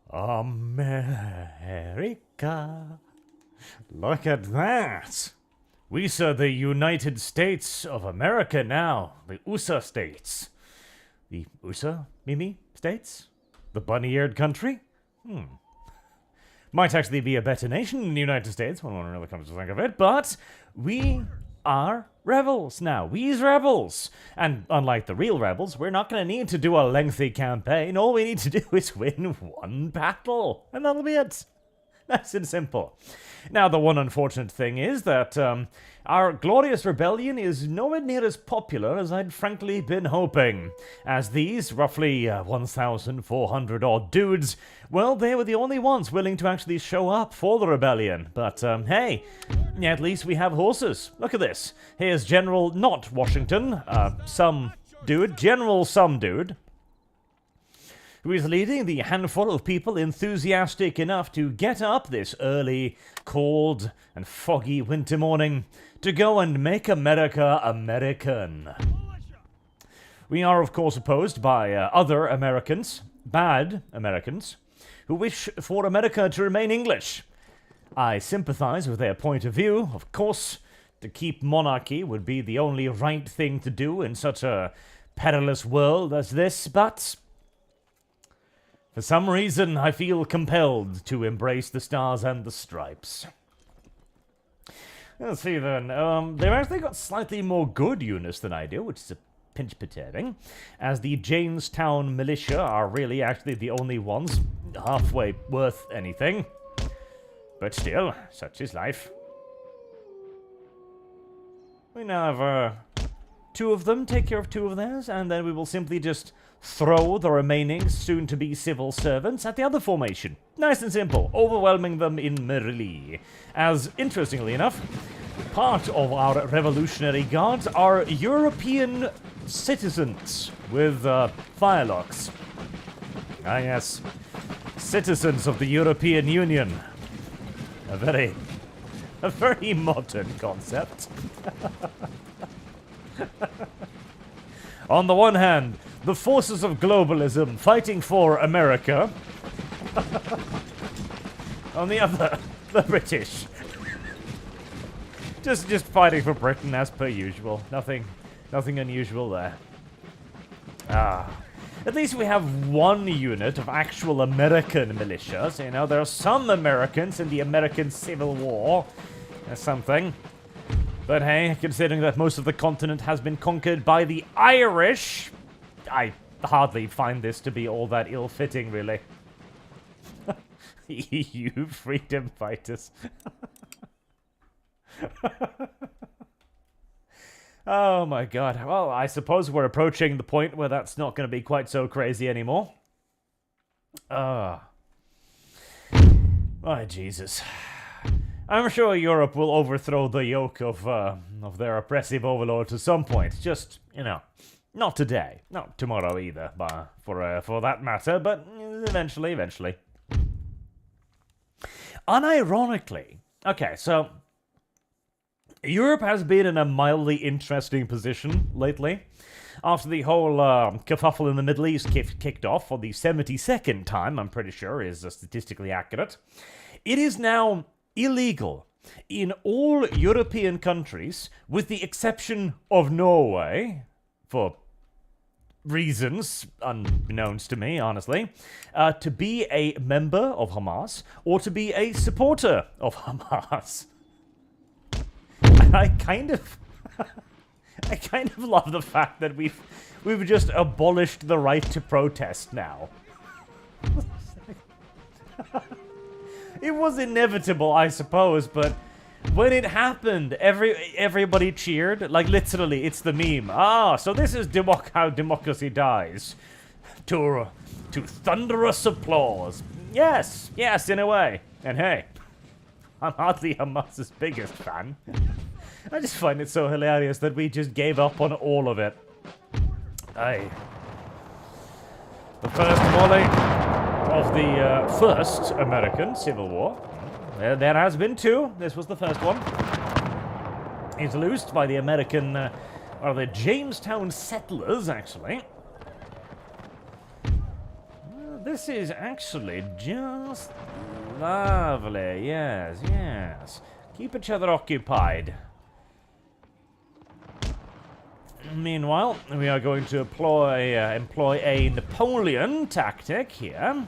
America. Look at that. We are the United States of America now. The USA states. The USA, Mimi, states? The bunny-eared country? Might actually be a better nation than the United States, when one really comes to think of it, but we are rebels now. We's rebels. And unlike the real rebels, we're not going to need to do a lengthy campaign. All we need to do is win one battle, and that'll be it. Nice and simple. Now, the one unfortunate thing is that our glorious rebellion is nowhere near as popular as I'd frankly been hoping. As these, roughly 1,400 odd dudes, well, they were the only ones willing to actually show up for the rebellion. But, hey, at least we have horses. Look at this. Here's General not Washington, some dude, General some dude, who is leading the handful of people enthusiastic enough to get up this early, cold, and foggy winter morning to go and make America American. We are, of course, opposed by other Americans, bad Americans, who wish for America to remain English. I sympathize with their point of view, of course. To keep monarchy would be the only right thing to do in such a perilous world as this, but for some reason, I feel compelled to embrace the stars and the stripes. Let's see then. They've actually got slightly more good units than I do, which is a pinch perturbing, as the Jamestown militia are really actually the only ones halfway worth anything. But still, such is life. We now have two of them, take care of two of theirs, and then we will simply just throw the remaining soon-to-be civil servants at the other formation. Nice and simple, overwhelming them in melee. As, interestingly enough, part of our Revolutionary Guards are European citizens with firelocks. Ah yes, citizens of the European Union. A very modern concept. On the one hand, the forces of globalism fighting for America. On the other, the British. Just fighting for Britain as per usual. Nothing unusual there. At least we have one unit of actual American militias. You know, there are some Americans in the American Civil War. That's something. But hey, considering that most of the continent has been conquered by the Irish, I hardly find this to be all that ill-fitting, really. EU freedom fighters. Oh my god. Well, I suppose we're approaching the point where that's not going to be quite so crazy anymore. My Jesus. I'm sure Europe will overthrow the yoke of their oppressive overlords at some point. Just, you know, not today, not tomorrow either, but for that matter. But eventually. Unironically, okay, so Europe has been in a mildly interesting position lately. After the whole kerfuffle in the Middle East kicked off for the 72nd time, I'm pretty sure is statistically accurate. It is now illegal in all European countries, with the exception of Norway, for reasons unbeknownst to me, honestly, to be a member of Hamas or to be a supporter of Hamas. And I kind of love the fact that we've just abolished the right to protest now. It was inevitable, I suppose, but when it happened, everybody cheered. Like, literally, it's the meme. So this is how democracy dies. To thunderous applause. Yes, in a way. And hey, I'm hardly Hamas's biggest fan. I just find it so hilarious that we just gave up on all of it. Aye. The first volley of the first American Civil War. There has been two. This was the first one. Introduced by the American, or the Jamestown settlers, actually. This is actually just lovely. Yes, yes. Keep each other occupied. Meanwhile, we are going to employ a Napoleon tactic here.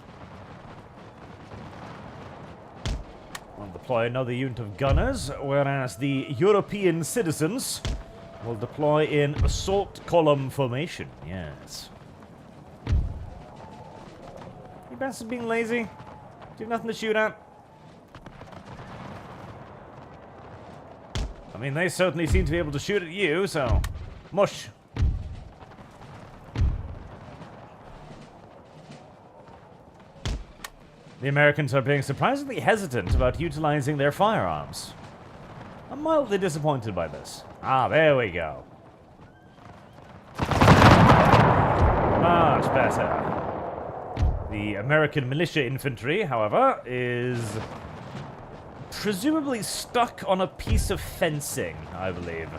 We'll deploy another unit of gunners, whereas the European citizens will deploy in assault column formation. Yes. You bastards being lazy? Do you have nothing to shoot at? I mean, they certainly seem to be able to shoot at you, so... mush. The Americans are being surprisingly hesitant about utilizing their firearms. I'm mildly disappointed by this. Ah, there we go. Much better. The American militia infantry, however, is presumably stuck on a piece of fencing, I believe.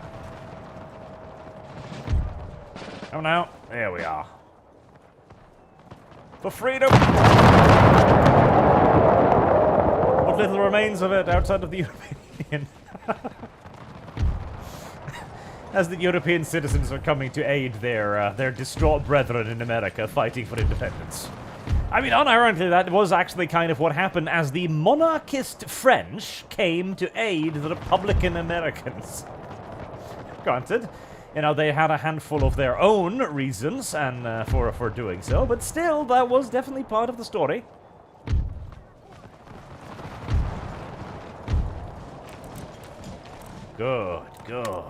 Oh no, there we are. For freedom! What little remains of it outside of the European... As the European citizens are coming to aid their distraught brethren in America fighting for independence. I mean, unironically, that was actually kind of what happened as the monarchist French came to aid the Republican Americans. Granted, you know, they had a handful of their own reasons and for doing so, but still, that was definitely part of the story. Good, good.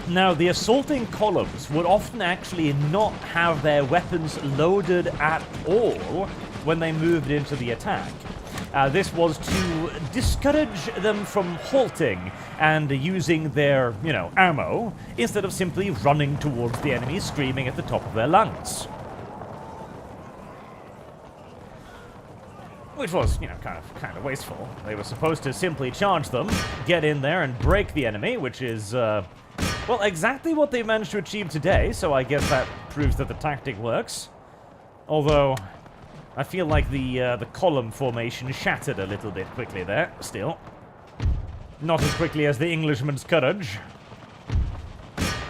Now, the assaulting columns would often actually not have their weapons loaded at all when they moved into the attack. This was to discourage them from halting and using their, you know, ammo, instead of simply running towards the enemy screaming at the top of their lungs. Which was, you know, kind of wasteful. They were supposed to simply charge them, get in there and break the enemy, which is, well, exactly what they managed to achieve today, so I guess that proves that the tactic works. Although, I feel like the column formation shattered a little bit quickly there, still. Not as quickly as the Englishman's courage.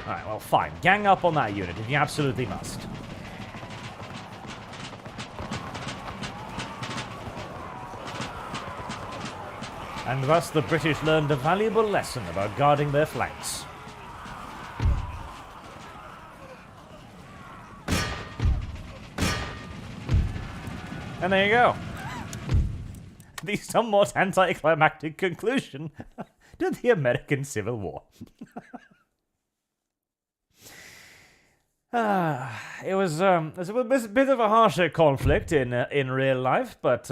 Alright, well, fine. Gang up on that unit if you absolutely must. And thus the British learned a valuable lesson about guarding their flanks. And there you go. The somewhat anticlimactic conclusion to the American Civil War. It was a bit of a harsher conflict in real life, but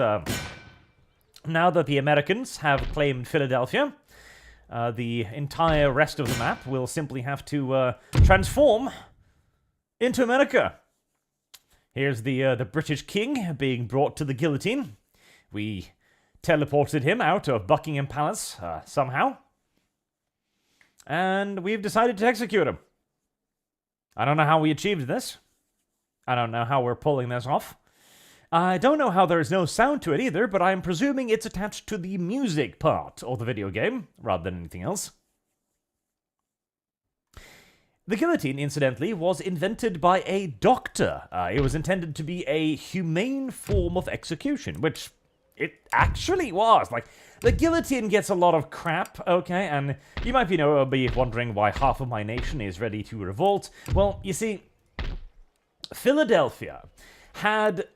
now that the Americans have claimed Philadelphia, the entire rest of the map will simply have to transform into America. Here's the British king being brought to the guillotine. We teleported him out of Buckingham Palace somehow. And we've decided to execute him. I don't know how we achieved this. I don't know how we're pulling this off. I don't know how there's no sound to it either, but I'm presuming it's attached to the music part of the video game, rather than anything else. The guillotine, incidentally, was invented by a doctor. It was intended to be a humane form of execution, which it actually was. Like, the guillotine gets a lot of crap, okay? And you might be wondering why half of my nation is ready to revolt. Well, you see, Philadelphia had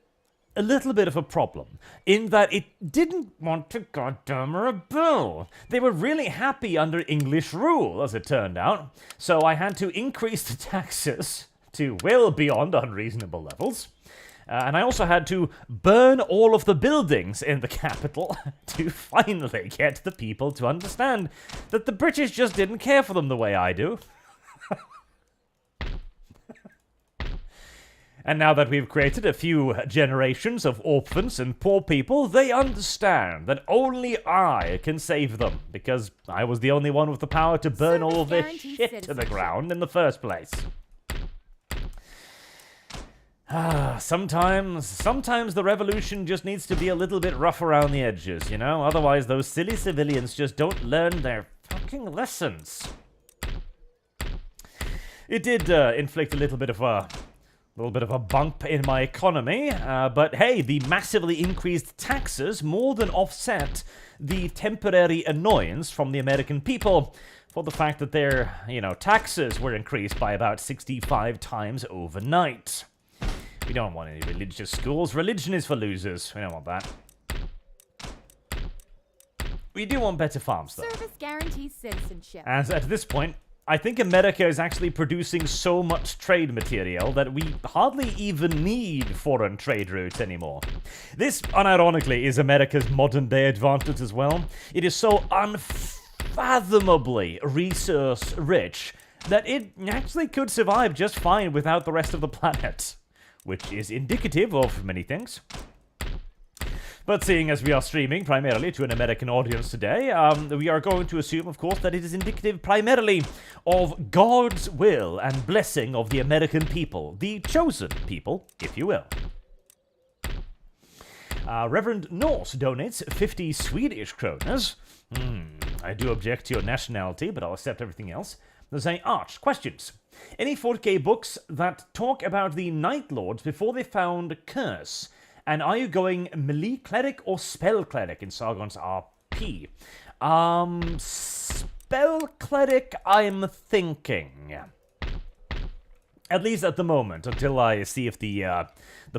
a little bit of a problem in that it didn't want to goddamn rebel. They were really happy under English rule, as it turned out. So I had to increase the taxes to well beyond unreasonable levels. And I also had to burn all of the buildings in the capital to finally get the people to understand that the British just didn't care for them the way I do. And now that we've created a few generations of orphans and poor people, they understand that only I can save them, because I was the only one with the power to burn all of their shit to the ground in the first place. Sometimes the revolution just needs to be a little bit rough around the edges, you know? Otherwise, those silly civilians just don't learn their fucking lessons. It did inflict a little bit of a bump in my economy, but hey, the massively increased taxes more than offset the temporary annoyance from the American people for the fact that their, taxes were increased by about 65 times overnight. We don't want any religious schools. Religion is for losers. We don't want that. We do want better farms, though. Service guarantees citizenship. As at this point, I think America is actually producing so much trade material that we hardly even need foreign trade routes anymore. This, unironically, is America's modern-day advantage as well. It is so unfathomably resource-rich that it actually could survive just fine without the rest of the planet, which is indicative of many things. But seeing as we are streaming primarily to an American audience today, we are going to assume, of course, that it is indicative primarily of God's will and blessing of the American people, the chosen people, if you will. Reverend Norse donates 50 Swedish kroners. I do object to your nationality, but I'll accept everything else. They're saying, Arch, questions. Any 40k books that talk about the Night Lords before they found Curse? And are you going melee cleric or spell cleric in Sargon's RP? Spell cleric, I'm thinking. At least at the moment, until I see if the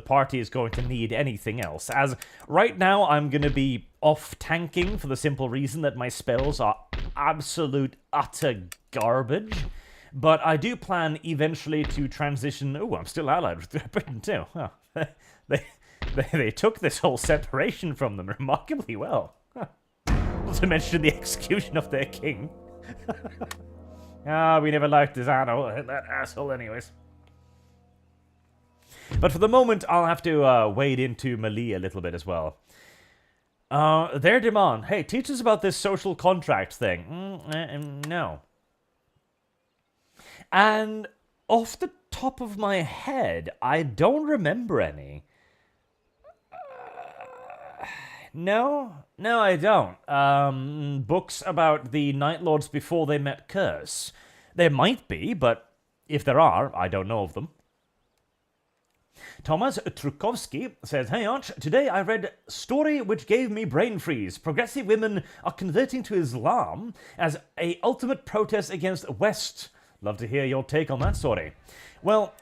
party is going to need anything else. As right now, I'm going to be off-tanking for the simple reason that my spells are absolute, utter garbage. But I do plan eventually to transition... Oh, I'm still allied with Britain too. Oh, they took this whole separation from them remarkably well. Not to mention the execution of their king. We never liked that asshole anyways. But for the moment, I'll have to wade into melee a little bit as well. Their demand. Hey, teach us about this social contract thing. No. And off the top of my head, I don't remember any. No, I don't. Books about the Night Lords before they met Curse. There might be, but if there are, I don't know of them. Thomas Trukowski says, Hey Arch, today I read story which gave me brain freeze. Progressive women are converting to Islam as a ultimate protest against West. Love to hear your take on that story. Well,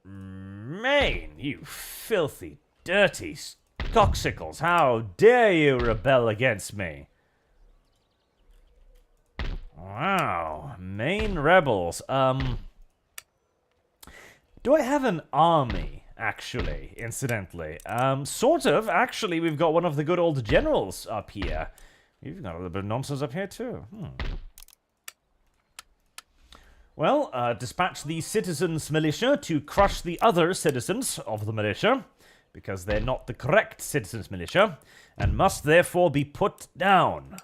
Maine, you filthy, dirty cocksicles, how dare you rebel against me? Wow, Maine rebels. Do I have an army, actually, incidentally? Sort of. Actually, we've got one of the good old generals up here. You've got a little bit of nonsense up here, too. Well, dispatch the citizens' militia to crush the other citizens of the militia, because they're not the correct citizens' militia, and must therefore be put down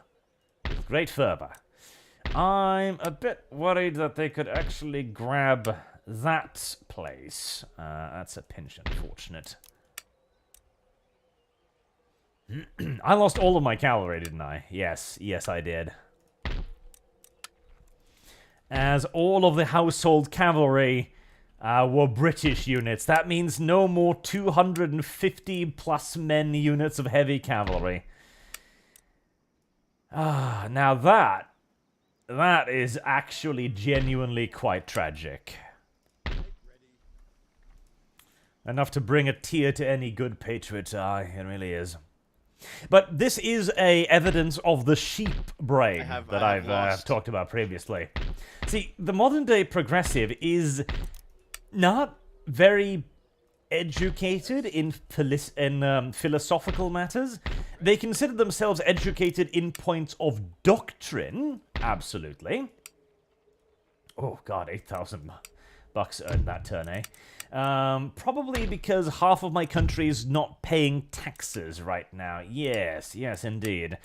with great fervor. I'm a bit worried that they could actually grab that place. That's a pinch unfortunate. I lost all of my cavalry, didn't I? Yes, I did. As all of the household cavalry were British units. That means no more 250 plus men units of heavy cavalry. Now that is actually genuinely quite tragic. Enough to bring a tear to any good patriot's eye, it really is. But this is evidence of the sheep brain that I've talked about previously. See, the modern-day progressive is not very educated in philosophical matters. They consider themselves educated in points of doctrine, absolutely. Oh god, 8,000 bucks earned that turn, eh? Probably because half of my country is not paying taxes right now. Yes, yes, indeed.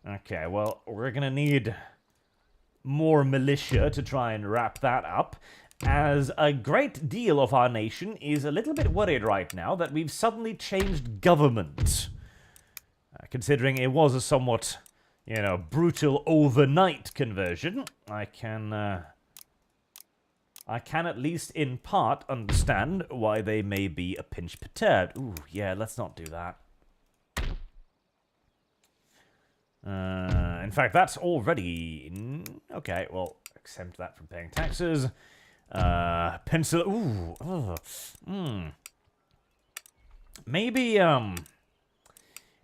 Okay, well, we're gonna need more militia to try and wrap that up, as a great deal of our nation is a little bit worried right now that we've suddenly changed government. Considering it was a somewhat, you know, brutal overnight conversion, I can at least in part understand why they may be a pinch perturbed. Ooh, yeah, let's not do that. In fact, that's already... Okay, well, exempt that from paying taxes. Pencil... Ooh.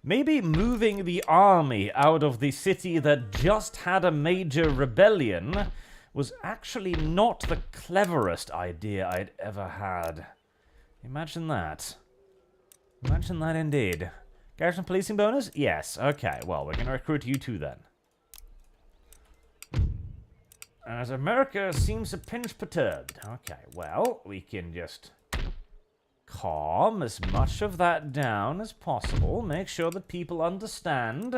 Maybe moving the army out of the city that just had a major rebellion was actually not the cleverest idea I'd ever had. Imagine that. Imagine that indeed. Garrison policing bonus? Yes. Okay, well, we're going to recruit you too then. As America seems a pinch perturbed. Okay, well, we can just calm as much of that down as possible. Make sure that people understand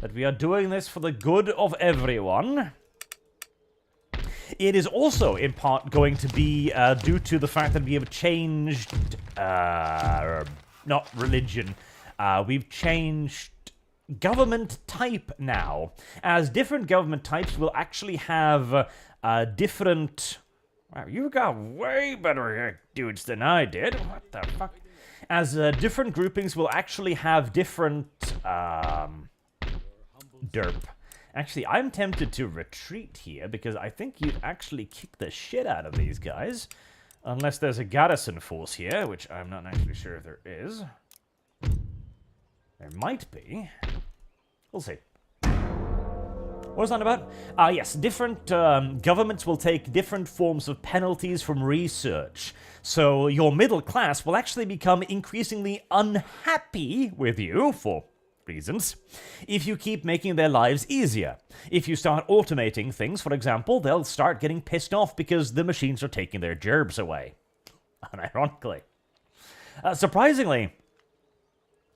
that we are doing this for the good of everyone. It is also, in part, going to be due to the fact that we have changed... not religion. We've changed government type now. As different government types will actually have different... Wow, you got way better dudes than I did. What the fuck? As different groupings will actually have different... derp. Actually, I'm tempted to retreat here, because I think you'd actually kick the shit out of these guys. Unless there's a garrison force here, which I'm not actually sure if there is. There might be. We'll see. What was that about? Yes, different governments will take different forms of penalties from research. So your middle class will actually become increasingly unhappy with you, for reasons, if you keep making their lives easier. If you start automating things, for example, they'll start getting pissed off because the machines are taking their gerbs away. Unironically. Surprisingly,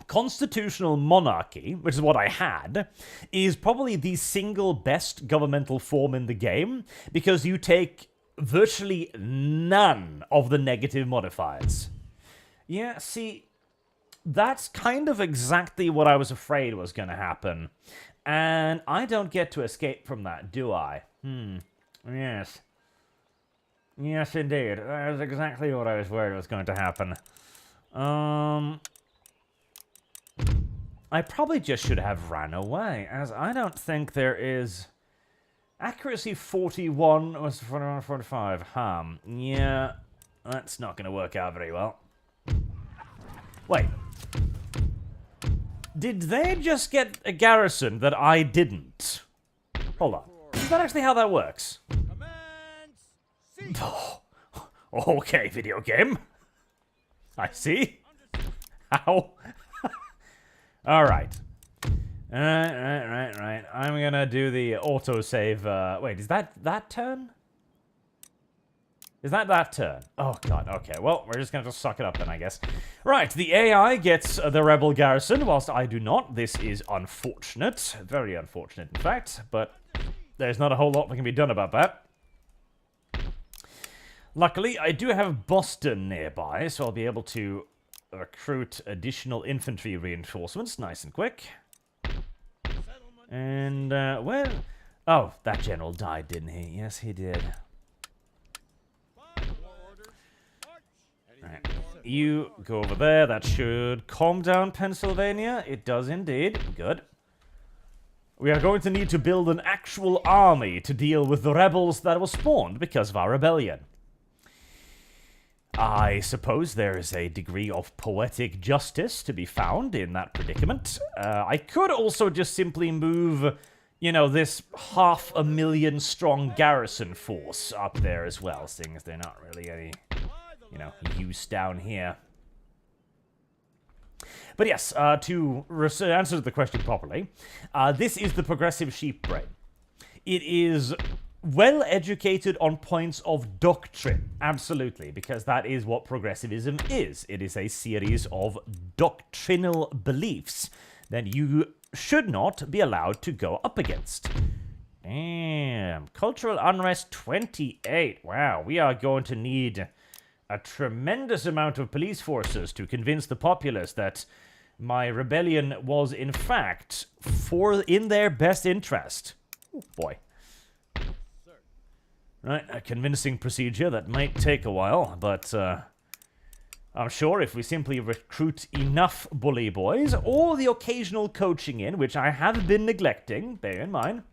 constitutional monarchy, which is what I had, is probably the single best governmental form in the game, because you take virtually none of the negative modifiers. Yeah, see, that's kind of exactly what I was afraid was going to happen. And I don't get to escape from that, do I? Yes. Yes, indeed. That is exactly what I was worried was going to happen. I probably just should have ran away, as I don't think there is... Accuracy 41 was 45. Yeah, that's not going to work out very well. Wait. Did they just get a garrison that I didn't? Hold on. Is that actually how that works? Oh, okay, video game. I see. How? Alright. Right. I'm gonna do the autosave. Wait, is that turn? Is that turn? Oh, God. Okay, well, we're just going to suck it up then, I guess. Right, the AI gets the rebel garrison, whilst I do not. This is unfortunate. Very unfortunate, in fact. But there's not a whole lot that can be done about that. Luckily, I do have Boston nearby, so I'll be able to recruit additional infantry reinforcements nice and quick. And, where... Oh, that general died, didn't he? Yes, he did. Right. You go over there. That should calm down Pennsylvania. It does indeed. Good. We are going to need to build an actual army to deal with the rebels that were spawned because of our rebellion. I suppose there is a degree of poetic justice to be found in that predicament. I could also just simply move, you know, this 500,000 strong garrison force up there as well, seeing as they're not really any... you know, use down here. But yes, to answer the question properly, this is the progressive sheep brain. It is well educated on points of doctrine. Absolutely, because that is what progressivism is. It is a series of doctrinal beliefs that you should not be allowed to go up against. Damn. Cultural unrest 28. Wow, we are going to need a tremendous amount of police forces to convince the populace that my rebellion was, in fact, in their best interest. Oh, boy. Right, a convincing procedure that might take a while, but I'm sure if we simply recruit enough bully boys, or the occasional coaching in, which I have been neglecting, bear in mind,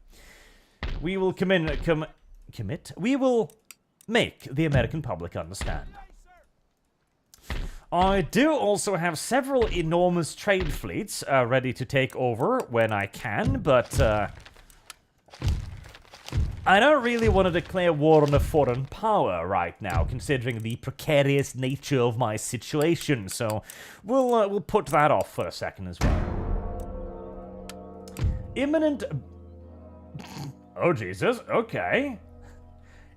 we will commit. We will make the American public understand. I do also have several enormous trade fleets ready to take over when I can, but I don't really want to declare war on a foreign power right now, considering the precarious nature of my situation. So we'll put that off for a second as well. Imminent. Oh Jesus. Okay.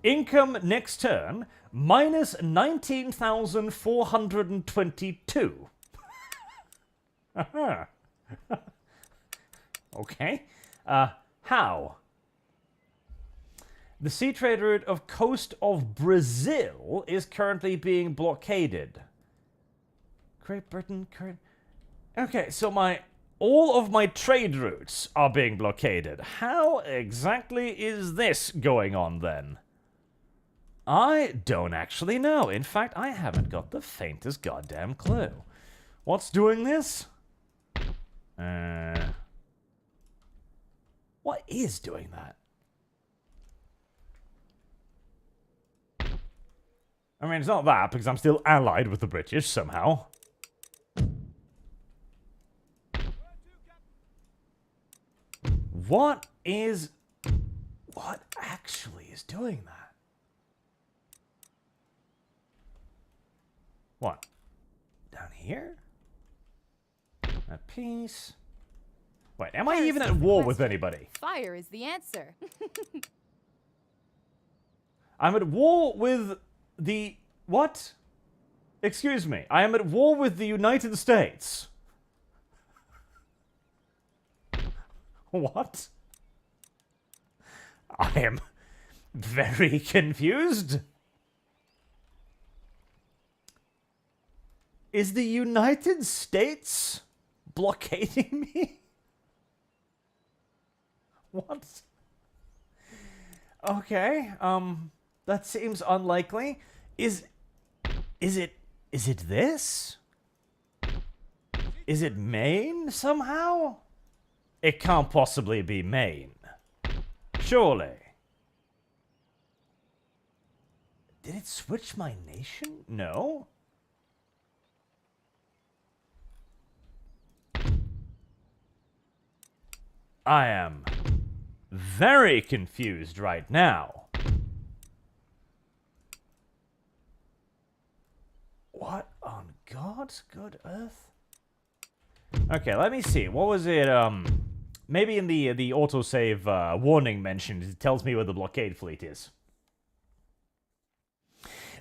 Income next turn minus 19,422. Okay. How? The sea trade route of coast of Brazil is currently being blockaded. Great Britain, okay, so all of my trade routes are being blockaded. How exactly is this going on then? I don't actually know. In fact, I haven't got the faintest goddamn clue. What's doing this? What is doing that? I mean, it's not that, because I'm still allied with the British, somehow. What actually is doing that? What? Down here? At peace? Wait, am I even at war with anybody? Fire is the answer. I'm at war with the... What? Excuse me. I am at war with the United States. What? I am very confused. Is the United States blockading me? What? Okay, that seems unlikely. Is it this? Is it Maine somehow? It can't possibly be Maine. Surely. Did it switch my nation? No. I am very confused right now. What on God's good earth? Okay, let me see. What was it? Maybe in the autosave warning mentioned, it tells me where the blockade fleet is.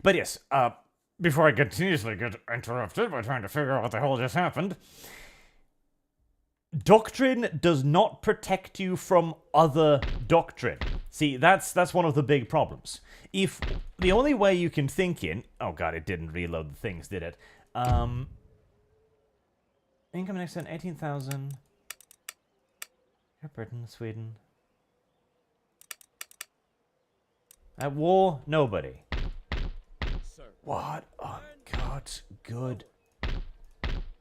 But yes, before I continuously get interrupted by trying to figure out what the hell just happened, doctrine does not protect you from other doctrine. See, that's one of the big problems. If the only way you can think in... Oh god, it didn't reload the things, did it? Income next turn, 18,000. Great Britain, Sweden. At war, nobody. Sir. What on God's good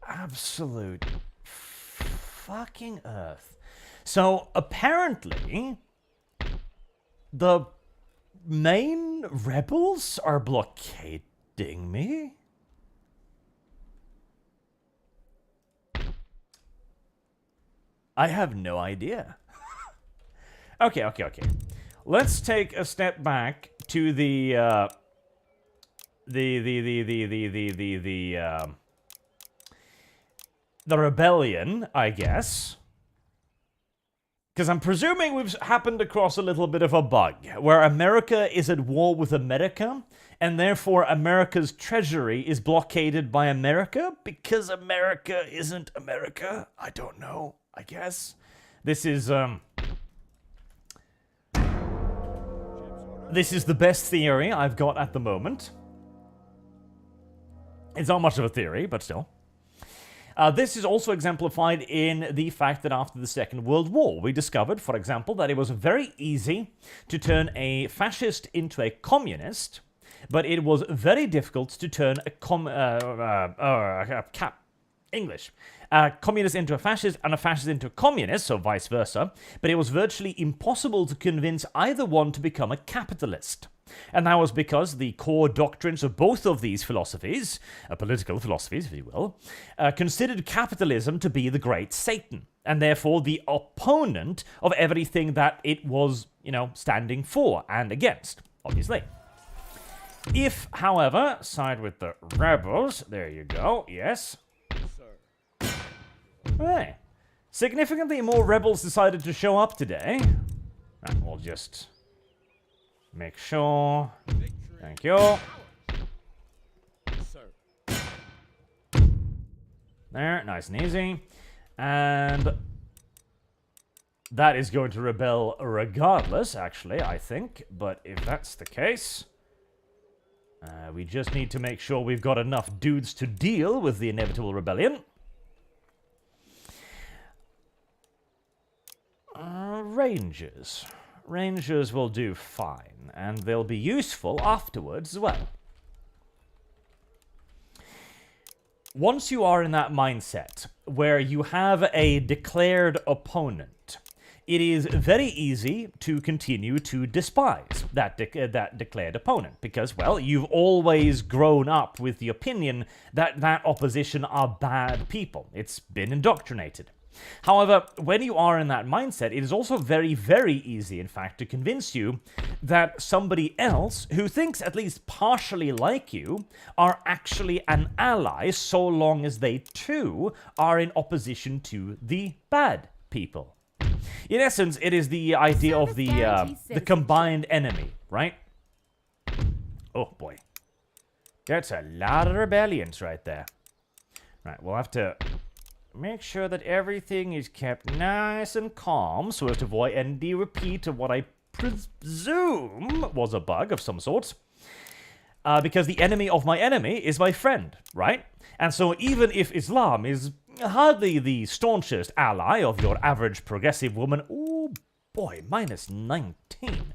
absolute fucking earth. So, apparently, the main rebels are blockading me? I have no idea. Okay. Let's take a step back to the rebellion, I guess. Because I'm presuming we've happened across a little bit of a bug, where America is at war with America, and therefore America's treasury is blockaded by America, because America isn't America? I don't know, I guess. This is the best theory I've got at the moment. It's not much of a theory, but still. This is also exemplified in the fact that after the Second World War, we discovered, for example, that it was very easy to turn a fascist into a communist, but it was very difficult to turn a communist into a fascist and a fascist into a communist, so vice versa, but it was virtually impossible to convince either one to become a capitalist. And that was because the core doctrines of both of these philosophies, political philosophies, if you will, considered capitalism to be the great Satan, and therefore the opponent of everything that it was, standing for and against, obviously. If, however, side with the rebels, there you go, yes. Hey, significantly more rebels decided to show up today. Right, we'll just make sure. Thank you. There, nice and easy. And that is going to rebel regardless, actually, I think. But if that's the case, we just need to make sure we've got enough dudes to deal with the inevitable rebellion. Rangers. Rangers will do fine, and they'll be useful afterwards as well. Once you are in that mindset, where you have a declared opponent, it is very easy to continue to despise that declared opponent, because, well, you've always grown up with the opinion that that opposition are bad people. It's been indoctrinated. However, when you are in that mindset, it is also very, very easy, in fact, to convince you that somebody else who thinks at least partially like you are actually an ally, so long as they too are in opposition to the bad people. In essence, it is the idea of the combined enemy, right? Oh boy, that's a lot of rebellions right there. Right, we'll have to make sure that everything is kept nice and calm so as to avoid any repeat of what I presume was a bug of some sort. Because the enemy of my enemy is my friend, right? And so even if Islam is hardly the staunchest ally of your average progressive woman, oh boy, minus 19.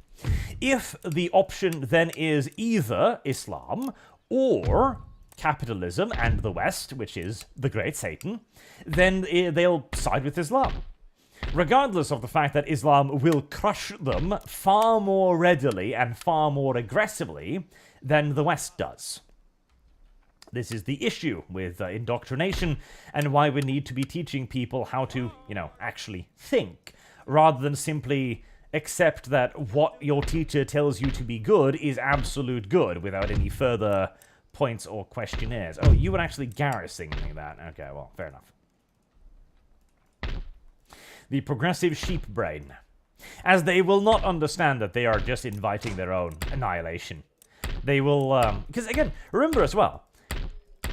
If the option then is either Islam or capitalism and the West, which is the great Satan, then they'll side with Islam. Regardless of the fact that Islam will crush them far more readily and far more aggressively than the West does. This is the issue with indoctrination and why we need to be teaching people how to, actually think, rather than simply accept that what your teacher tells you to be good is absolute good without any further points or questionnaires. Oh, you were actually garrisoning that. Okay, well, fair enough. The progressive sheep brain. As they will not understand that they are just inviting their own annihilation. They will, because again, remember as well,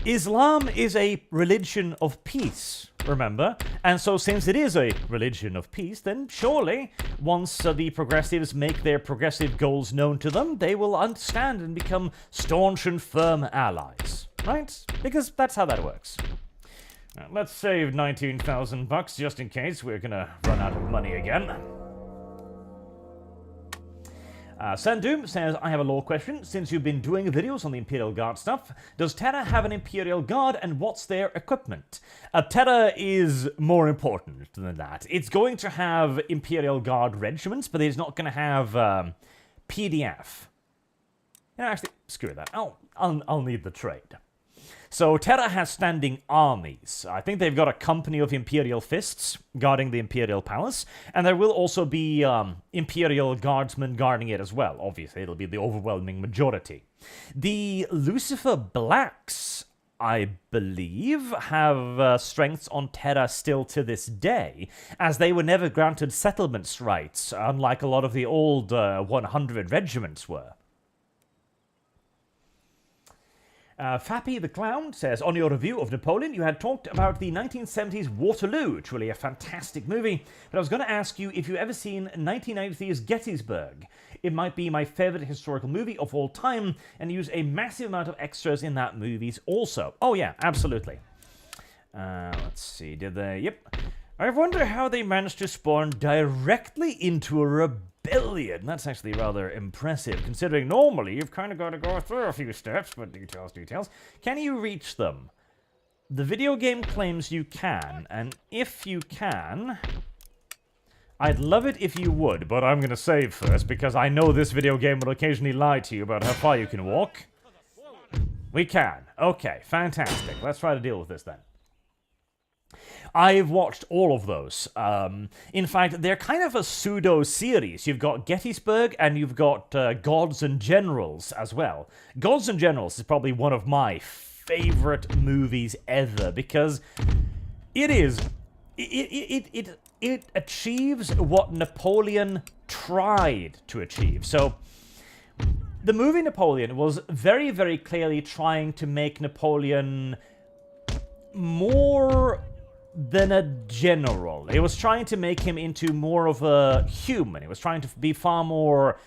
Islam is a religion of peace, remember? And so since it is a religion of peace, then surely, once the progressives make their progressive goals known to them, they will understand and become staunch and firm allies, right? Because that's how that works. Now, let's save 19,000 bucks just in case we're gonna run out of money again. Sandoom says, I have a lore question. Since you've been doing videos on the Imperial Guard stuff, does Terra have an Imperial Guard and what's their equipment? Terra is more important than that. It's going to have Imperial Guard regiments, but it's not going to have PDF. Actually, screw that. I'll need the trade. So Terra has standing armies. I think they've got a company of Imperial Fists guarding the Imperial Palace, and there will also be Imperial Guardsmen guarding it as well. Obviously, it'll be the overwhelming majority. The Lucifer Blacks I believe, have strengths on Terra still to this day, as they were never granted settlements rights, unlike a lot of the old 100 regiments were. Fappy the Clown says, on your review of Napoleon, you had talked about the 1970s Waterloo, truly a fantastic movie, but I was going to ask you if you've ever seen 1993's Gettysburg. It might be my favorite historical movie of all time, and use a massive amount of extras in that movies also. Oh yeah, absolutely. Let's see, did they... Yep. I wonder how they managed to spawn directly into a rebellion. That's actually rather impressive, considering normally you've kind of got to go through a few steps, but details. Can you reach them? The video game claims you can, and if you can... I'd love it if you would, but I'm going to save first, because I know this video game will occasionally lie to you about how far you can walk. We can. Okay, fantastic. Let's try to deal with this then. I've watched all of those. In fact, they're kind of a pseudo-series. You've got Gettysburg, and you've got Gods and Generals as well. Gods and Generals is probably one of my favorite movies ever, because it is... It achieves what Napoleon tried to achieve. So, the movie Napoleon was very, very clearly trying to make Napoleon more than a general. It was trying to make him into more of a human. It was trying to be far more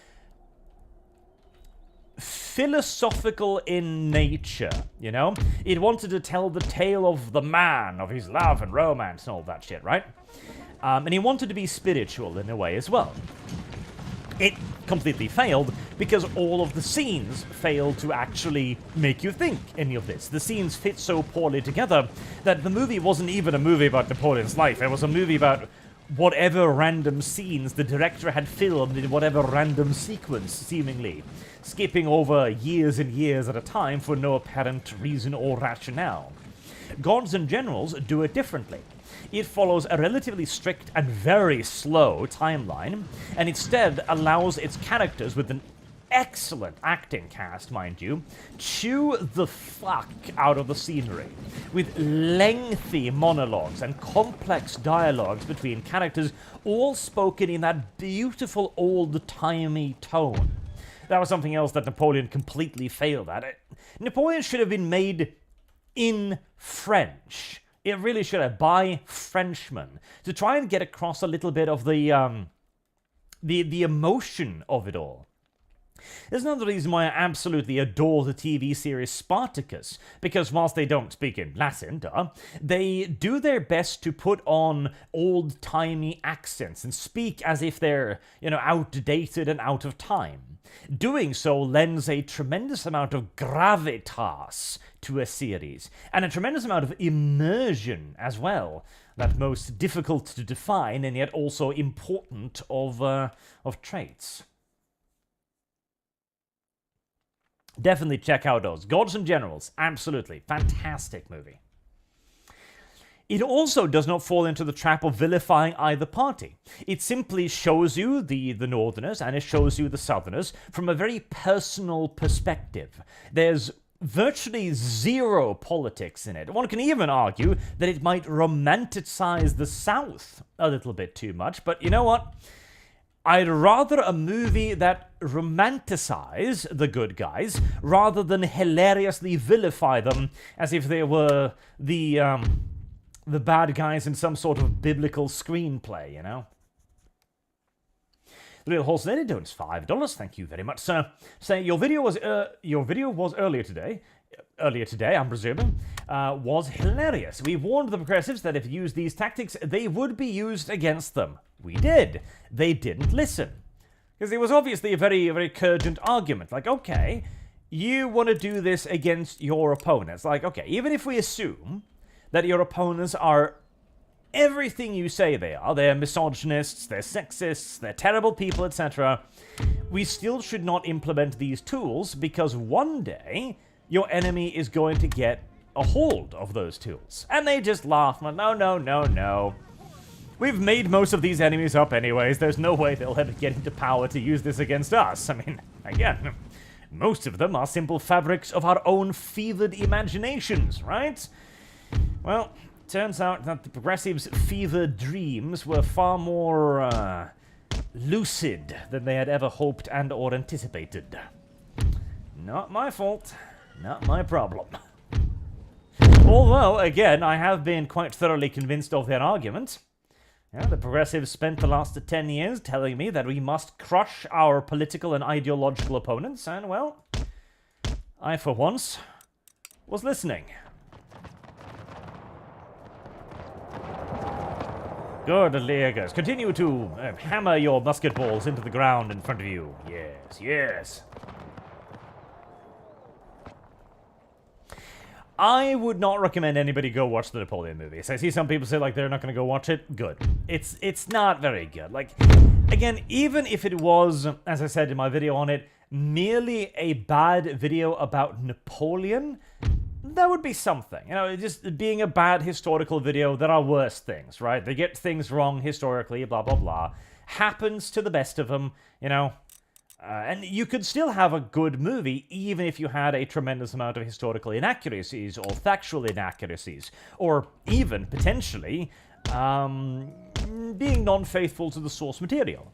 philosophical in nature, you know? It wanted to tell the tale of the man, of his love and romance and all that shit, right? And he wanted to be spiritual in a way as well. It completely failed because all of the scenes failed to actually make you think any of this. The scenes fit so poorly together that the movie wasn't even a movie about Napoleon's life. It was a movie about whatever random scenes the director had filmed in whatever random sequence, seemingly, skipping over years and years at a time for no apparent reason or rationale. Gods and Generals do it differently. It follows a relatively strict and very slow timeline, and instead allows its characters, with an excellent acting cast, mind you, chew the fuck out of the scenery, with lengthy monologues and complex dialogues between characters, all spoken in that beautiful old-timey tone. That was something else that Napoleon completely failed at. Napoleon should have been made in French. It really should have, by Frenchmen, to try and get across a little bit of the emotion of it all. There's another reason why I absolutely adore the TV series Spartacus, because whilst they don't speak in Latin, they do their best to put on old-timey accents and speak as if they're, outdated and out of time. Doing so lends a tremendous amount of gravitas to a series, and a tremendous amount of immersion as well, that most difficult to define and yet also important of traits. Definitely check out those. Gods and Generals, absolutely. Fantastic movie. It also does not fall into the trap of vilifying either party. It simply shows you the Northerners and it shows you the Southerners from a very personal perspective. There's virtually zero politics in it. One can even argue that it might romanticize the South a little bit too much, but you know what? I'd rather a movie that romanticize the good guys rather than hilariously vilify them as if they were the bad guys in some sort of biblical screenplay, you know? The Real Horse Lady donates $5. Thank you very much, sir. Saying your video was earlier today, I'm presuming, was hilarious. We warned the progressives that if you use these tactics, they would be used against them. We did. They didn't listen. Because it was obviously a very, very cogent argument. Like, okay, you want to do this against your opponents. Like, okay, even if we assume that your opponents are everything you say they're misogynists, they're sexists, they're terrible people, etc., we still should not implement these tools because one day your enemy is going to get a hold of those tools. And they just laugh. No. We've made most of these enemies up anyways. There's no way they'll ever get into power to use this against us. I mean, again, Most of them are simple fabrics of our own fevered imaginations, right? Well, turns out that the progressives' fevered dreams were far more, lucid than they had ever hoped and or anticipated. Not my fault. Not my problem. Although, again, I have been quite thoroughly convinced of their argument. Yeah, the progressives spent the last 10 years telling me that we must crush our political and ideological opponents, and, well, I, for once, was listening. Good, Leagers. Continue to hammer your musket balls into the ground in front of you. Yes, yes. I would not recommend anybody go watch the Napoleon movies. I see some people say, like, they're not going to go watch it. Good. It's not very good. Like, again, even if it was, as I said in my video on it, merely a bad video about Napoleon, that would be something. You know, just being a bad historical video, there are worse things, right? They get things wrong historically, blah, blah, blah. Happens to the best of them, you know. And you could still have a good movie even if you had a tremendous amount of historical inaccuracies or factual inaccuracies, or even, potentially, being non-faithful to the source material.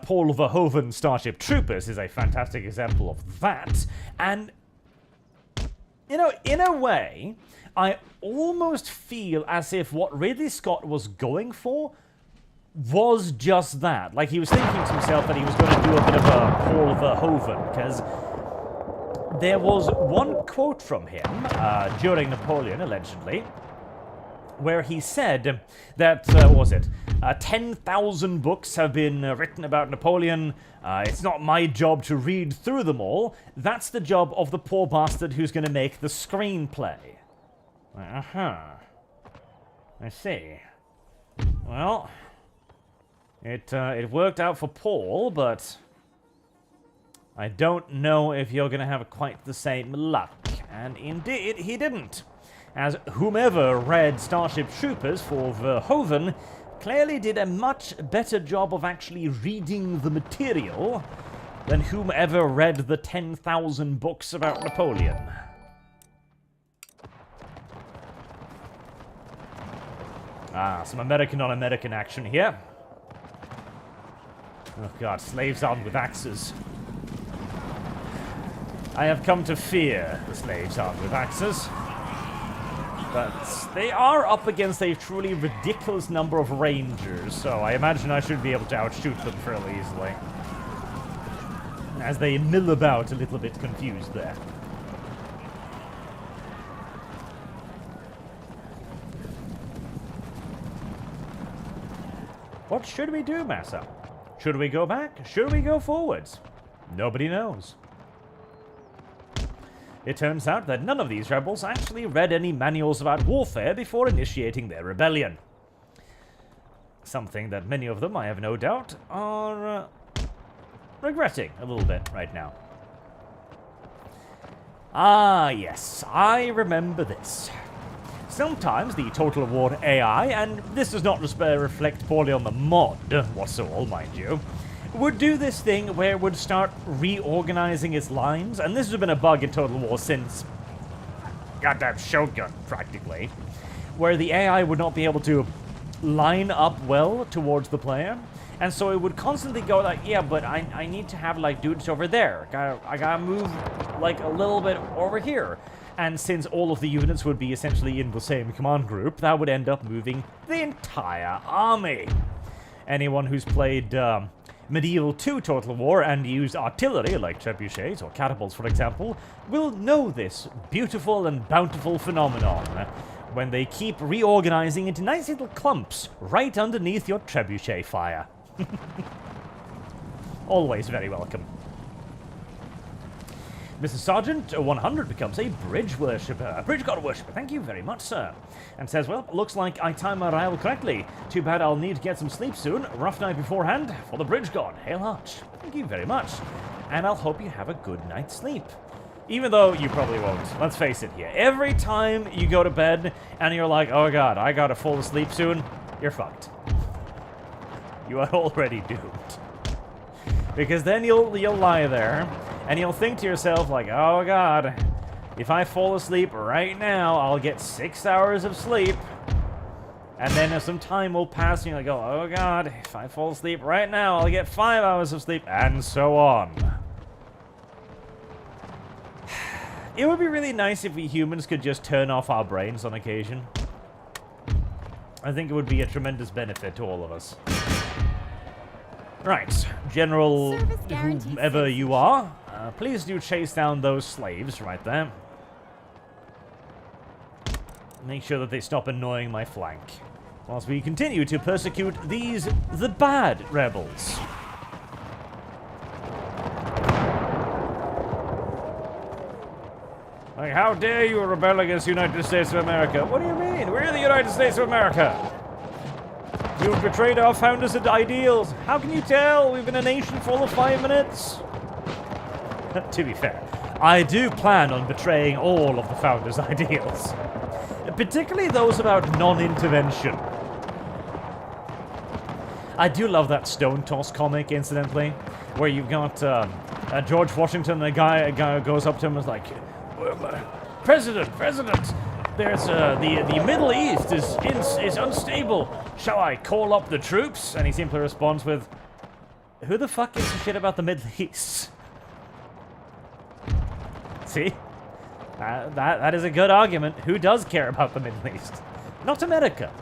Paul Verhoeven's Starship Troopers is a fantastic example of that, and, you know, in a way, I almost feel as if what Ridley Scott was going for was just that. Like, he was thinking to himself that he was going to do a bit of a Paul Verhoeven, because there was one quote from him during Napoleon, allegedly, where he said that, 10,000 books have been written about Napoleon. It's not my job to read through them all. That's the job of the poor bastard who's going to make the screenplay. Uh-huh. I see. Well, it worked out for Paul, but I don't know if you're going to have quite the same luck. And indeed, he didn't. As whomever read Starship Troopers for Verhoeven clearly did a much better job of actually reading the material than whomever read the 10,000 books about Napoleon. Ah, some American on American action here. Oh god, slaves armed with axes. I have come to fear the slaves armed with axes. But they are up against a truly ridiculous number of rangers, so I imagine I should be able to outshoot them fairly easily. As they mill about a little bit confused there. What should we do, Massa? Should we go back? Should we go forwards? Nobody knows. It turns out that none of these rebels actually read any manuals about warfare before initiating their rebellion. Something that many of them, I have no doubt, are regretting a little bit right now. Ah, yes, I remember this. Sometimes the Total War AI, and this does not reflect poorly on the mod whatsoever, mind you, would do this thing where it would start reorganizing its lines, and this has been a bug in Total War since goddamn Shogun, practically, where the AI would not be able to line up well towards the player, and so it would constantly go like, yeah, but I need to have, like, dudes over there. I gotta move, like, a little bit over here. And since all of the units would be essentially in the same command group, that would end up moving the entire army. Anyone who's played Medieval 2 Total War and used artillery, like trebuchets or catapults, for example, will know this beautiful and bountiful phenomenon, when they keep reorganizing into nice little clumps right underneath your trebuchet fire. Always very welcome. Mrs. Sergeant 100 becomes a bridge worshipper, a bridge god worshipper. Thank you very much, sir. And says, well, looks like I timed my arrival correctly. Too bad I'll need to get some sleep soon. Rough night beforehand for the bridge god. Hail Arch. Thank you very much. And I'll hope you have a good night's sleep. Even though you probably won't. Let's face it here. Every time you go to bed and you're like, oh god, I gotta fall asleep soon, you're fucked. You are already doomed. Because then you'll lie there, And you'll think to yourself, like, oh god, if I fall asleep right now, I'll get 6 hours of sleep. And then some time will pass, and you're like, oh god, if I fall asleep right now, I'll get 5 hours of sleep, and so on. It would be really nice if we humans could just turn off our brains on occasion. I think it would be a tremendous benefit to all of us. Right, General, whoever you are, please do chase down those slaves right there. Make sure that they stop annoying my flank, whilst we continue to persecute the bad rebels. Like, how dare you rebel against the United States of America? What do you mean? We're the United States of America. You've betrayed our founders and ideals. How can you tell? We've been a nation for all of 5 minutes. To be fair, I do plan on betraying all of the founders' ideals. Particularly those about non-intervention. I do love that Stone Toss comic, incidentally, where you've got George Washington, a guy goes up to him and is like, President, there's the Middle East is unstable. Shall I call up the troops? And he simply responds with, who the fuck gives a shit about the Middle East? See? That is a good argument. Who does care about the Middle East? Not America.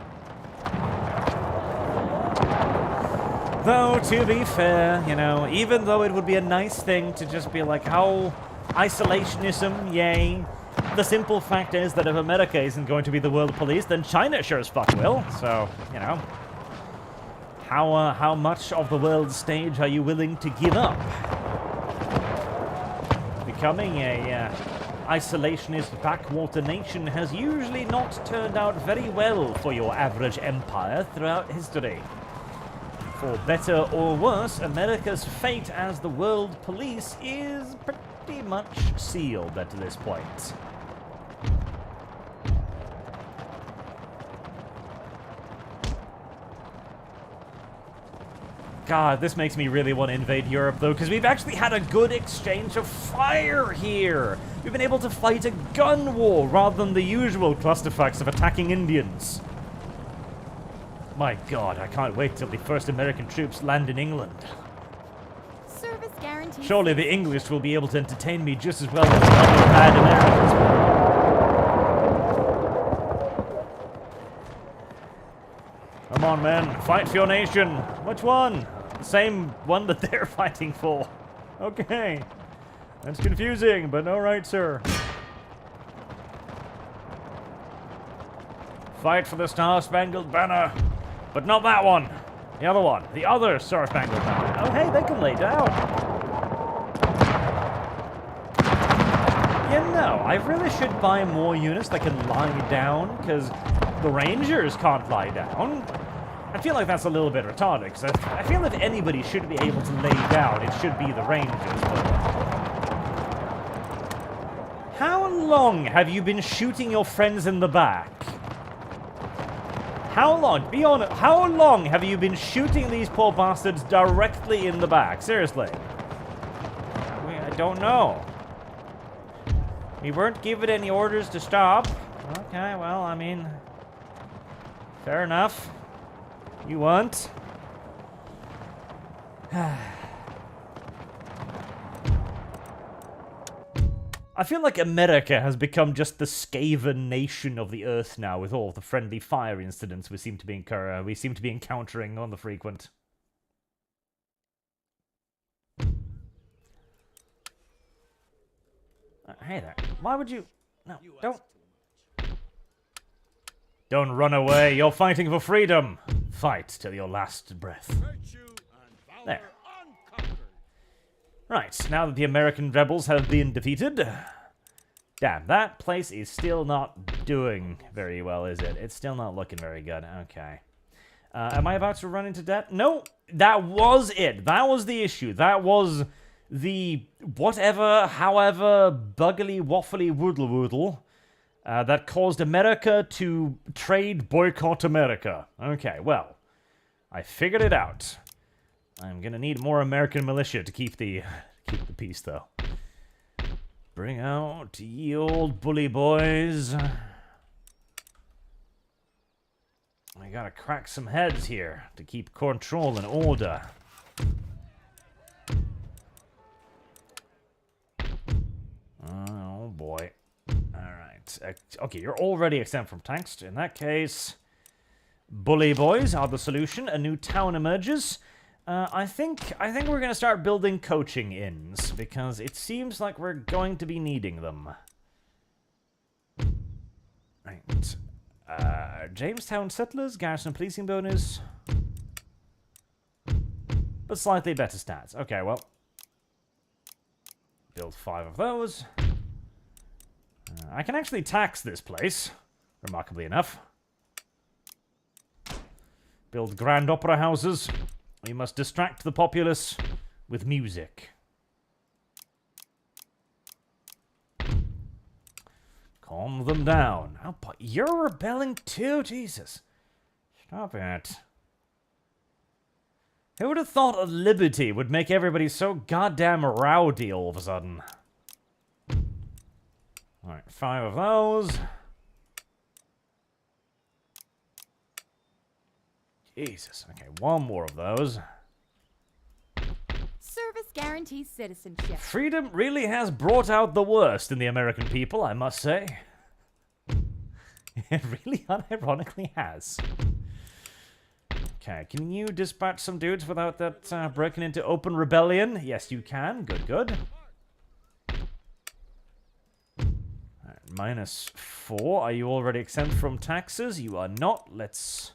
Though, to be fair, you know, even though it would be a nice thing to just be like, how isolationism, yay. The simple fact is that if America isn't going to be the world police, then China sure as fuck will. So, you know, how much of the world stage are you willing to give up? Becoming a isolationist backwater nation has usually not turned out very well for your average empire throughout history. For better or worse, America's fate as the world police is pretty much sealed at this point. God, this makes me really want to invade Europe, though, because we've actually had a good exchange of fire here. We've been able to fight a gun war rather than the usual clusterfucks of attacking Indians. My God, I can't wait till the first American troops land in England. Service guarantee. Surely the English will be able to entertain me just as well as the other bad Americans. Come on, men. Fight for your nation. Which one? The same one that they're fighting for. Okay. That's confusing, but alright, sir. Fight for the Star-Spangled Banner. But not that one. The other one. The other Star-Spangled Banner. Oh, hey, they can lay down. You know, I really should buy more units that can lie down, because the Rangers can't lie down. I feel like that's a little bit retarded, because I feel if anybody should be able to lay down, it should be the Rangers, but... How long have you been shooting your friends in the back? How long? Be honest, how long have you been shooting these poor bastards directly in the back? Seriously. I don't know. We weren't given any orders to stop. Okay, well, I mean... Fair enough. You want? I feel like America has become just the Skaven nation of the Earth now, with all the friendly fire incidents we seem to be encountering on the frequent. Hey there. Why would you... No, don't run away. You're fighting for freedom. Fight till your last breath. There. Right, now that the American rebels have been defeated... Damn, that place is still not doing very well, is it? It's still not looking very good. Okay. Am I about to run into debt? No, that was it. That was the issue. That was the whatever, however, buggly, waffly, woodle woodle that caused America to trade boycott America. Okay, well, I figured it out. I'm gonna need more American militia to keep the peace, though. Bring out ye old bully boys. I gotta crack some heads here to keep control and order. Oh boy. Alright. Okay, you're already exempt from tax. In that case, bully boys are the solution. A new town emerges. I think we're gonna start building coaching inns because it seems like we're going to be needing them. Right. Jamestown settlers, garrison policing bonus. But slightly better stats. Okay, well. Build 5 of those. I can actually tax this place, remarkably enough. Build grand opera houses. We must distract the populace with music. Calm them down. Oh, but you're rebelling too? Jesus. Stop it. Who would have thought of liberty would make everybody so goddamn rowdy all of a sudden? Alright, 5 of those. Jesus. Okay, 1 more of those. Service guarantees citizenship. Freedom really has brought out the worst in the American people, I must say. It really unironically has. Okay, can you dispatch some dudes without that breaking into open rebellion? Yes, you can. Good, good. Right, -4. Are you already exempt from taxes? You are not. Let's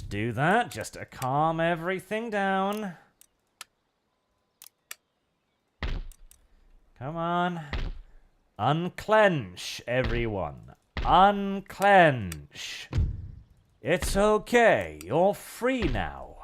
do that, just to calm everything down. Come on. Unclench, everyone. Unclench. It's okay. You're free now.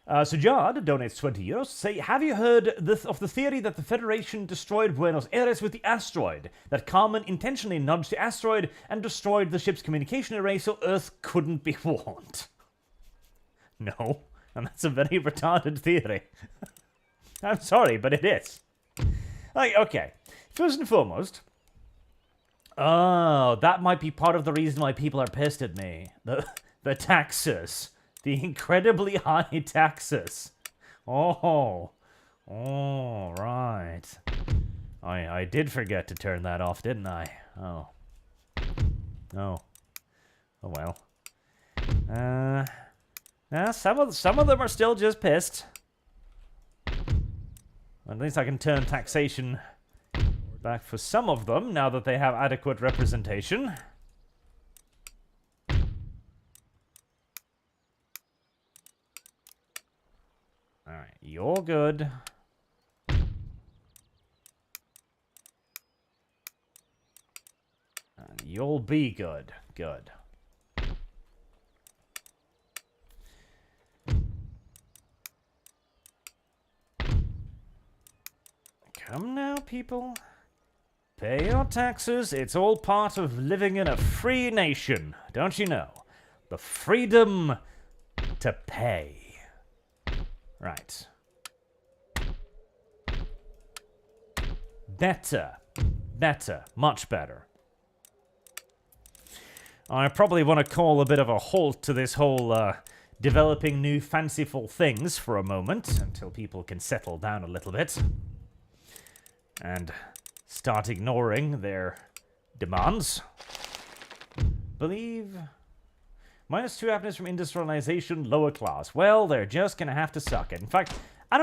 Sujad donates 20 euros. Say, have you heard of the theory that the Federation destroyed Buenos Aires with the asteroid? That Carmen intentionally nudged the asteroid and destroyed the ship's communication array so Earth couldn't be warned? No, and that's a very retarded theory. I'm sorry, but it is. Like, okay. First and foremost, oh, that might be part of the reason why people are pissed at me. The taxes. The incredibly high taxes. Oh, right. I did forget to turn that off, didn't I? Oh. Oh well. Some of them are still just pissed. At least I can turn taxation back for some of them now that they have adequate representation. Alright, you're good. And you'll be good. Good. Come now, people. Pay your taxes. It's all part of living in a free nation. Don't you know? The freedom to pay. Right. Better. Better. Much better. I probably want to call a bit of a halt to this whole developing new fanciful things for a moment until people can settle down a little bit and start ignoring their demands. Believe... -2 happiness from industrialization, lower class. Well, they're just gonna have to suck it. In fact, I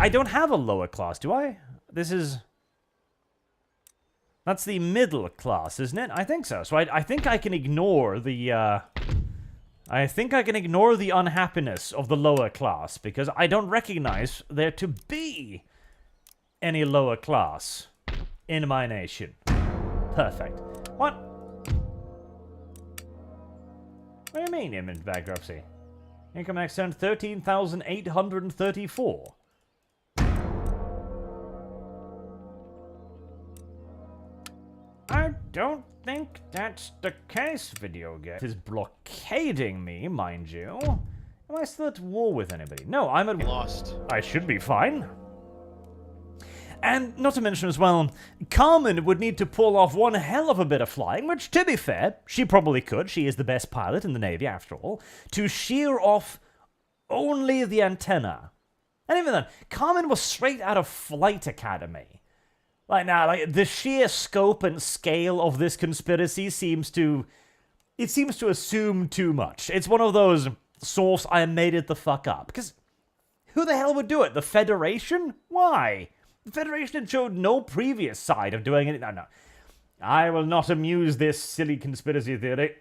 don't have a lower class, do I? That's the middle class, isn't it? I think so. So I think I can ignore the, I think I can ignore the unhappiness of the lower class, because I don't recognize there to be any lower class in my nation. Perfect. What? What do you mean, image bankruptcy? Income next turn 13,834. I don't think that's the case, video game. It is blockading me, mind you. Am I still at war with anybody? No, I'm at... Lost. I should be fine. And not to mention as well, Carmen would need to pull off one hell of a bit of flying, which, to be fair, she probably could. She is the best pilot in the Navy, after all, to shear off only the antenna. And even then, Carmen was straight out of Flight Academy. Like, now, like, the sheer scope and scale of this conspiracy seems to assume too much. It's one of those source I made it the fuck up. Because who the hell would do it? The Federation? Why? The Federation had showed no previous side of doing it. No. I will not amuse this silly conspiracy theory.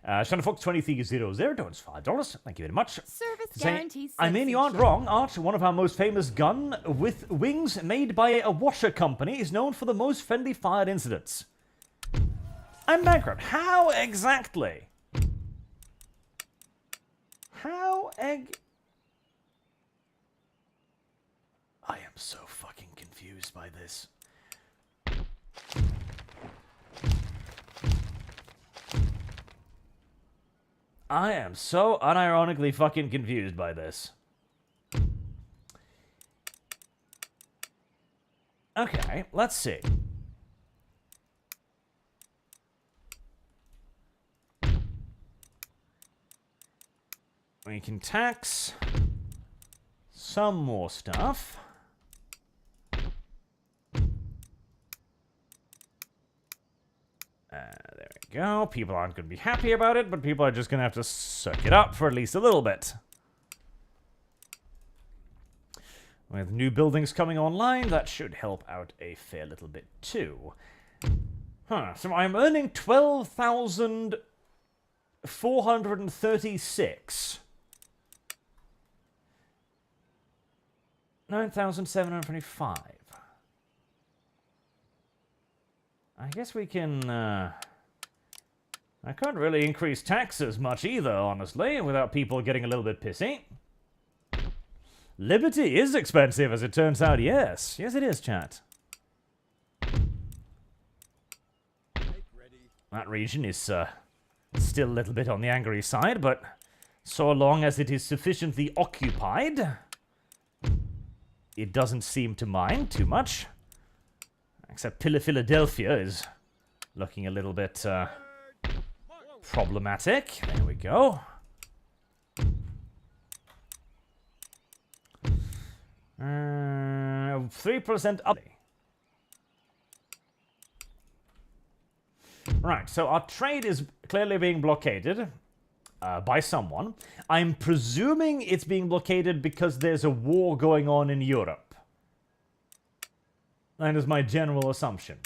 Shannon Fox 2300 donates $5. Thank you very much. Service guarantees. I mean, you aren't wrong, Arch. One of our most famous gun with wings made by a washer company is known for the most friendly fire incidents. I'm bankrupt. How exactly? I am so fucking confused by this. I am so unironically fucking confused by this. Okay, let's see. We can tax some more stuff. There we go. People aren't going to be happy about it, but people are just going to have to suck it up for at least a little bit. With new buildings coming online, that should help out a fair little bit too. So I'm earning 12,436. 9,725. I guess we can, I can't really increase taxes much either, honestly, without people getting a little bit pissy. Liberty is expensive, as it turns out, yes. Yes, it is, chat. That region is, still a little bit on the angry side, but so long as it is sufficiently occupied, it doesn't seem to mind too much. Except Philadelphia is looking a little bit problematic. There we go. 3% up. Right, so our trade is clearly being blockaded by someone. I'm presuming it's being blockaded because there's a war going on in Europe. That is my general assumption.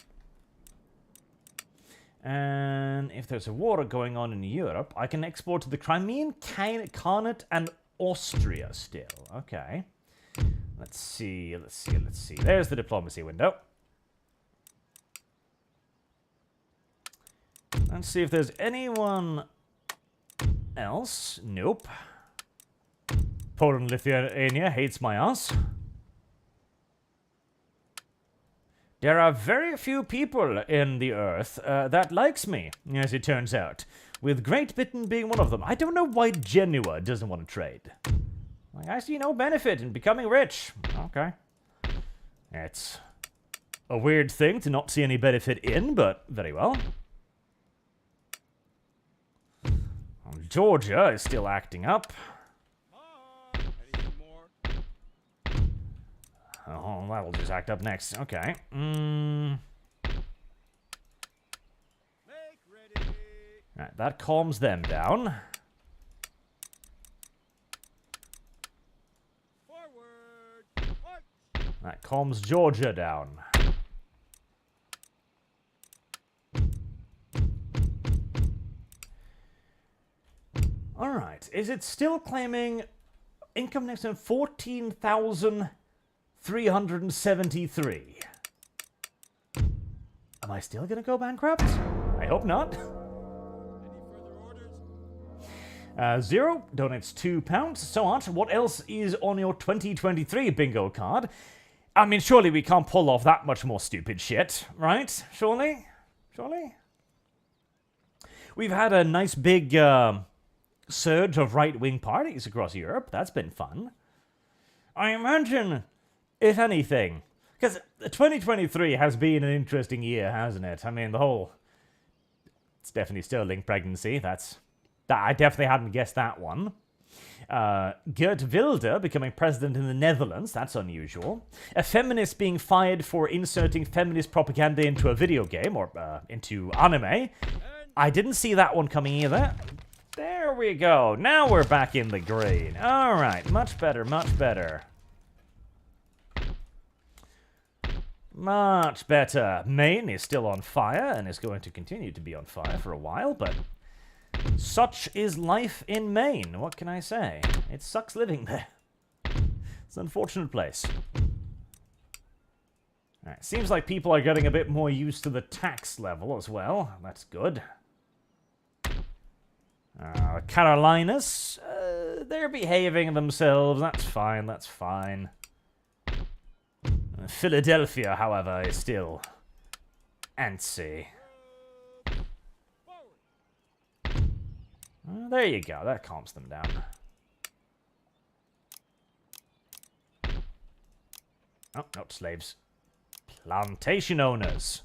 And if there's a war going on in Europe, I can export to the Crimean Khanate and Austria still. Okay. Let's see. There's the diplomacy window. Let's see if there's anyone else. Nope. Poland, Lithuania hates my ass. There are very few people in the earth that likes me, as it turns out, with Great Britain being one of them. I don't know why Genoa doesn't want to trade. Like, I see no benefit in becoming rich. Okay. It's a weird thing to not see any benefit in, but very well. Georgia is still acting up. Oh, that'll just act up next. Okay. Right, that calms them down. That calms Georgia down. Alright, is it still claiming income next to 14,373? Am I still gonna go bankrupt? I hope not. Zero donates £2. So Arch, what else is on your 2023 bingo card? I mean, surely we can't pull off that much more stupid shit, right? Surely? We've had a nice big surge of right-wing parties across Europe. That's been fun. I imagine if anything. Because 2023 has been an interesting year, hasn't it? I mean, the whole Stephanie Sterling pregnancy, I definitely hadn't guessed that one. Geert Wilders becoming president in the Netherlands, that's unusual. A feminist being fired for inserting feminist propaganda into a video game, or into anime. I didn't see that one coming either. There we go. Now we're back in the green. Alright, much better, much better. Much better. Maine is still on fire, and is going to continue to be on fire for a while, but such is life in Maine. What can I say? It sucks living there. It's an unfortunate place. Alright, seems like people are getting a bit more used to the tax level as well. That's good. Carolinas, they're behaving themselves. That's fine, that's fine. Philadelphia, however, is still antsy. There you go, that calms them down. Oh, not slaves. Plantation owners.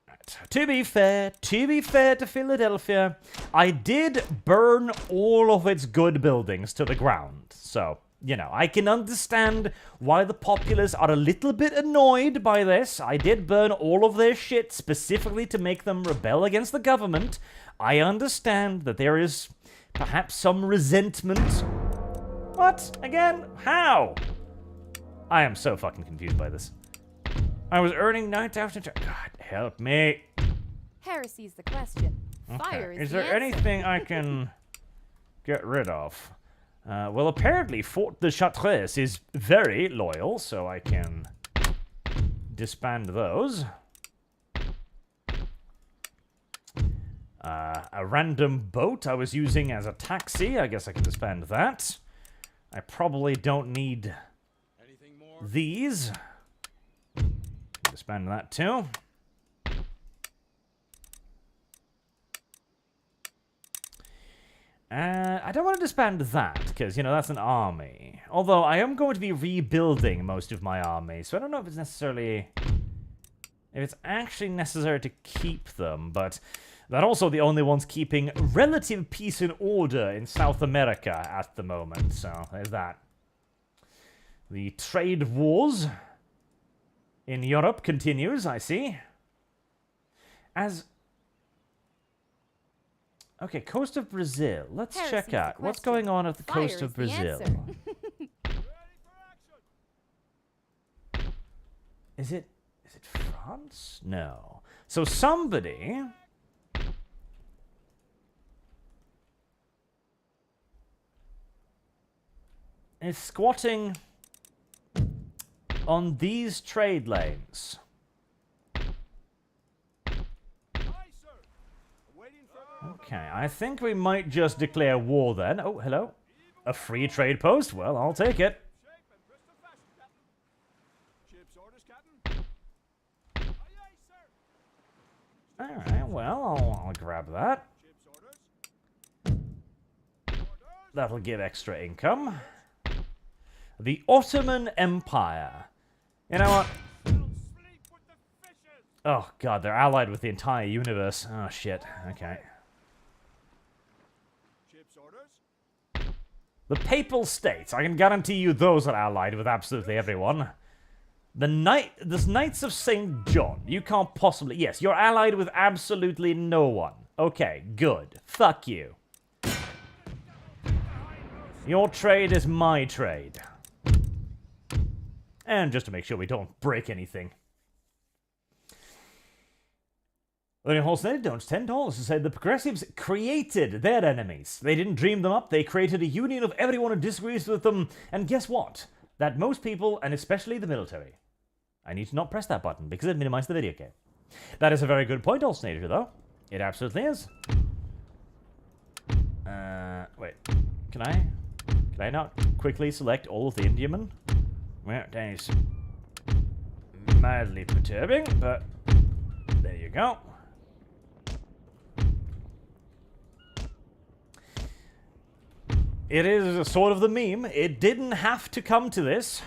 Right. To be fair to Philadelphia, I did burn all of its good buildings to the ground. So, you know, I can understand why the populace are a little bit annoyed by this. I did burn all of their shit specifically to make them rebel against the government. I understand that there is perhaps some resentment. What? Again? How? I am so fucking confused by this. I was earning 9,000. God, help me. Heresy's the question. Fire Is the there answer. anything I can get rid of? Well, apparently Fort de Chartres is very loyal, so I can disband those. A random boat I was using as a taxi, I guess I can disband that. I probably don't need these. Disband that too. I don't want to disband that, because, you know, that's an army. Although, I am going to be rebuilding most of my army, so I don't know if it's necessarily... if it's actually necessary to keep them, but they're also the only ones keeping relative peace and order in South America at the moment, so there's that. The trade wars in Europe continues, I see. Okay, coast of Brazil. Let's check out what's going on at the coast of Brazil. Is it France? No. So somebody is squatting on these trade lanes. Okay, I think we might just declare war then. Oh, hello. A free trade post? Well, I'll take it. Alright, well, I'll grab that. That'll give extra income. The Ottoman Empire. You know what? Oh, God, they're allied with the entire universe. Oh, shit. Okay. The Papal States. I can guarantee you those are allied with absolutely everyone. The Knights of St. John. You can't possibly... Yes, you're allied with absolutely no one. Okay, good. Fuck you. Your trade is my trade. And just to make sure we don't break anything. William Holstead donates $10 to say the progressives created their enemies. They didn't dream them up. They created a union of everyone who disagrees with them. And guess what? That most people, and especially the military... I need to not press that button because it minimized the video game. That is a very good point, Holstead, though. It absolutely is. Wait. Can I not quickly select all of the Indiamen? Well, that is mildly perturbing, but there you go. It is sort of the meme. It didn't have to come to this.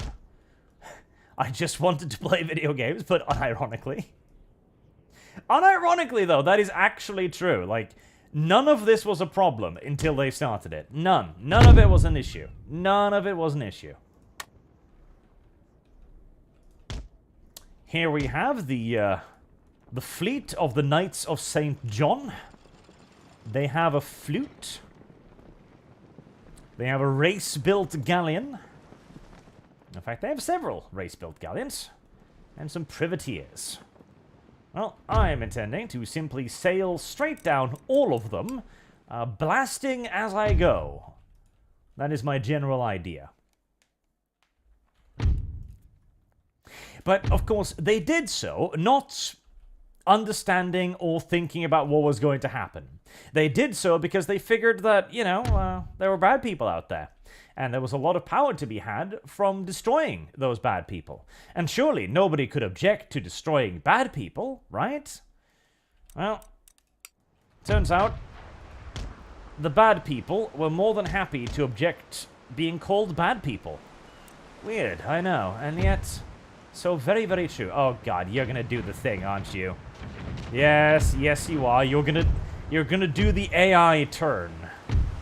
I just wanted to play video games, but unironically. Unironically, though, that is actually true. Like, none of this was a problem until they started it. None. None of it was an issue. None of it was an issue. Here we have the fleet of the Knights of St. John. They have a flute. They have a race-built galleon. In fact, they have several race-built galleons. And some privateers. Well, I am intending to simply sail straight down all of them, blasting as I go. That is my general idea. But, of course, they did so, not understanding or thinking about what was going to happen. They did so because they figured that, you know, there were bad people out there. And there was a lot of power to be had from destroying those bad people. And surely nobody could object to destroying bad people, right? Well, turns out the bad people were more than happy to object being called bad people. Weird, I know, and yet so very, very true. Oh god, you're gonna do the thing, aren't you? Yes, yes you are. You're gonna do the AI turn.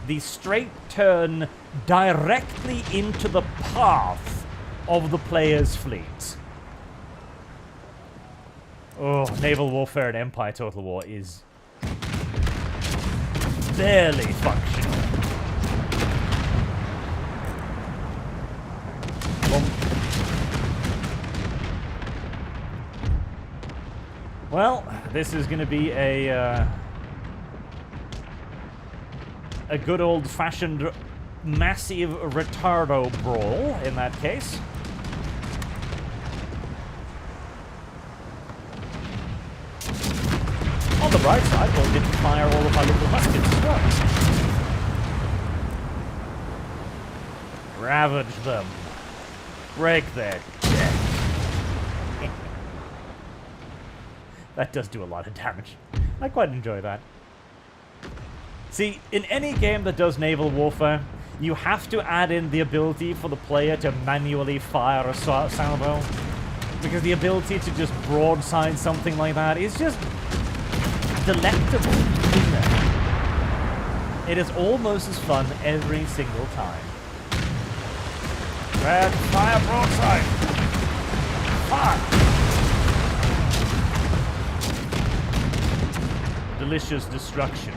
The straight turn directly into the path of the player's fleet. Oh, naval warfare and Empire Total War is barely functional. Well, this is going to be a good old-fashioned massive retardo brawl in that case. On the bright side, we'll get to fire all of our little muskets as well. Ravage them. Break their neck. That does do a lot of damage. I quite enjoy that. See, in any game that does naval warfare, you have to add in the ability for the player to manually fire a salvo. Because the ability to just broadside something like that is just delectable, isn't it? It is almost as fun every single time. Red, fire broadside! Fire! Delicious destruction.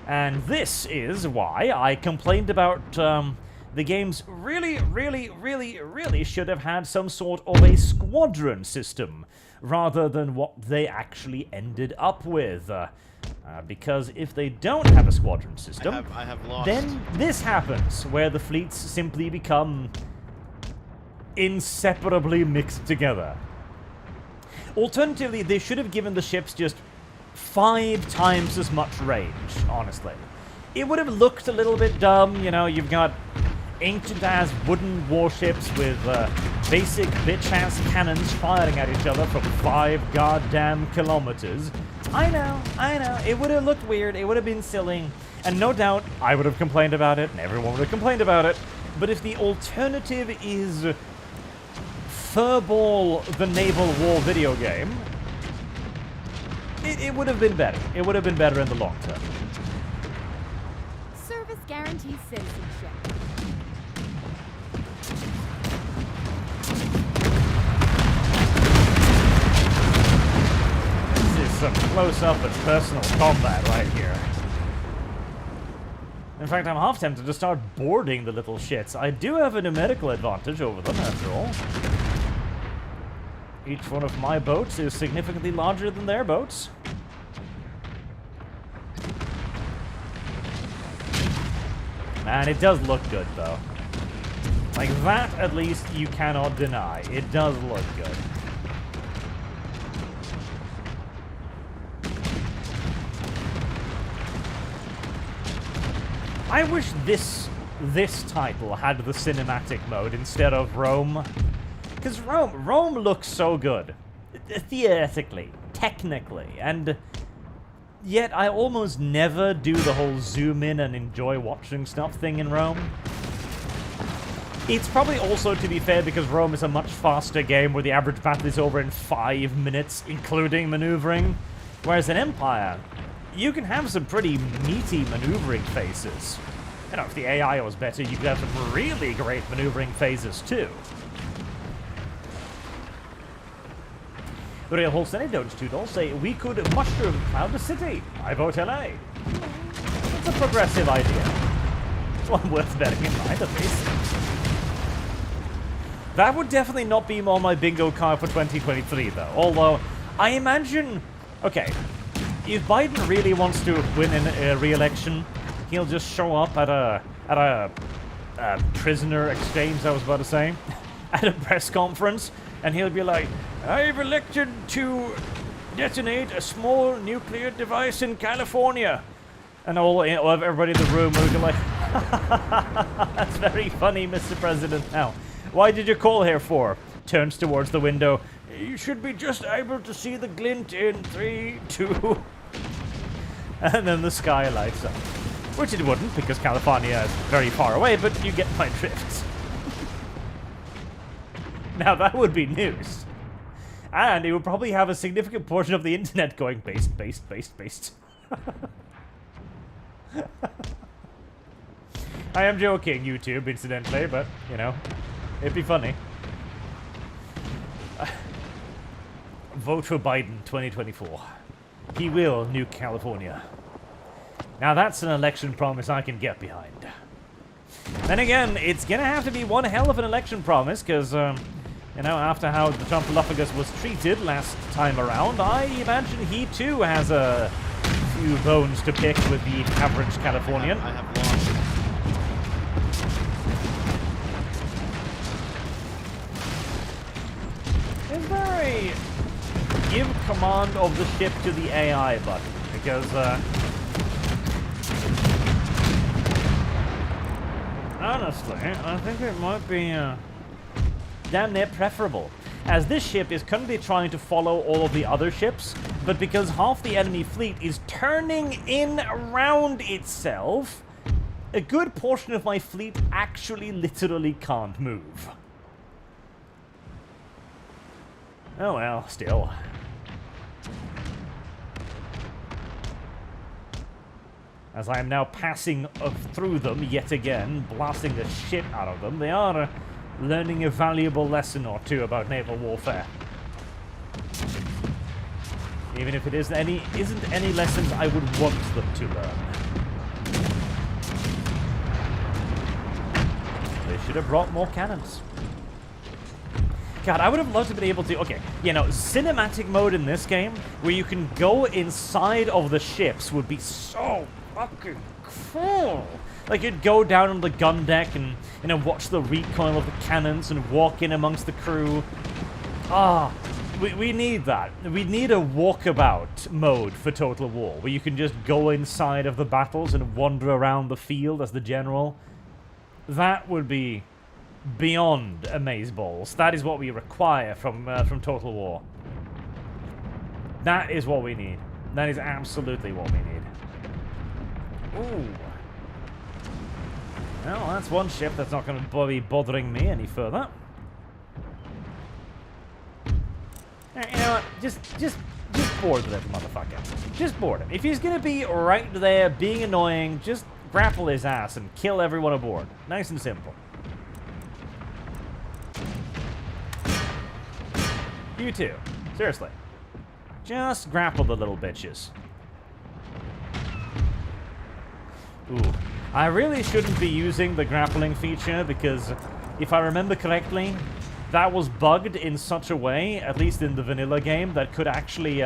And this is why I complained about the games really should have had some sort of a squadron system rather than what they actually ended up with. Because if they don't have a squadron system, I have lost. Then this happens, where the fleets simply become inseparably mixed together. Alternatively, they should have given the ships just 5 times as much range, honestly. It would have looked a little bit dumb, you know, you've got ancient-ass wooden warships with basic bitch-ass cannons firing at each other from 5 goddamn kilometers. I know, it would have looked weird, it would have been silly, and no doubt I would have complained about it, and everyone would have complained about it, but if the alternative is Furball the Naval War video game, it would have been better. It would have been better in the long term. Service guarantees citizenship. This is some close-up and personal combat right here. In fact, I'm half tempted to start boarding the little shits. I do have a numerical advantage over them, after all. Each one of my boats is significantly larger than their boats. Man, it does look good, though. Like, that, at least, you cannot deny. It does look good. I wish this title had the cinematic mode instead of Rome. Because Rome looks so good. Theoretically, technically, and Yet I almost never do the whole zoom in and enjoy watching stuff thing in Rome. It's probably also, to be fair, because Rome is a much faster game where the average battle is over in 5 minutes, including maneuvering. Whereas in Empire, you can have some pretty meaty maneuvering phases. You know, if the AI was better, you could have some really great maneuvering phases too. The Real Wholesale Doge $2 say, we could mushroom cloud the city. I vote LA. It's a progressive idea. It's one worth bearing in mind, at least. That would definitely not be on my bingo card for 2023, though. Although, I imagine... Okay, if Biden really wants to win a re-election, he'll just show up at a prisoner exchange, I was about to say, at a press conference, and he'll be like, I've elected to detonate a small nuclear device in California. And everybody in the room will be like, that's very funny, Mr. President. Now, why did you call here for? Turns towards the window. You should be just able to see the glint in 3, 2. And then the sky lights up. Which it wouldn't, because California is very far away, but you get my drift. Now that would be news. And it would probably have a significant portion of the internet going based. I am joking, YouTube, incidentally, but, you know, it'd be funny. Vote for Biden 2024. He will nuke California. Now that's an election promise I can get behind. Then again, it's gonna have to be one hell of an election promise, because, you know, after how the Trumpolophagus was treated last time around, I imagine he too has a few bones to pick with the average Californian. I have lost. Is there a give command of the ship to the AI button? Because, honestly, I think it might be, damn near preferable. As this ship is currently trying to follow all of the other ships, but because half the enemy fleet is turning in around itself, a good portion of my fleet actually literally can't move. Oh well, still. As I am now passing through them yet again, blasting the shit out of them, they are learning a valuable lesson or two about naval warfare. Even if it isn't any lessons I would want them to learn. They should have brought more cannons. God, I would have loved to be able to... Okay, you know, cinematic mode in this game, where you can go inside of the ships, would be so fucking cool. Like, you'd go down on the gun deck and, you know, watch the recoil of the cannons and walk in amongst the crew. Ah, we need that. We need a walkabout mode for Total War, where you can just go inside of the battles and wander around the field as the general. That would be beyond amazeballs. That is what we require from Total War. That is what we need. That is absolutely what we need. Ooh. Well, that's one ship that's not going to be bothering me any further. You know what? Just board the little motherfucker. Just board him. If he's going to be right there being annoying, just grapple his ass and kill everyone aboard. Nice and simple. You too. Seriously. Just grapple the little bitches. Ooh. I really shouldn't be using the grappling feature because, if I remember correctly, that was bugged in such a way, at least in the vanilla game, that could actually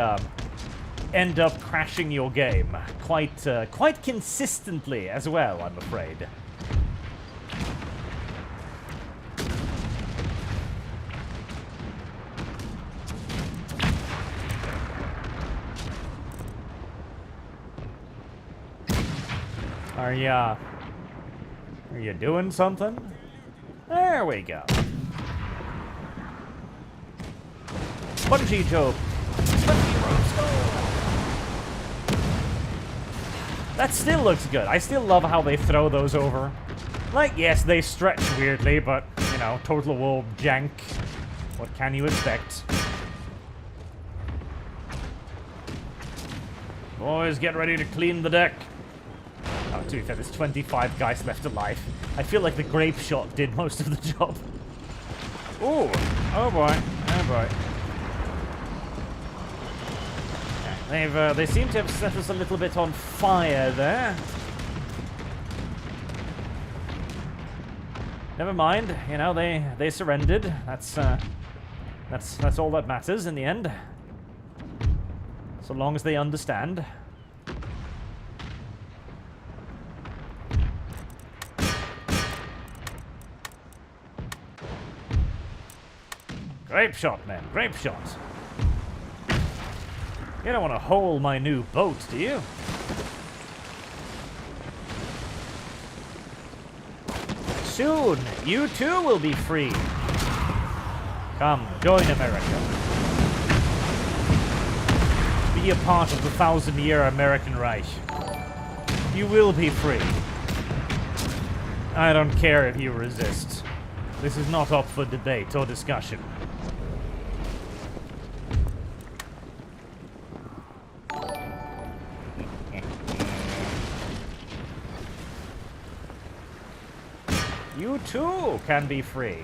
end up crashing your game quite consistently as well, I'm afraid. Are you doing something? There we go. Bungee jump. That still looks good. I still love how they throw those over. Like, yes, they stretch weirdly, but, you know, total war jank. What can you expect? Boys, get ready to clean the deck. Oh, to be fair, there's 25 guys left alive. I feel like the grape shot did most of the job. Ooh. Oh boy. Oh boy. They seem to have set us a little bit on fire there. Never mind, you know, they surrendered. That's all that matters in the end. So long as they understand. Grape shot, man, grape shot. You don't want to hole my new boat, do you? Soon, you too will be free. Come, join America. Be a part of the 1,000-year American Reich. You will be free. I don't care if you resist. This is not up for debate or discussion. You too can be free.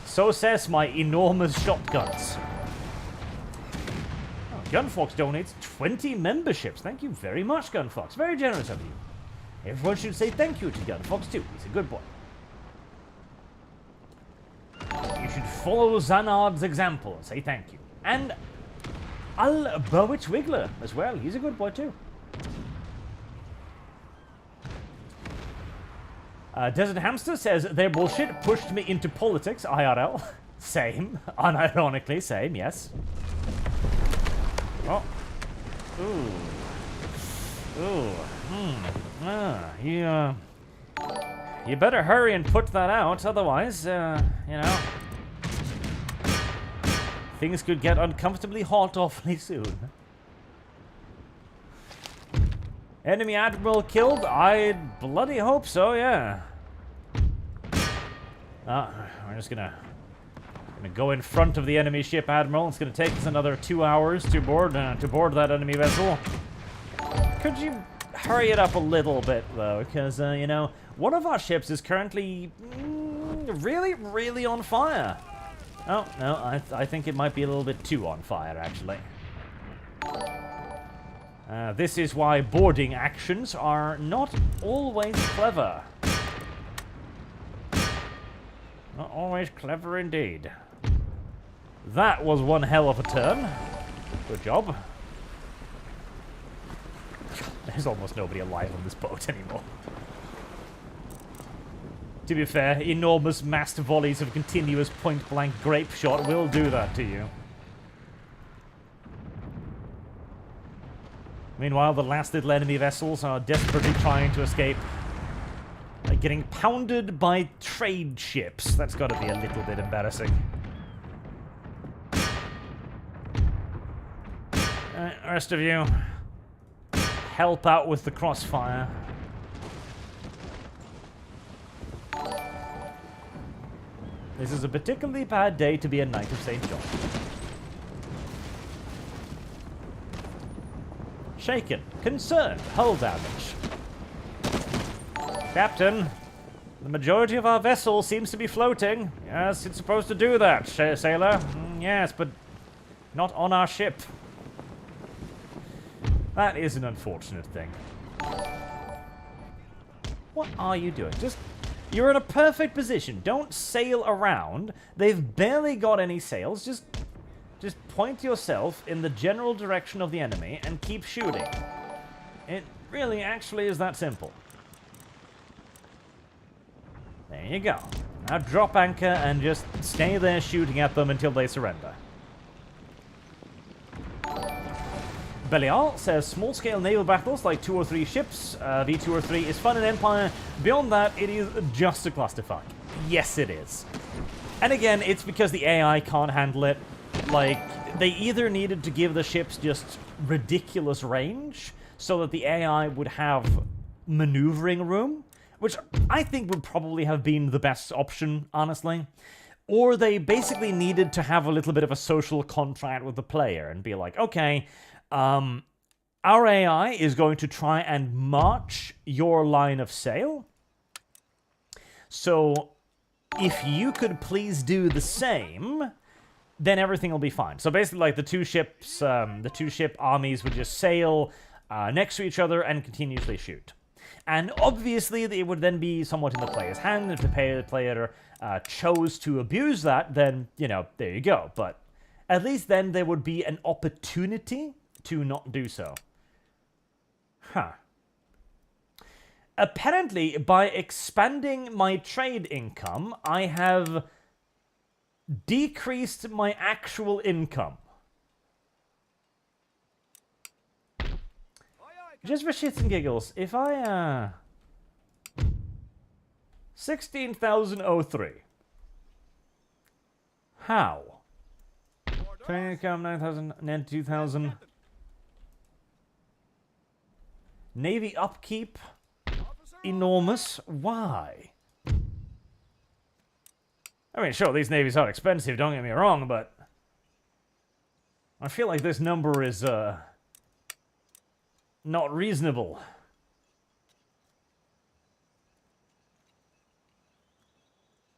So says my enormous shotguns. Oh, Gunfox donates 20 memberships. Thank you very much, Gunfox. Very generous of you. Everyone should say thank you to Gunfox too. He's a good boy. You should follow Zanard's example and say thank you. And I'll Bowitch Wiggler as well. He's a good boy too. Desert Hamster says, their bullshit pushed me into politics, IRL. Same. Unironically, same, yes. Oh. Ooh. Ooh. You better hurry and put that out, otherwise, you know, things could get uncomfortably hot awfully soon. Enemy admiral killed? I bloody hope so, yeah. We're just gonna go in front of the enemy ship, Admiral. It's gonna take us another 2 hours to board that enemy vessel. Could you hurry it up a little bit, though? Because, you know, one of our ships is currently really, really on fire. Oh, no, I think it might be a little bit too on fire, actually. This is why boarding actions are not always clever. Not always clever indeed. That was one hell of a turn. Good job. There's almost nobody alive on this boat anymore. To be fair, enormous massed volleys of continuous point-blank grape shot will do that to you. Meanwhile, the last little enemy vessels are desperately trying to escape. Getting pounded by trade ships. That's got to be a little bit embarrassing. Rest of you, help out with the crossfire. This is a particularly bad day to be a Knight of St. John. Shaken. Concerned. Hull damage. Captain, the majority of our vessel seems to be floating. Yes, it's supposed to do that, sailor. Yes, but not on our ship. That is an unfortunate thing. What are you doing? You're in a perfect position. Don't sail around. They've barely got any sails. Just point yourself in the general direction of the enemy and keep shooting. It really actually is that simple. There you go. Now drop anchor and just stay there shooting at them until they surrender. Belial says small-scale naval battles like 2 or 3 ships, V2 or 3 is fun in Empire. Beyond that, it is just a clusterfuck. Yes, it is. And again, it's because the AI can't handle it. Like, they either needed to give the ships just ridiculous range so that the AI would have maneuvering room, which I think would probably have been the best option, honestly. Or they basically needed to have a little bit of a social contract with the player and be like, okay, our AI is going to try and march your line of sail. So if you could please do the same, then everything will be fine. So basically, like, the two ship armies would just sail next to each other and continuously shoot. And obviously, it would then be somewhat in the player's hand. If the player chose to abuse that, then, you know, there you go. But at least then there would be an opportunity to not do so. Huh. Apparently, by expanding my trade income, I have decreased my actual income. Just for shits and giggles, if I, 16,003. How? Trade income, 9,000, net 2,000. Navy upkeep, enormous. Why? I mean, sure, these navies are expensive, don't get me wrong, but I feel like this number is, not reasonable.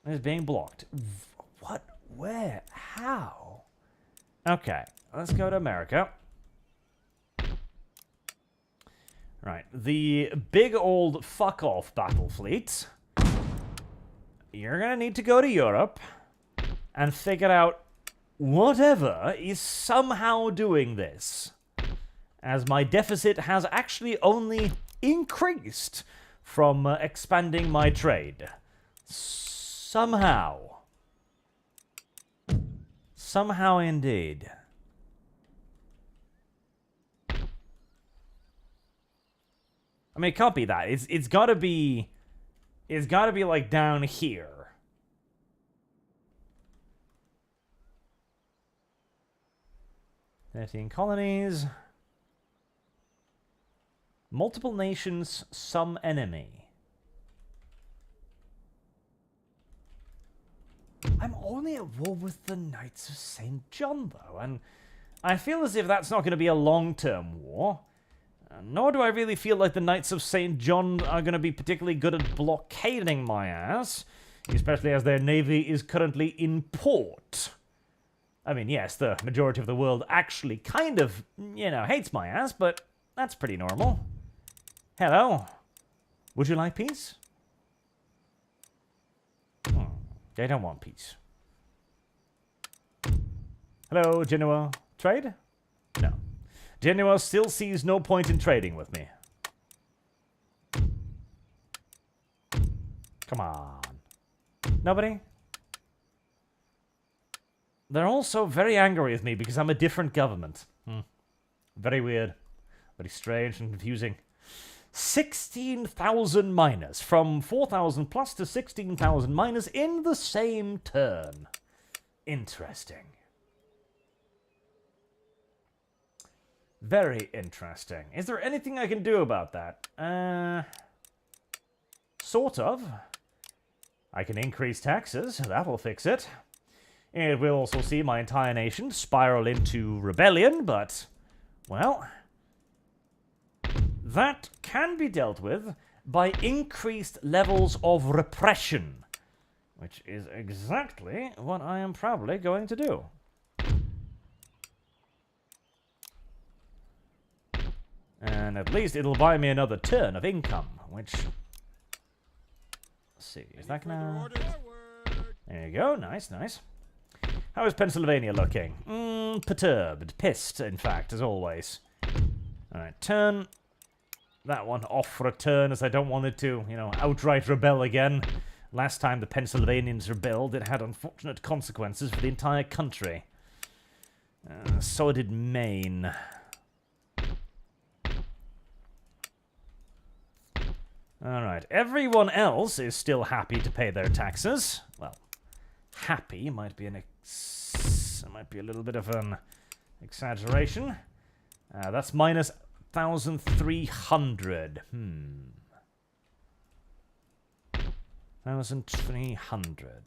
It's being blocked. What? Where? How? Okay, let's go to America. Right, the big old fuck-off battle fleet. You're gonna need to go to Europe and figure out whatever is somehow doing this, as my deficit has actually only increased from expanding my trade. Somehow. Somehow indeed. I mean, it can't be that. It's gotta be... It's gotta be, like, down here. "13 colonies. Multiple nations, some enemy." I'm only at war with the Knights of St. John, though, and I feel as if that's not going to be a long-term war. Nor do I really feel like the Knights of St. John are going to be particularly good at blockading my ass, especially as their navy is currently in port. I mean, yes, the majority of the world actually kind of, you know, hates my ass, but that's pretty normal. Hello. Would you like peace? They don't want peace. Hello, Genoa. Trade? No. Genoa still sees no point in trading with me. Come on. Nobody? They're also very angry with me because I'm a different government. Very weird. Very strange and confusing. 16,000 miners. From 4,000 plus to 16,000 miners in the same turn. Interesting. Very interesting. Is there anything I can do about that? Sort of. I can increase taxes. That'll fix it. It will also see my entire nation spiral into rebellion, but, well, that can be dealt with by increased levels of repression, which is exactly what I am probably going to do. And at least it'll buy me another turn of income, which... Let's see, is that gonna... There you go, nice, nice. How is Pennsylvania looking? Perturbed. Pissed, in fact, as always. Alright, turn that one off for a turn, as I don't want it to, you know, outright rebel again. Last time the Pennsylvanians rebelled, it had unfortunate consequences for the entire country. So did Maine. Alright, everyone else is still happy to pay their taxes. Well, happy might be an That might be a little bit of an exaggeration. That's minus 1,300. 1,300.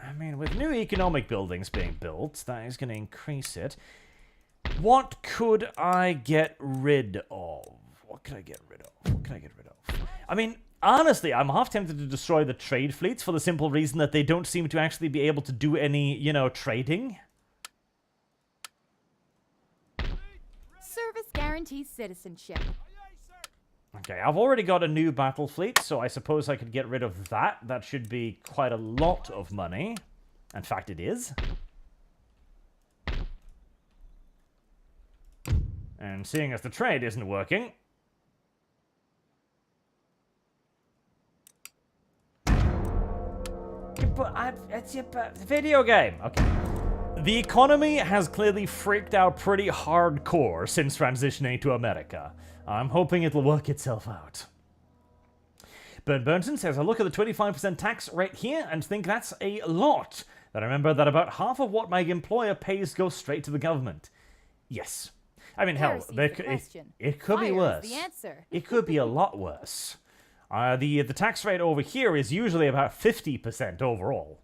I mean, with new economic buildings being built, that is going to increase it. What could I get rid of? What could I get rid of? What could I get rid of? I mean, honestly, I'm half tempted to destroy the trade fleets for the simple reason that they don't seem to actually be able to do any, you know, trading. Service guarantees citizenship. Okay, I've already got a new battle fleet, so I suppose I could get rid of that. That should be quite a lot of money. In fact, it is. And seeing as the trade isn't working... It's a video game. Okay. The economy has clearly freaked out pretty hardcore since transitioning to America. I'm hoping it'll work itself out. Burnton says, I look at the 25% tax rate here and think that's a lot. Then I remember that about half of what my employer pays goes straight to the government. Yes. I mean, hell, it could be worse. The answer. It could be a lot worse. The tax rate over here is usually about 50% overall.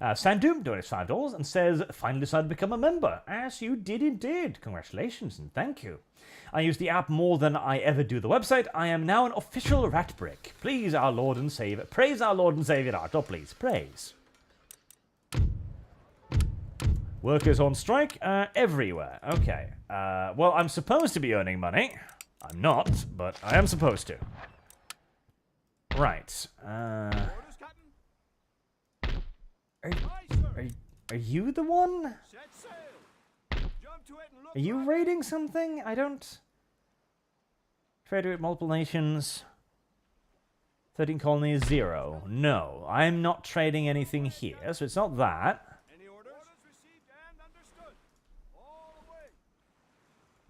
Sandoom donates $5 and says, finally decided to become a member. As you did indeed. Congratulations and thank you. I use the app more than I ever do the website. I am now an official rat brick. Please our Lord and Savior. Praise our Lord and Savior art. Oh, please. Praise. Workers on strike everywhere. Okay. Well, I'm supposed to be earning money. I'm not, but I am supposed to. Right. Are you the one? Are you raiding something? I don't... Trade with multiple nations. 13 colonies, 0. No, I'm not trading anything here, so it's not that. Any orders? Orders received and understood. All away.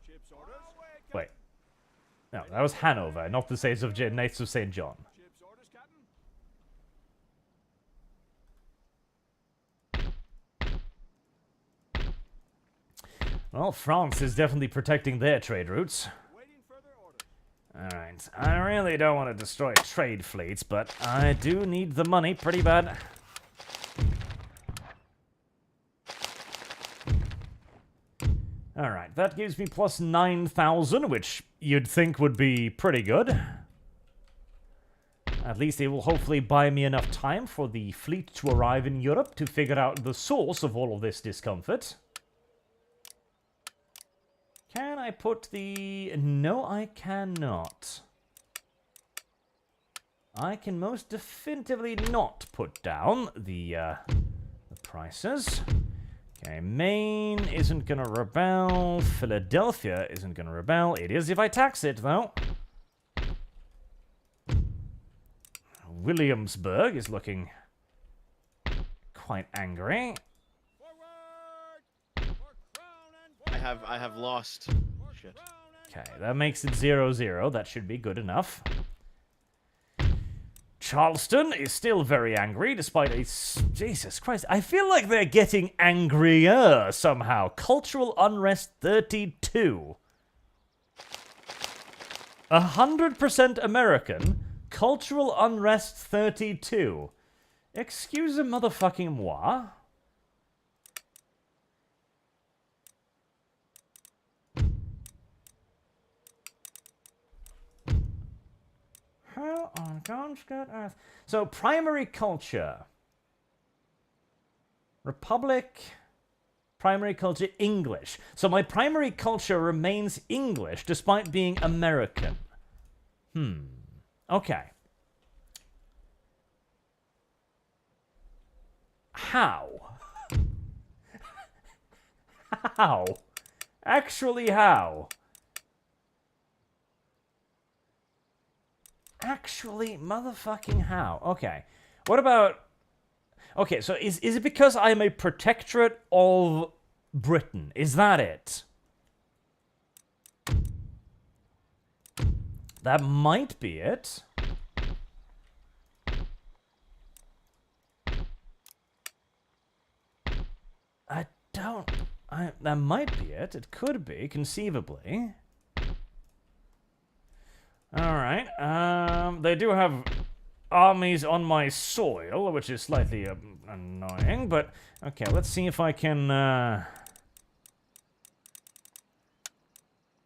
Ship's orders. Wait. No, that was Hanover, not the Knights of St. John. Ship's orders, Captain. Well, France is definitely protecting their trade routes. Waiting further orders. Alright, I really don't want to destroy trade fleets, but I do need the money pretty bad. Alright, that gives me plus 9,000, which you'd think would be pretty good. At least it will hopefully buy me enough time for the fleet to arrive in Europe to figure out the source of all of this discomfort. Can I put the... No, I cannot. I can most definitively not put down the prices. Okay, Maine isn't gonna rebel. Philadelphia isn't gonna rebel. It is if I tax it, though. Williamsburg is looking quite angry. I have lost. Shit. Okay, that makes it 0-0. That should be good enough. Charleston is still very angry, despite a... Jesus Christ, I feel like they're getting angrier somehow. Cultural unrest 32. 100% American. Cultural unrest 32. Excuse a motherfucking moi. How on God's good earth? So, primary culture. Republic. Primary culture, English. So my primary culture remains English despite being American. Okay. How? How? Actually, how? Actually, motherfucking how? Okay. What about... Okay, so is it because I'm a protectorate of Britain? Is that it? That might be it. don't... that might be it. It could be, conceivably. Alright, they do have armies on my soil, which is slightly annoying, but... Okay, let's see if I can,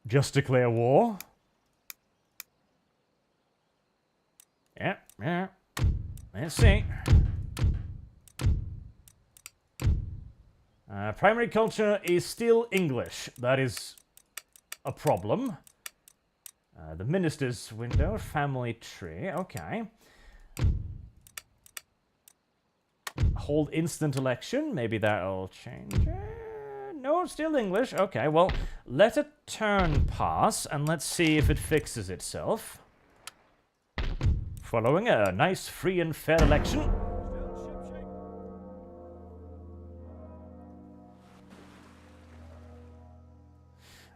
just declare war. Yeah. Let's see. Primary culture is still English. That is a problem. The minister's window, family tree, okay. Hold instant election, maybe that'll change it. No, still English, okay, well, let a turn pass, and let's see if it fixes itself. Following a nice, free and fair election. Still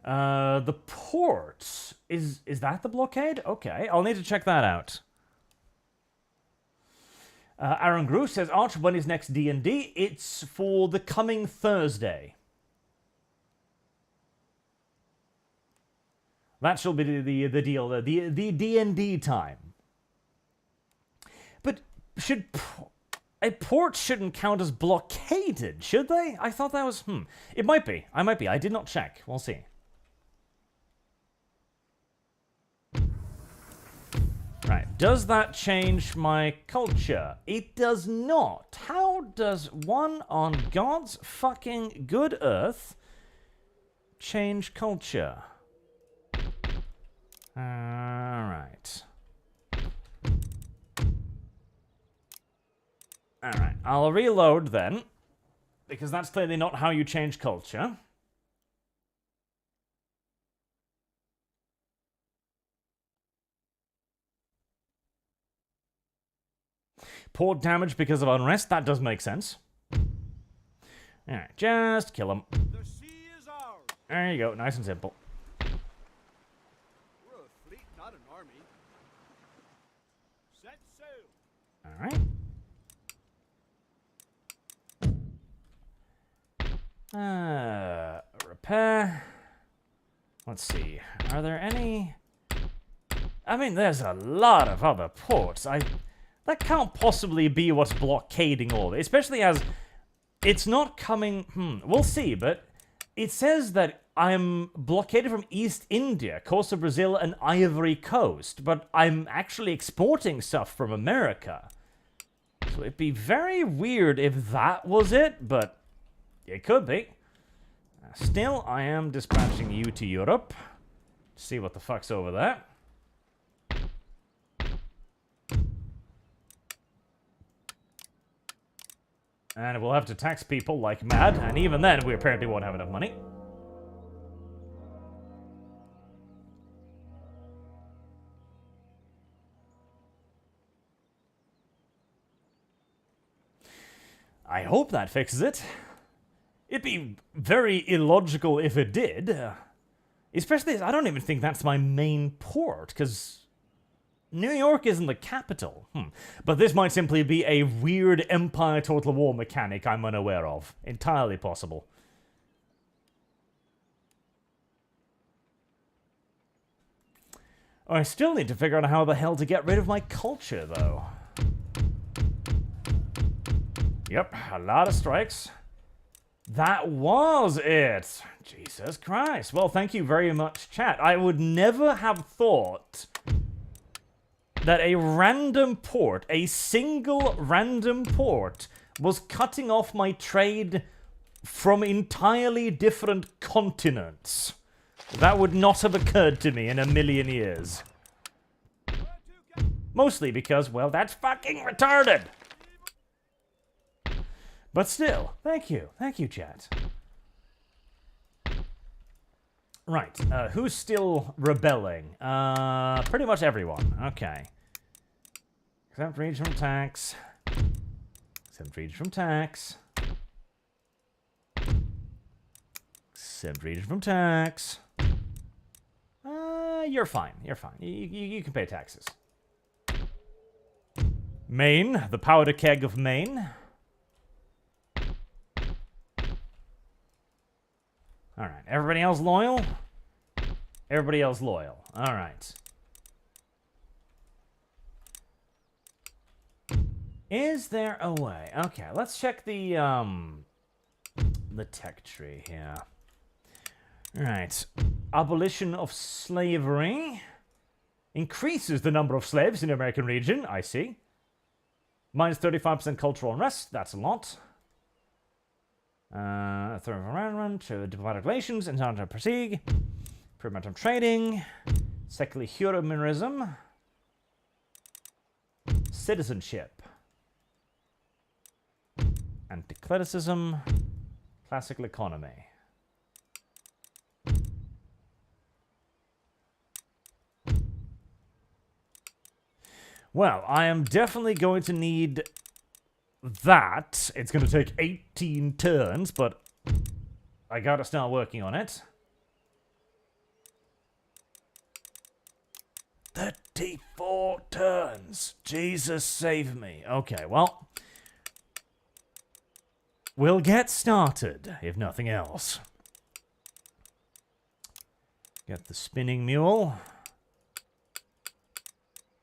shipshape. The port. Is that the blockade? Okay, I'll need to check that out. Aaron Grew says, Arch, when is next D&D? It's for the coming Thursday. That shall be the deal, the D&D time. But a port shouldn't count as blockaded, should they? I thought that was, It might be. I did not check. We'll see. Right, does that change my culture? It does not. How does one on God's fucking good earth change culture? Alright. Alright, I'll reload then, because that's clearly not how you change culture. Port damage because of unrest, that does make sense. Alright, just kill him. The sea is ours. There you go, nice and simple. We're a fleet, not an army. Set sail. Alright. Repair. Let's see. Are there any... I mean, there's a lot of other ports. That can't possibly be what's blockading all of it. Especially as it's not coming... We'll see, but it says that I'm blockaded from East India, coast of Brazil, and Ivory Coast. But I'm actually exporting stuff from America. So it'd be very weird if that was it, but... It could be. Still, I am dispatching you to Europe. See what the fuck's over there. And we'll have to tax people like mad, and even then, we apparently won't have enough money. I hope that fixes it. It'd be very illogical if it did. Especially as I don't even think that's my main port, because New York isn't the capital. But this might simply be a weird Empire Total War mechanic I'm unaware of. Entirely possible. I still need to figure out how the hell to get rid of my culture, though. Yep, a lot of strikes. That was it! Jesus Christ. Well, thank you very much, chat. I would never have thought that a random port, a single random port, was cutting off my trade from entirely different continents. That would not have occurred to me in a million years. Mostly because, well, that's fucking retarded! But still, thank you, chat. Right, who's still rebelling? Pretty much everyone, okay. Exempt region from tax. Exempt region from tax. Exempt region from tax. You're fine, you can pay taxes. Maine, the powder keg of Maine. Alright, everybody else loyal? Everybody else loyal. Alright. Is there a way? Okay, let's check the tech tree here. Alright. Abolition of slavery. Increases the number of slaves in the American region. I see. Minus 35% cultural unrest. That's a lot. Third environment, diplomatic relations, international prestige, maritime trading, secular humanism, citizenship, anti-clericism, classical economy. Well, I am definitely going to need that. It's going to take 18 turns, but I gotta start working on it. 34 turns. Jesus save me. Okay, well, we'll get started, if nothing else. Get the spinning mule.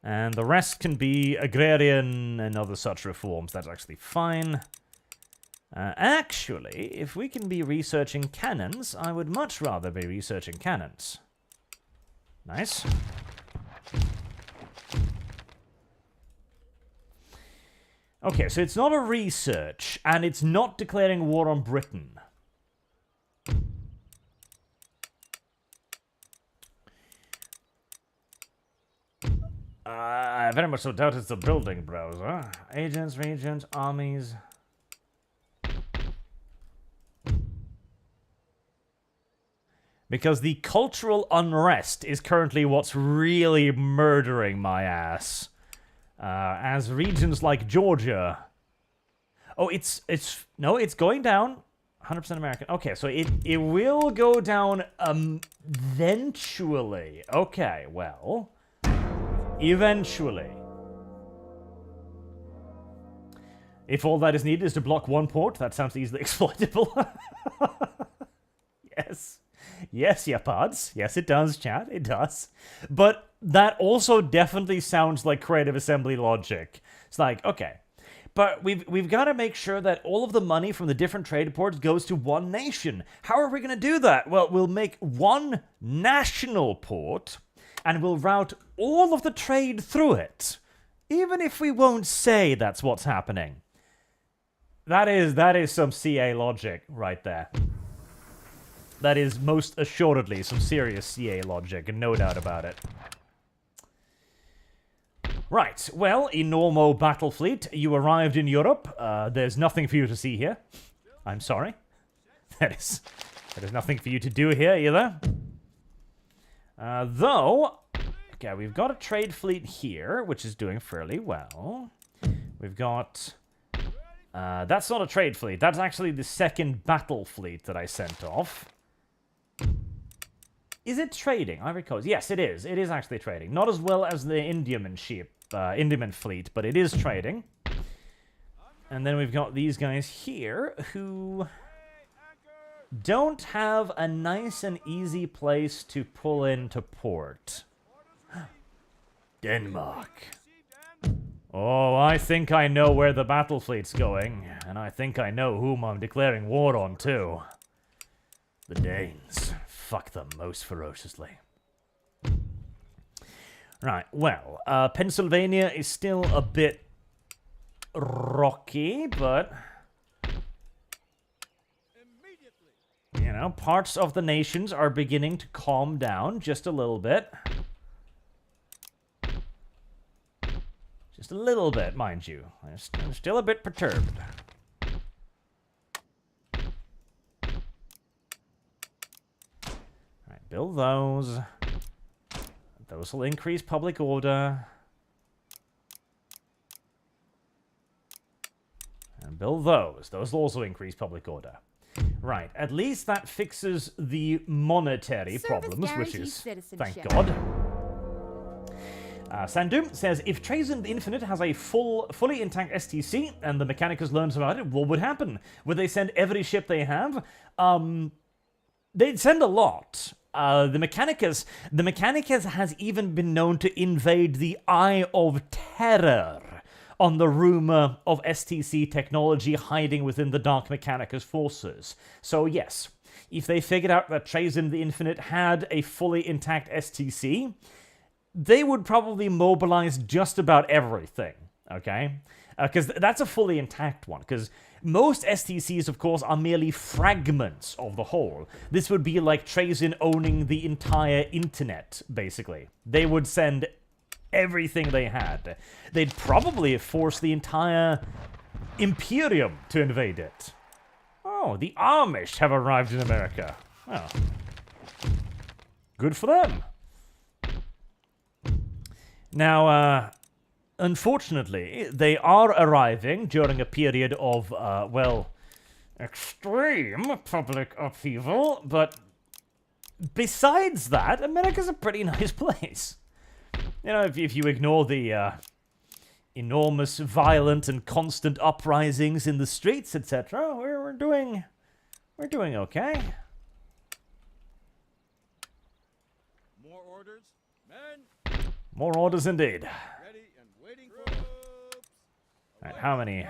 And the rest can be agrarian and other such reforms. That's actually fine. Actually, if we can be researching cannons, I would much rather be researching cannons. Nice. Okay, so it's not a research, and it's not declaring war on Britain. I very much so doubt it's the building browser. Agents, regions, armies. Because the cultural unrest is currently what's really murdering my ass. As regions like Georgia... Oh, it's going down. 100% American. Okay, so it will go down eventually. Okay, well... Eventually. If all that is needed is to block one port, that sounds easily exploitable. Yes. Yes, yeah, pods. Yes, it does, chat. It does. But that also definitely sounds like creative assembly logic. It's like, okay, but we've got to make sure that all of the money from the different trade ports goes to one nation. How are we going to do that? Well, we'll make one national port, and we'll route all of the trade through it, even if we won't say that's what's happening. That is some CA logic right there. That is most assuredly some serious CA logic, and no doubt about it. Right, well, Enormo battle fleet, you arrived in Europe. There's nothing for you to see here. I'm sorry. There is nothing for you to do here either. Though, okay, we've got a trade fleet here, which is doing fairly well. We've got... that's not a trade fleet. That's actually the second battle fleet that I sent off. Is it trading? Ivory Coast. Yes, it is. It is actually trading. Not as well as the Indiaman fleet, but it is trading. And then we've got these guys here who don't have a nice and easy place to pull into port. Denmark. Oh, I think I know where the battle fleet's going, and I think I know whom I'm declaring war on too. The Danes. Fuck them most ferociously. Right, well, Pennsylvania is still a bit rocky, but... you know, parts of the nations are beginning to calm down just a little bit. Just a little bit, mind you. I'm still a bit perturbed. Alright, build those. Those will increase public order. And build those. Those will also increase public order. Right, at least that fixes the monetary problems, which is, thank God. Sandum says, if Trazen Infinite has a fully intact STC and the Mechanicus learns about it, what would happen? Would they send every ship they have? They'd send a lot. The Mechanicus has even been known to invade the Eye of Terror on the rumor of STC technology hiding within the Dark Mechanicus forces. So yes, if they figured out that Trazyn the Infinite had a fully intact STC, they would probably mobilize just about everything, okay? Because that's a fully intact one, because most STCs, of course, are merely fragments of the whole. This would be like Trazyn owning the entire internet, basically. They would send everything they had. They'd probably force the entire Imperium to invade it. Oh, the Amish have arrived in America. Oh. Good for them. Now, unfortunately, they are arriving during a period of, well, extreme public upheaval, but besides that, America's a pretty nice place. You know, if you ignore the enormous, violent, and constant uprisings in the streets, etc., we're doing okay. More orders? Men, More orders indeed. ready and waiting for troops. All right, how many?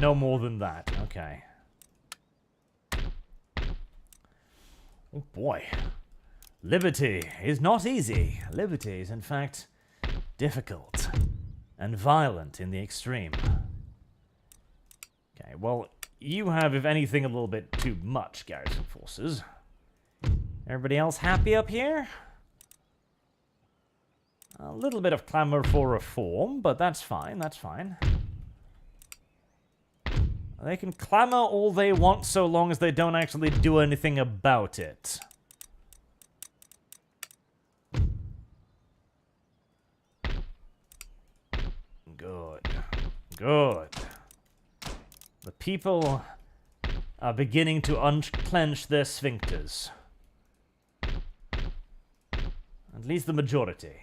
No more than that. Okay. Oh boy. Liberty is not easy. Liberty is, in fact, difficult and violent in the extreme. Okay, well, you have, if anything, a little bit too much garrison forces. Everybody else happy up here? A little bit of clamor for reform, but that's fine, that's fine. They can clamor all they want so long as they don't actually do anything about it. Good. Good. The people are beginning to unclench their sphincters. At least the majority.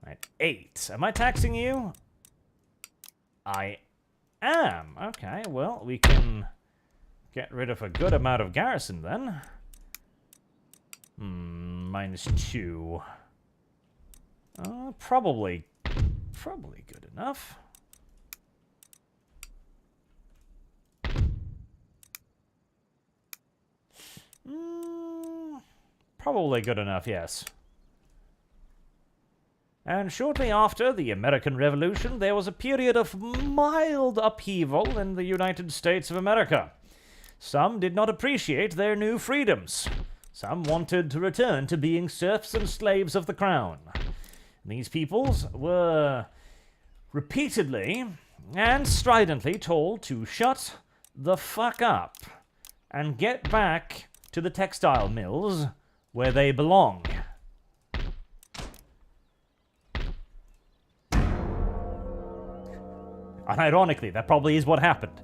Right, 8. Am I taxing you? I am. Okay, well, we can get rid of a good amount of garrison then. -2. Probably good enough. Probably good enough, yes. And shortly after the American Revolution, there was a period of mild upheaval in the United States of America. Some did not appreciate their new freedoms. Some wanted to return to being serfs and slaves of the crown. These peoples were repeatedly and stridently told to shut the fuck up and get back to the textile mills where they belong. And ironically, that probably is what happened.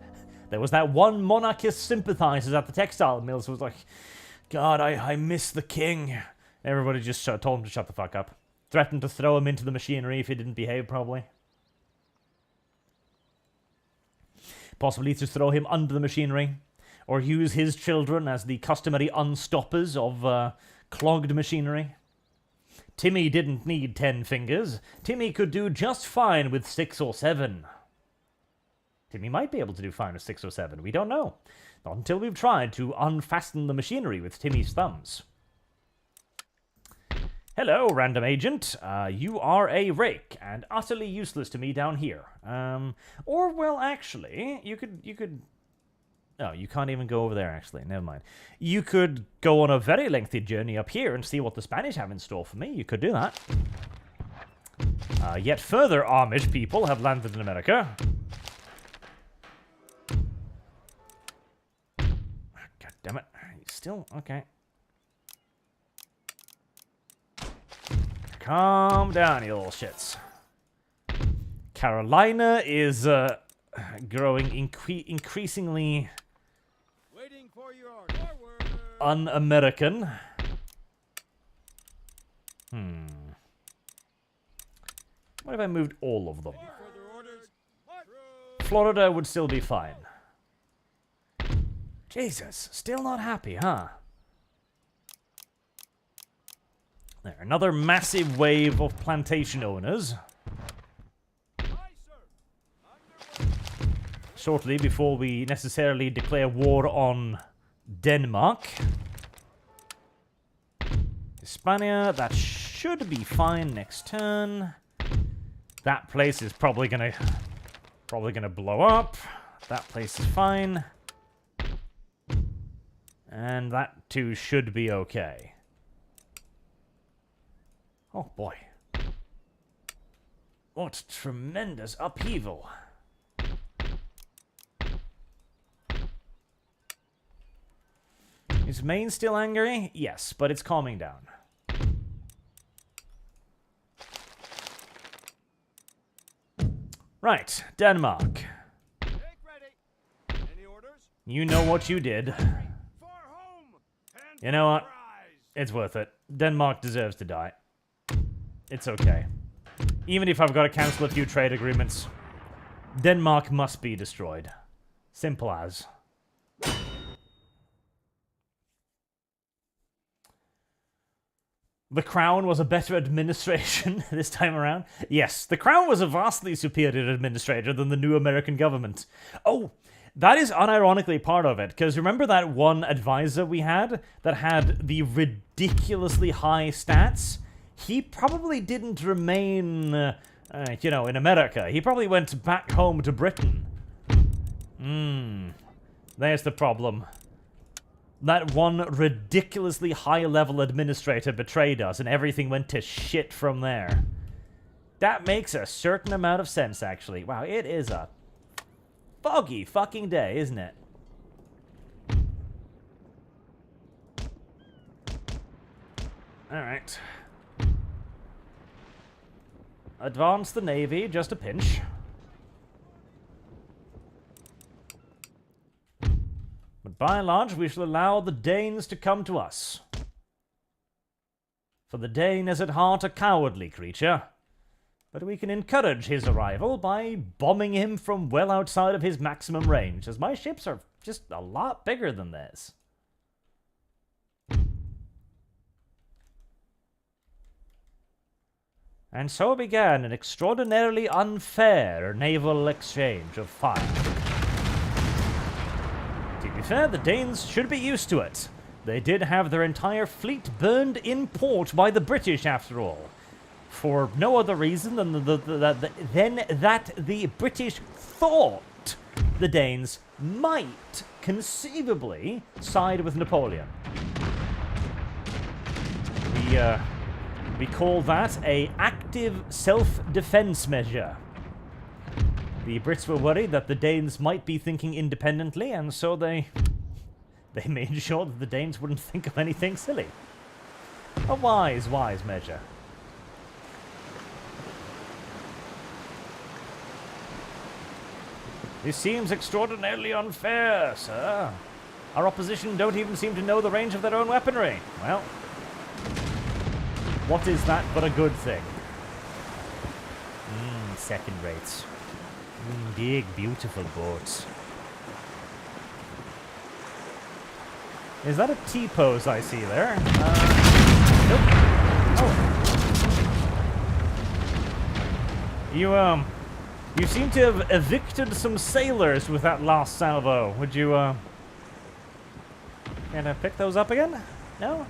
There was that one monarchist sympathizer at the textile mills who was like, God, I miss the king. Everybody just told him to shut the fuck up. Threatened to throw him into the machinery if he didn't behave, probably. Possibly to throw him under the machinery. Or use his children as the customary unstoppers of clogged machinery. Timmy didn't need 10 fingers. Timmy could do just fine with 6 or 7. Timmy might be able to do fine with 6 or 7. We don't know. Not until we've tried to unfasten the machinery with Timmy's thumbs. Hello, random agent. You are a rake and utterly useless to me down here. Or, well, actually, you could... Oh, you can't even go over there, actually. Never mind. You could go on a very lengthy journey up here and see what the Spanish have in store for me. You could do that. Yet further Amish people have landed in America. God damn it. Still? Okay. Calm down, you little shits. Carolina is growing increasingly Waiting for your order. Forward. un-American. What if I moved all of them? Further orders. Florida would still be fine. Jesus, still not happy, huh? There, another massive wave of plantation owners. Aye, sir. Underway. Shortly before we necessarily declare war on Denmark. Hispania, that should be fine next turn. That place is probably gonna blow up. That place is fine. And that too should be okay. Oh boy. What tremendous upheaval. Is Maine still angry? Yes, but it's calming down. Right, Denmark. Take ready. Any orders? You know what you did. For home. And You know what? prize. It's worth it. Denmark deserves to die. It's okay. Even if I've got to cancel a few trade agreements, Denmark must be destroyed. Simple as. The Crown was a better administration this time around. Yes, the Crown was a vastly superior administrator than the new American government. Oh, that is unironically part of it, because remember that one advisor we had that had the ridiculously high stats? He probably didn't remain, in America. He probably went back home to Britain. There's the problem. That one ridiculously high-level administrator betrayed us, and everything went to shit from there. That makes a certain amount of sense, actually. Wow, it is a foggy fucking day, isn't it? Alright. Advance the Navy, just a pinch. But by and large, we shall allow the Danes to come to us. For the Dane is at heart a cowardly creature, but we can encourage his arrival by bombing him from well outside of his maximum range, as my ships are just a lot bigger than this. And so began an extraordinarily unfair naval exchange of fire. To be fair, the Danes should be used to it. They did have their entire fleet burned in port by the British, after all. For no other reason than that the British thought the Danes might conceivably side with Napoleon. We call that a active self-defense measure. The Brits were worried that the Danes might be thinking independently, and so they made sure that the Danes wouldn't think of anything silly. A wise measure. This seems extraordinarily unfair, sir. Our opposition don't even seem to know the range of their own weaponry. Well, what is that but a good thing? Second rates. Big, beautiful boats. Is that a T-pose I see there? Nope. Oh. You seem to have evicted some sailors with that last salvo. Would you, can I pick those up again? No?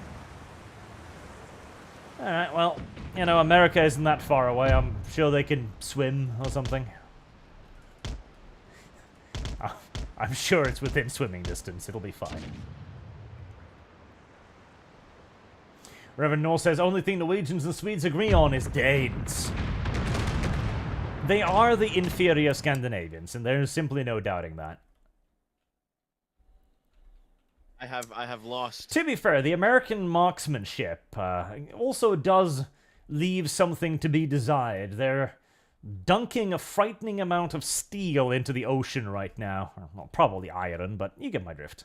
Alright, well, America isn't that far away. I'm sure they can swim or something. I'm sure it's within swimming distance. It'll be fine. Reverend North says, only thing Norwegians and Swedes agree on is Danes. They are the inferior Scandinavians, and there's simply no doubting that. I have lost. To be fair, the American marksmanship also does leave something to be desired. They're dunking a frightening amount of steel into the ocean right now. Well, probably iron, but you get my drift.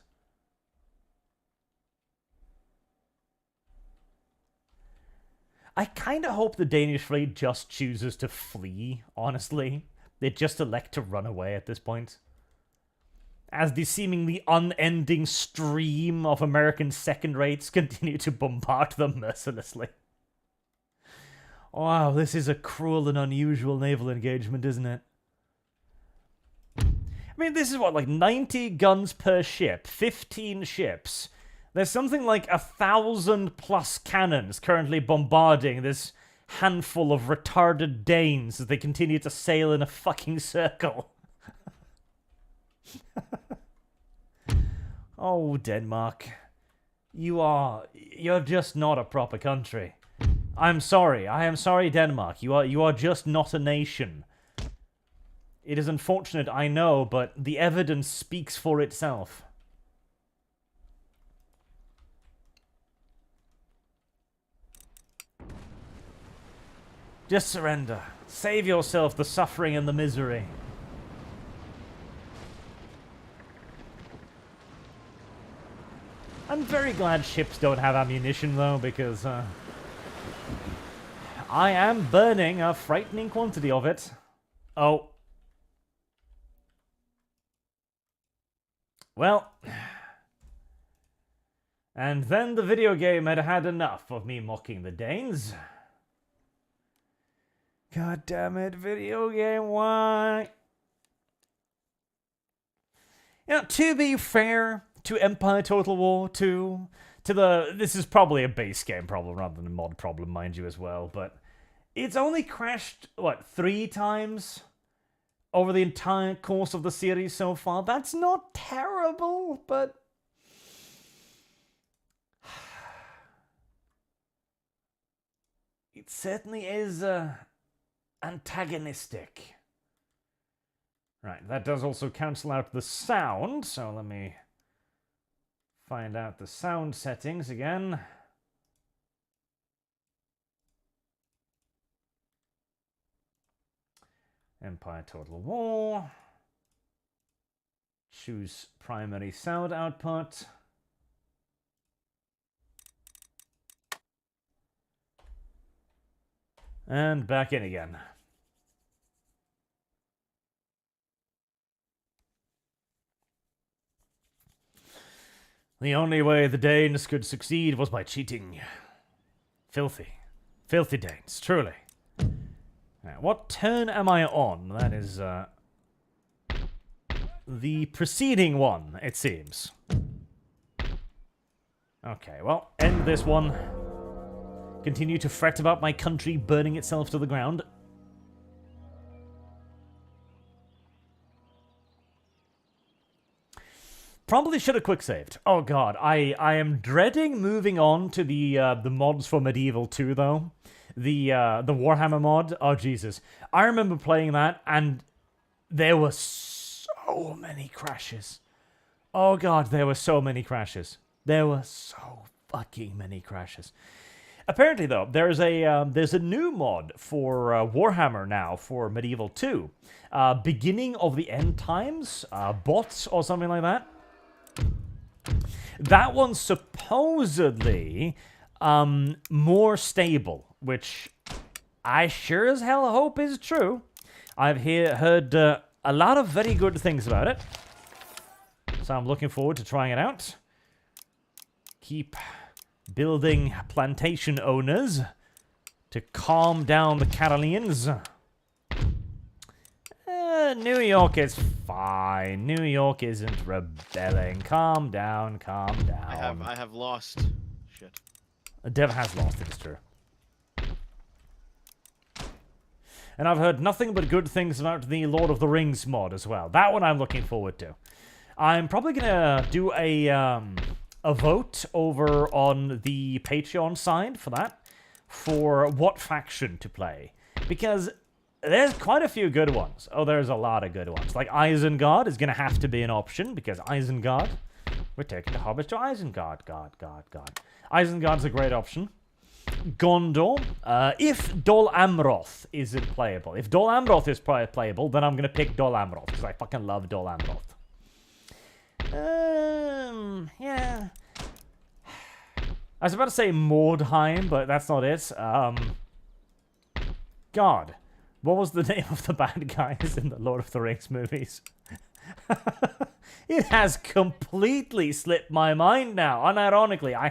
I kind of hope the Danish fleet just chooses to flee, honestly. They just elect to run away at this point. as the seemingly unending stream of American second rates continue to bombard them mercilessly. Wow, this is a cruel and unusual naval engagement, isn't it? I mean, this is what, like 90 guns per ship, 15 ships. There's something like 1,000+ cannons currently bombarding this handful of retarded Danes as they continue to sail in a fucking circle. Oh, Denmark. You're just not a proper country. I'm sorry. I am sorry, Denmark. You are just not a nation. It is unfortunate, I know, but the evidence speaks for itself. Just surrender. Save yourself the suffering and the misery. I'm very glad ships don't have ammunition, though, because I am burning a frightening quantity of it. Oh. Well. And then the video game had had enough of me mocking the Danes. God damn it, video game, why? You know, to be fair to Empire Total War 2, this is probably a base game problem rather than a mod problem, mind you, as well, but it's only crashed, what, 3 times over the entire course of the series so far? That's not terrible, but it certainly is antagonistic. Right, that does also cancel out the sound, so let me find out the sound settings again. Empire Total War. Choose primary sound output. And back in again. The only way the Danes could succeed was by cheating. Filthy. Filthy Danes, truly. Now, what turn am I on? That is, the preceding one, it seems. Okay, well, end this one. Continue to fret about my country burning itself to the ground. Probably should have quick saved. Oh god, I am dreading moving on to the mods for Medieval 2 though. The Warhammer mod. Oh Jesus. I remember playing that and there were so many crashes. Oh god, there were so many crashes. There were so fucking many crashes. Apparently though, there's a new mod for Warhammer now for Medieval 2. Beginning of the End Times, bots or something like that. That one's supposedly more stable, which I sure as hell hope is true. I've heard a lot of very good things about it, so I'm looking forward to trying it out. Keep building plantation owners to calm down the Colonies. New York is fine. New York isn't rebelling. Calm down, calm down. I have lost. Shit. Dev has lost, it is true. And I've heard nothing but good things about the Lord of the Rings mod as well. That one I'm looking forward to. I'm probably gonna do a vote over on the Patreon side for that, for what faction to play, because there's quite a few good ones. Oh, there's a lot of good ones. Like Isengard is going to have to be an option, because Isengard, we're taking the hobbits to Isengard. God. Isengard's a great option. Gondor, if Dol Amroth isn't playable. If Dol Amroth is playable, then I'm going to pick Dol Amroth, because I fucking love Dol Amroth. Yeah. I was about to say Mordheim, but that's not it. God. What was the name of the bad guys in the Lord of the Rings movies? It has completely slipped my mind now. Unironically, I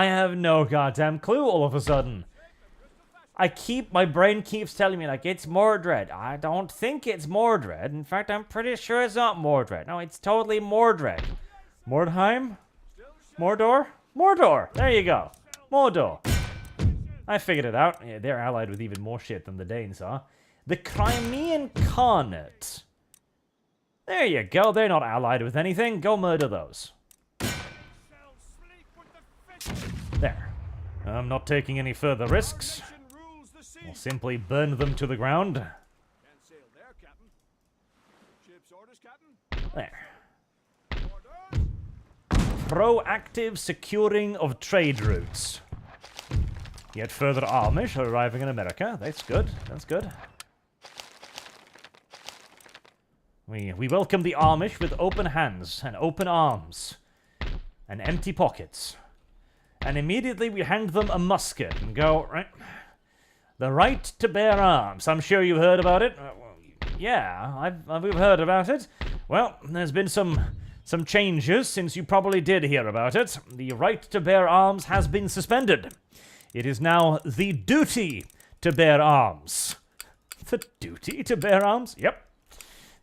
have no goddamn clue all of a sudden. My brain keeps telling me, like, it's Mordred. I don't think it's Mordred. In fact, I'm pretty sure it's not Mordred. No, it's totally Mordred. Mordheim? Mordor? Mordor! There you go. Mordor. I figured it out. Yeah, they're allied with even more shit than the Danes are. The Crimean Khanate. There you go. They're not allied with anything. Go murder those. There. I'm not taking any further risks. We'll simply burn them to the ground. Can't sail there, Captain. Ship's orders, Captain. There. Orders. Proactive securing of trade routes. Yet further Amish are arriving in America. That's good. That's good. We welcome the Amish with open hands and open arms and empty pockets. And immediately we hand them a musket and go, right, the right to bear arms. I'm sure you've heard about it. Yeah, we've heard about it. Well, there's been some changes since you probably did hear about it. The right to bear arms has been suspended. It is now the duty to bear arms. The duty to bear arms? Yep.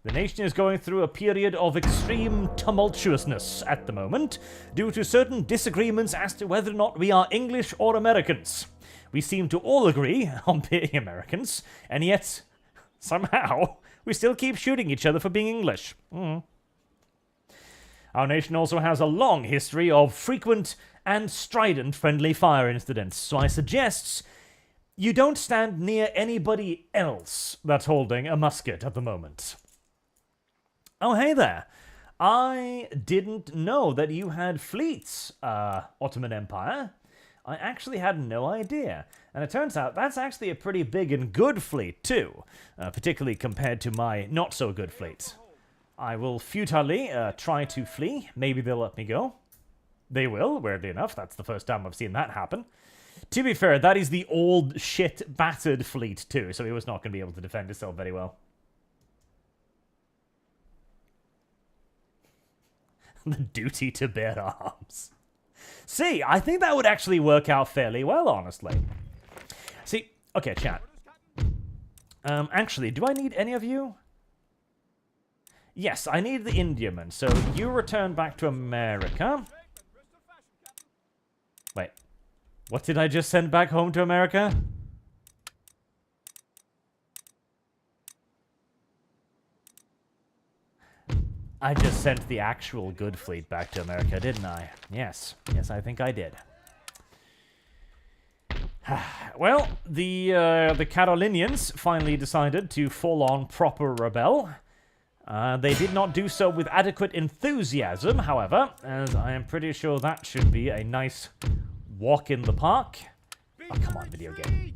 The nation is going through a period of extreme tumultuousness at the moment, due to certain disagreements as to whether or not we are English or Americans. We seem to all agree on being Americans, and yet, somehow, we still keep shooting each other for being English. Our nation also has a long history of frequent and strident friendly fire incidents, so I suggest you don't stand near anybody else that's holding a musket at the moment. Oh, hey there. I didn't know that you had fleets, Ottoman Empire. I actually had no idea. And it turns out that's actually a pretty big and good fleet, too, particularly compared to my not-so-good fleet. I will futilely try to flee. Maybe they'll let me go. They will, weirdly enough. That's the first time I've seen that happen. To be fair, that is the old, shit, battered fleet, too, so he was not going to be able to defend himself very well. The duty to bear arms. See, I think that would actually work out fairly well, honestly. See, okay, chat. Actually, do I need any of you? Yes, I need the Indiaman, so you return back to America. Wait, what did I just send back home to America? I just sent the actual good fleet back to America, didn't I? Yes. Yes, I think I did. Well, the Carolinians finally decided to full-on proper rebel. They did not do so with adequate enthusiasm, however, as I am pretty sure that should be a nice walk in the park. Oh, come on, video game.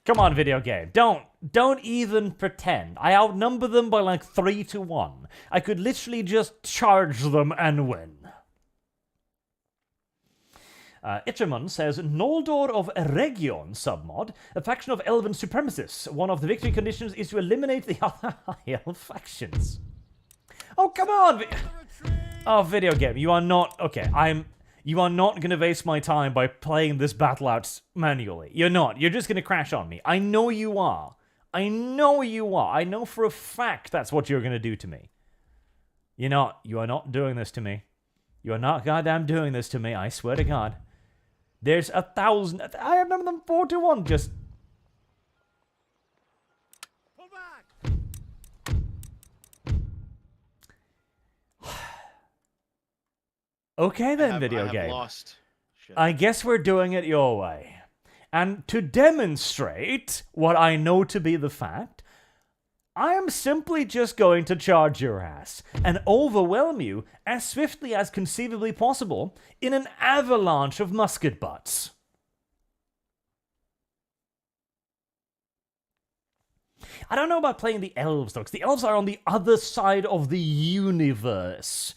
Come on, video game. Don't even pretend. I outnumber them by like 3-1. I could literally just charge them and win. Itcherman says, Noldor of Region submod, a faction of elven supremacists. One of the victory conditions is to eliminate the other high elf factions. Oh, come on! Oh, video game, you are not... Okay, You are not going to waste my time by playing this battle out manually. You're not. You're just going to crash on me. I know you are. I know you are. I know for a fact that's what you're going to do to me. You're not. You are not doing this to me. You are not goddamn doing this to me. I swear to God. There's 1,000. I remember them 4-1. Just. Pull back. Okay then, video game. Lost. Shit. I guess we're doing it your way. And to demonstrate what I know to be the fact, I am simply just going to charge your ass and overwhelm you as swiftly as conceivably possible in an avalanche of musket butts. I don't know about playing the elves, though, because the elves are on the other side of the universe.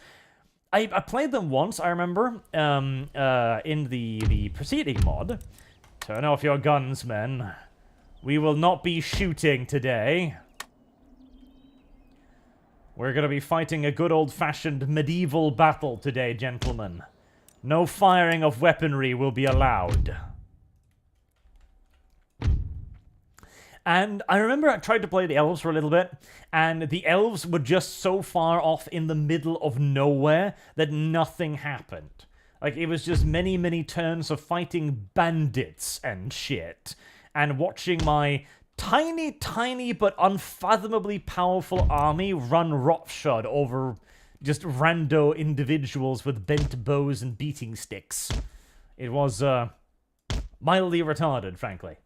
I played them once, I remember, in the preceding mod. Turn off your guns, men. We will not be shooting today. We're gonna be fighting a good old-fashioned medieval battle today, gentlemen. No firing of weaponry will be allowed. And I remember I tried to play the elves for a little bit, and the elves were just so far off in the middle of nowhere that nothing happened. Like, it was just many, many turns of fighting bandits and shit, and watching my tiny, tiny but unfathomably powerful army run roughshod over just rando individuals with bent bows and beating sticks. It was, mildly retarded, frankly.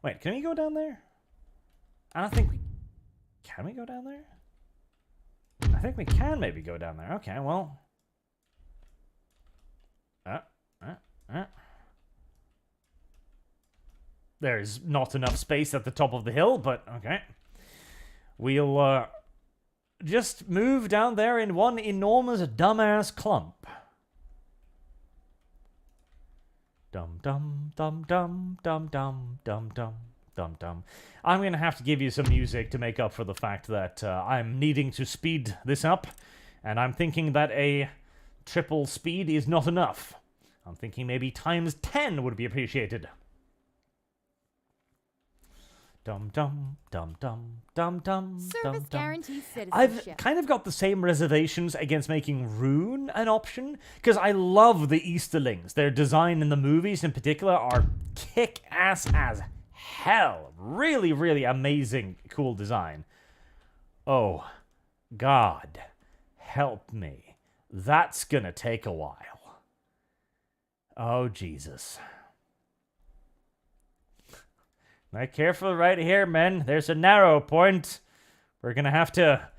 Wait, can we go down there? I don't think we... Can we go down there? I think we can maybe go down there. Okay, well... There's not enough space at the top of the hill, but okay. We'll, just move down there in one enormous dumbass clump. Dum dum dum dum dum dum dum dum dum dum. I'm gonna have to give you some music to make up for the fact that I'm needing to speed this up, and I'm thinking that a triple speed is not enough. I'm thinking maybe times 10 would be appreciated. Dum dum dum dum dum dum. Service guarantees citizenship. I've kind of got the same reservations against making Rune an option, because I love the Easterlings. Their design in the movies in particular are kick-ass as hell. Really, really amazing, cool design. Oh, God, help me. That's gonna take a while. Oh, Jesus. Now, careful right here, men. There's a narrow point. We're gonna have to,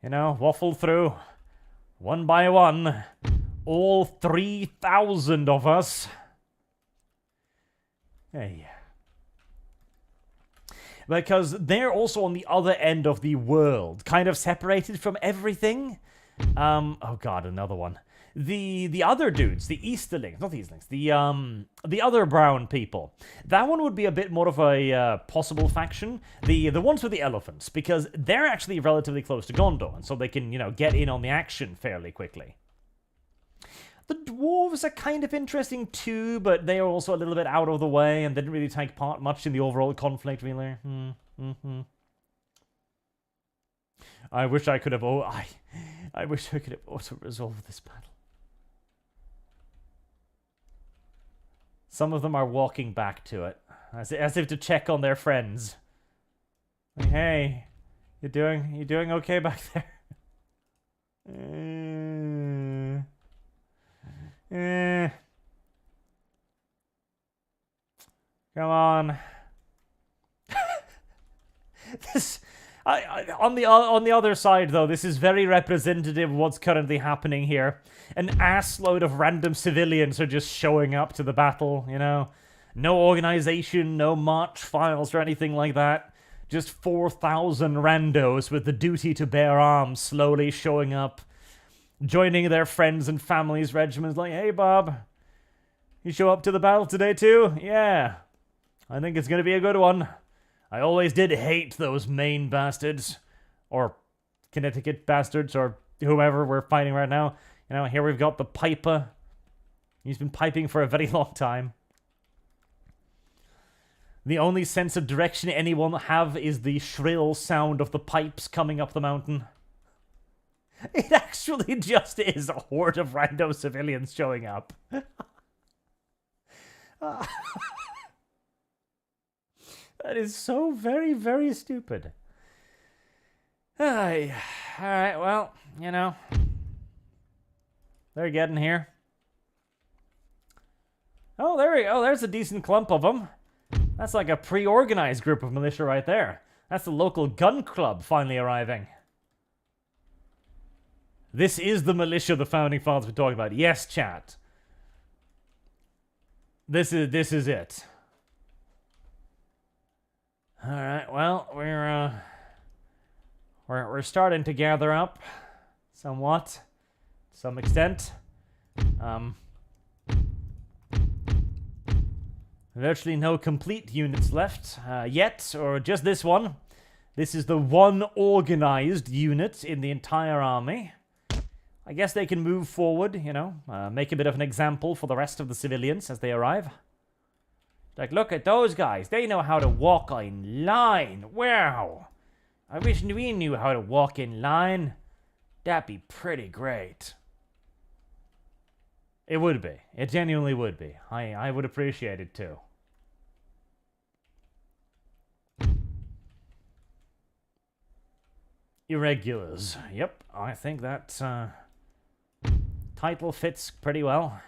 you know, waffle through one by one. All 3,000 of us. Hey. Because they're also on the other end of the world, kind of separated from everything. Oh god, another one. The other dudes, the Easterlings, not the Easterlings, the other brown people. That one would be a bit more of a possible faction. The ones with the elephants, because they're actually relatively close to Gondor, and so they can, you know, get in on the action fairly quickly. The dwarves are kind of interesting too, but they are also a little bit out of the way and didn't really take part much in the overall conflict, really. I wish I could have. I wish I could have auto-resolved this battle. Some of them are walking back to it, as if to check on their friends. Like, hey, you doing okay back there? Come on. This, on the other side, though, this is very representative of what's currently happening here. An assload of random civilians are just showing up to the battle, you know? No organization, no march files or anything like that. Just 4,000 randos with the duty to bear arms slowly showing up, joining their friends and families' regiments like, hey, Bob, you show up to the battle today too? Yeah, I think it's gonna be a good one. I always did hate those Maine bastards, or Connecticut bastards, or whoever we're fighting right now. You know, here we've got the piper. He's been piping for a very long time. The only sense of direction anyone have is the shrill sound of the pipes coming up the mountain. It actually just is a horde of random civilians showing up. That is so very, very stupid. Alright, well, you know, they're getting here. Oh, there we go. There's a decent clump of them. That's like a pre-organized group of militia right there. That's the local gun club finally arriving. This is the militia the Founding Fathers were talking about. Yes, chat. This is it. All right. Well, we're starting to gather up, somewhat, to some extent. Virtually no complete units left yet, or just this one. This is the one organized unit in the entire army. I guess they can move forward, you know, make a bit of an example for the rest of the civilians as they arrive. Like, look at those guys. They know how to walk in line. Wow. I wish we knew how to walk in line. That'd be pretty great. It would be. It genuinely would be. I would appreciate it too. Irregulars. Yep, I think that title fits pretty well.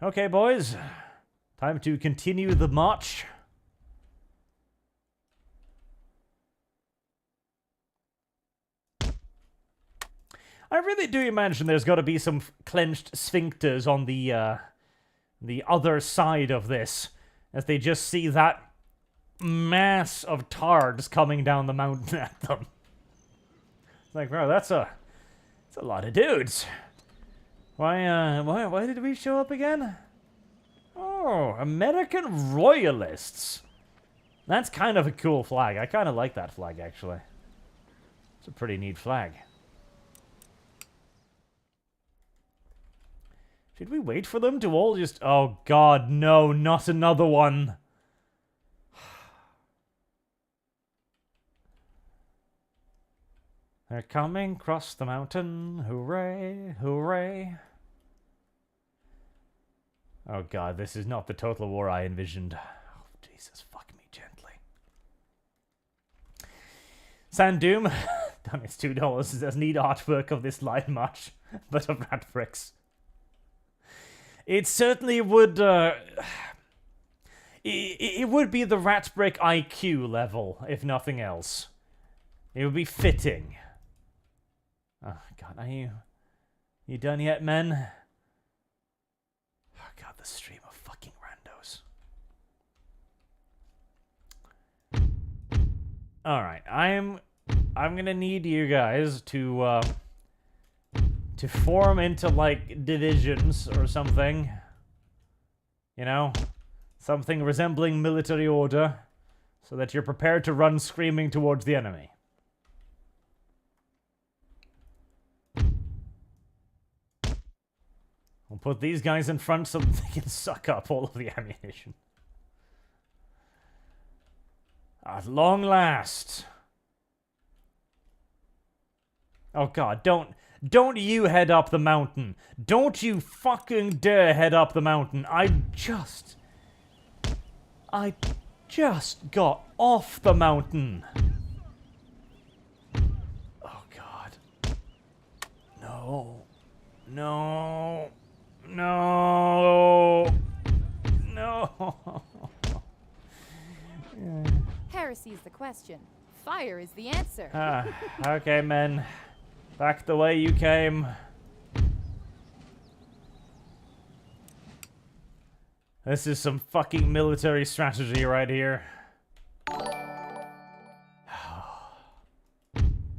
Okay, boys. Time to continue the march. I really do imagine there's got to be some clenched sphincters on the other side of this, as they just see that mass of tards coming down the mountain at them. It's like, bro, that's a lot of dudes. Why did we show up again? Oh, American Royalists. That's kind of a cool flag. I kind of like that flag, actually. It's a pretty neat flag. Should we wait for them to all just... Oh, God, no, not another one. They're coming across the mountain. Hooray, hooray. Oh, God, this is not the total war I envisioned. Oh, Jesus, fuck me gently. Sand Doom. Done its $2. It says, need artwork of this line march, but of rat bricks. It certainly would, it would be the rat brick IQ level, if nothing else. It would be fitting. Oh, God, are you done yet, men? Oh, God, the stream of fucking randos. Alright, I'm gonna need you guys to form into, like, divisions or something. You know? Something resembling military order, so that you're prepared to run screaming towards the enemy. We'll put these guys in front so that they can suck up all of the ammunition. At long last. Oh, God, don't you head up the mountain. Don't you fucking dare head up the mountain. I just got off the mountain. Oh, God. No. No. No. No. Heresy is the question. Fire is the answer. Okay, men. Back the way you came. This is some fucking military strategy right here.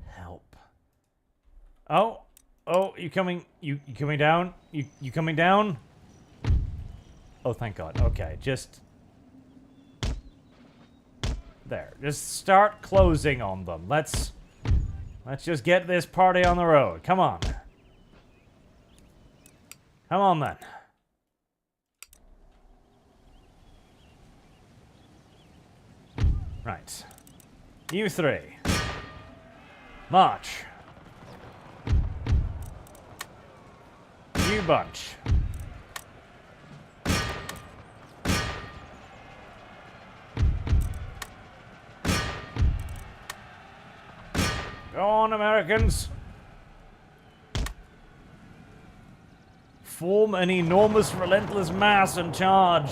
Help. Oh, you coming down? You coming down? Oh, thank God. Okay, just there. Just start closing on them. Let's just get this party on the road. Come on. Come on, then. Right. You three. March. You bunch. Go on, Americans. Form an enormous, relentless mass and charge.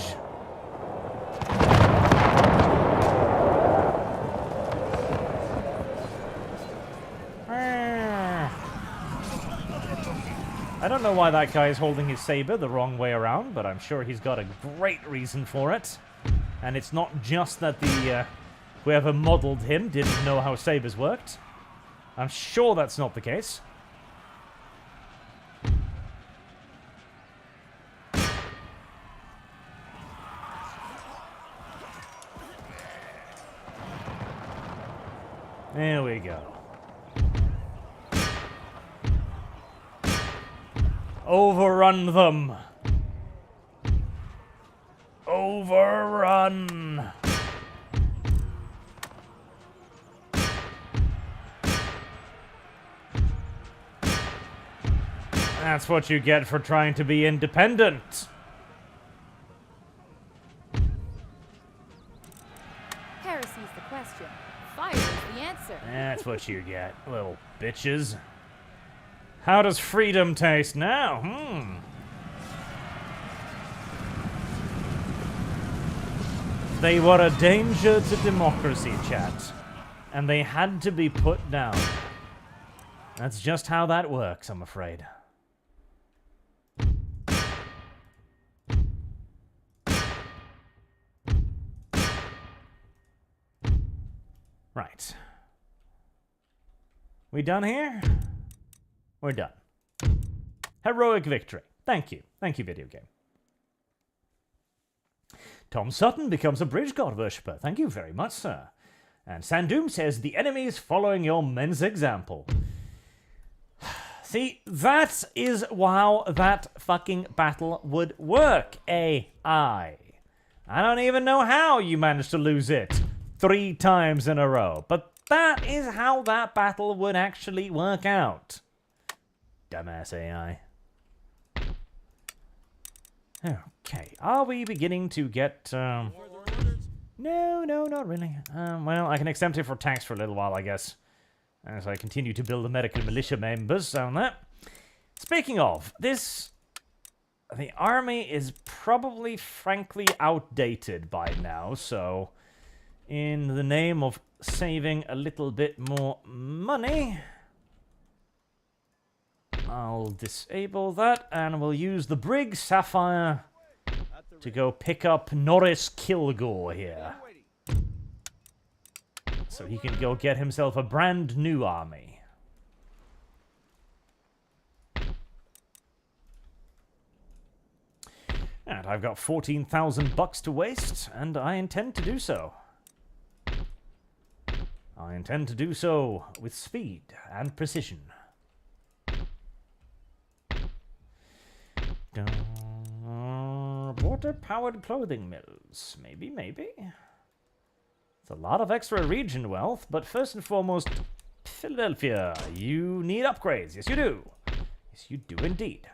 I don't know why that guy is holding his saber the wrong way around, but I'm sure he's got a great reason for it. And it's not just that the whoever modeled him didn't know how sabers worked. I'm sure that's not the case. Overrun them. Overrun. That's what you get for trying to be independent. Heresy's the question. Fire is the answer. That's what you get, little bitches. How does freedom taste now? They were a danger to democracy, chat. And they had to be put down. That's just how that works, I'm afraid. Right. We done here? We're done. Heroic victory. Thank you. Thank you, video game. Tom Sutton becomes a bridge god worshipper. Thank you very much, sir. And Sandoom says, the enemy is following your men's example. See, that is how that fucking battle would work, AI. I don't even know how you managed to lose it 3 times in a row, but that is how that battle would actually work out. Dumbass AI. Okay, are we beginning to get, No, not really. Well, I can exempt it for tax for a little while, I guess, as I continue to build the medical militia members on that. Speaking of, the army is probably, frankly, outdated by now, so in the name of saving a little bit more money, I'll disable that, and we'll use the Brig Sapphire to go pick up Norris Kilgore here. So he can go get himself a brand new army. And I've got 14,000 bucks to waste, and I intend to do so. I intend to do so with speed and precision. Water-powered clothing mills. Maybe. It's a lot of extra region wealth, but first and foremost, Philadelphia, you need upgrades. Yes, you do. Yes, you do indeed.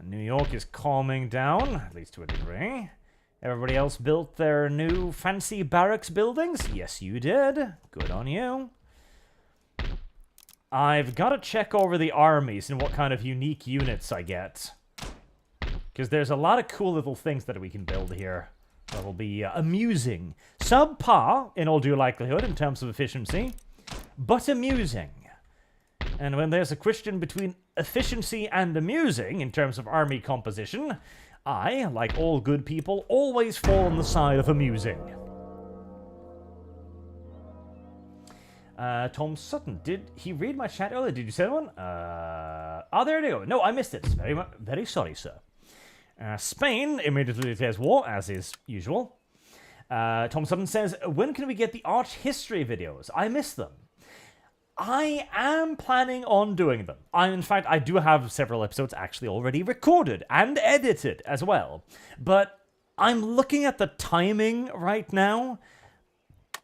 New York is calming down, at least to a degree. Everybody else built their new fancy barracks buildings? Yes, you did. Good on you. I've got to check over the armies and what kind of unique units I get. Because there's a lot of cool little things that we can build here that will be amusing. Subpar, in all due likelihood, in terms of efficiency, but amusing. And when there's a question between efficiency and amusing in terms of army composition, I, like all good people, always fall on the side of amusing. Tom Sutton, did he read my chat earlier? Did you send one? Oh, there you go. No, I missed it. Very sorry, sir. Spain immediately declares war, as is usual. Tom Sutton says, when can we get the art history videos? I miss them. I am planning on doing them. In fact, I do have several episodes actually already recorded and edited as well. But I'm looking at the timing right now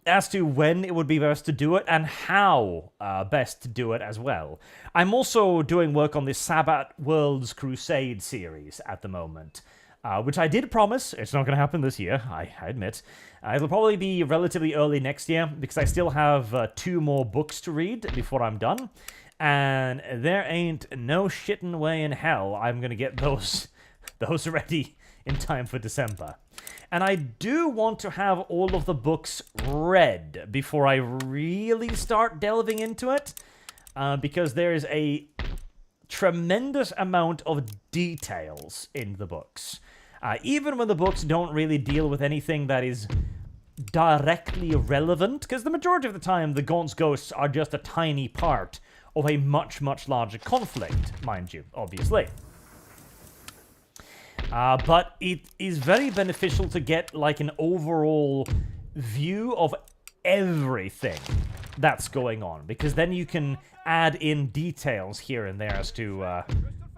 as to when it would be best to do it and how best to do it as well. I'm also doing work on this Sabbath Worlds Crusade series at the moment, which I did promise. It's not going to happen this year, I admit. It'll probably be relatively early next year because I still have 2 more books to read before I'm done. And there ain't no shitting way in hell I'm going to get those ready in time for December. And I do want to have all of the books read before I really start delving into it, because there is a tremendous amount of details in the books. Even when the books don't really deal with anything that is directly relevant, because the majority of the time the Gaunt's Ghosts are just a tiny part of a much, much larger conflict, mind you, obviously. But it is very beneficial to get like an overall view of everything that's going on, because then you can add in details here and there as to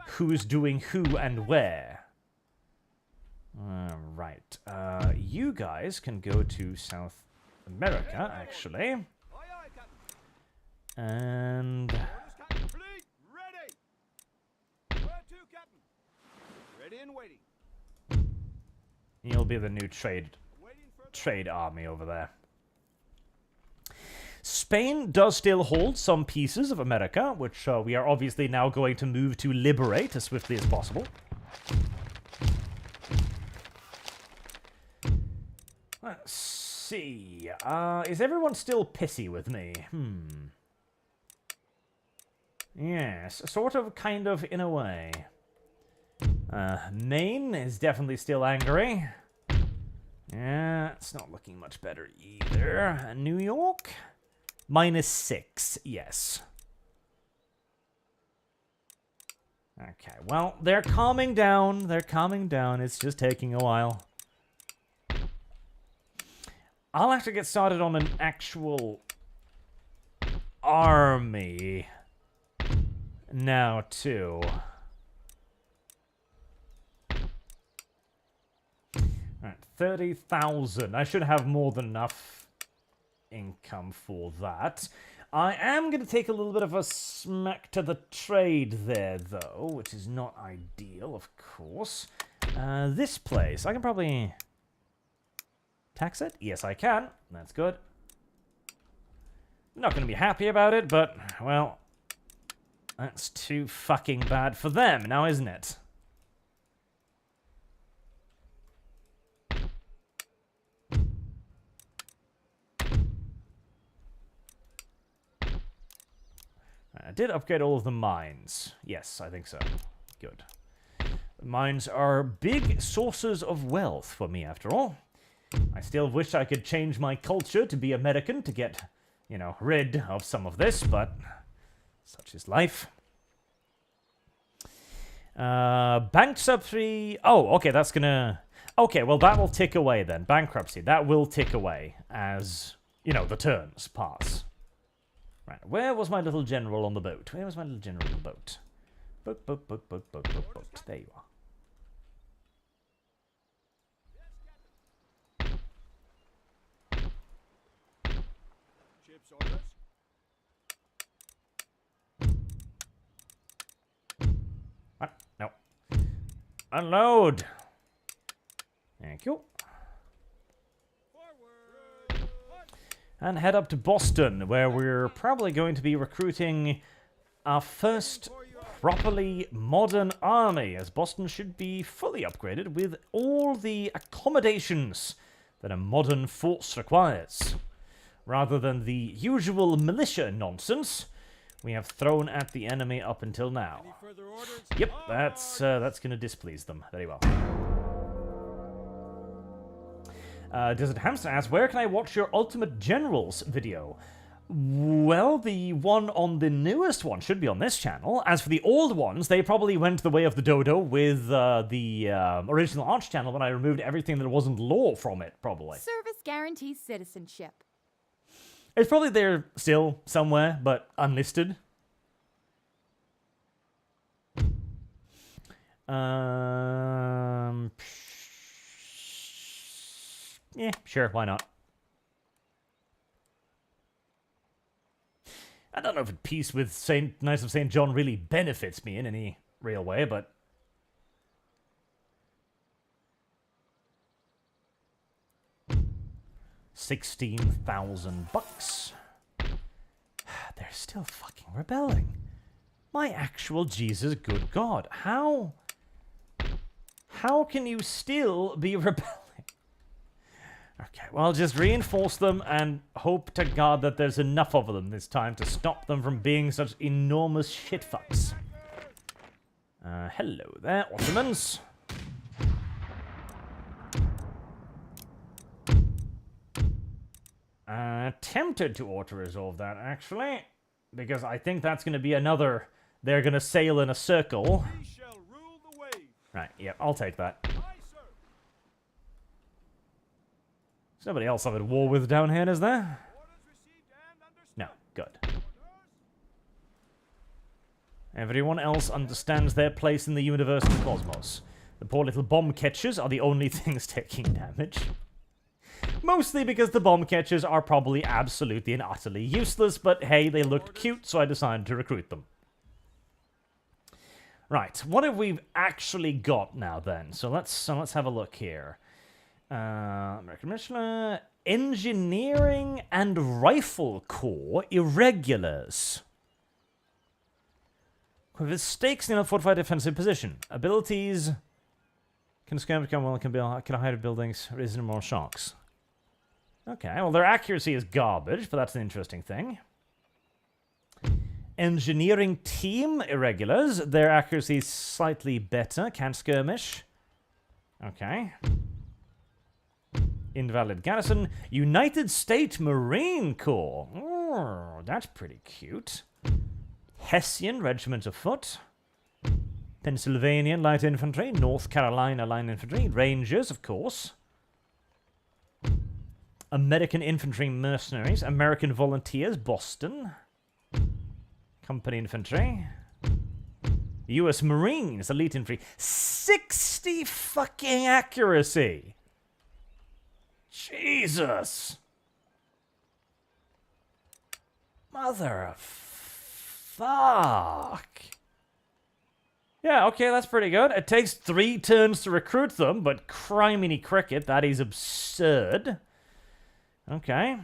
who's doing who and where. Right. You guys can go to South America, actually. Aye, aye, Captain. And Orders, Captain. Fleet, ready. Where to, Captain? Ready and waiting. you'll be the new Waiting for trade army over there. Spain does still hold some pieces of America, which we are obviously now going to move to liberate as swiftly as possible. Let's see. Is everyone still pissy with me? Yes, sort of, kind of, in a way. Maine is definitely still angry. Yeah, it's not looking much better either. New York? -6, yes. Okay, well, they're calming down. They're calming down. It's just taking a while. I'll have to get started on an actual army now, too. Alright, 30,000. I should have more than enough income for that. I am going to take a little bit of a smack to the trade there, though, which is not ideal, of course. This place, I can probably tax it? Yes, I can. That's good. I'm not going to be happy about it, but, well, that's too fucking bad for them now, isn't it? I did upgrade all of the mines. Yes, I think so. Good. The mines are big sources of wealth for me, after all. I still wish I could change my culture to be American to get, you know, rid of some of this, but such is life. Bankruptcy. Oh, okay, that's gonna... Okay, well, that will tick away then. Bankruptcy. That will tick away as, you know, the turns pass. Right, where was my little general on the boat? Where was my little general on the boat? Boat. There you are. Ship's orders. What? No. Unload! Thank you. Forward. And head up to Boston, where we're probably going to be recruiting our first properly modern army, as Boston should be fully upgraded with all the accommodations that a modern force requires. Rather than the usual militia nonsense we have thrown at the enemy up until now. Any further orders? Yep, that's going to displease them very well. Desert Hamster asks, where can I watch your Ultimate Generals video? Well, the one on the newest one should be on this channel. As for the old ones, they probably went the way of the dodo with the original Arch channel when I removed everything that wasn't lore from it, probably. Service guarantees citizenship. It's probably there still somewhere, but unlisted. Yeah, sure, why not? I don't know if peace with Knights of St. John really benefits me in any real way, but... $16,000. They're still fucking rebelling. My actual Jesus, good God. How can you still be rebelling? Okay, well, just reinforce them and hope to God that there's enough of them this time to stop them from being such enormous shitfucks. Hello there, Ottomans. Tempted to auto-resolve that, actually, because I think that's going to be another... They're going to sail in a circle. We shall rule the wave. Right, yeah, I'll take that. Aye, sir. Somebody else I'm at war with down here, is there? Orders received and understood. No. Everyone else understands their place in the universe and the cosmos. The poor little bomb catchers are the only things taking damage. Mostly because the bomb catchers are probably absolutely and utterly useless, but hey, they looked cute, so I decided to recruit them. Right, what have we actually got now then? So let's have a look here. American Michelin, Engineering and Rifle Corps Irregulars. With stakes in a fortified defensive position. Abilities can scam, become well, can hide buildings, risen more shocks. Okay, well their accuracy is garbage, but that's an interesting thing. Engineering Team Irregulars, their accuracy is slightly better, can't skirmish. Okay. Invalid Garrison. United States Marine Corps. Oh, that's pretty cute. Hessian Regiment of Foot. Pennsylvania Light Infantry. North Carolina Light Infantry. Rangers, of course. American Infantry Mercenaries. American Volunteers. Boston. Company Infantry. U.S. Marines. Elite Infantry. 60 fucking accuracy! Jesus! Mother of fuck. Yeah, okay, that's pretty good. It takes 3 turns to recruit them, but criminy cricket, that is absurd. Okay.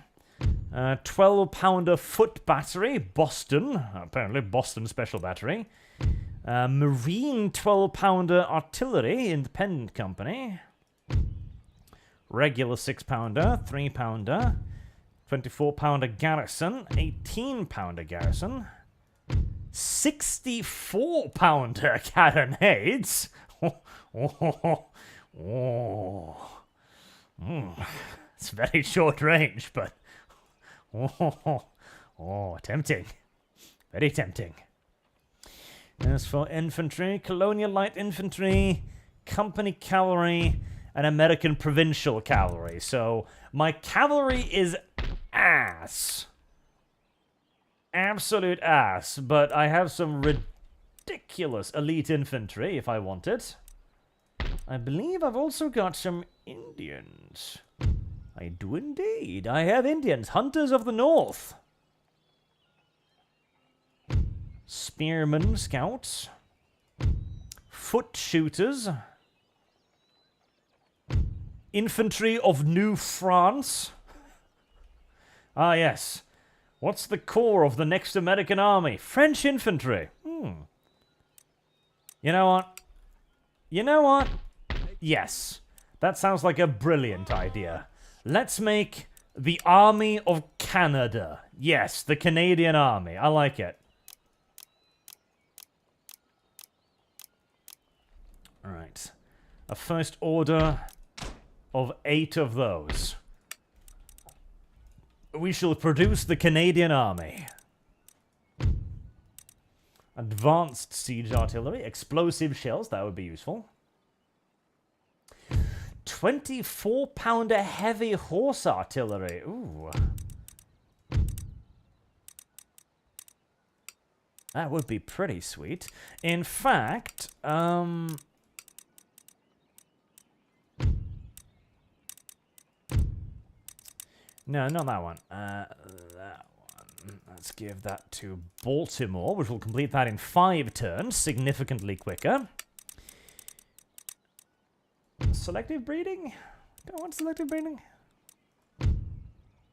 12-pounder foot battery, Boston. Apparently Boston Special Battery. Marine 12-pounder artillery, independent company. Regular 6-pounder, 3-pounder. 24-pounder garrison, 18-pounder garrison. 64-pounder carronades. It's very short range, but tempting. Very tempting. As for infantry, Colonial Light Infantry, Company Cavalry, and American Provincial Cavalry. So my cavalry is ass. Absolute ass. But I have some ridiculous elite infantry if I want it. I believe I've also got some Indians. I do indeed. I have Indians. Hunters of the North. Spearmen, scouts. Foot shooters. Infantry of New France. Ah, yes. What's the core of the next American army? French infantry. You know what? You know what? Yes. That sounds like a brilliant idea. Let's make the Army of Canada. Yes, the Canadian Army. I like it. Alright. A first order of 8 of those. We shall produce the Canadian Army. Advanced siege artillery, explosive shells, that would be useful. 24-pounder heavy horse artillery. Ooh. That would be pretty sweet. In fact, no, not that one. That one. Let's give that to Baltimore, which will complete that in 5 turns, significantly quicker. Selective breeding? Don't want selective breeding.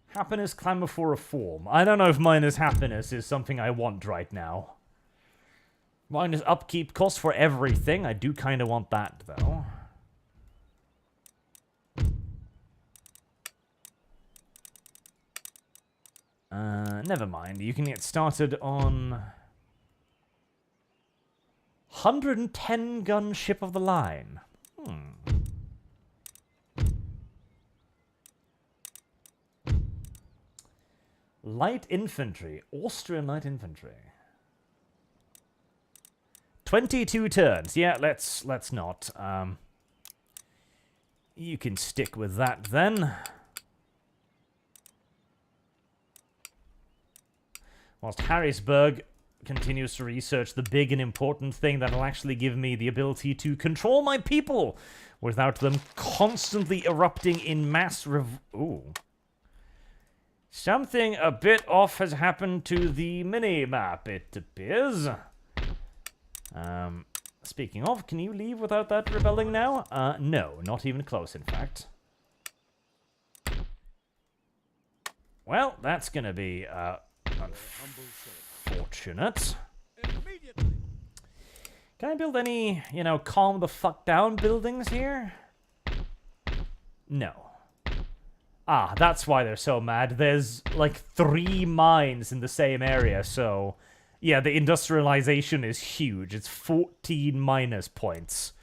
Happiness, clamor for reform. I don't know if minus happiness is something I want right now. Minus upkeep cost for everything. I do kind of want that, though. Never mind. You can get started on 110 gun ship of the line. Light infantry, Austrian light infantry. 22 turns. Yeah, let's not. You can stick with that then. Whilst Harrisburg continues to research the big and important thing that'll actually give me the ability to control my people without them constantly erupting in mass Ooh. Something a bit off has happened to the mini-map, it appears. Speaking of, can you leave without that rebelling now? No, not even close, in fact. Well, that's gonna be, unfortunate. Immediately. Can I build any, you know, calm the fuck down buildings here? No. Ah, that's why they're so mad. There's, like, 3 mines in the same area, so... Yeah, the industrialization is huge. It's 14 minus points.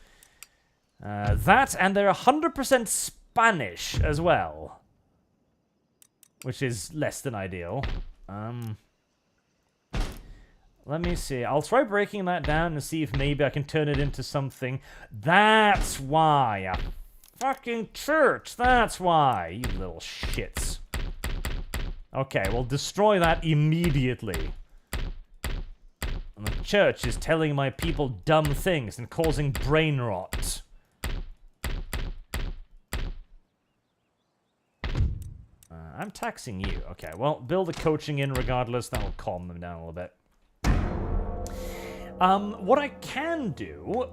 That, and they're 100% Spanish as well. Which is less than ideal. Let me see. I'll try breaking that down and see if maybe I can turn it into something. That's why. A fucking church. That's why. You little shits. Okay, well, destroy that immediately. And the church is telling my people dumb things and causing brain rot. I'm taxing you. Okay, well, build a coaching in regardless. That'll calm them down a little bit. What I can do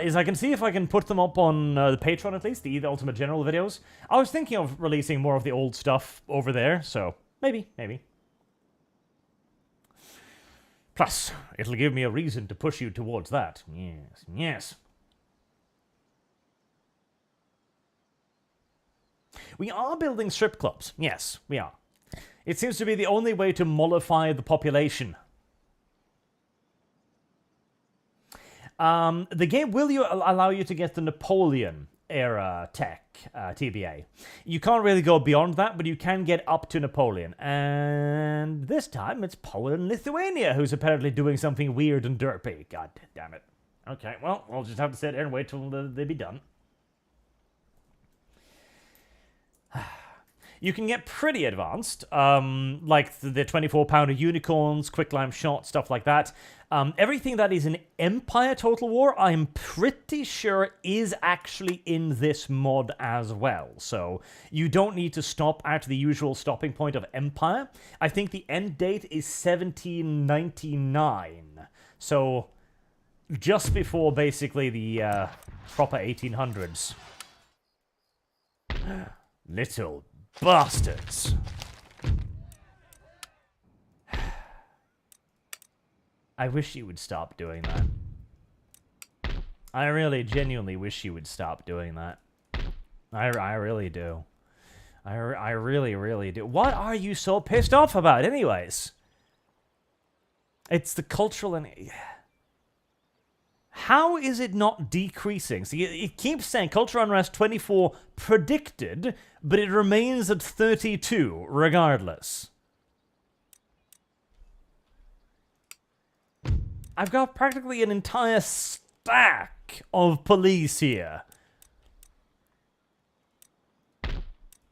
is I can see if I can put them up on the Patreon at least, the Ultimate General videos. I was thinking of releasing more of the old stuff over there, so maybe. Plus, it'll give me a reason to push you towards that. Yes. We are building strip clubs. Yes, we are. It seems to be the only way to mollify the population. The game will allow you to get the Napoleon era tech, TBA. You can't really go beyond that, but you can get up to Napoleon. And this time it's Poland and Lithuania who's apparently doing something weird and derpy. God damn it. Okay, well, we'll just have to sit there and wait till they be done. You can get pretty advanced, like the 24-pounder unicorns, quicklime shot, stuff like that. Everything that is an Empire Total War, I'm pretty sure is actually in this mod as well. So you don't need to stop at the usual stopping point of Empire. I think the end date is 1799. So just before basically the proper 1800s. Little bastards. I wish you would stop doing that. I really genuinely wish you would stop doing that. I really do. I really do. What are you so pissed off about anyways? It's the cultural and... How is it not decreasing? See, it keeps saying cultural unrest 24 predicted, but it remains at 32 regardless. I've got practically an entire stack of police here.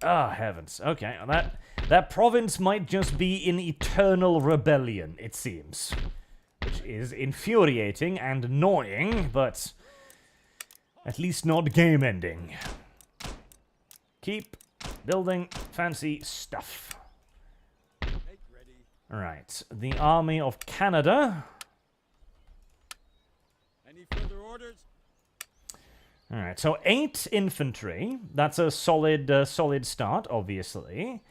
Ah, heavens. Okay, that province might just be in eternal rebellion, it seems. Which is infuriating and annoying, but at least not game-ending. Keep building fancy stuff. Alright, the Army of Canada. Any further orders? Alright, so 8 infantry. That's a solid start, obviously.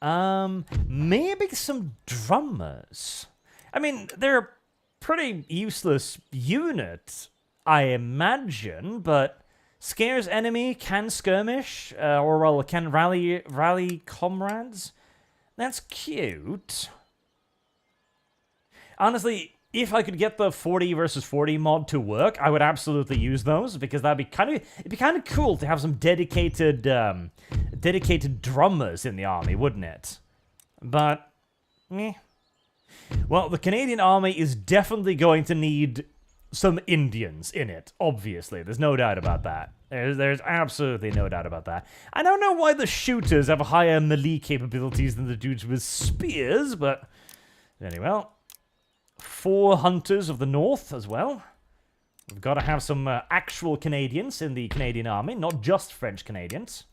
Maybe some drummers. I mean, they're a pretty useless unit, I imagine, but scares enemy, can skirmish, or well, can rally comrades. That's cute. Honestly, if I could get the 40 versus 40 mod to work, I would absolutely use those, because it'd be kind of cool to have some dedicated drummers in the army, wouldn't it? But, meh. Well, the Canadian army is definitely going to need some Indians in it, obviously. There's no doubt about that. There's absolutely no doubt about that. I don't know why the shooters have higher melee capabilities than the dudes with spears, but anyway, well, 4 hunters of the north as well. We've got to have some actual Canadians in the Canadian army, not just French Canadians.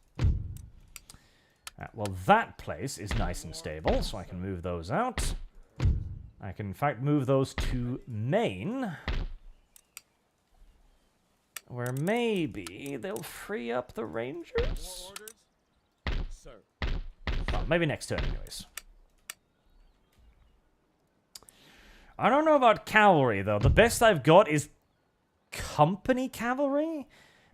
Well, that place is nice and stable, so I can move those out. I can, in fact, move those to Maine, where maybe they'll free up the Rangers? Orders? Sir. Well, maybe next turn, anyways. I don't know about cavalry, though. The best I've got is company cavalry?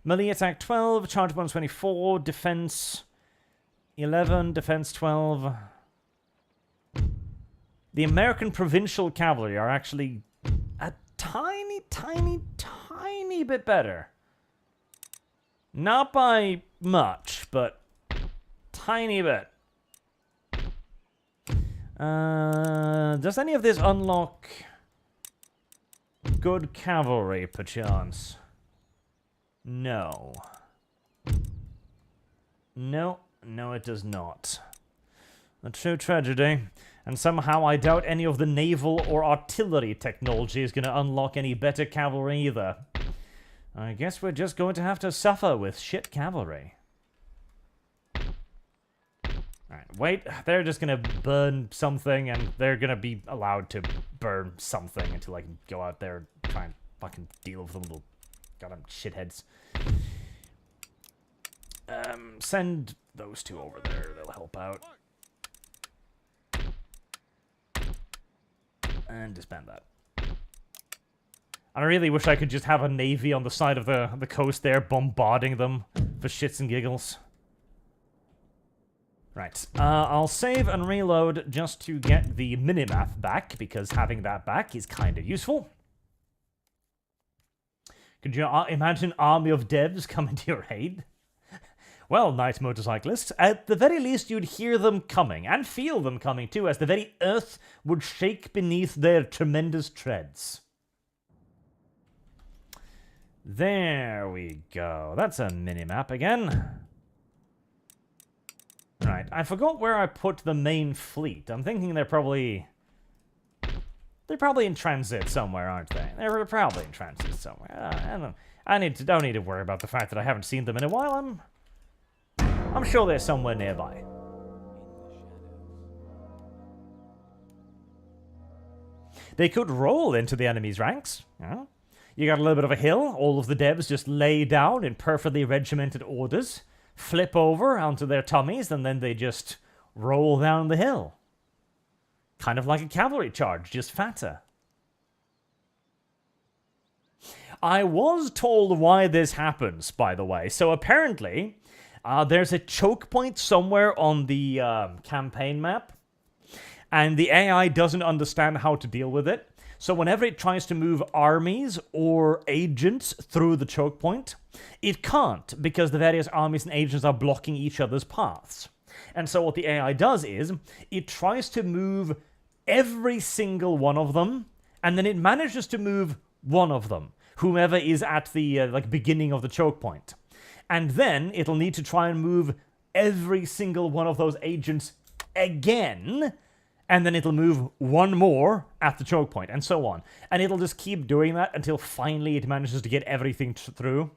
Melee attack 12, charge bonus 24, defense 11, defense 12. The American provincial cavalry are actually a tiny, tiny, tiny bit better. Not by much, but tiny bit. Does any of this unlock good cavalry, perchance? No. No, it does not. A true tragedy. And somehow I doubt any of the naval or artillery technology is going to unlock any better cavalry either. I guess we're just going to have to suffer with shit cavalry. Alright, wait. They're just going to burn something, and they're going to be allowed to burn something until I can go out there and try and fucking deal with them little goddamn shitheads. Send those two over there. They'll help out. And disband that. I really wish I could just have a navy on the side of the coast there, bombarding them for shits and giggles. Right, I'll save and reload just to get the minimap back, because having that back is kind of useful. Could you imagine army of devs coming to your aid? Well, night motorcyclists, at the very least you'd hear them coming, and feel them coming too, as the very earth would shake beneath their tremendous treads. There we go. That's a minimap again. Right, I forgot where I put the main fleet. I'm thinking they're probably in transit somewhere, aren't they? They're probably in transit somewhere. I don't need to worry about the fact that I haven't seen them in a while. I'm sure they're somewhere nearby. They could roll into the enemy's ranks. You got a little bit of a hill. All of the devs just lay down in perfectly regimented orders, flip over onto their tummies, and then they just roll down the hill. Kind of like a cavalry charge, just fatter. I was told why this happens, by the way. So apparently, there's a choke point somewhere on the campaign map, and the AI doesn't understand how to deal with it. So whenever it tries to move armies or agents through the choke point, it can't, because the various armies and agents are blocking each other's paths. And so what the AI does is, it tries to move every single one of them, and then it manages to move one of them, whomever is at the beginning of the choke point. And then it'll need to try and move every single one of those agents again, and then it'll move one more at the choke point, and so on. And it'll just keep doing that until finally it manages to get everything through.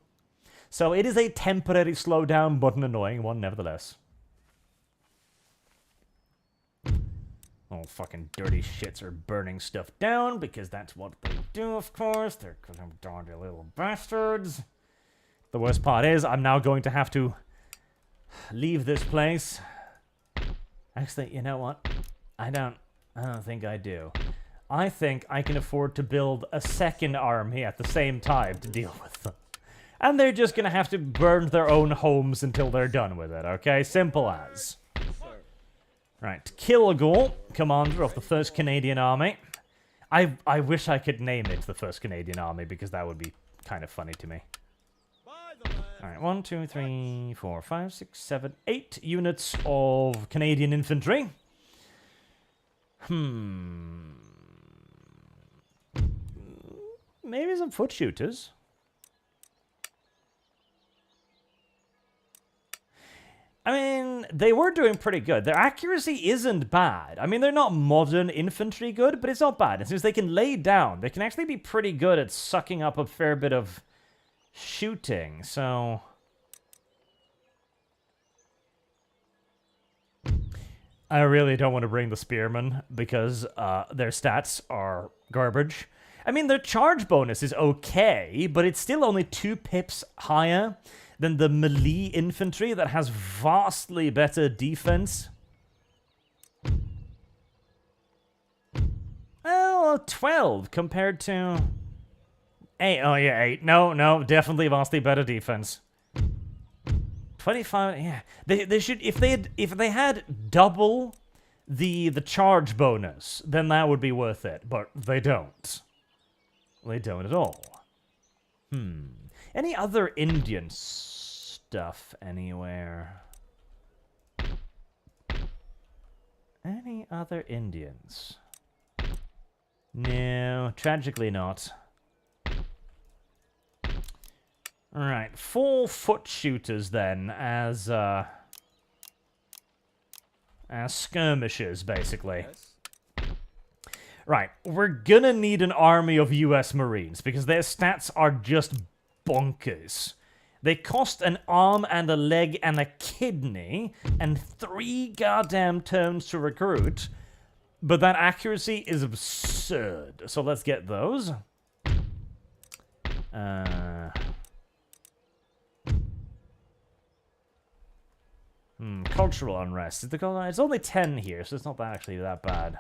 So it is a temporary slowdown, but an annoying one nevertheless. Oh, fucking dirty shits are burning stuff down, because that's what they do, of course. They're dirty little bastards. The worst part is, I'm now going to have to leave this place. Actually, you know what? I don't think I do. I think I can afford to build a second army at the same time to deal with them. And they're just gonna have to burn their own homes until they're done with it, okay? Simple as. Right, Kilgore, commander of the 1st Canadian Army. I wish I could name it the 1st Canadian Army, because that would be kind of funny to me. Alright, 1, 2, 3, 4, 5, 6, 7, 8 units of Canadian infantry. Maybe some foot shooters. I mean, they were doing pretty good. Their accuracy isn't bad. I mean, they're not modern infantry good, but it's not bad. And since they can lay down, they can actually be pretty good at sucking up a fair bit of shooting, so... I really don't want to bring the spearmen because their stats are garbage. I mean, their charge bonus is okay, but it's still only 2 pips higher than the melee infantry that has vastly better defense. Oh, 12 compared to 8. Oh yeah, 8. No, definitely vastly better defense. 25. Yeah, they should if they had double the charge bonus, then that would be worth it. But they don't. They don't at all. Any other Indian stuff anywhere? Any other Indians? No, tragically not. Alright, 4 foot shooters then, as skirmishers, basically. Right, we're gonna need an army of US Marines, because their stats are just bonkers. They cost an arm and a leg and a kidney, and 3 goddamn turns to recruit, but that accuracy is absurd. So let's get those. Cultural unrest. It's only 10 here, so it's not actually that bad.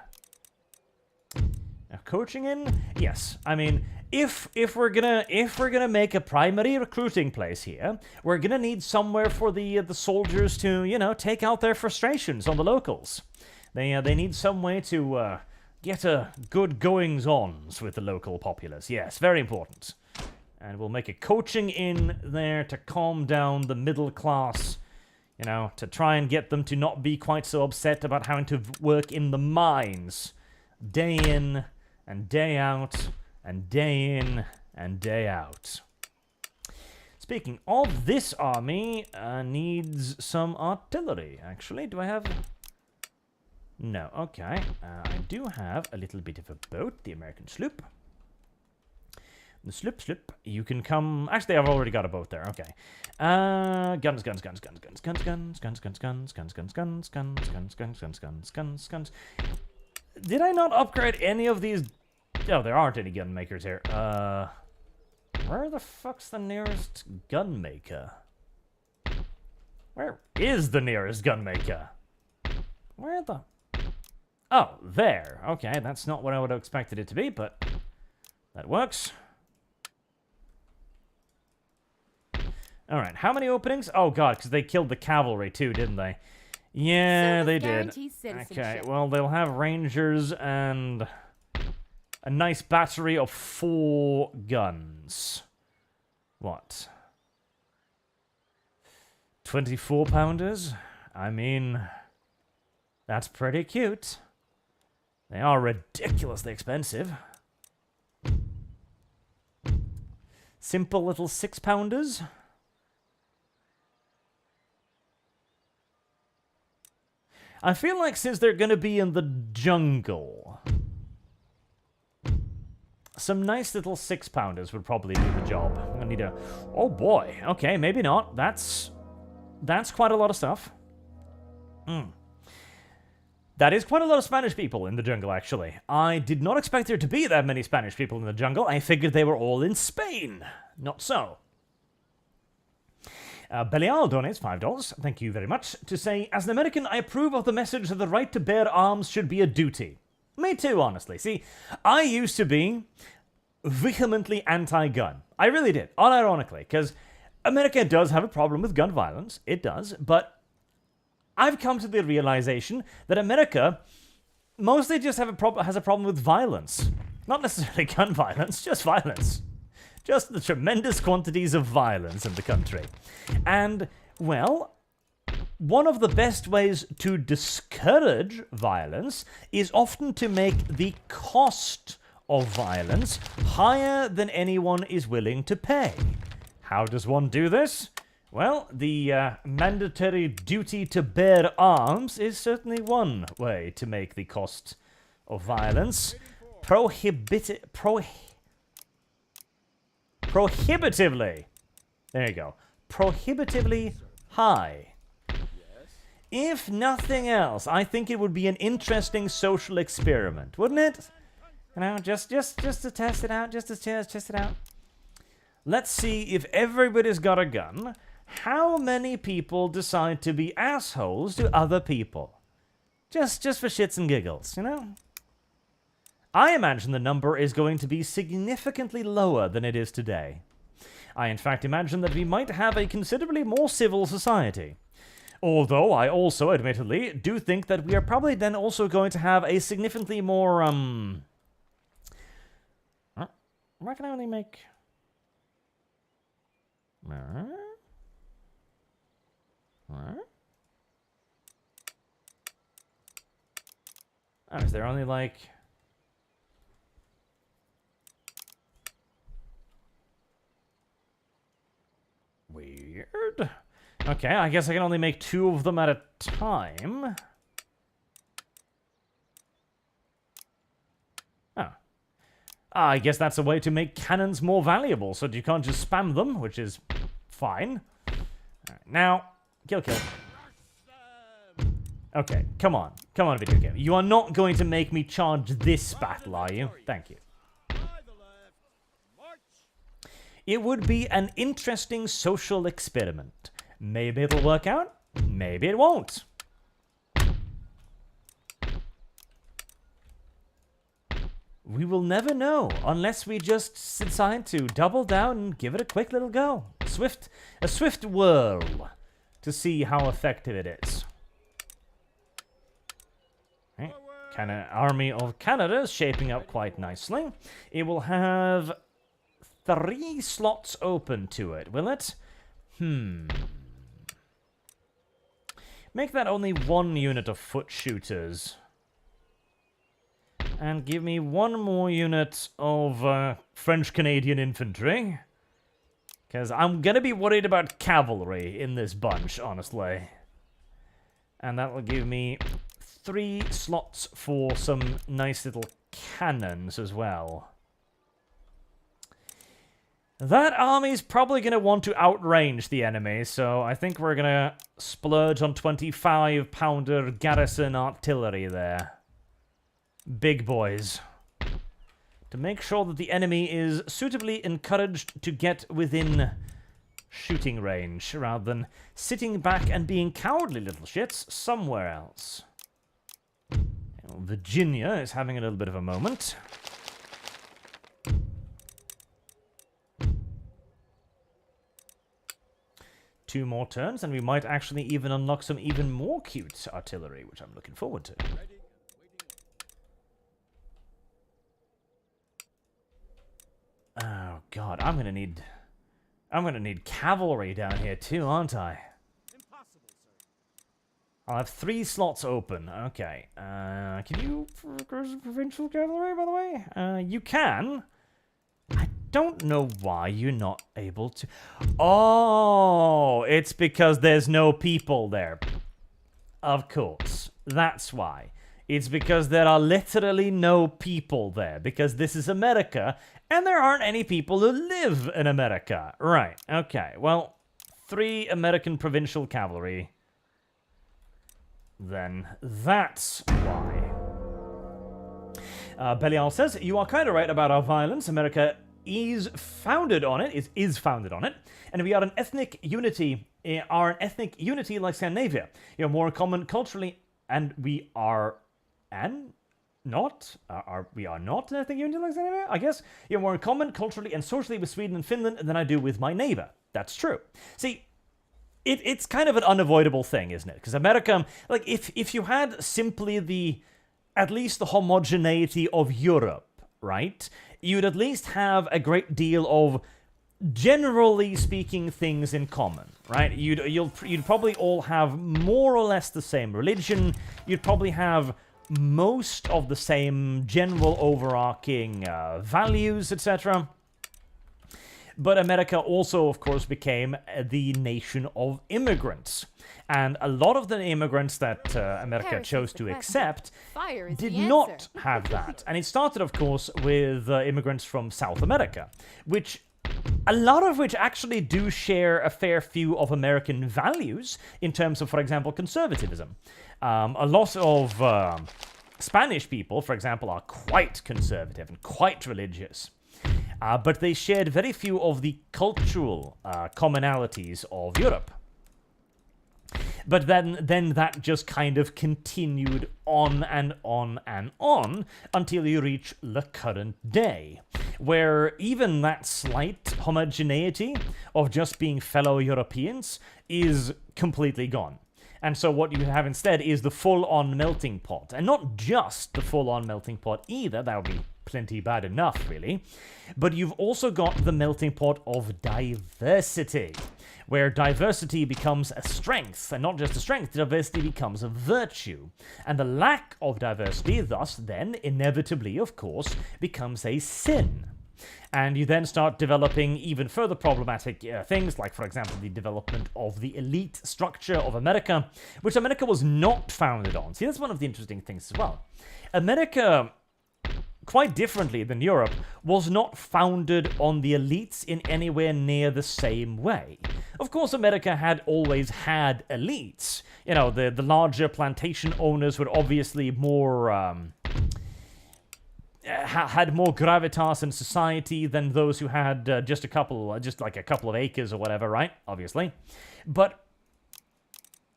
Now, coaching in? Yes. I mean, if we're gonna make a primary recruiting place here, we're gonna need somewhere for the soldiers to, you know, take out their frustrations on the locals. They need some way to get a good goings-ons with the local populace. Yes, very important. And we'll make a coaching in there to calm down the middle class. You know, to try and get them to not be quite so upset about having to work in the mines. Day in, and day out, and day in, and day out. Speaking of, this army needs some artillery, actually. Do I have... No, okay. I do have a little bit of a boat, the American sloop. The sloop, you can come... Actually, I've already got a boat there, okay. Guns. Did I not upgrade any of these? Oh, there aren't any gun makers here. Where the fuck's the nearest gun maker? Where is the nearest gun maker? Where the... Oh, there. Okay, that's not what I would have expected it to be, but that works. Alright, how many openings? Oh god, because they killed the cavalry too, didn't they? Yeah, they did. Okay, well, they'll have rangers and a nice battery of 4 guns. What? 24-pounders? I mean, that's pretty cute. They are ridiculously expensive. Simple little 6-pounders? I feel like since they're going to be in the jungle, some nice little 6-pounders would probably do the job. I'm going to need a... Oh boy, okay, maybe not. That's quite a lot of stuff. That is quite a lot of Spanish people in the jungle, actually. I did not expect there to be that many Spanish people in the jungle. I figured they were all in Spain. Not so. Belial donates $5, thank you very much, to say, as an American, I approve of the message that the right to bear arms should be a duty. Me too, honestly. See, I used to be vehemently anti-gun. I really did, unironically, because America does have a problem with gun violence. It does, but I've come to the realization that America mostly just has a problem with violence. Not necessarily gun violence, just violence. Just the tremendous quantities of violence in the country. And, well, one of the best ways to discourage violence is often to make the cost of violence higher than anyone is willing to pay. How does one do this? Well, the mandatory duty to bear arms is certainly one way to make the cost of violence prohibitively. There you go. Prohibitively high. If nothing else, I think it would be an interesting social experiment, wouldn't it? You know, just to test it out, just to test it out. Let's see if everybody's got a gun. How many people decide to be assholes to other people? Just for shits and giggles, you know? I imagine the number is going to be significantly lower than it is today. I in fact imagine that we might have a considerably more civil society. Although I also, admittedly, do think that we are probably then also going to have a significantly more, why can I only make... Oh, is there only like... Weird. Okay, I guess I can only make 2 of them at a time. Oh. I guess that's a way to make cannons more valuable, so you can't just spam them, which is fine. Alright, now, kill. Okay, come on, video game. You are not going to make me charge this battle, are you? Thank you. It would be an interesting social experiment. Maybe it'll work out, maybe it won't. We will never know unless we just decide to double down and give it a quick little go. A swift whirl to see how effective it is. Right. Army of Canada is shaping up quite nicely. It will have 3 slots open to it, will it? Make that only 1 unit of foot shooters. And give me 1 more unit of French-Canadian infantry. Because I'm going to be worried about cavalry in this bunch, honestly. And that will give me 3 slots for some nice little cannons as well. That army's probably going to want to outrange the enemy, so I think we're going to splurge on 25-pounder garrison artillery there. Big boys. To make sure that the enemy is suitably encouraged to get within shooting range, rather than sitting back and being cowardly little shits somewhere else. Virginia is having a little bit of a moment. Two more turns, and we might actually even unlock some even more cute artillery, which I'm looking forward to. Oh god, I'm gonna need cavalry down here too, aren't I? Impossible, sir. I'll have 3 slots open. Okay. Can you provincial cavalry, by the way? You can. I don't know why you're not able to. Oh, it's because there's no people there. Of course. That's why. It's because there are literally no people there. Because this is America, and there aren't any people who live in America. Right. Okay. Well, 3 American provincial cavalry. Then that's why. Belial says, you are kind of right about our violence. America is founded on it, is founded on it, and we are an ethnic unity, like Scandinavia. You're more common culturally, and we are, not an ethnic unity like Scandinavia, I guess. You're more in common culturally and socially with Sweden and Finland than I do with my neighbor. That's true. See, it's kind of an unavoidable thing, isn't it? Because America, like, if you had simply at least the homogeneity of Europe, right? You'd at least have a great deal of, generally speaking, things in common, right? You'd probably all have more or less the same religion. You'd probably have most of the same general overarching values, etc. But America also, of course, became the nation of immigrants. And a lot of the immigrants that America Paris chose is the to question. accept Fire is did the not answer. have that. And it started, of course, with immigrants from South America, which a lot of which actually do share a fair few of American values in terms of, for example, conservatism. A lot of Spanish people, for example, are quite conservative and quite religious. But they shared very few of the cultural commonalities of Europe. But then that just kind of continued on and on and on until you reach the current day, where even that slight homogeneity of just being fellow Europeans is completely gone. And so what you have instead is the full-on melting pot. And not just the full-on melting pot either, that would be plenty bad enough, really. But you've also got the melting pot of diversity, where diversity becomes a strength, and not just a strength, diversity becomes a virtue. And the lack of diversity, thus then, inevitably, of course, becomes a sin. And you then start developing even further problematic things, like, for example, the development of the elite structure of America, which America was not founded on. See, that's one of the interesting things as well. America, quite differently than Europe, was not founded on the elites in anywhere near the same way. Of course, America had always had elites. You know, the larger plantation owners were obviously more... had more gravitas in society than those who had just a couple of acres or whatever, right? Obviously. But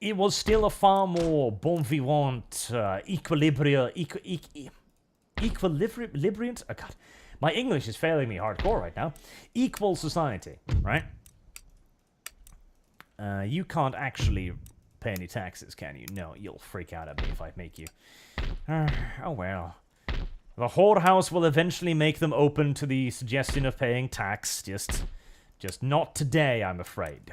it was still a far more bon vivant, equilibrium... Oh, God. My English is failing me hardcore right now. Equal society, right? You can't actually pay any taxes, can you? No, you'll freak out at me if I make you. Oh well. The whorehouse will eventually make them open to the suggestion of paying tax. Just not today, I'm afraid.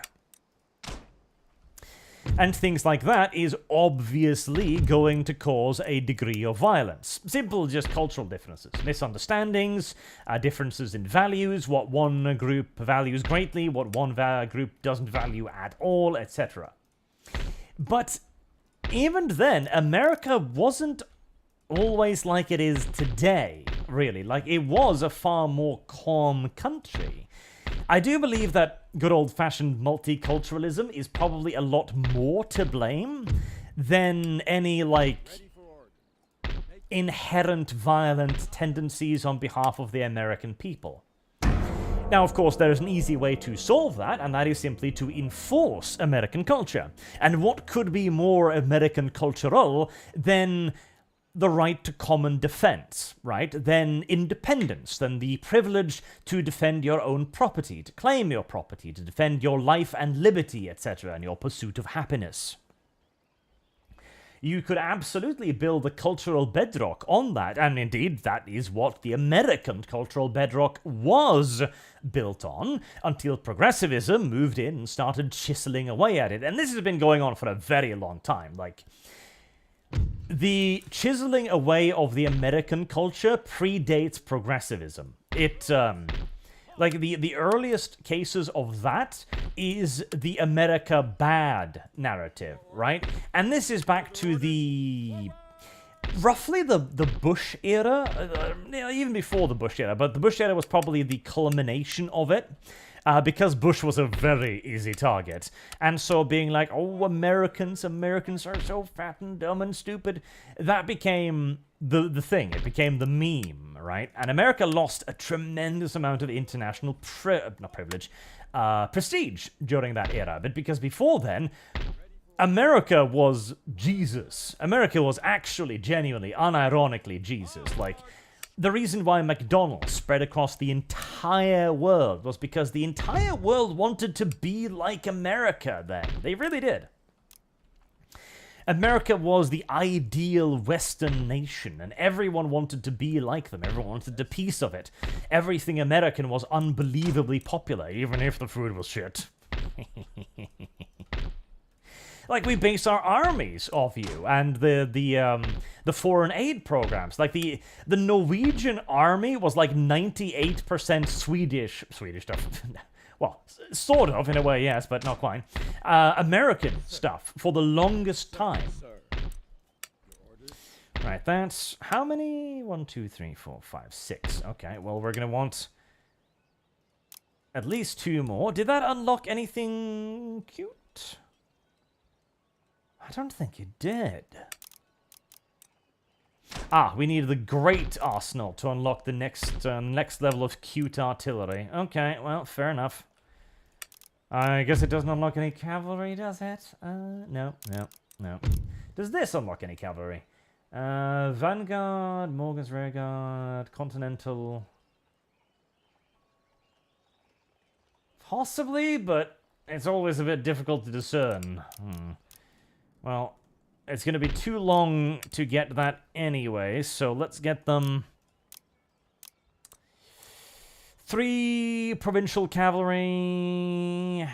And things like that is obviously going to cause a degree of violence. Simple, just cultural differences. Misunderstandings, differences in values, what one group values greatly, what one group doesn't value at all, etc. But even then, America wasn't always like it is today, really. Like, it was a far more calm country. I do believe that good old-fashioned multiculturalism is probably a lot more to blame than any, like, inherent violent tendencies on behalf of the American people. Now, of course, there is an easy way to solve that, and that is simply to enforce American culture. And what could be more American cultural than the right to common defense, right? Then independence, then the privilege to defend your own property, to claim your property, to defend your life and liberty, etc., and your pursuit of happiness. You could absolutely build a cultural bedrock on that, and indeed, that is what the American cultural bedrock was built on, until progressivism moved in and started chiseling away at it. And this has been going on for a very long time, like... The chiseling away of the American culture predates progressivism. It, like, the earliest cases of that is the America bad narrative, right? And this is back to the... roughly the Bush era, even before the Bush era, but the Bush era was probably the culmination of it. Because Bush was a very easy target. And so being like, oh, Americans are so fat and dumb and stupid, that became the thing. It became the meme, right? And America lost a tremendous amount of international prestige during that era. But because before then, America was Jesus. America was actually genuinely, unironically Jesus. Like... The reason why McDonald's spread across the entire world was because the entire world wanted to be like America then. They really did. America was the ideal Western nation, and everyone wanted to be like them. Everyone wanted a piece of it. Everything American was unbelievably popular, even if the food was shit. Like, we base our armies off you, and the foreign aid programs. Like, the Norwegian army was like 98% Swedish stuff. Well, sort of, in a way, yes, but not quite. American stuff for the longest time. Right, that's... How many? 1, 2, 3, 4, 5, 6. Okay, well, we're going to want at least 2 more. Did that unlock anything cute? I don't think it did. Ah, we need the Great Arsenal to unlock the next level of cute artillery. Okay, well, fair enough. I guess it doesn't unlock any cavalry, does it? No. Does this unlock any cavalry? Vanguard, Morgan's Rearguard, Continental... Possibly, but it's always a bit difficult to discern. Well, it's going to be too long to get that anyway, so let's get them... 3 provincial cavalry...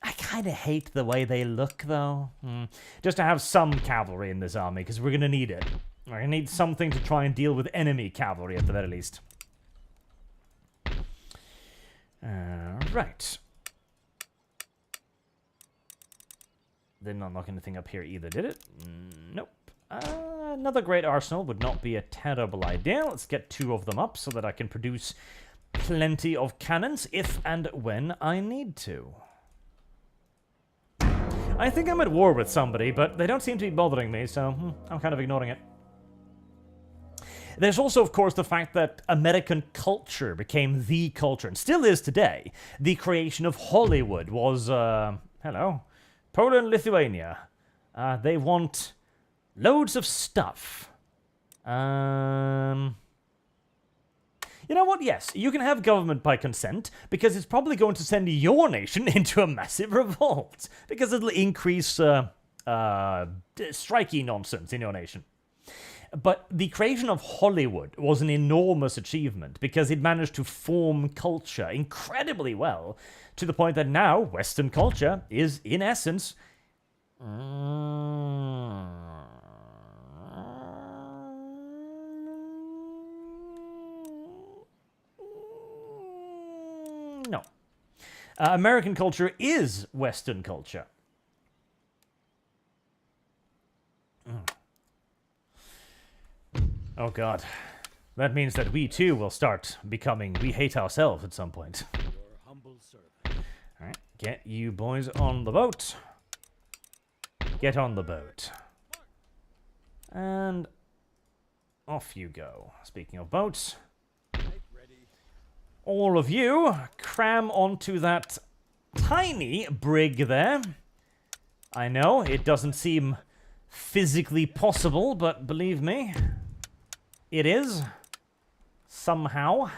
I kind of hate the way they look, though. Just to have some cavalry in this army, because we're going to need it. We're going to need something to try and deal with enemy cavalry, at the very least. Right. Didn't unlock anything up here either, did it? Nope. Another great arsenal would not be a terrible idea. Let's get 2 of them up so that I can produce plenty of cannons if and when I need to. I think I'm at war with somebody, but they don't seem to be bothering me, so I'm kind of ignoring it. There's also, of course, the fact that American culture became the culture, and still is today. The creation of Hollywood was, hello, Poland, Lithuania. They want loads of stuff. You know what? Yes, you can have government by consent, because it's probably going to send your nation into a massive revolt, because it'll increase strikey nonsense in your nation. But the creation of Hollywood was an enormous achievement, because it managed to form culture incredibly well, to the point that now Western culture is, in essence... No. American culture is Western culture. Oh god. That means that we too will start becoming We Hate Ourselves at some point. Your humble servant. Alright, get you boys on the boat. Get on the boat. And off you go. Speaking of boats, all of you cram onto that tiny brig there. I know, it doesn't seem physically possible, but believe me, it is. Somehow.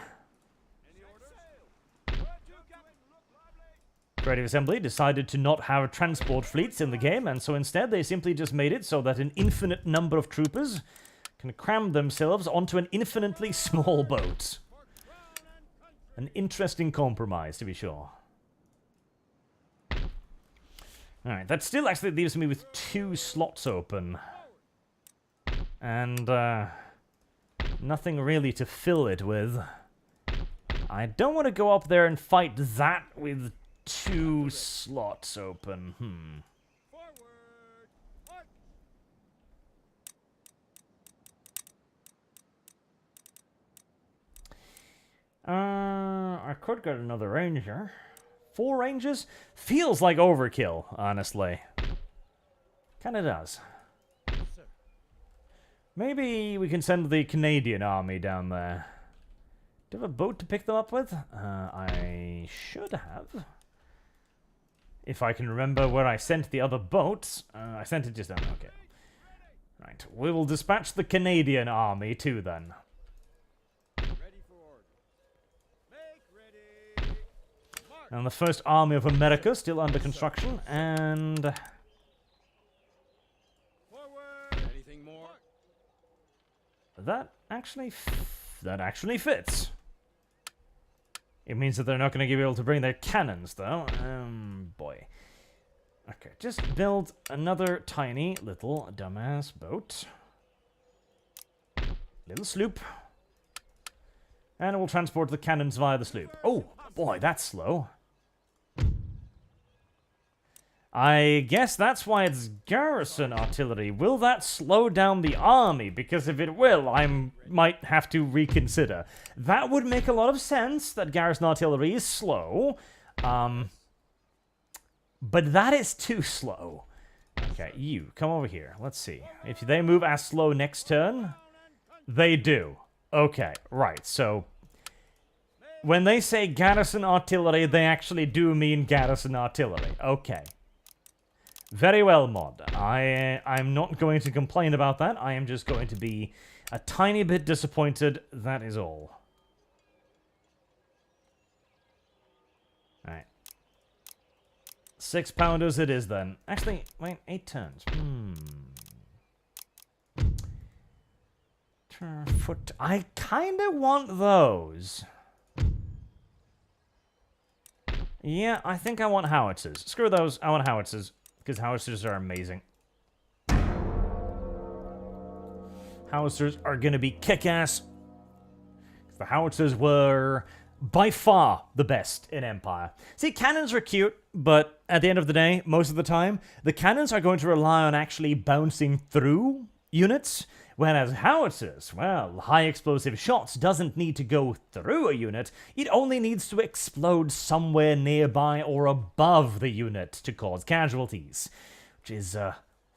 Creative Assembly decided to not have transport fleets in the game, and so instead they simply just made it so that an infinite number of troopers can cram themselves onto an infinitely small boat. An interesting compromise, to be sure. Alright, that still actually leaves me with 2 slots open. And, nothing really to fill it with. I don't want to go up there and fight that with 2 slots open. I could get another ranger. 4 rangers? Feels like overkill, honestly. Kinda does. Maybe we can send the Canadian army down there. Do you have a boat to pick them up with? I should have. If I can remember where I sent the other boats. I sent it just down. Okay. Right. We will dispatch the Canadian army too then. And the first army of America still under construction, and Anything more? that actually fits. It means that they're not going to be able to bring their cannons, though. Boy. Okay, just build another tiny little dumbass boat. Little sloop. And we'll transport the cannons via the sloop. Oh, boy, that's slow. I guess that's why it's garrison artillery. Will that slow down the army? Because if it will, I might have to reconsider. That would make a lot of sense, that garrison artillery is slow. But that is too slow. Okay, you, come over here. Let's see. If they move as slow next turn, they do. Okay, right, so when they say garrison artillery, they actually do mean garrison artillery. Okay. Very well, mod. I'm not going to complain about that. I am just going to be a tiny bit disappointed. That is all. Alright. 6-pounders it is then. Actually, wait, 8 turns. Foot. I kind of want those. Yeah, I think I want howitzers. Screw those. I want howitzers. Because howitzers are amazing. Howitzers are going to be kick-ass. The howitzers were by far the best in Empire. See, cannons are cute, but at the end of the day, most of the time, the cannons are going to rely on actually bouncing through units, whereas howitzers, well, high explosive shots doesn't need to go through a unit, it only needs to explode somewhere nearby or above the unit to cause casualties, which is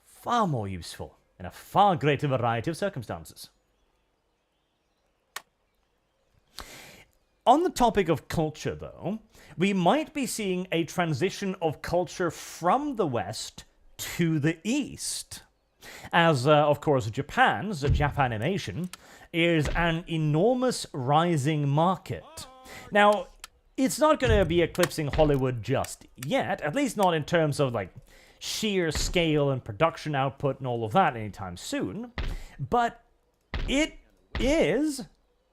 far more useful in a far greater variety of circumstances. On the topic of culture, though, we might be seeing a transition of culture from the West to the East. As, of course, Japanimation, is an enormous rising market. Now, it's not going to be eclipsing Hollywood just yet, at least not in terms of, like, sheer scale and production output and all of that anytime soon, but it is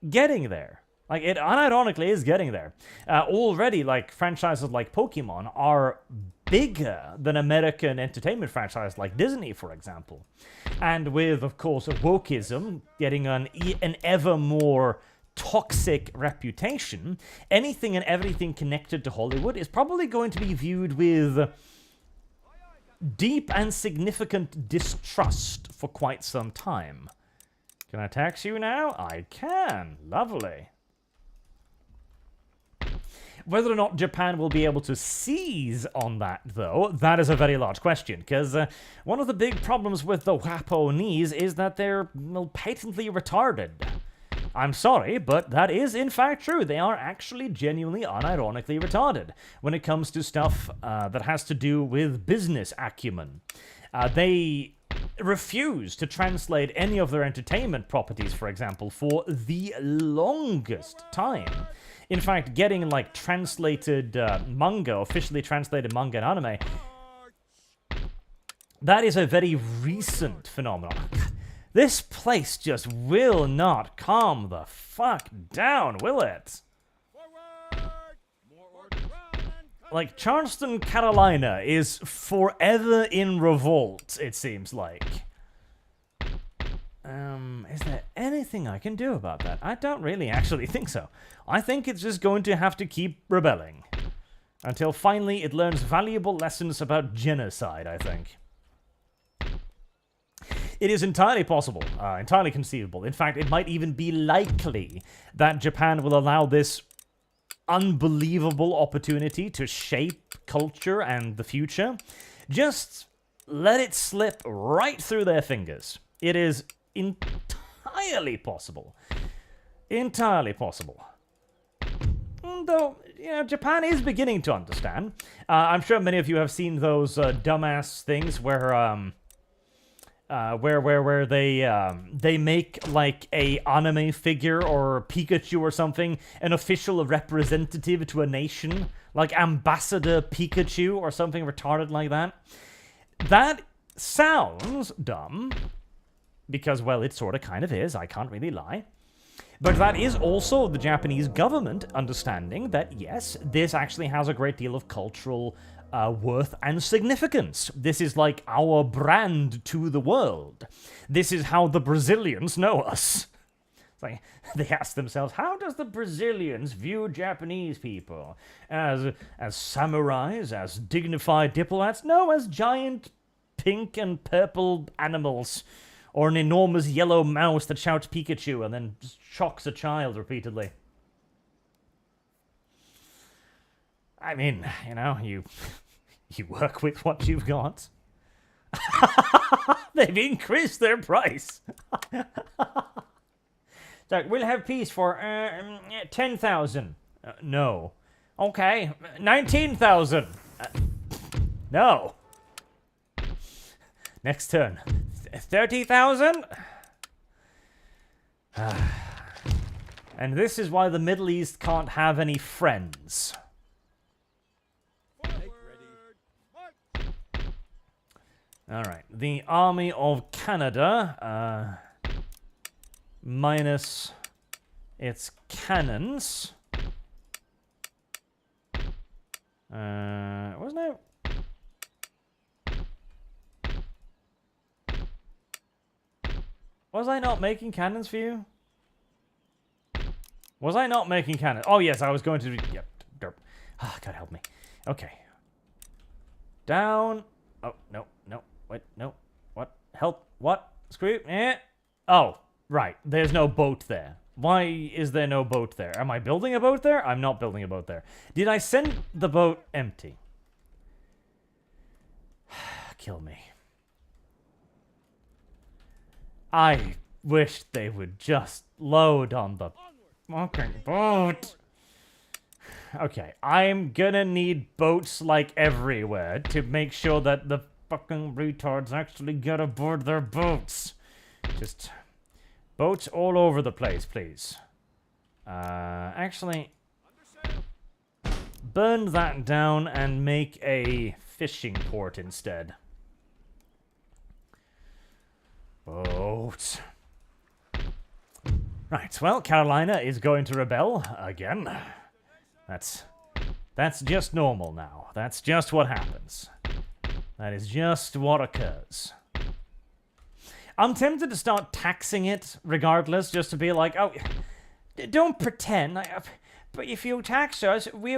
getting there. Like, it unironically is getting there. Already, like, franchises like Pokemon are bigger than American entertainment franchises like Disney, for example. And with, of course, wokeism getting an ever more toxic reputation, anything and everything connected to Hollywood is probably going to be viewed with deep and significant distrust for quite some time. Can I tax you now? I can. Lovely. Whether or not Japan will be able to seize on that, though, that is a very large question, because one of the big problems with the Japanese is that they're, well, patently retarded. I'm sorry, but that is in fact true. They are actually genuinely, unironically retarded when it comes to stuff that has to do with business acumen. They refuse to translate any of their entertainment properties, for example, for the longest time. In fact, getting, like, translated manga, officially translated manga and anime, that is a very recent phenomenon. This place just will not calm the fuck down, will it? Like, Charleston, Carolina is forever in revolt, it seems like. Is there anything I can do about that? I don't really actually think so. I think it's just going to have to keep rebelling. Until finally it learns valuable lessons about genocide, I think. It is entirely possible, entirely conceivable. In fact, it might even be likely that Japan will allow this unbelievable opportunity to shape culture and the future. Just let it slip right through their fingers. It is entirely possible. Entirely possible. Though, you know, Japan is beginning to understand. I'm sure many of you have seen those dumbass things where they make like a anime figure or Pikachu or something an official representative to a nation, like Ambassador Pikachu or something retarded like that. That sounds dumb because, well, it sort of kind of is. I can't really lie. But that is also the Japanese government understanding that, yes, this actually has a great deal of cultural worth and significance. This is like our brand to the world. This is how the Brazilians know us. It's like, they ask themselves, how does the Brazilians view Japanese people? As samurais, as dignified diplomats? No, as giant pink and purple animals. Or an enormous yellow mouse that shouts Pikachu and then shocks a child repeatedly. I mean, you know, you work with what you've got. They've increased their price. So, we'll have peace for 10,000. No. Okay, 19,000. No. Next turn. 30,000? And this is why the Middle East can't have any friends. Alright, the Army of Canada, minus its cannons. Wasn't it? Was I not making cannons for you? Was I not making cannons? Oh, yes, I was going to... Yep. Derp. Ah, God help me. Okay. Down. Oh, no, no. Wait, no. What? Help. What? Screw. Eh. Oh, right. There's no boat there. Why is there no boat there? Am I building a boat there? I'm not building a boat there. Did I send the boat empty? Kill me. I wish they would just load on the fucking boat. Okay, I'm gonna need boats like everywhere to make sure that the fucking retards actually get aboard their boats. Just boats all over the place, please. Actually, burn that down and make a fishing port instead. Boats. Right, well, Carolina is going to rebel again. That's just normal now. That's just what happens. That is just what occurs. I'm tempted to start taxing it regardless, just to be like, oh, don't pretend. But if you tax us, we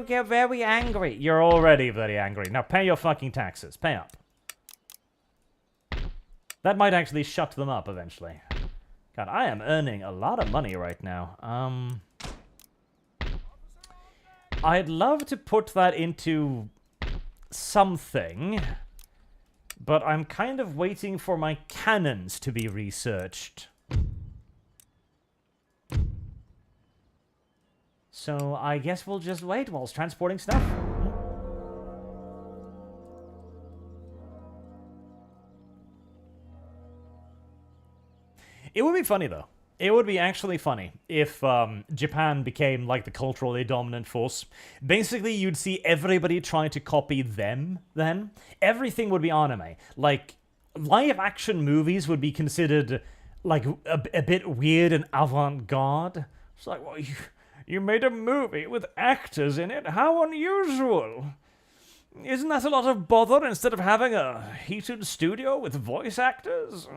get very angry. You're already very angry. Now pay your fucking taxes. Pay up. That might actually shut them up eventually. God, I am earning a lot of money right now. I'd love to put that into something, but I'm kind of waiting for my cannons to be researched. So I guess we'll just wait while it's transporting stuff. It would be funny, though. It would be actually funny if Japan became, like, the culturally dominant force. Basically, you'd see everybody trying to copy them, then. Everything would be anime. Like, live-action movies would be considered, like, a bit weird and avant-garde. It's like, well, you made a movie with actors in it? How unusual! Isn't that a lot of bother instead of having a heated studio with voice actors?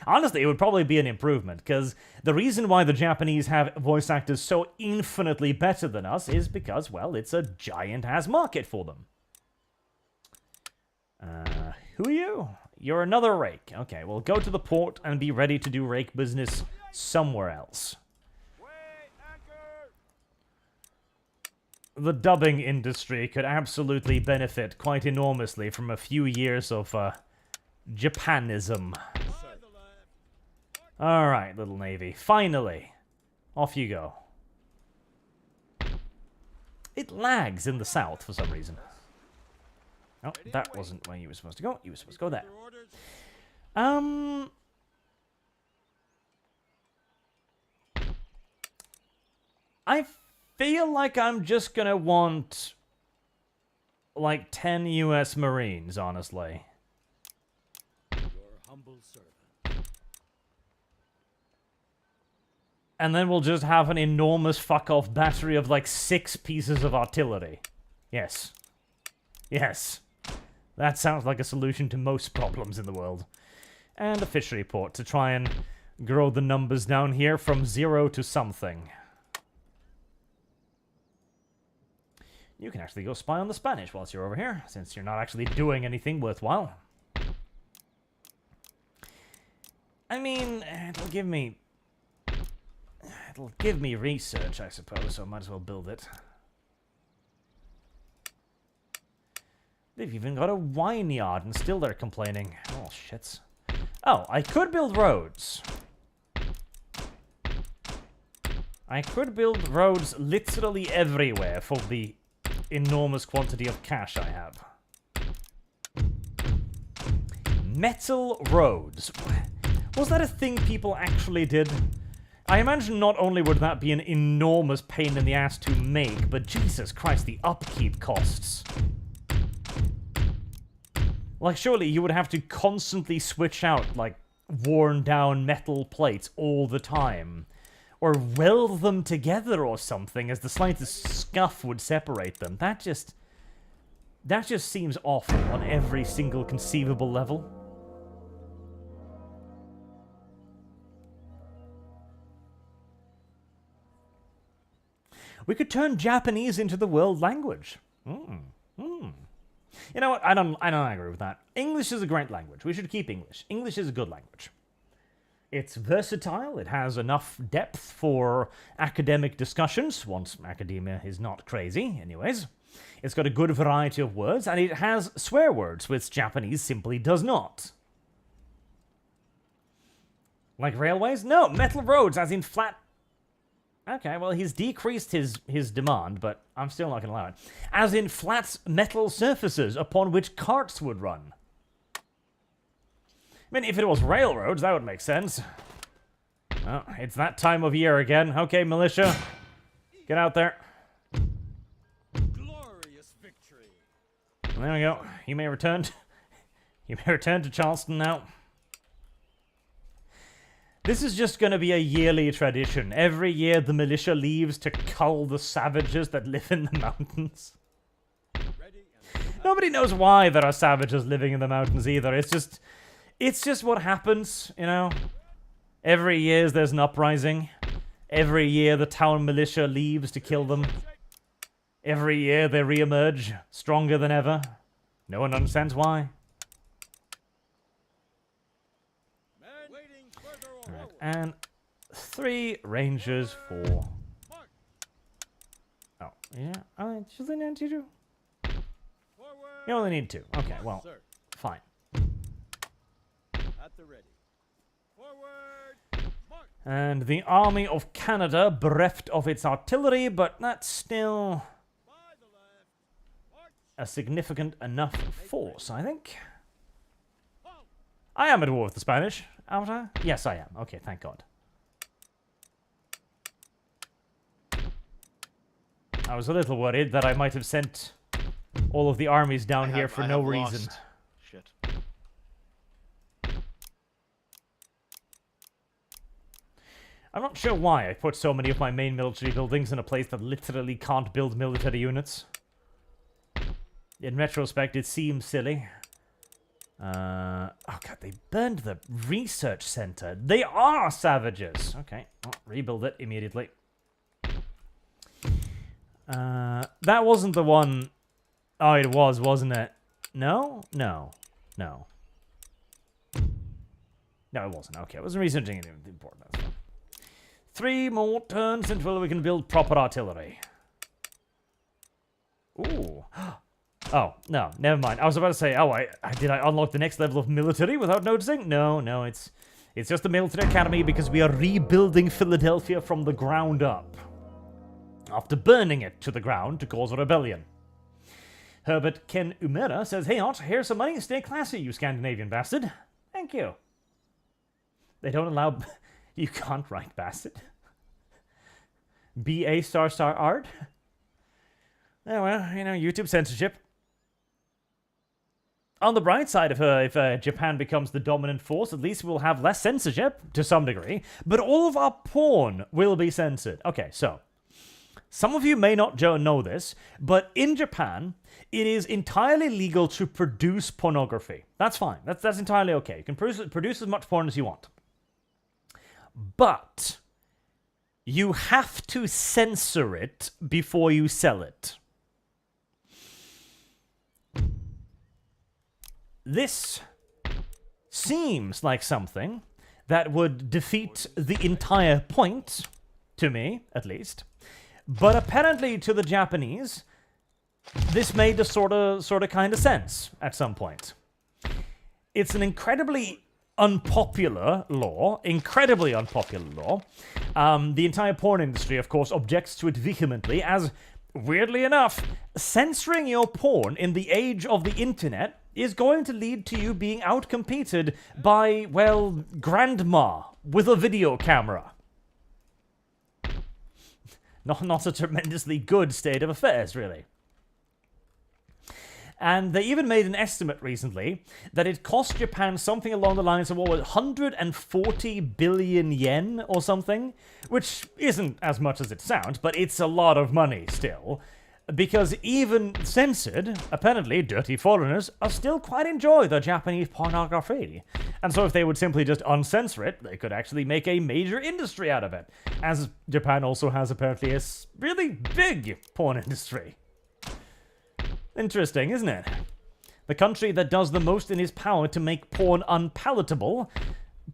Honestly, it would probably be an improvement, because the reason why the Japanese have voice actors so infinitely better than us is because, well, it's a giant-ass market for them. Who are you? You're another rake. Okay, well, go to the port and be ready to do rake business somewhere else. The dubbing industry could absolutely benefit quite enormously from a few years of, Japanism. Alright, little navy. Finally. Off you go. It lags in the south for some reason. Oh, that wasn't where you were supposed to go. You were supposed to go there. I feel like I'm just gonna want, like, 10 US Marines, honestly. Your humble servant. and then we'll just have an enormous fuck-off battery of like 6 pieces of artillery. Yes. Yes. That sounds like a solution to most problems in the world. And a fishery port to try and grow the numbers down here from 0 to something. You can actually go spy on the Spanish whilst you're over here, since you're not actually doing anything worthwhile. I mean, it'll give me research, I suppose, so I might as well build it. They've even got a wine yard, and still they're complaining. Oh, shits. Oh, I could build roads. I could build roads literally everywhere for the enormous quantity of cash I have. Metal roads. Was that a thing people actually did? I imagine not only would that be an enormous pain in the ass to make, but Jesus Christ, the upkeep costs. Like, surely you would have to constantly switch out, like, worn down metal plates all the time. Or weld them together or something, as the slightest scuff would separate them. That just seems awful on every single conceivable level. We could turn Japanese into the world language. You know what? I don't agree with that. English is a great language. We should keep English. English is a good language. It's versatile. It has enough depth for academic discussions, once academia is not crazy, anyways. It's got a good variety of words, and it has swear words, which Japanese simply does not. Like railways? No, metal roads, as in flat... Okay, well, he's decreased his demand, but I'm still not going to allow it. As in flat metal surfaces upon which carts would run. I mean, if it was railroads, that would make sense. Oh, it's that time of year again. Okay, militia. Get out there. Glorious victory. There we go. You may return to Charleston now. This is just going to be a yearly tradition. Every year the militia leaves to cull the savages that live in the mountains. Nobody knows why there are savages living in the mountains either. It's just what happens, you know. Every year there's an uprising. Every year the town militia leaves to kill them. Every year they re-emerge, stronger than ever. No one understands why. Right, and 3 rangers for... Oh, yeah. Oh, you only need 2? You only need 2. Okay, well, fine. At the ready. Forward. March. And the Army of Canada bereft of its artillery, but that's still By the left. March. a significant enough force, I think. I am at war with the Spanish, aren't I? Yes, I am. Okay, thank God. I was a little worried that I might have sent all of the armies down here for no reason. Lost. Shit. I'm not sure why I put so many of my main military buildings in a place that literally can't build military units. In retrospect, it seems silly. Oh god, they burned the research center. They are savages. Okay, well, rebuild it immediately. That wasn't the one... Oh, it was, wasn't it? No? No. No. No, it wasn't. Okay, I wasn't researching anything important. That's fine. 3 more turns until we can build proper artillery. Ooh. Oh, no, never mind. I was about to say, oh, did I unlock the next level of military without noticing? No, it's just the military academy because we are rebuilding Philadelphia from the ground up. After burning it to the ground to cause a rebellion. Herbert Ken Umera says, hey, Art, here's some money. Stay classy, you Scandinavian bastard. Thank you. They don't allow... You can't write bastard. B-A star art? Oh, well, you know, YouTube censorship. On the bright side, if Japan becomes the dominant force, at least we'll have less censorship, to some degree, but all of our porn will be censored. Okay, so, some of you may not know this, but in Japan, it is entirely legal to produce pornography. That's fine. That's entirely okay. You can produce as much porn as you want. But you have to censor it before you sell it. This seems like something that would defeat the entire point, to me, at least. But apparently to the Japanese, this made a sort of kind of sense at some point. It's an incredibly unpopular law. The entire porn industry, of course, objects to it vehemently, as, weirdly enough, censoring your porn in the age of the internet is going to lead to you being outcompeted by, well, grandma with a video camera. Not a tremendously good state of affairs, really. And they even made an estimate recently that it cost Japan something along the lines of, what was it, 140 billion yen or something? Which isn't as much as it sounds, but it's a lot of money still. Because even censored, apparently dirty foreigners are still quite enjoy the Japanese pornography. And so if they would simply just uncensor it, they could actually make a major industry out of it. As Japan also has apparently a really big porn industry. Interesting, isn't it? The country that does the most in its power to make porn unpalatable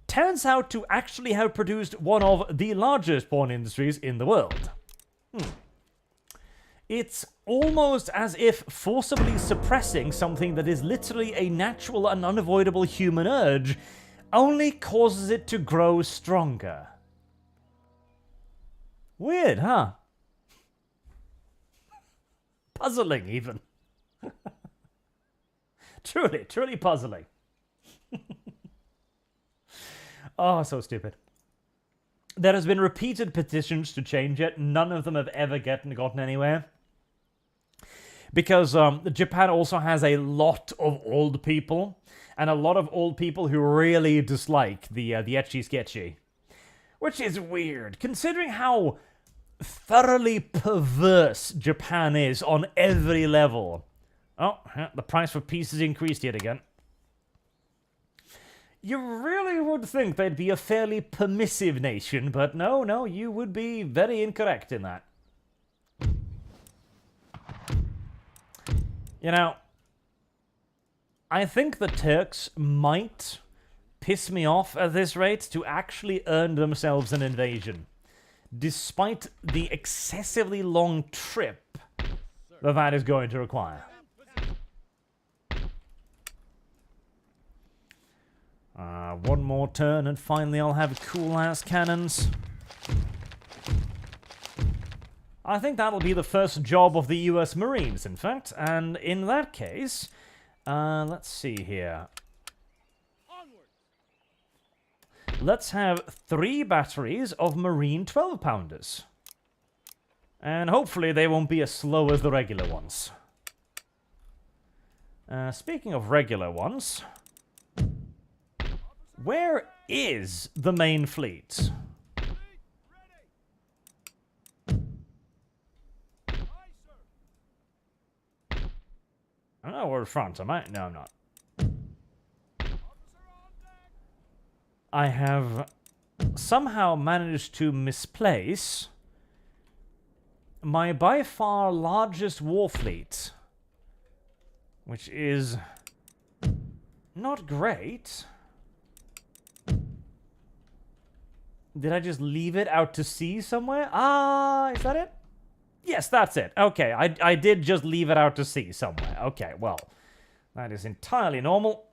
turns out to actually have produced one of the largest porn industries in the world. It's almost as if forcibly suppressing something that is literally a natural and unavoidable human urge only causes it to grow stronger. Weird, huh? Puzzling, even. Truly puzzling. Oh, so stupid. There has been repeated petitions to change it. None of them have ever gotten anywhere. Because Japan also has a lot of old people, and a lot of old people who really dislike the ecchi sketchy. Which is weird, considering how thoroughly perverse Japan is on every level. Oh, the price for peace has increased yet again. You really would think they'd be a fairly permissive nation, but no, you would be very incorrect in that. You know, I think the Turks might piss me off at this rate to actually earn themselves an invasion, despite the excessively long trip that is going to require. One more turn and finally I'll have cool-ass cannons. I think that'll be the first job of the US Marines, in fact, and in that case, let's see here. Let's have 3 batteries of Marine 12-pounders. And hopefully they won't be as slow as the regular ones. Speaking of regular ones, where is the main fleet? I don't know where front am I? No, I'm not. I have somehow managed to misplace my by far largest war fleet, which is not great. Did I just leave it out to sea somewhere? Is that it? Yes, that's it. Okay, I did just leave it out to sea somewhere. Okay, well, that is entirely normal.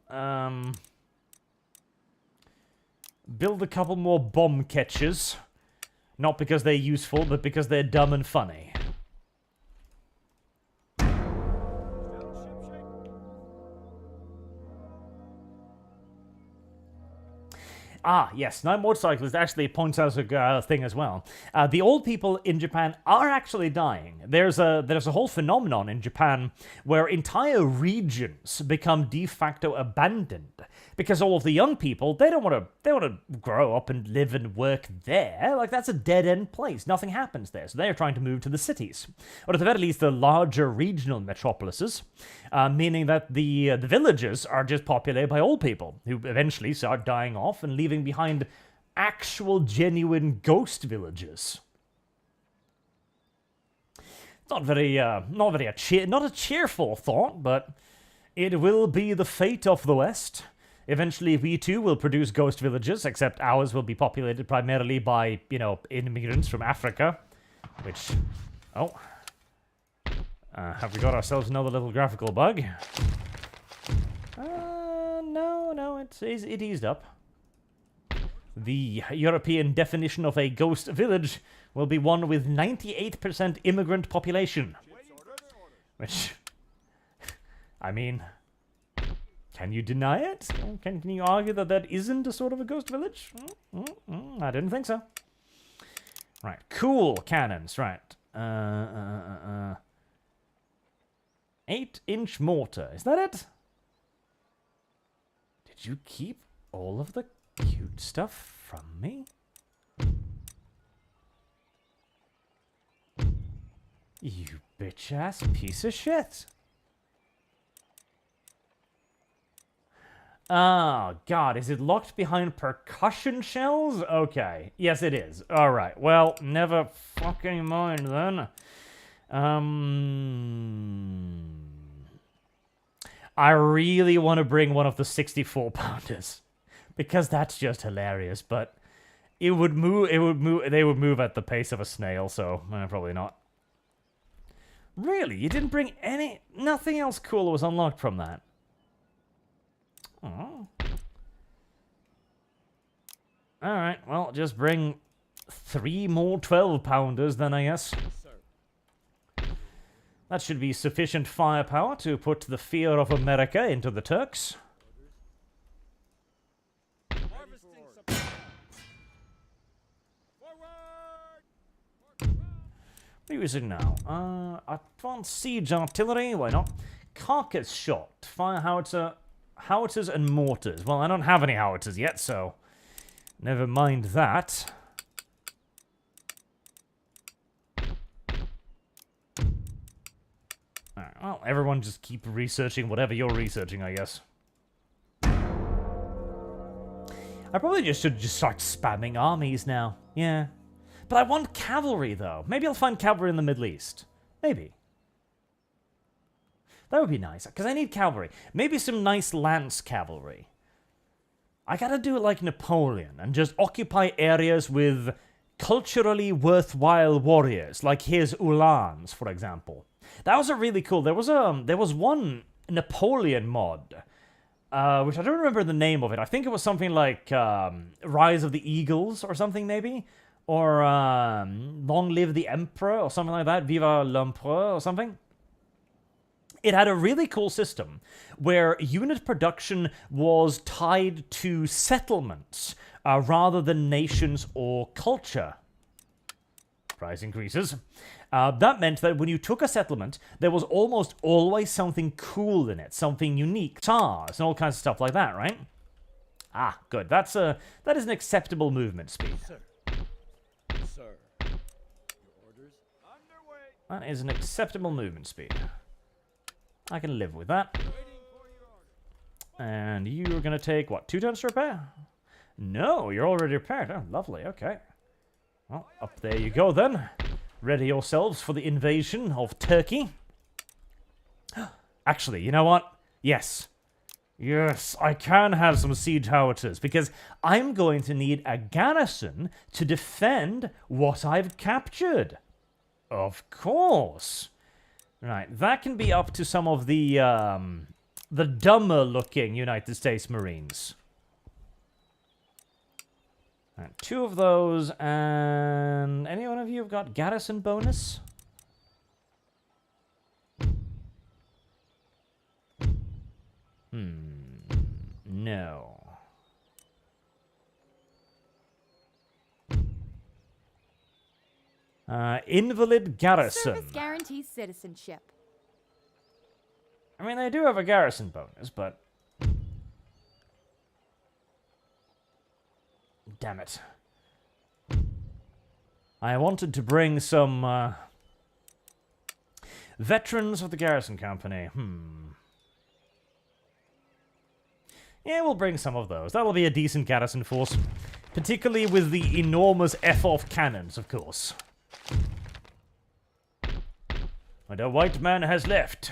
Build a couple more bomb catchers. Not because they're useful, but because they're dumb and funny. Yes, now motorcyclist actually points out a thing as well. The old people in Japan are actually dying. There's a whole phenomenon in Japan where entire regions become de facto abandoned because all of the young people, they want to grow up and live and work there. Like, that's a dead end place. Nothing happens there. So they're trying to move to the cities, or at the very least the larger regional metropolises, meaning that the villages are just populated by old people who eventually start dying off and leaving behind actual genuine ghost villages. Not a cheerful thought, but it will be the fate of the West. Eventually, we too will produce ghost villages, except ours will be populated primarily by, immigrants from Africa. Which, have we got ourselves another little graphical bug? No, it eased up. The European definition of a ghost village will be one with 98% immigrant population. Which, I mean, can you deny it? Can you argue that isn't a sort of a ghost village? I didn't think so. Right, cool cannons, right. 8-inch mortar, is that it? Did you keep all of the cute stuff from me? You bitch-ass piece of shit. Oh, God, is it locked behind percussion shells? Okay, yes it is. Alright, well, never fucking mind then. I really want to bring one of the 64-pounders. Because that's just hilarious, but they would move at the pace of a snail, so probably not. Really? You didn't bring nothing else cool was unlocked from that? Oh. Alright, well, just bring 3 more 12-pounders then, I guess. That should be sufficient firepower to put the fear of America into the Turks. What are you using now? Advanced siege artillery, why not? Carcass shot, fire howitzer, howitzers and mortars. Well, I don't have any howitzers yet, so never mind that. Alright, well, everyone just keep researching whatever you're researching, I guess. I probably should start spamming armies now. Yeah. But I want cavalry, though. Maybe I'll find cavalry in the Middle East. Maybe. That would be nice, because I need cavalry. Maybe some nice lance cavalry. I gotta do it like Napoleon, and just occupy areas with culturally worthwhile warriors, like his Uhlans, for example. That was a really cool... There was one Napoleon mod, which I don't remember the name of it. I think it was something like Rise of the Eagles or something, maybe? Or Long Live the Emperor or something like that. Viva l'Empereur or something. It had a really cool system where unit production was tied to settlements rather than nations or culture. Price increases. That meant that when you took a settlement, there was almost always something cool in it, something unique, stars and all kinds of stuff like that, right? Ah, good. That is an acceptable movement speed. Sir. Your orders? Underway. That is an acceptable movement speed. I can live with that. Waiting for your order. And you're going to take, what, 2 turns to repair? No, you're already repaired. Oh, lovely, okay. Well, up there you go then. Ready yourselves for the invasion of Turkey. Actually, you know what? Yes. Yes, I can have some siege howitzers, because I'm going to need a garrison to defend what I've captured. Of course. Right, that can be up to some of the dumber-looking United States Marines. Right, 2 of those, and any one of you have got garrison bonus? No. Invalid garrison. Service guarantees citizenship. I mean, they do have a garrison bonus, but... Damn it. I wanted to bring some, veterans of the garrison company. Yeah, we'll bring some of those. That'll be a decent garrison force. Particularly with the enormous F-off cannons, of course. And a white man has left.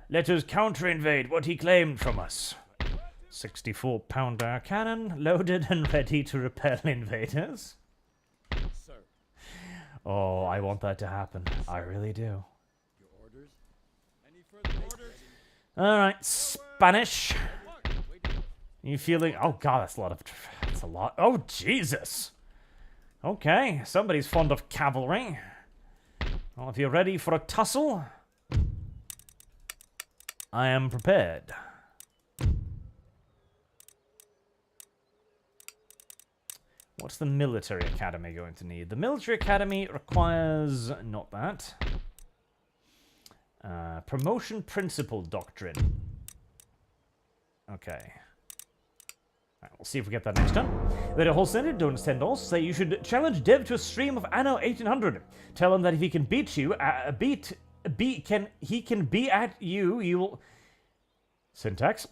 Let us counter-invade what he claimed from us. 64-pounder cannon, loaded and ready to repel invaders. Sir. Oh, I want that to happen. I really do. Your orders? Any further orders? Alright, Spanish. You feeling... Oh god, that's a lot of... That's a lot. Oh, Jesus! Okay, somebody's fond of cavalry. Well, if you're ready for a tussle, I am prepared. What's the military academy going to need? The military academy requires... not that. Promotion principle doctrine. Okay. Alright, we'll see if we get that next time. Then a whole senate don't $10 say you should challenge Dev to a stream of Anno 1800. Tell him that if he can beat you, he can be at you, you will... Syntax.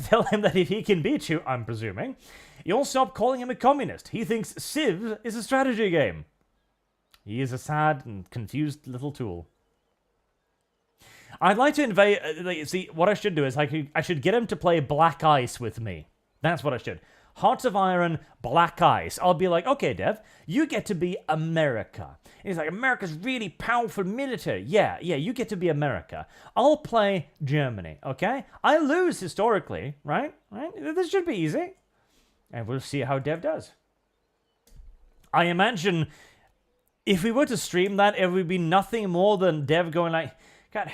Tell him that if he can beat you, I'm presuming, you'll stop calling him a communist. He thinks Civ is a strategy game. He is a sad and confused little tool. I'd like to invade... see, what I should do is I should get him to play Black Ice with me. That's what I should. Hearts of Iron, Black Ice. I'll be like, okay, Dev, you get to be America. And he's like, America's really powerful military. Yeah, you get to be America. I'll play Germany, okay? I lose historically, right? This should be easy. And we'll see how Dev does. I imagine if we were to stream that, it would be nothing more than Dev going like, God,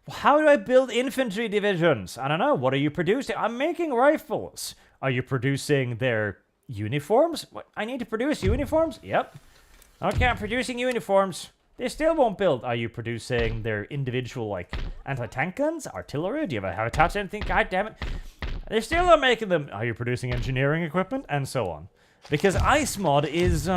how do I build infantry divisions? I don't know. What are you producing? I'm making rifles. Are you producing their uniforms? What? I need to produce uniforms? Yep. Okay, I'm producing uniforms. They still won't build. Are you producing their individual, like, anti-tank guns? Artillery? Do you ever have attached anything? God damn it. They're still not making them. Are you producing engineering equipment? And so on. Because Ice Mod is,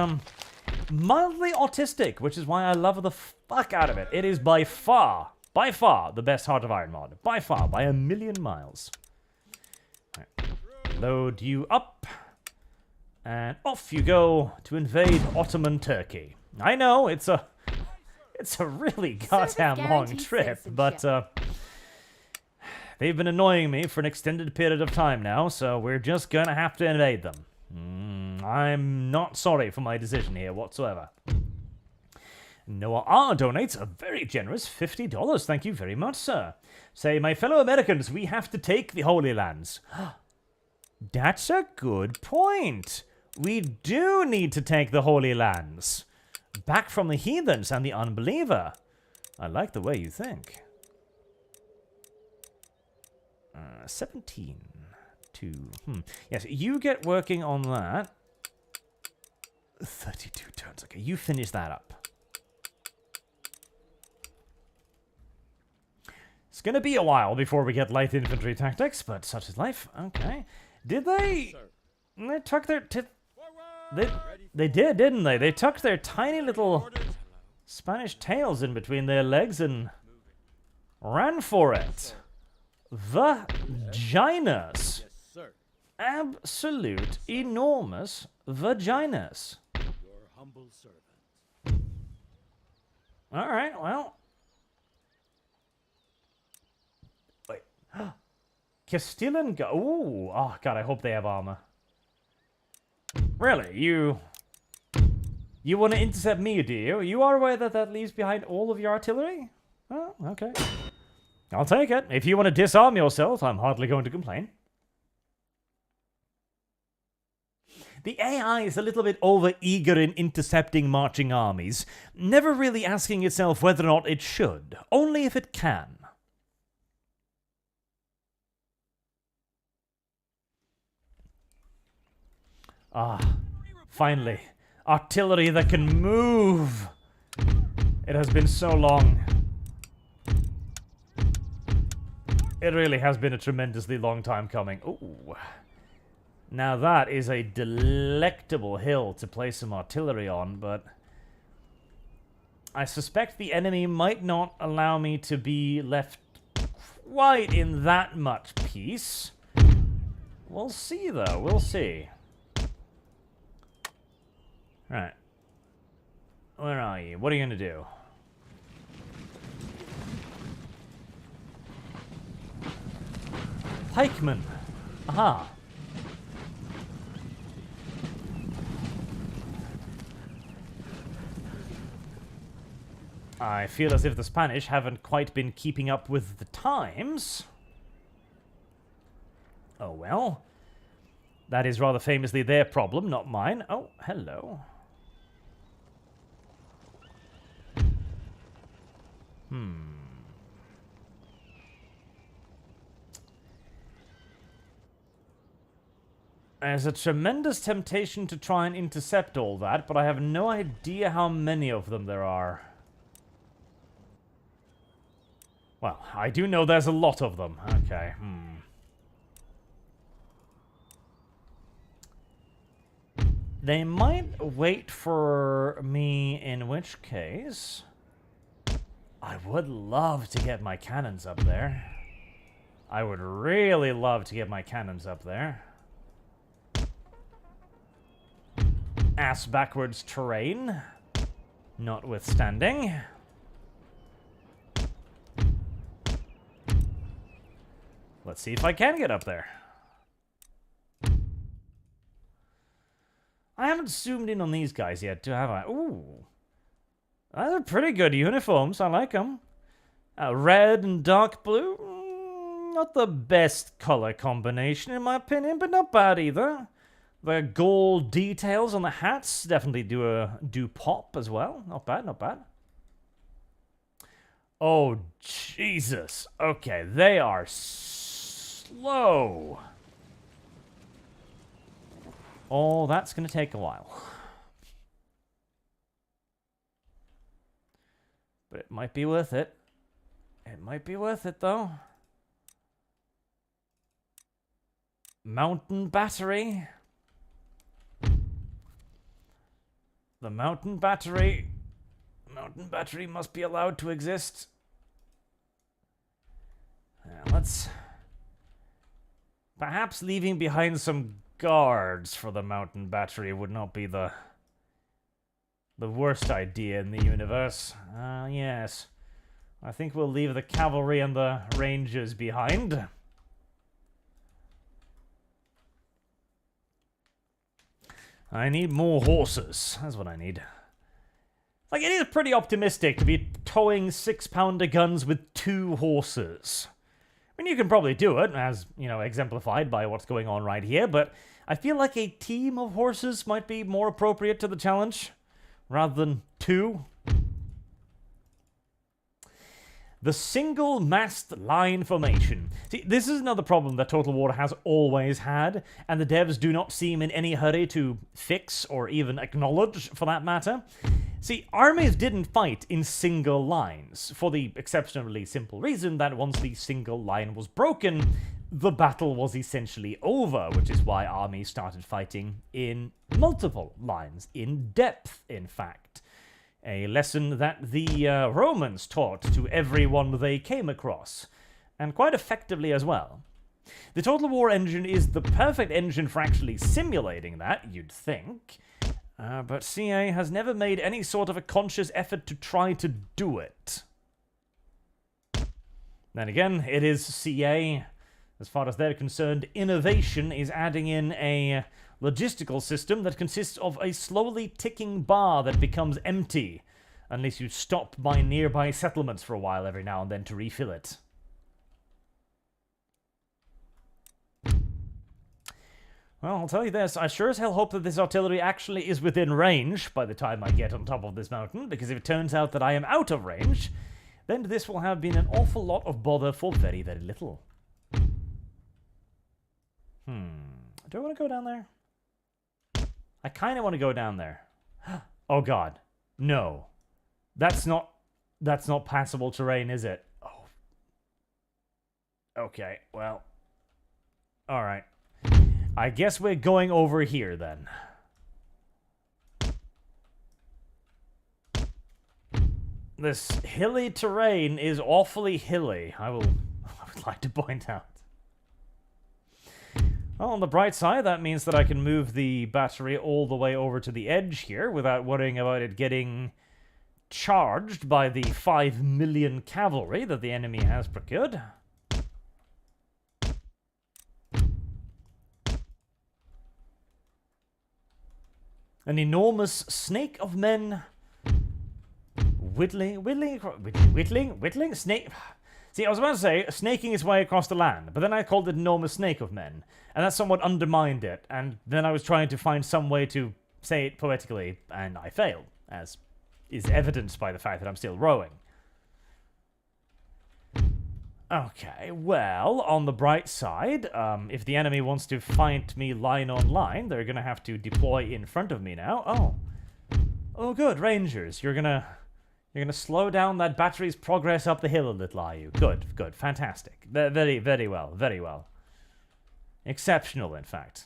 mildly autistic, which is why I love the fuck out of it. It is by far the best Heart of Iron mod. By far, by a million miles. Right. Load you up. And off you go to invade Ottoman Turkey. I know, it's a really goddamn long trip, but they've been annoying me for an extended period of time now, so we're just gonna have to invade them. I'm not sorry for my decision here whatsoever. Noah R. donates a very generous $50. Thank you very much, sir. Say, my fellow Americans, we have to take the Holy Lands. That's a good point. We do need to take the Holy Lands. Back from the heathens and the unbeliever. I like the way you think. 17. 2. Yes, you get working on that. 32 turns. Okay, you finish that up. It's gonna be a while before we get light infantry tactics, but such is life. Okay. Did they... They tucked their... They did, didn't they? They tucked their tiny little Spanish tails in between their legs and ran for it. Vaginas. Absolute enormous vaginas. Your humble servant. Alright, well... Wait. Castilian... Ooh. Oh, God, I hope they have armor. Really? You want to intercept me, do you? You are aware that that leaves behind all of your artillery? Oh, okay. I'll take it. If you want to disarm yourself, I'm hardly going to complain. The AI is a little bit over-eager in intercepting marching armies, never really asking itself whether or not it should, only if it can. Ah, finally. Artillery that can move. It has been so long. It really has been a tremendously long time coming. Ooh. Now that is a delectable hill to place some artillery on, but I suspect the enemy might not allow me to be left quite in that much peace. We'll see, though. We'll see. Right. Where are you? What are you going to do? Pikeman. Aha. I feel as if the Spanish haven't quite been keeping up with the times. Oh well. That is rather famously their problem, not mine. Oh, hello. There's a tremendous temptation to try and intercept all that, but I have no idea how many of them there are. Well, I do know there's a lot of them. Okay, They might wait for me, in which case I would love to get my cannons up there. I would really love to get my cannons up there. Ass backwards terrain, notwithstanding. Let's see if I can get up there. I haven't zoomed in on these guys yet, have I? Ooh. Those are pretty good uniforms. I like them. Red and dark blue. Not the best color combination, in my opinion, but not bad either. The gold details on the hats definitely do pop as well. Not bad, not bad. Oh, Jesus. Okay, they are slow. Oh, that's going to take a while. But it might be worth it. It might be worth it, though. Mountain battery. The mountain battery. Mountain battery must be allowed to exist. Let's... Perhaps leaving behind some guards for the mountain battery would not be the worst idea in the universe. Yes. I think we'll leave the cavalry and the rangers behind. I need more horses. That's what I need. Like, it is pretty optimistic to be towing 6-pounder guns with 2 horses. I mean, you can probably do it, as, you know, exemplified by what's going on right here, but I feel like a team of horses might be more appropriate to the challenge, rather than 2. The single-mast line formation. See, this is another problem that Total War has always had, and the devs do not seem in any hurry to fix or even acknowledge, for that matter. See, armies didn't fight in single lines, for the exceptionally simple reason that once the single line was broken, the battle was essentially over, which is why armies started fighting in multiple lines, in depth, in fact. A lesson that the Romans taught to everyone they came across, and quite effectively as well. The Total War engine is the perfect engine for actually simulating that, you'd think, but CA has never made any sort of a conscious effort to try to do it. Then again, it is CA. As far as they're concerned, innovation is adding in a logistical system that consists of a slowly ticking bar that becomes empty, unless you stop by nearby settlements for a while every now and then to refill it. Well, I'll tell you this, I sure as hell hope that this artillery actually is within range by the time I get on top of this mountain, because if it turns out that I am out of range, then this will have been an awful lot of bother for very, very little. Do I want to go down there? I kind of want to go down there. Oh god. No. That's not That's not passable terrain, is it? Oh. Okay, well. Alright. I guess we're going over here, then. This hilly terrain is awfully hilly, I would like to point out. Well, on the bright side, that means that I can move the battery all the way over to the edge here without worrying about it getting charged by the 5 million cavalry that the enemy has procured. An enormous snake of men whittling, snake. See, I was about to say snaking its way across the land, but then I called it enormous snake of men, and that somewhat undermined it, and then I was trying to find some way to say it poetically, and I failed, as is evidenced by the fact that I'm still rowing. Okay, well, on the bright side, if the enemy wants to fight me line on line, they're gonna have to deploy in front of me now. Oh good, Rangers, you're gonna slow down that battery's progress up the hill a little, are you? Good, fantastic. Very, very well, very well. Exceptional, in fact.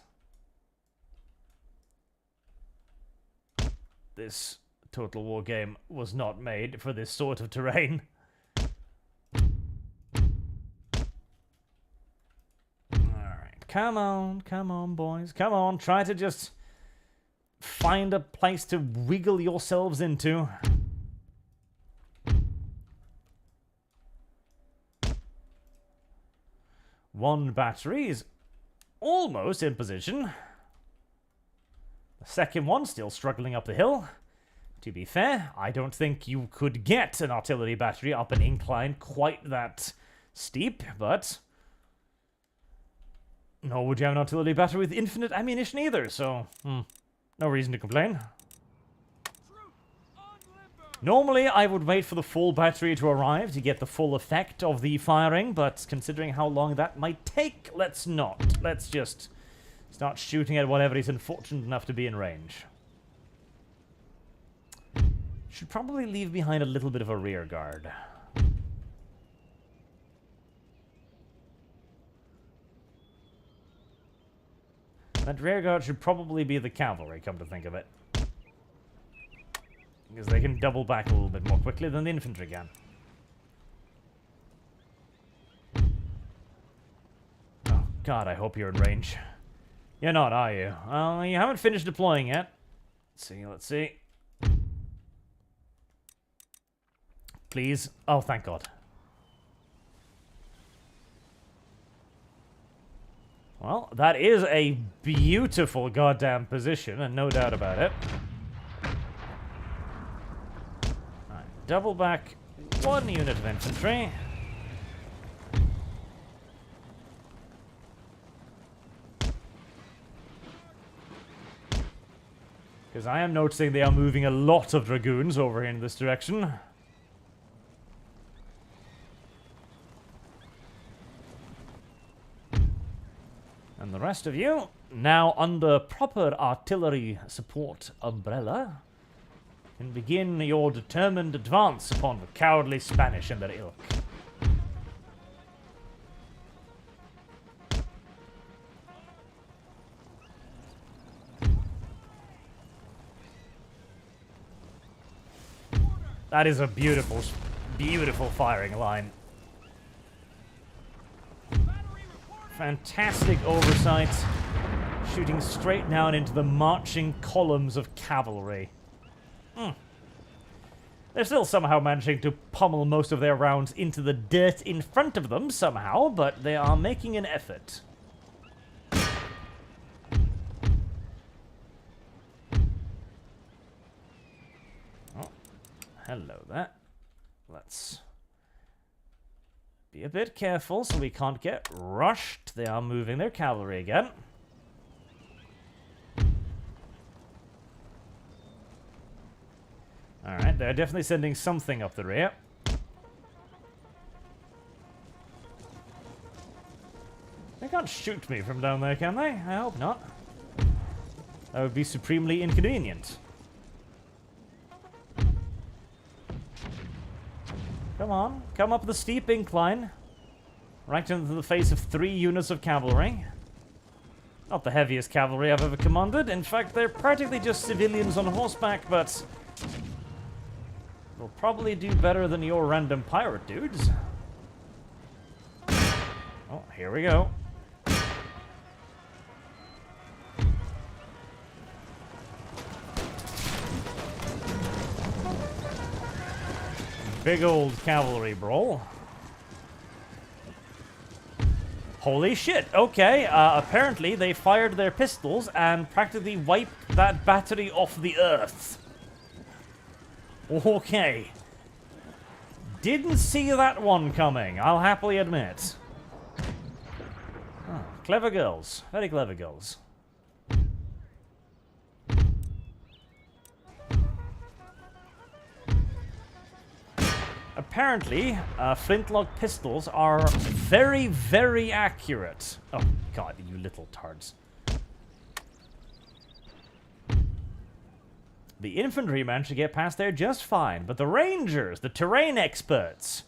This Total War game was not made for this sort of terrain. Alright, come on, boys. Come on, try to just find a place to wiggle yourselves into. One battery is almost in position. The second one still struggling up the hill. To be fair, I don't think you could get an artillery battery up an incline quite that steep, but nor would you have an artillery battery with infinite ammunition either, so no reason to complain. Normally, I would wait for the full battery to arrive to get the full effect of the firing, but considering how long that might take, let's not. Let's just start shooting at whatever is unfortunate enough to be in range. Should probably leave behind a little bit of a rear guard. That rear guard should probably be the cavalry, come to think of it. Because they can double back a little bit more quickly than the infantry can. Oh, God, I hope you're in range. You're not, are you? Well, you haven't finished deploying yet. Let's see. Please. Oh, thank God. Well, that is a beautiful goddamn position, and no doubt about it. Alright, double back one unit of infantry. Because I am noticing they are moving a lot of dragoons over here in this direction. And the rest of you, now under proper artillery support umbrella, can begin your determined advance upon the cowardly Spanish and their ilk. That is a beautiful, beautiful firing line. Fantastic oversight, shooting straight down into the marching columns of cavalry. They're still somehow managing to pummel most of their rounds into the dirt in front of them somehow, but they are making an effort. Oh, hello there. Let's be a bit careful so we can't get rushed. They are moving their cavalry again. Alright, they're definitely sending something up the rear. They can't shoot me from down there, can they? I hope not. That would be supremely inconvenient. Come on. Come up the steep incline. Right into the face of 3 units of cavalry. Not the heaviest cavalry I've ever commanded. In fact, they're practically just civilians on horseback, but they'll probably do better than your random pirate dudes. Oh, here we go. Big old cavalry brawl. Holy shit, okay, apparently they fired their pistols and practically wiped that battery off the earth. Okay. Didn't see that one coming, I'll happily admit. Oh, clever girls, very clever girls. Apparently, flintlock pistols are very, very accurate. Oh, God, you little tards. The infantry managed to get past there just fine, but the rangers, the terrain experts,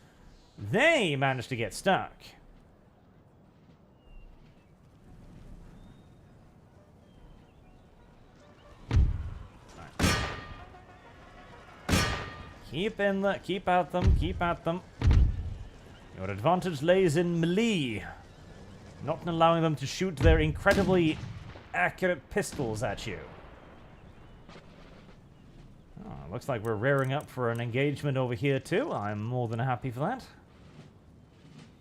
they managed to get stuck. Keep at them, keep at them. Your advantage lays in melee, not in allowing them to shoot their incredibly accurate pistols at you. Oh, looks like we're rearing up for an engagement over here too. I'm more than happy for that.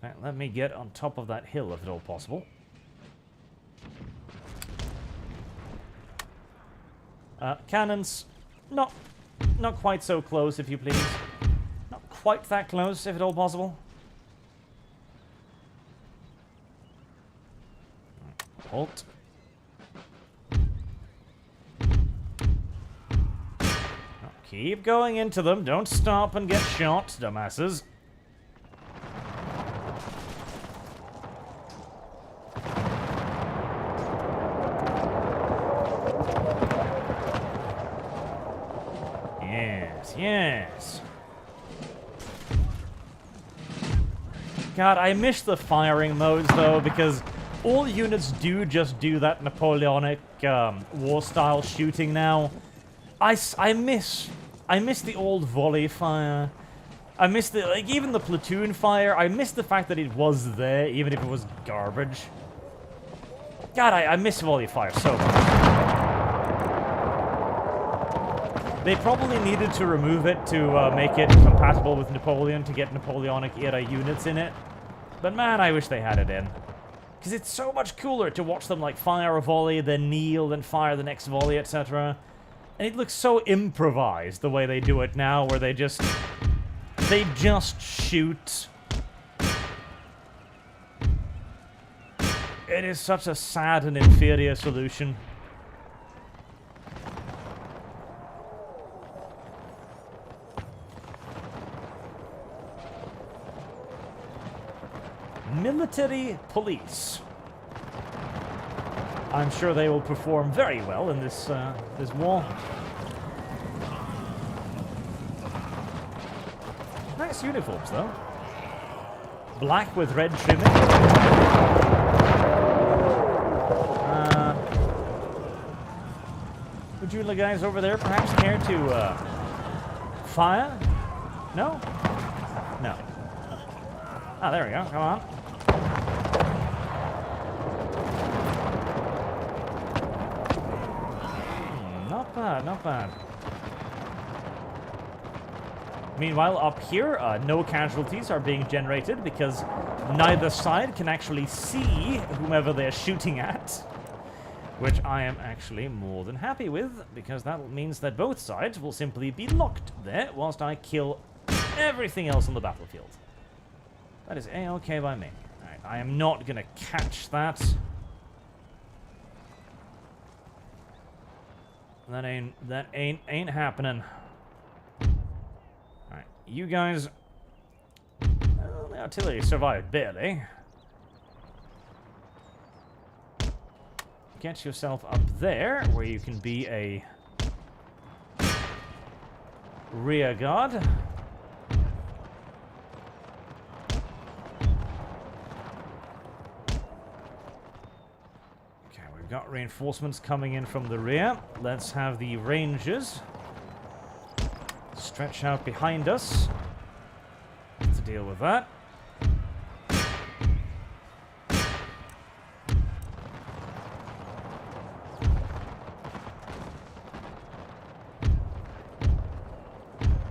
Right, let me get on top of that hill if at all possible. Cannons, not quite so close, if you please. Not quite that close, if at all possible. Halt. Keep going into them. Don't stop and get shot, dumbasses. Yes. God, I miss the firing modes, though, because all units just do that Napoleonic war-style shooting now. I miss the old volley fire. I miss the, like, even the platoon fire. I miss the fact that it was there, even if it was garbage. God, I miss volley fire so much. They probably needed to remove it to make it compatible with Napoleon, to get Napoleonic-era units in it. But man, I wish they had it in. Because it's so much cooler to watch them, like, fire a volley, then kneel, then fire the next volley, etc. And it looks so improvised, the way they do it now, where they just shoot. It is such a sad and inferior solution. Military police. I'm sure they will perform very well in this this war. Nice uniforms, though. Black with red trimming. Would you guys over there perhaps care to fire? No? No. Ah, there we go. Come on. Not bad, not bad. Meanwhile, up here, no casualties are being generated because neither side can actually see whomever they're shooting at. Which I am actually more than happy with, because that means that both sides will simply be locked there whilst I kill everything else on the battlefield. That is A-okay by me. Alright, I am not gonna catch that. That ain't happening. Alright, you guys... Well, the artillery survived barely. Get yourself up there, where you can be a rear guard. got reinforcements coming in from the rear. Let's have the Rangers stretch out behind us to deal with that.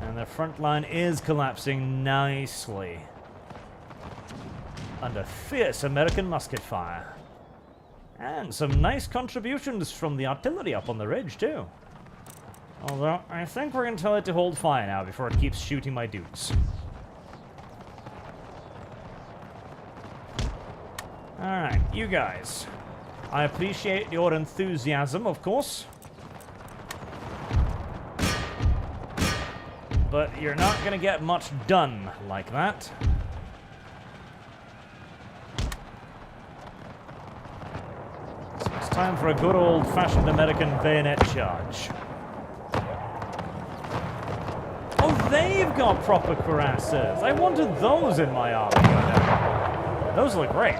And the front line is collapsing nicely under fierce American musket fire. And some nice contributions from the artillery up on the ridge, too. Although, I think we're going to tell it to hold fire now before it keeps shooting my dudes. Alright, you guys. I appreciate your enthusiasm, of course. But you're not going to get much done like that. So it's time for a good old-fashioned American bayonet charge. Oh, they've got proper cuirasses. I wanted those in my army. Those look great.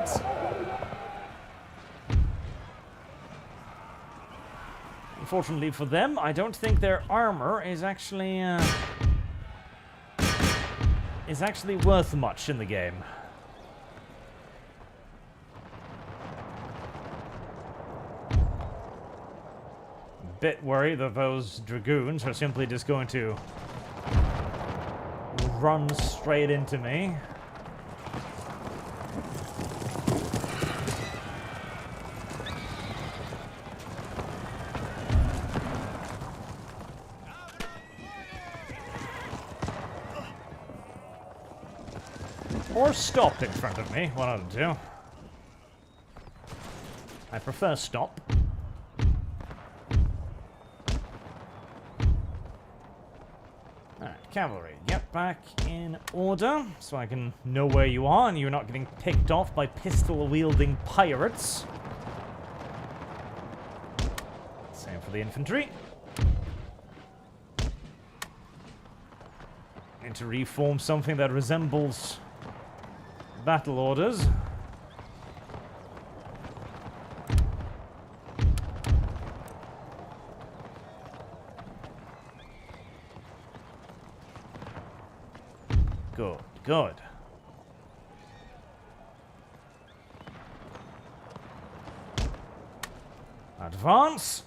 Unfortunately for them, I don't think their armor is actually worth much in the game. Bit worried that those dragoons are simply just going to run straight into me. Or stop in front of me, one of the two. I prefer stop. Alright, cavalry, get back in order so I can know where you are and you're not getting picked off by pistol-wielding pirates. Same for the infantry. Need to reform something that resembles battle orders. Good, good. Advance.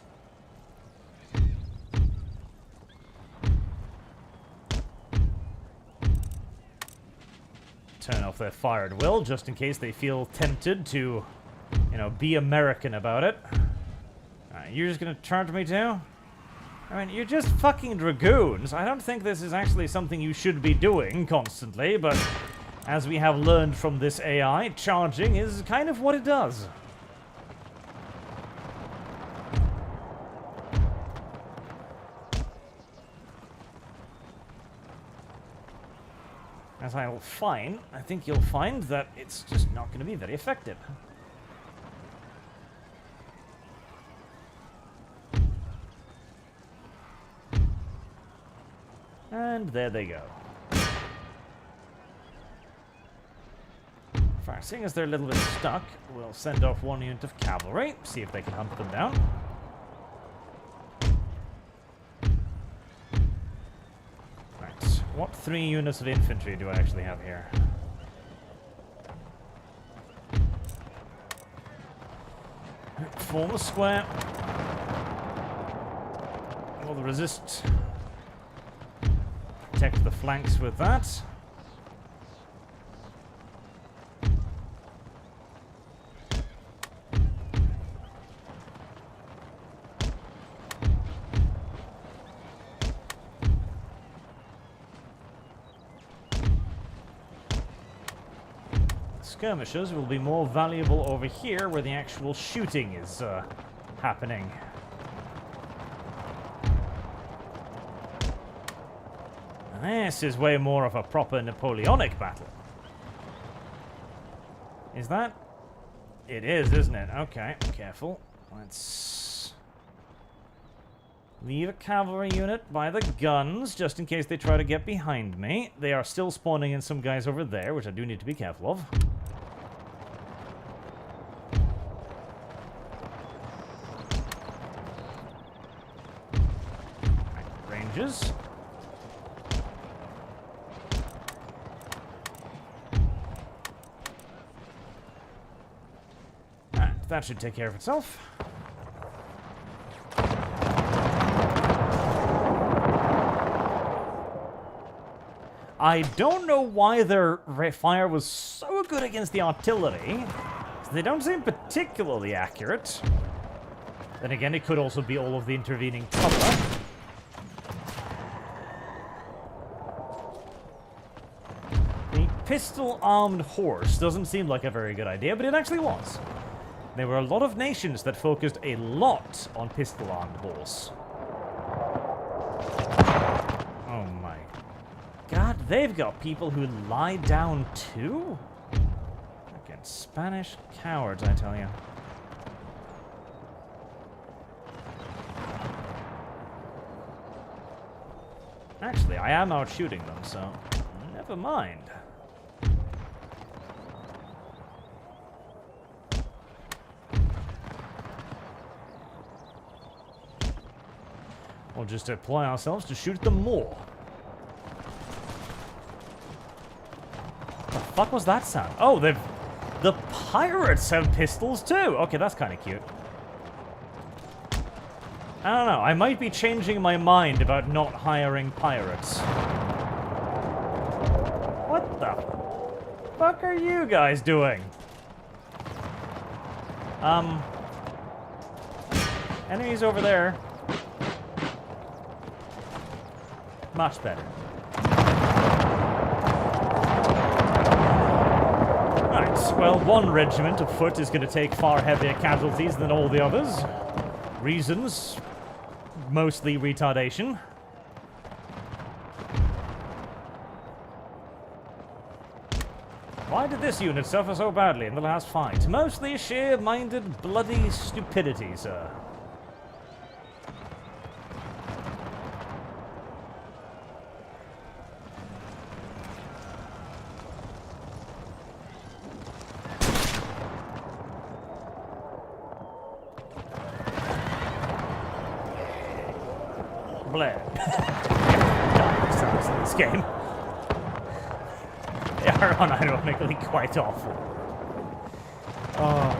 Turn off their fire at will, just in case they feel tempted to, you know, be American about it. Alright, you're just gonna charge me too? I mean, you're just fucking dragoons. I don't think this is actually something you should be doing constantly, but as we have learned from this AI, charging is kind of what it does. As I think you'll find that it's just not going to be very effective. And there they go. Fine, seeing as they're a little bit stuck, we'll send off one unit of cavalry, see if they can hunt them down. What 3 units of infantry do I actually have here? Form a square. Will the resist protect the flanks with that? Skirmishers will be more valuable over here where the actual shooting is happening. This is way more of a proper Napoleonic battle. Is that? It is, isn't it? Okay, careful. Let's leave a cavalry unit by the guns, just in case they try to get behind me. They are still spawning in some guys over there, which I do need to be careful of. ranges. Alright, that should take care of itself. I don't know why their fire was so good against the artillery. They don't seem particularly accurate. Then again, it could also be all of the intervening cover. The pistol-armed horse doesn't seem like a very good idea, but it actually was. There were a lot of nations that focused a lot on pistol-armed horse. Oh my god, they've got people who lie down too? Again, Spanish cowards, I tell you. Actually, I am out shooting them, so never mind. We'll just apply ourselves to shoot them more. The fuck was that sound? Oh, the pirates have pistols too. Okay, that's kind of cute. I don't know. I might be changing my mind about not hiring pirates. What the fuck are you guys doing? Enemies over there. Much better. Right, well, one regiment of foot is going to take far heavier casualties than all the others. Reasons. Mostly retardation. Why did this unit suffer so badly in the last fight? Mostly sheer-minded, bloody stupidity, sir. Blair. Sounds in this game. They are unironically quite awful. Oh.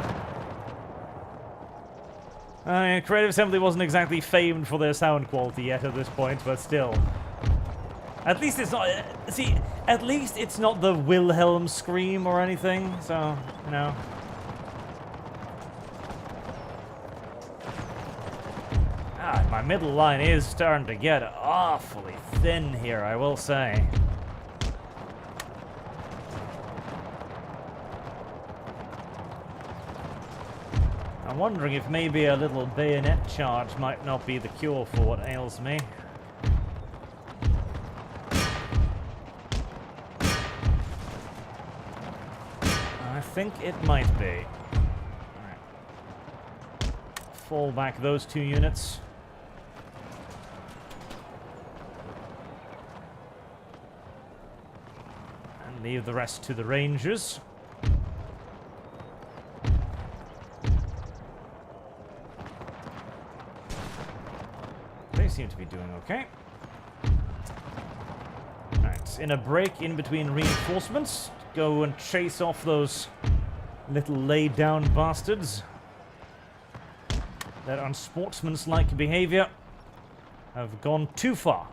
I mean, Creative Assembly wasn't exactly famed for their sound quality yet at this point, but still. At least it's not... See, at least it's not the Wilhelm scream or anything, so, you know. My middle line is starting to get awfully thin here, I will say. I'm wondering if maybe a little bayonet charge might not be the cure for what ails me. I think it might be. Alright. Fall back those two units. Leave the rest to the Rangers. They seem to be doing okay. Alright, in a break in between reinforcements, go and chase off those little laid-down bastards. Their unsportsmanlike behavior have gone too far.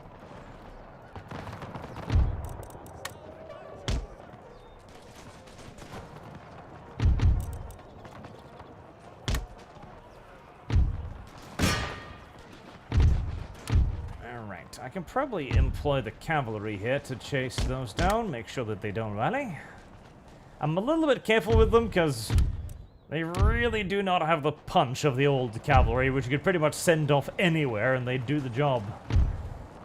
I can probably employ the cavalry here to chase those down, make sure that they don't rally. I'm a little bit careful with them because they really do not have the punch of the old cavalry, which you could pretty much send off anywhere and they'd do the job.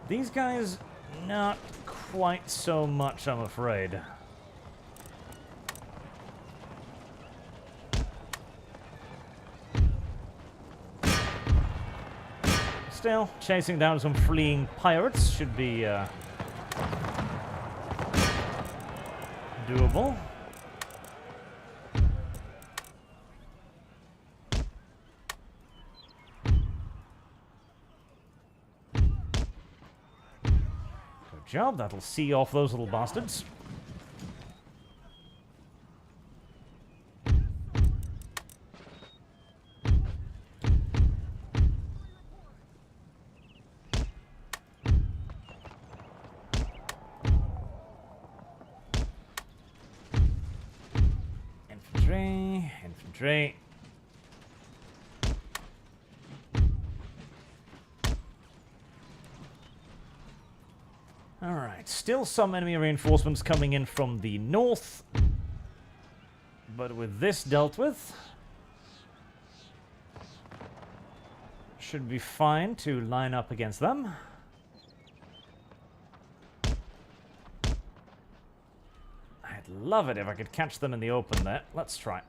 These guys, not quite so much, I'm afraid. Still, chasing down some fleeing pirates should be doable. Good job. That'll see off those little bastards. Infantry, infantry. Alright, still some enemy reinforcements coming in from the north. But with this dealt with, should be fine to line up against them. I'd love it if I could catch them in the open there. Let's try.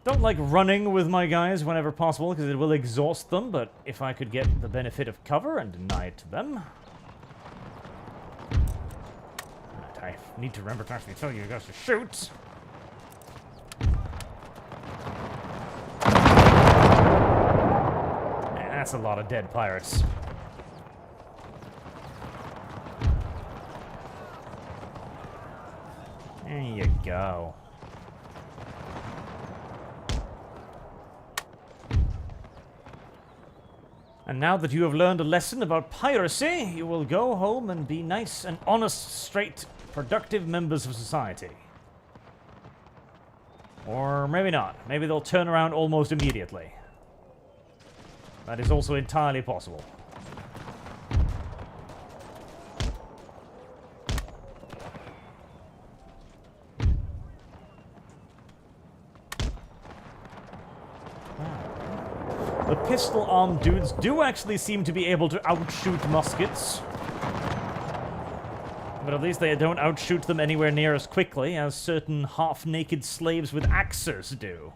Don't like running with my guys whenever possible because it will exhaust them, but if I could get the benefit of cover and deny it to them... I need to remember to actually tell you guys to shoot. Man, that's a lot of dead pirates. There you go. And now that you have learned a lesson about piracy, you will go home and be nice and honest, straight, productive members of society. Or maybe not. Maybe they'll turn around almost immediately. That is also entirely possible. The pistol-armed dudes do actually seem to be able to outshoot muskets. But at least they don't outshoot them anywhere near as quickly as certain half-naked slaves with axes do.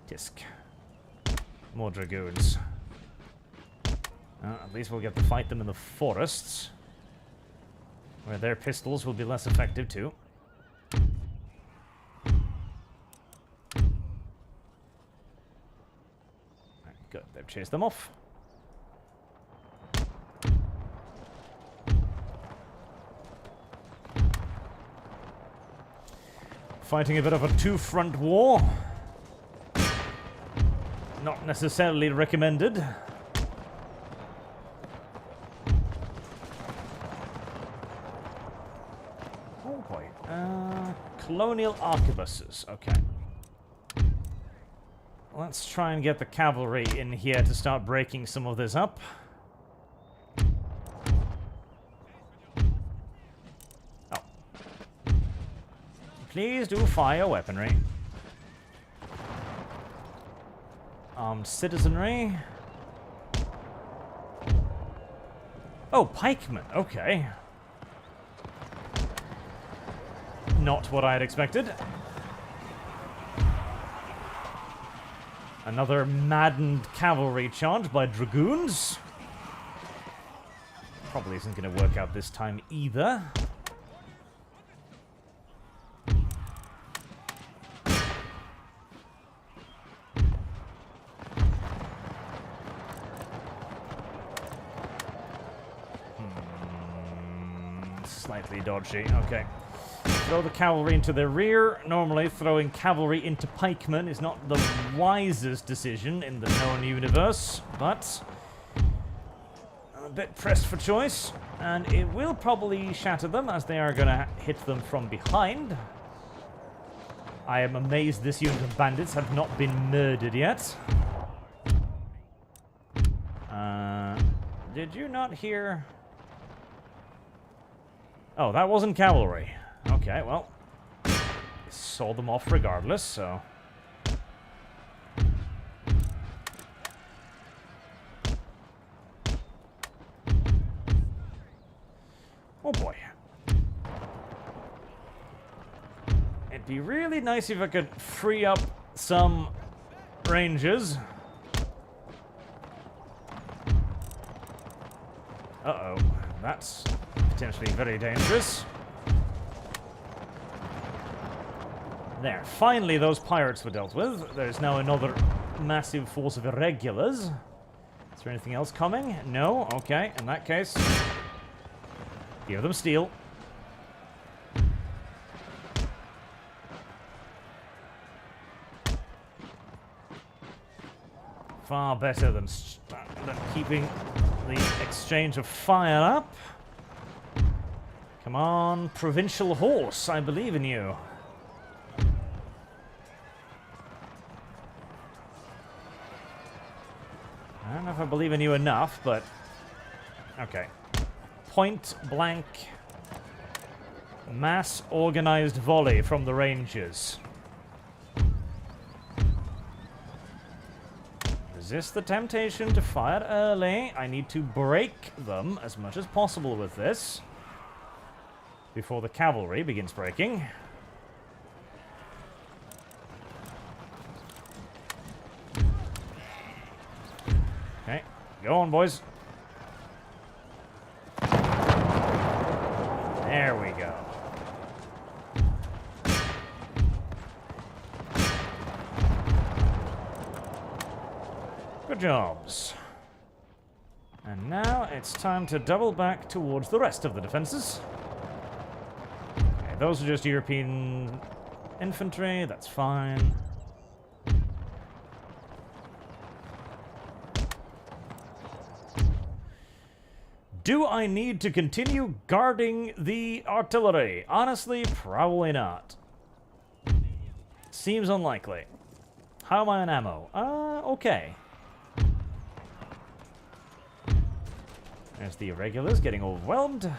Tisk. More dragoons. At least we'll get to fight them in the forests, where their pistols will be less effective too. Good, they've chased them off. Fighting a bit of a two-front war. Not necessarily recommended. Oh boy. Colonial arquebuses. Okay. Let's try and get the cavalry in here to start breaking some of this up. Oh. Please do fire weaponry. Armed citizenry. Oh, pikemen. Okay. Not what I had expected. Another maddened cavalry charge by dragoons. Probably isn't going to work out this time either. Slightly dodgy. Okay. Throw the cavalry into their rear. Normally, throwing cavalry into pikemen is not the wisest decision in the known universe, but I'm a bit pressed for choice, and it will probably shatter them as they are going to hit them from behind. I am amazed this unit of bandits have not been murdered yet. Did you not hear... Oh, that wasn't cavalry. Okay, well, saw them off regardless, so... Oh boy. It'd be really nice if I could free up some rangers. Uh-oh, that's potentially very dangerous. There, finally those pirates were dealt with. There's now another massive force of irregulars. Is there anything else coming? No? Okay, in that case, Give them steel. Far better than keeping the exchange of fire up. Come on, provincial horse, I believe in you. I don't know if I believe in you enough, but... Okay. Point blank... mass organized volley from the Rangers. Resist the temptation to fire early. I need to break them as much as possible with this before the cavalry begins breaking. Okay, go on, boys. There we go. Good jobs. And now it's time to double back towards the rest of the defenses. Okay, those are just European infantry, that's fine. Do I need to continue guarding the artillery? Honestly, probably not. Seems unlikely. How am I on ammo? Okay. There's the irregulars getting overwhelmed.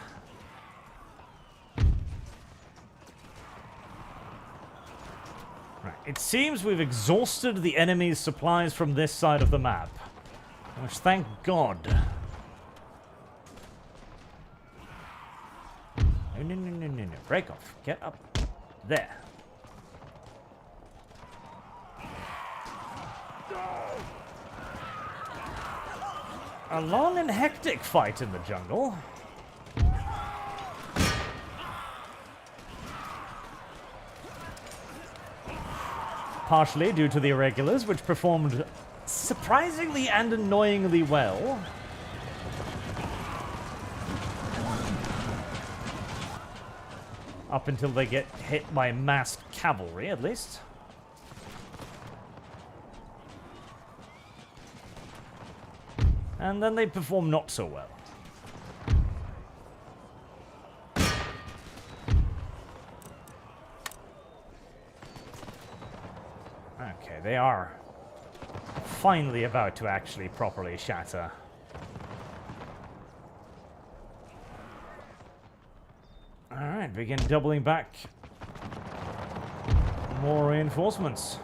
Right. It seems we've exhausted the enemy's supplies from this side of the map. Which, thank God. No. Break off. Get up. There. A long and hectic fight in the jungle. Partially due to the irregulars, which performed surprisingly and annoyingly well. Up until they get hit by massed cavalry, at least. And then they perform not so well. Okay, they are finally about to actually properly shatter. Alright, begin doubling back. More reinforcements.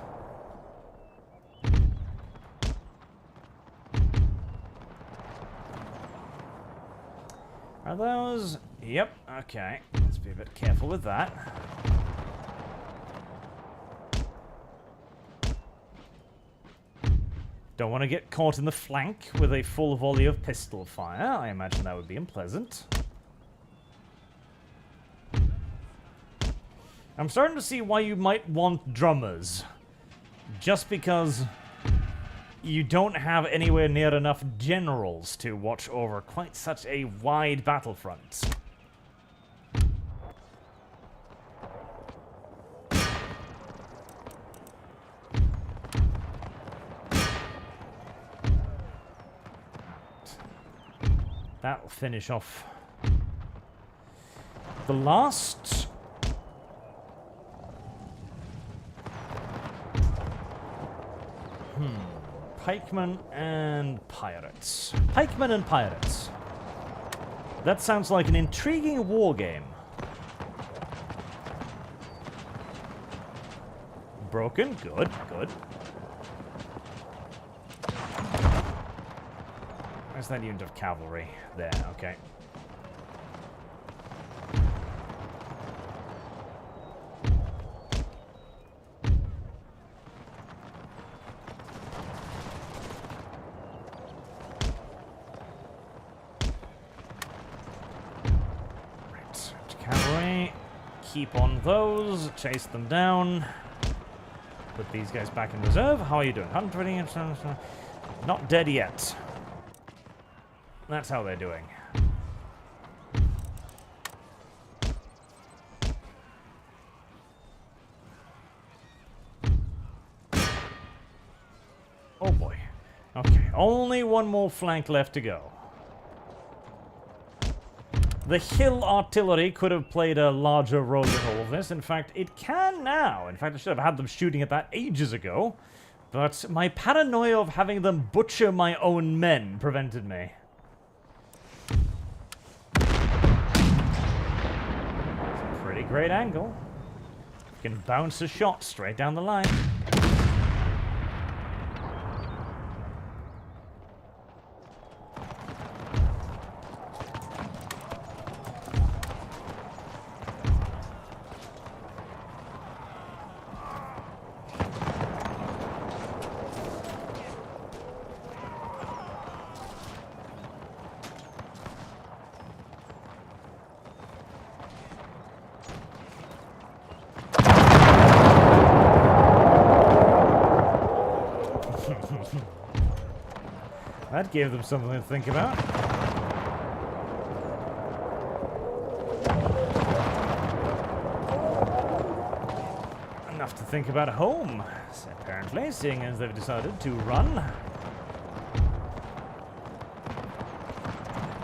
Are those? Yep, okay. Let's be a bit careful with that. Don't want to get caught in the flank with a full volley of pistol fire. I imagine that would be unpleasant. I'm starting to see why you might want drummers. Just because you don't have anywhere near enough generals to watch over quite such a wide battlefront. That'll finish off the last... Pikemen and pirates. Pikemen and pirates. That sounds like an intriguing war game. Broken. Good, good. Where's that unit of cavalry? There, okay. Keep on those, chase them down. Put these guys back in reserve. How are you doing? 120? Not dead yet. That's how they're doing. only one more flank left to go. The hill artillery could have played a larger role in all of this. In fact, it can now. In fact, I should have had them shooting at that ages ago. But my paranoia of having them butcher my own men prevented me. Pretty great angle. You can bounce a shot straight down the line. That gave them something to think about. Enough to think about at home, apparently, seeing as they've decided to run.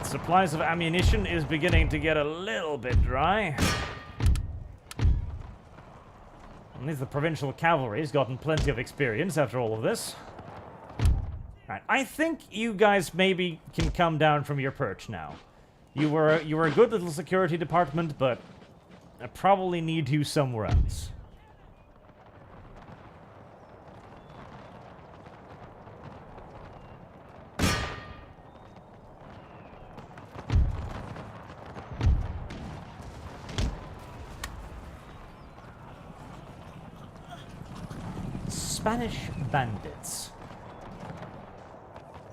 Supplies of ammunition is beginning to get a little bit dry. At least the provincial cavalry's gotten plenty of experience after all of this. Right, I think you guys maybe can come down from your perch now. You were a good little security department, but I probably need you somewhere else. Spanish bandits.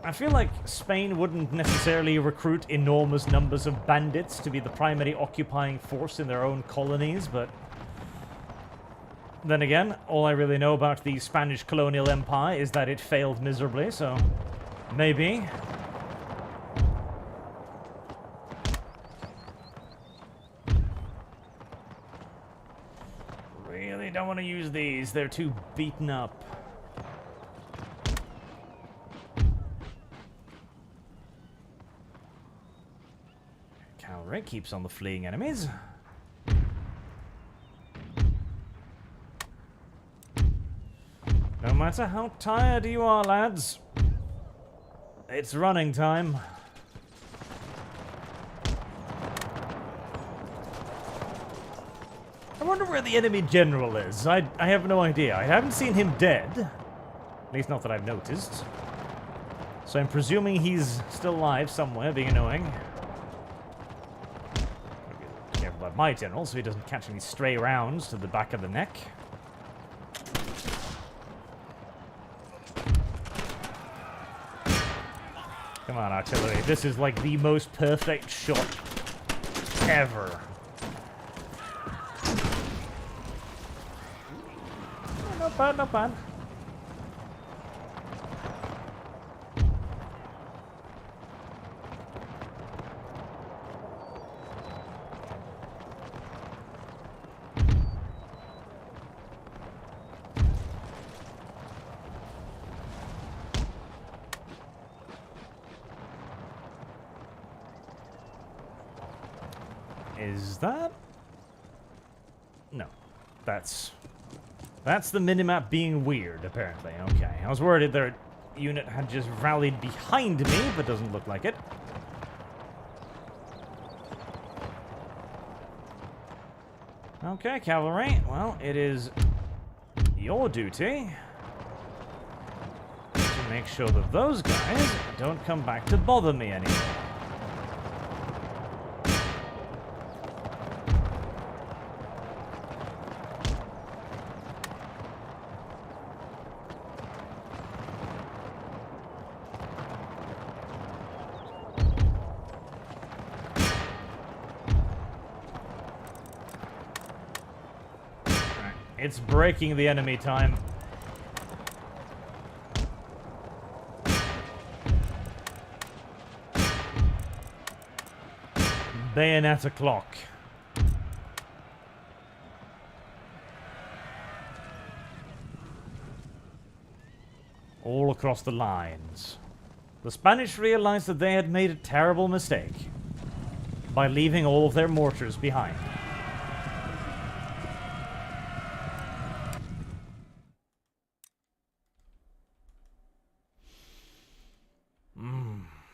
I feel like Spain wouldn't necessarily recruit enormous numbers of bandits to be the primary occupying force in their own colonies, but then again, all I really know about the Spanish colonial empire is that it failed miserably, so maybe. Really don't want to use these, they're too beaten up. Cavalry keeps on the fleeing enemies. No matter how tired you are, lads, it's running time. I wonder where the enemy general is. I have no idea. I haven't seen him dead. At least not that I've noticed. So I'm presuming he's still alive somewhere, being annoying. Be careful about my general so he doesn't catch any stray rounds to the back of the neck. Come on, artillery. This is like the most perfect shot ever. Oh, not bad, not bad. Is that? No. That's the minimap being weird, apparently. Okay. I was worried their unit had just rallied behind me, but doesn't look like it. Okay, cavalry. Well, it is your duty to make sure that those guys don't come back to bother me anymore. It's breaking the enemy time. Bayonet o'clock. All across the lines. The Spanish realized that they had made a terrible mistake by leaving all of their mortars behind.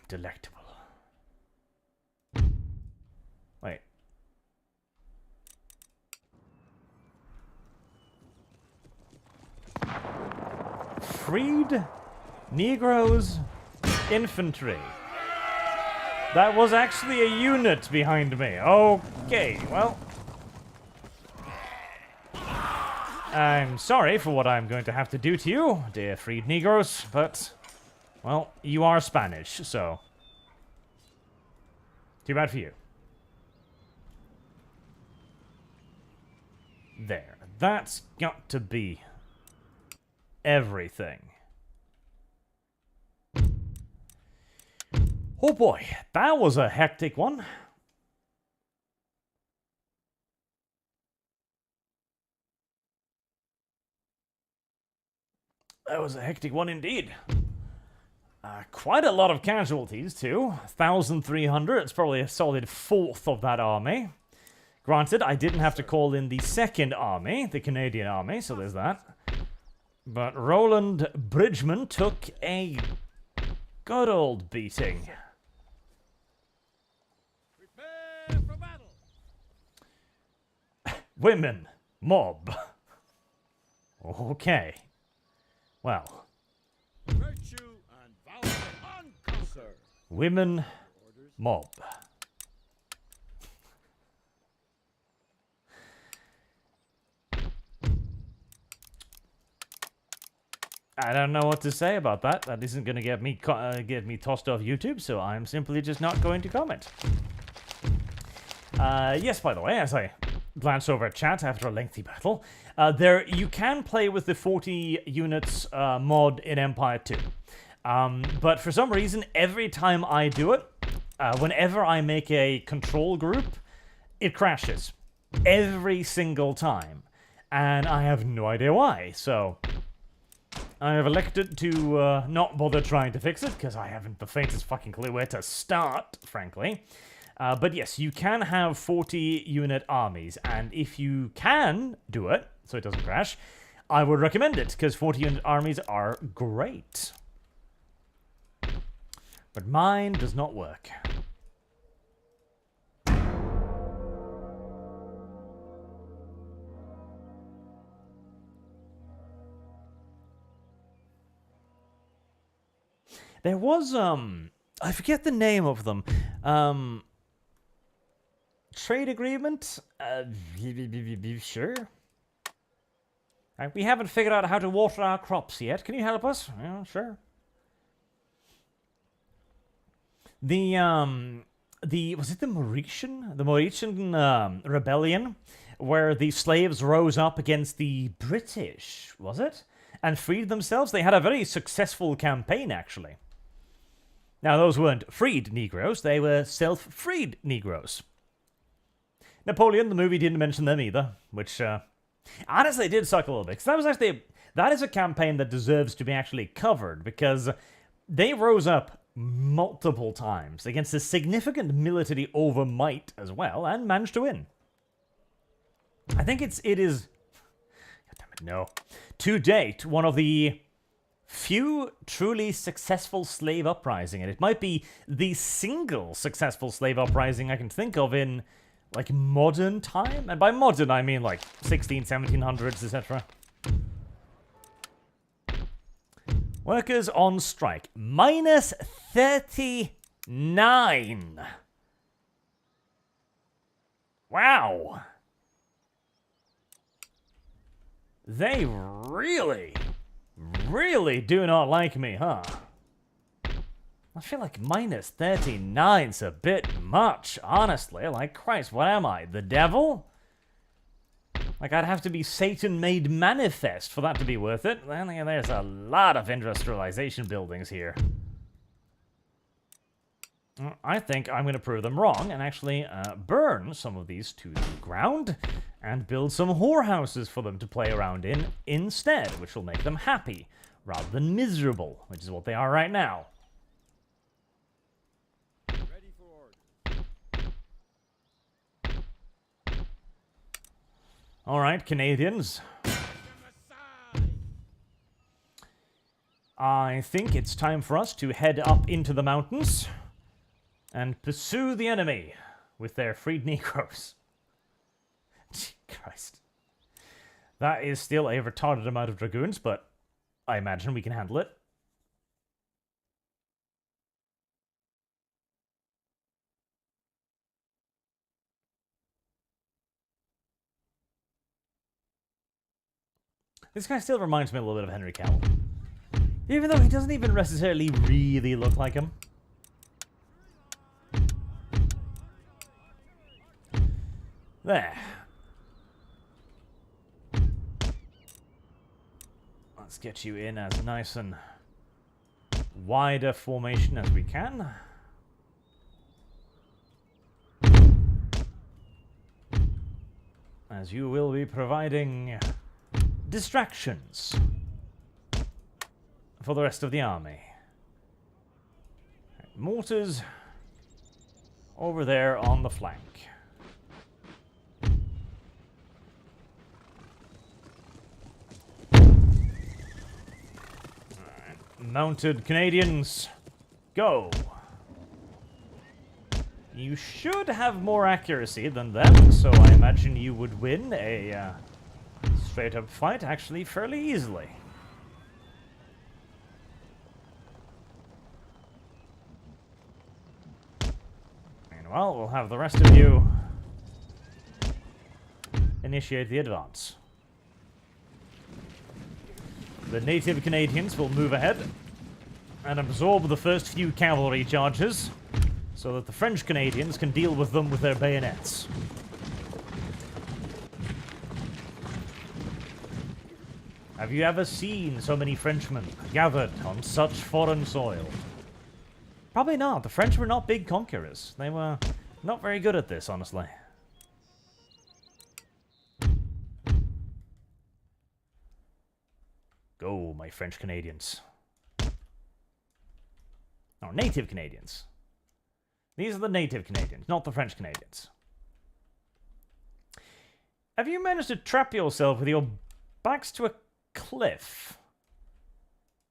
Delectable. Wait. Freed Negroes Infantry. That was actually a unit behind me. Okay, well. I'm sorry for what I'm going to have to do to you, dear freed Negroes, but, well, you are Spanish, so. Too bad for you. There. That's got to be everything. Oh boy, that was a hectic one. That was a hectic one indeed. Quite a lot of casualties too. 1,300, it's probably a solid fourth of that army. Granted, I didn't have to call in the second army, the Canadian army, so there's that. But Roland Bridgman took a good old beating. Prepare for battle. Women. Mob. Okay. Well. Virtue and valor unconquered. Women. Mob. I don't know what to say about that. That isn't going to get me tossed off YouTube, so I'm simply just not going to comment. Yes, by the way, as I glance over at chat after a lengthy battle, you can play with the 40 units mod in Empire 2. But for some reason, every time I do it, whenever I make a control group, it crashes. Every single time. And I have no idea why, so I have elected to not bother trying to fix it, because I haven't the faintest fucking clue where to start, frankly. But yes, you can have 40 unit armies, and if you can do it, so it doesn't crash, I would recommend it, because 40 unit armies are great. But mine does not work. There was, I forget the name of them. Trade agreement? Sure. We haven't figured out how to water our crops yet. Can you help us? Yeah, sure. Was it the Mauritian? The Mauritian rebellion, where the slaves rose up against the British, was it? And freed themselves? They had a very successful campaign, actually. Now, those weren't freed Negroes, they were self-freed Negroes. Napoleon, the movie, didn't mention them either, which, honestly, did suck a little bit. Because that is a campaign that deserves to be actually covered, because they rose up multiple times against a significant military overmight as well, and managed to win. I think it is, God damn it, no, to date, one of the few truly successful slave uprising, and it might be the single successful slave uprising I can think of in, like, modern time? And by modern, I mean, like, 1700s, etc. Workers on strike. Minus 39. Wow. They really do not like me, huh? I feel like minus 39's a bit much, honestly. Like, Christ, what am I? The devil? Like, I'd have to be Satan made manifest for that to be worth it. Well, there's a lot of industrialization buildings here. I think I'm going to prove them wrong and actually burn some of these to the ground and build some whorehouses for them to play around in instead, which will make them happy rather than miserable, which is what they are right now. Alright, Canadians. I think it's time for us to head up into the mountains and pursue the enemy with their freed Negroes. Christ. That is still a retarded amount of dragoons, but I imagine we can handle it. This guy still reminds me a little bit of Henry Cavill. Even though he doesn't even necessarily really look like him. There. Let's get you in as nice and wide a formation as we can. As you will be providing distractions for the rest of the army. Mortars over there on the flank. Alright. Mounted Canadians, go! You should have more accuracy than them, so I imagine you would win a straight-up fight actually fairly easily. Meanwhile, we'll have the rest of you initiate the advance. The native Canadians will move ahead and absorb the first few cavalry charges so that the French Canadians can deal with them with their bayonets. Have you ever seen so many Frenchmen gathered on such foreign soil? Probably not. The French were not big conquerors. They were not very good at this, honestly. Go, my French Canadians. No, native Canadians. These are the native Canadians, not the French Canadians. Have you managed to trap yourself with your backs to a cliff?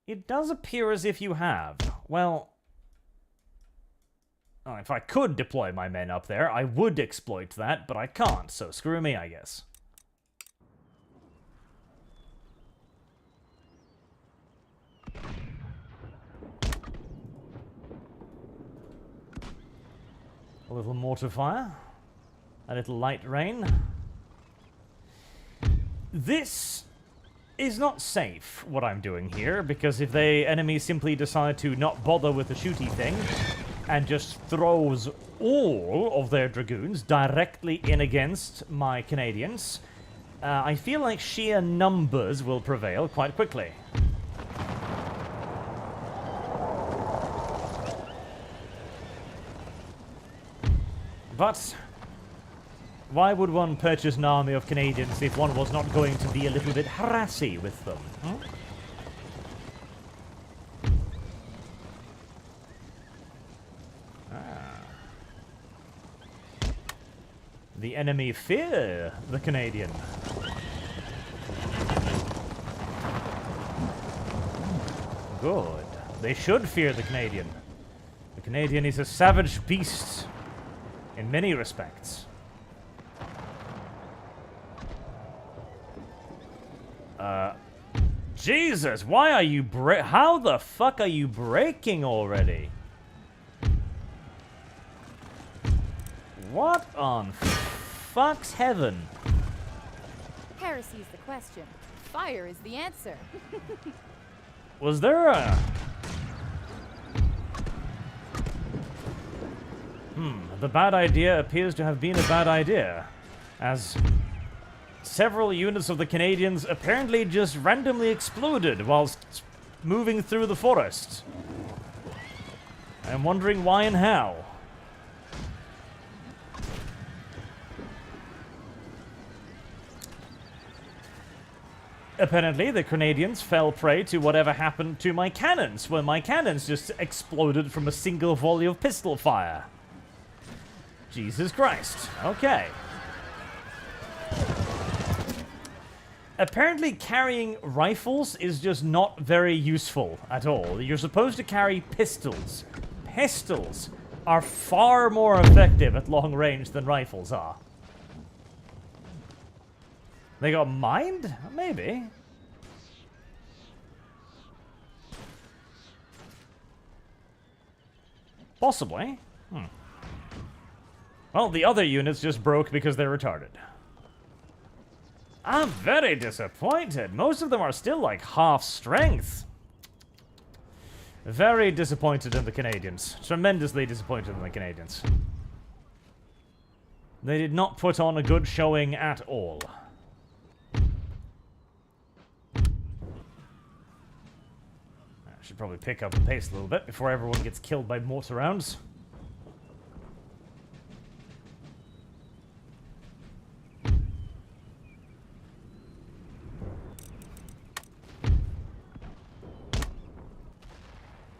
It does appear as if you have. Well, if I could deploy my men up there, I would exploit that, but I can't, so screw me, I guess. A little mortar fire. A little light rain. This is not safe, what I'm doing here, because if the enemy simply decide to not bother with the shooty thing and just throws all of their dragoons directly in against my Canadians, I feel like sheer numbers will prevail quite quickly. But why would one purchase an army of Canadians if one was not going to be a little bit harassy with them? The enemy fear the Canadian. Good. They should fear the Canadian. The Canadian is a savage beast in many respects. Jesus, why are you how the fuck are you breaking already? What on fuck's heaven? Heresy is the question. Fire is the answer. Was there a... The bad idea appears to have been a bad idea, as several units of the Canadians apparently just randomly exploded whilst moving through the forest. I'm wondering why and how. Apparently, the Canadians fell prey to whatever happened to my cannons, when my cannons just exploded from a single volley of pistol fire. Jesus Christ. Okay. Apparently carrying rifles is just not very useful at all. You're supposed to carry pistols. Pistols are far more effective at long range than rifles are. They got mined? Maybe. Possibly. Well, the other units just broke because they're retarded. I'm very disappointed. Most of them are still like half strength. Very disappointed in the Canadians. Tremendously disappointed in the Canadians. They did not put on a good showing at all. I should probably pick up the pace a little bit before everyone gets killed by mortar rounds.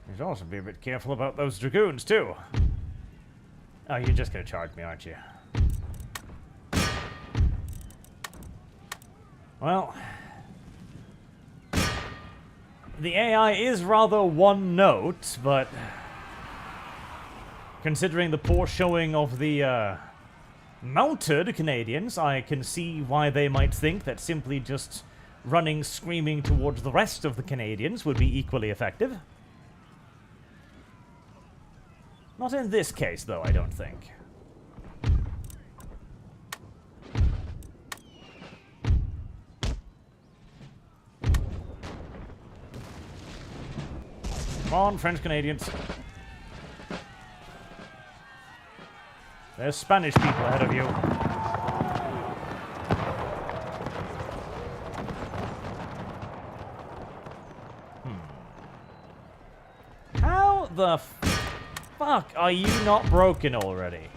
You should also be a bit careful about those dragoons, too. Oh, you're just gonna charge me, aren't you? Well... the AI is rather one note, but... considering the poor showing of the, mounted Canadians, I can see why they might think that simply just running screaming towards the rest of the Canadians would be equally effective. Not in this case, though, I don't think. Come on, French Canadians. There's Spanish people ahead of you. How the fuck are you not broken already?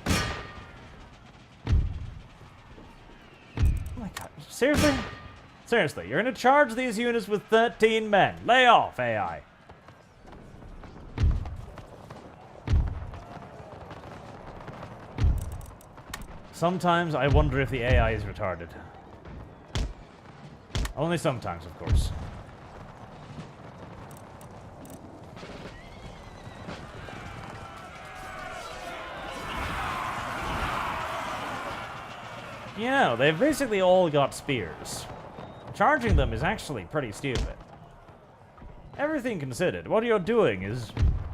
Oh my god, seriously? Seriously, you're gonna charge these units with 13 men. Lay off, AI. Sometimes I wonder if the AI is retarded. Only sometimes, of course. You know, they've basically all got spears. Charging them is actually pretty stupid. Everything considered, what you're doing is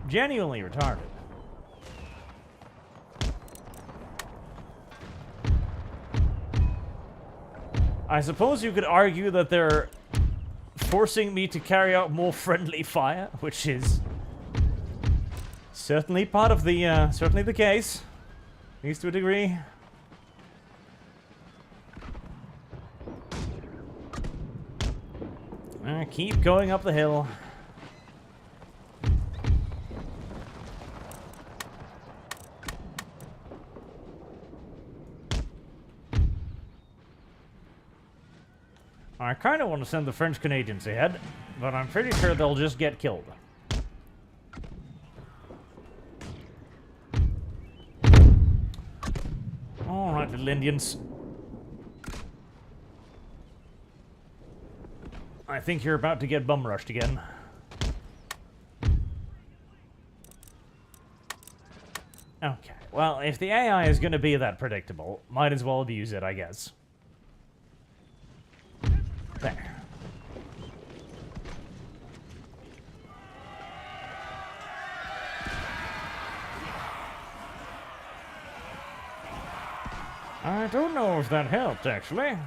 genuinely retarded. I suppose you could argue that they're forcing me to carry out more friendly fire, which is certainly part of the, certainly the case, at least to a degree. Keep going up the hill. I kind of want to send the French Canadians ahead, but I'm pretty sure they'll just get killed. Alright, little Indians. I think you're about to get bum rushed again. Okay, well, if the AI is going to be that predictable, might as well abuse it, I guess. There. I don't know if that helped, actually.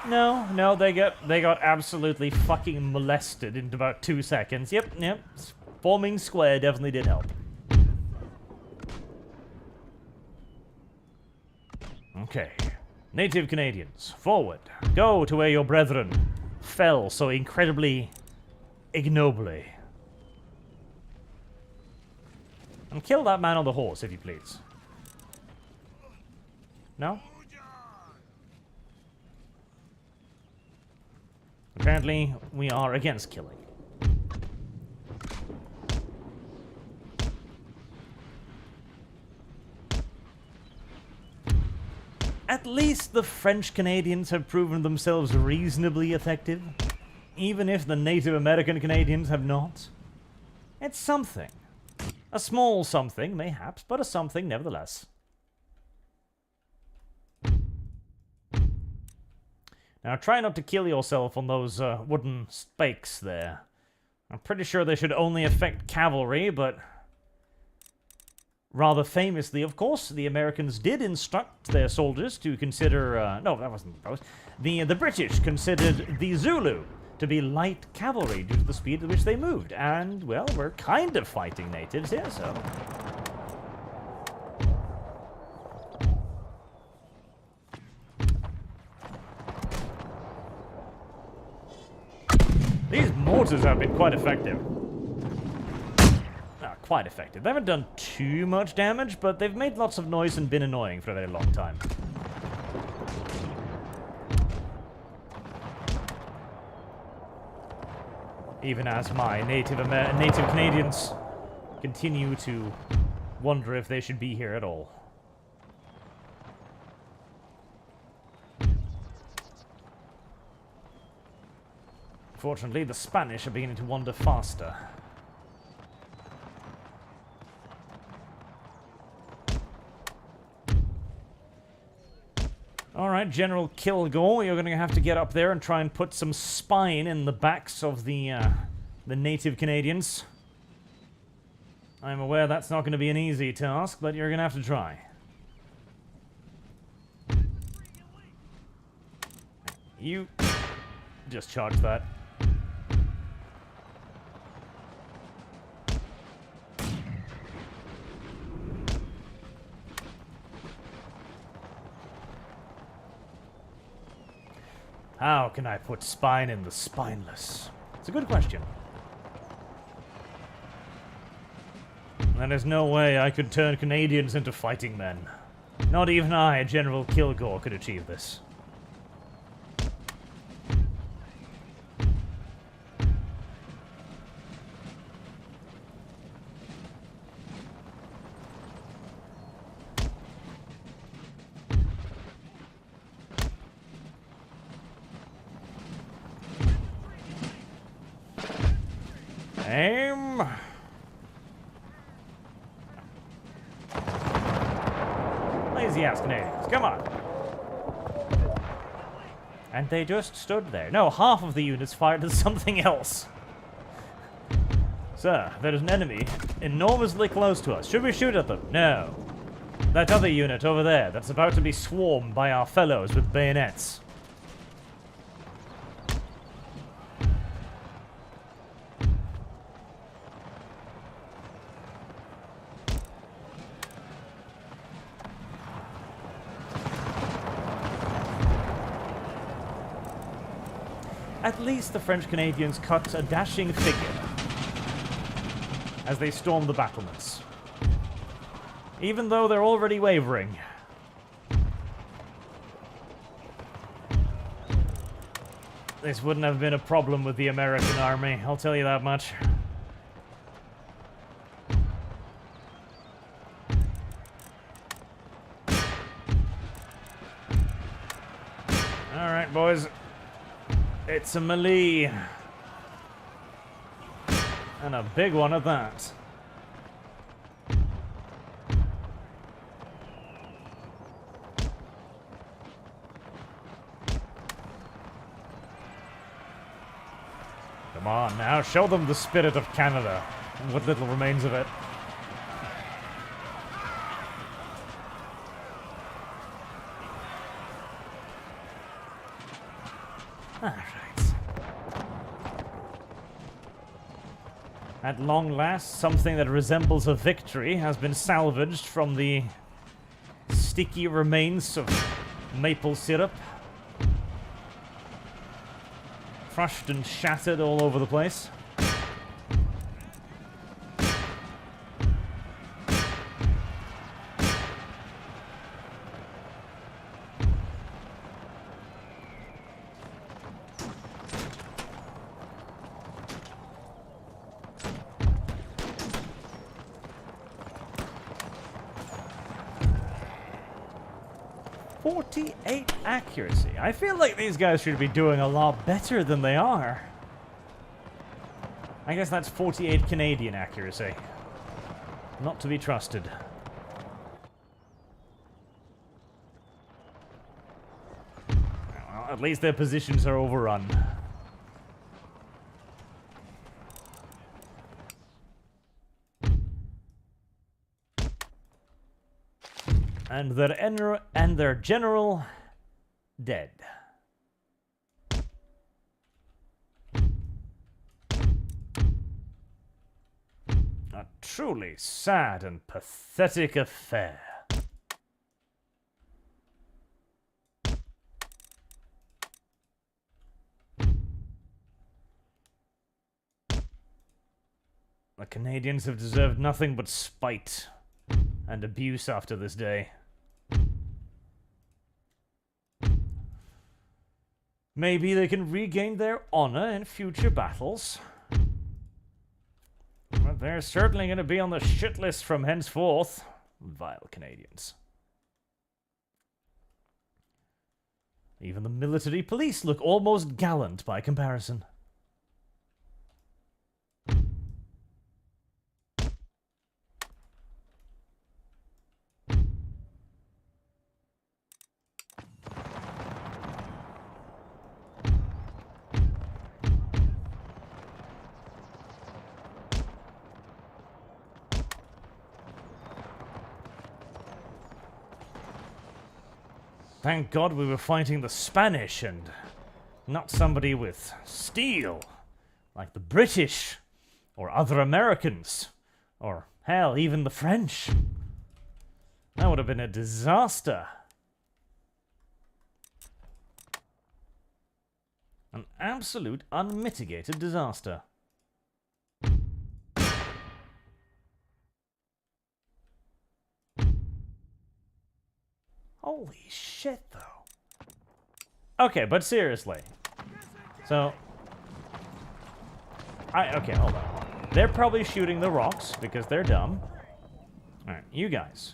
No, they got absolutely fucking molested in about 2 seconds. Yep. Forming square definitely did help. Okay. Native Canadians, forward. Go to where your brethren fell so incredibly ignobly. And kill that man on the horse, if you please. No? Apparently, we are against killing. At least the French Canadians have proven themselves reasonably effective, even if the Native American Canadians have not. It's something. A small something, mayhaps, but a something nevertheless. Now try not to kill yourself on those wooden spikes there. I'm pretty sure they should only affect cavalry, but... Rather famously, of course, the Americans did instruct their soldiers to consider... no, that wasn't the post. The British considered the Zulu to be light cavalry due to the speed at which they moved. And, well, we're kind of fighting natives here, so... These mortars have been quite effective. Quite effective. They haven't done too much damage, but they've made lots of noise and been annoying for a very long time. Even as my native Canadians continue to wonder if they should be here at all. Fortunately, the Spanish are beginning to wander faster. Alright, General Kilgore, you're going to have to get up there and try and put some spine in the backs of the native Canadians. I'm aware that's not going to be an easy task, but you're going to have to try. You just charge that. How can I put spine in the spineless? It's a good question. There's no way I could turn Canadians into fighting men. Not even I, General Kilgore, could achieve this. Aim. Lazy ass Canadians, come on. And they just stood there. No, half of the units fired at something else. Sir, there is an enemy enormously close to us. Should we shoot at them? No. That other unit over there that's about to be swarmed by our fellows with bayonets. At least the French Canadians cut a dashing figure as they stormed the battlements, even though they're already wavering. This wouldn't have been a problem with the American army, I'll tell you that much. Alright, boys. It's a melee. And a big one at that. Come on now, show them the spirit of Canada, and what little remains of it. Alright. At long last, something that resembles a victory has been salvaged from the sticky remains of maple syrup. Crushed and shattered all over the place. 48 accuracy. I feel like these guys should be doing a lot better than they are. I guess that's 48 Canadian accuracy. Not to be trusted. Well, at least their positions are overrun. And their general dead. A truly sad and pathetic affair. The Canadians have deserved nothing but spite and abuse after this day. Maybe they can regain their honor in future battles. But they're certainly going to be on the shit list from henceforth. Vile Canadians. Even the military police look almost gallant by comparison. Thank God we were fighting the Spanish and not somebody with steel, like the British, or other Americans, or hell, even the French. That would have been a disaster. An absolute unmitigated disaster. Holy shit, though. Okay, but seriously. So... okay, hold on. They're probably shooting the rocks because they're dumb. Alright, you guys.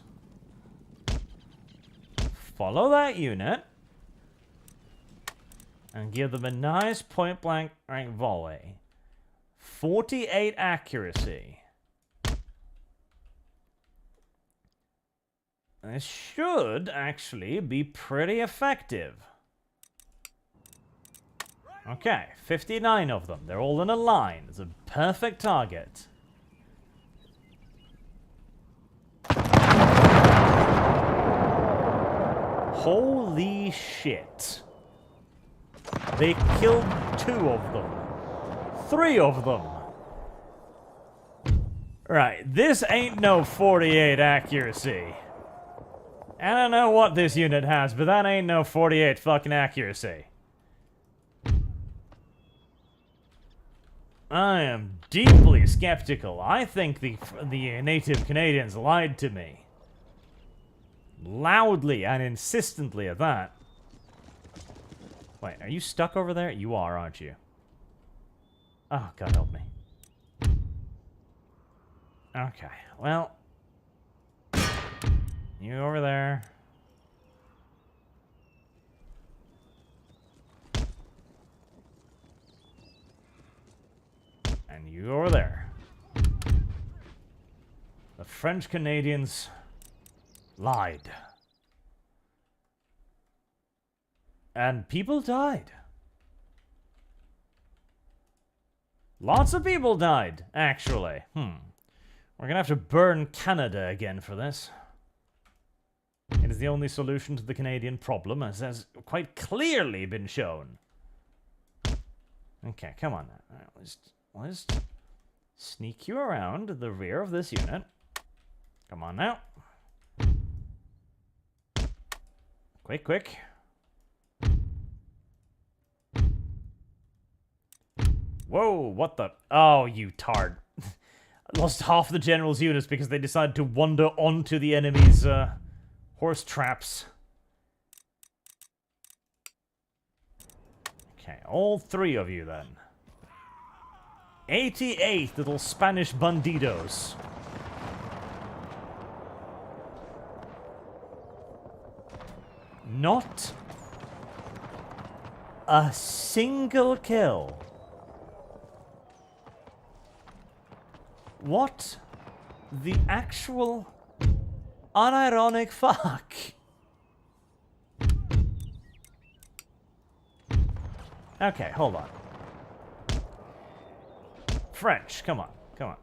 Follow that unit. And give them a nice point-blank volley. 48 accuracy. This should actually be pretty effective. Okay, 59 of them. They're all in a line. It's a perfect target. Holy shit. They killed 2 of them. 3 of them. Right, this ain't no 48 accuracy. I don't know what this unit has, but that ain't no 48 fucking accuracy. I am deeply skeptical. I think the native Canadians lied to me. Loudly and insistently at that. Wait, are you stuck over there? You are, aren't you? Oh, God help me. Okay, well... You over there. And you over there. The French Canadians lied. And people died. Lots of people died, actually. We're gonna have to burn Canada again for this. It is the only solution to the Canadian problem, as has quite clearly been shown. Okay, come on now. All right, let's sneak you around the rear of this unit. Come on now. Quick, quick. Whoa, what the... Oh, you tard. I lost half the general's units because they decided to wander onto the enemy's, horse traps. Okay, all 3 of you then. 88 little Spanish bandidos. Not a single kill. What the actual unironic fuck? Okay, hold on. French, come on, come on.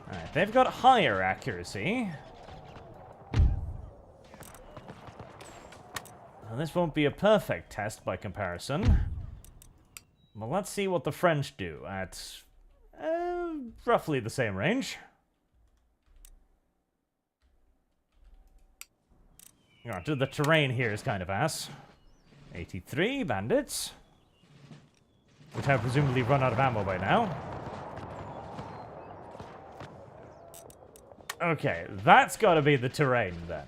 Alright, they've got higher accuracy. Now, this won't be a perfect test by comparison. Well, let's see what the French do at roughly the same range. The terrain here is kind of ass. 83 bandits, which have presumably run out of ammo by now. Okay, that's gotta be the terrain then.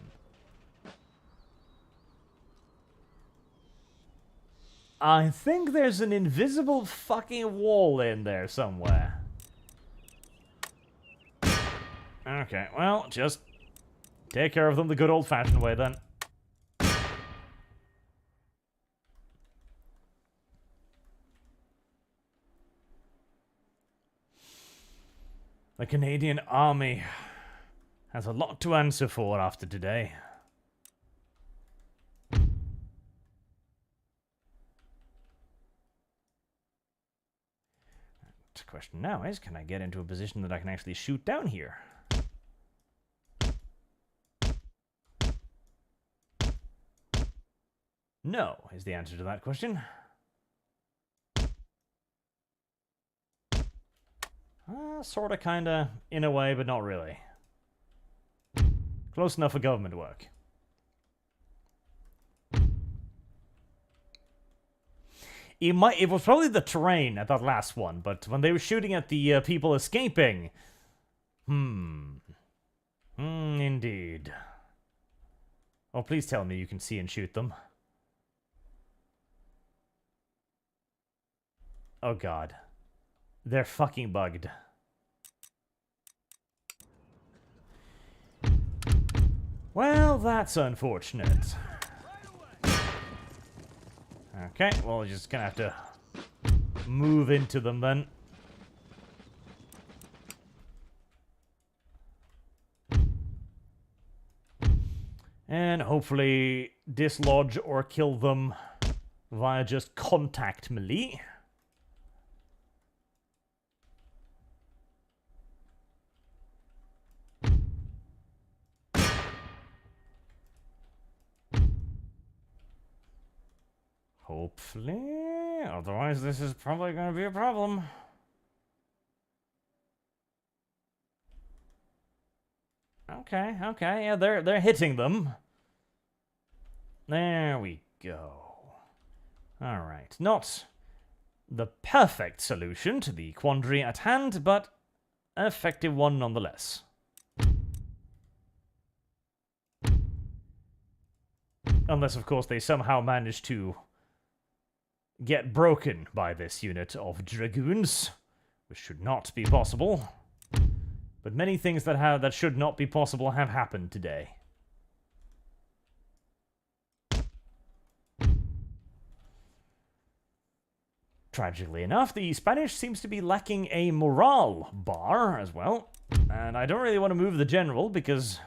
I think there's an invisible fucking wall in there somewhere. Okay, well, just take care of them the good old-fashioned way then. The Canadian Army has a lot to answer for after today. The question now is, can I get into a position that I can actually shoot down here? No, is the answer to that question. Sorta, kinda, in a way, but not really. Close enough for government work. It was probably the terrain at that last one, but when they were shooting at the people escaping... indeed. Oh, please tell me you can see and shoot them. Oh god. They're fucking bugged. Well, that's unfortunate. Okay, well, we're just gonna have to move into them then. And hopefully dislodge or kill them via just contact melee. Hopefully, otherwise this is probably going to be a problem. Okay, yeah, they're hitting them. There we go. All right, not the perfect solution to the quandary at hand, but an effective one nonetheless. Unless, of course, they somehow manage to get broken by this unit of dragoons, which should not be possible. But many things that should not be possible have happened today. Tragically enough, the Spanish seems to be lacking a morale bar as well. And I don't really want to move the general because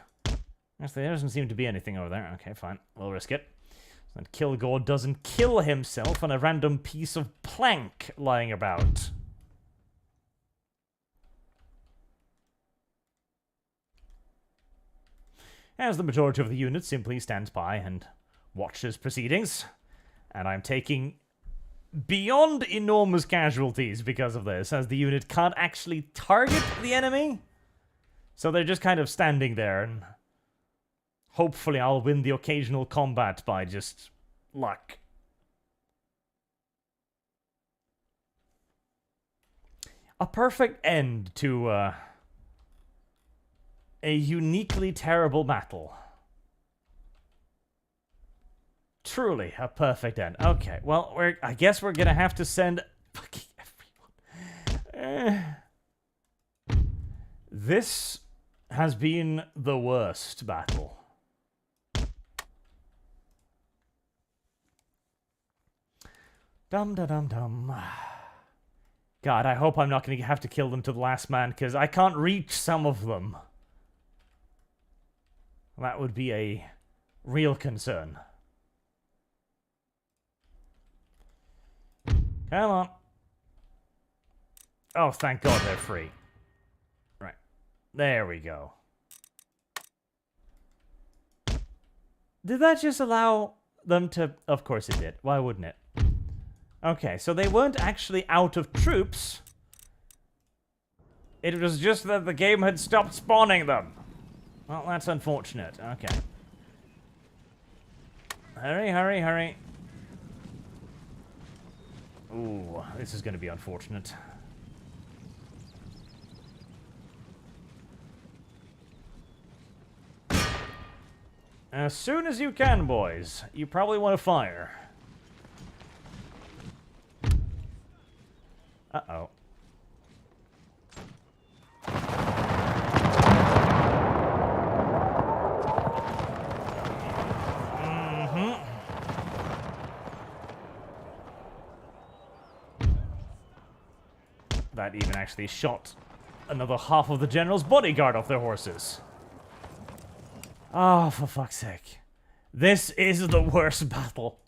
there doesn't seem to be anything over there. Okay, fine. We'll risk it. And Kilgore doesn't kill himself on a random piece of plank lying about. As the majority of the unit simply stands by and watches proceedings. And I'm taking beyond enormous casualties because of this, as the unit can't actually target the enemy. So they're just kind of standing there, and hopefully I'll win the occasional combat by just luck. A perfect end to a uniquely terrible battle. Truly a perfect end. Okay, well, I guess we're gonna have to send This has been the worst battle. Dum-da-dum-dum. God, I hope I'm not going to have to kill them to the last man, because I can't reach some of them. That would be a real concern. Come on. Oh, thank God they're free. Right. There we go. Did that just allow them to... Of course it did. Why wouldn't it? Okay, so they weren't actually out of troops. It was just that the game had stopped spawning them. Well, that's unfortunate. Okay. Hurry, hurry, hurry. Ooh, this is going to be unfortunate. As soon as you can, boys. You probably want to fire. Uh-oh. That even actually shot another half of the general's bodyguard off their horses. Oh, for fuck's sake. This is the worst battle.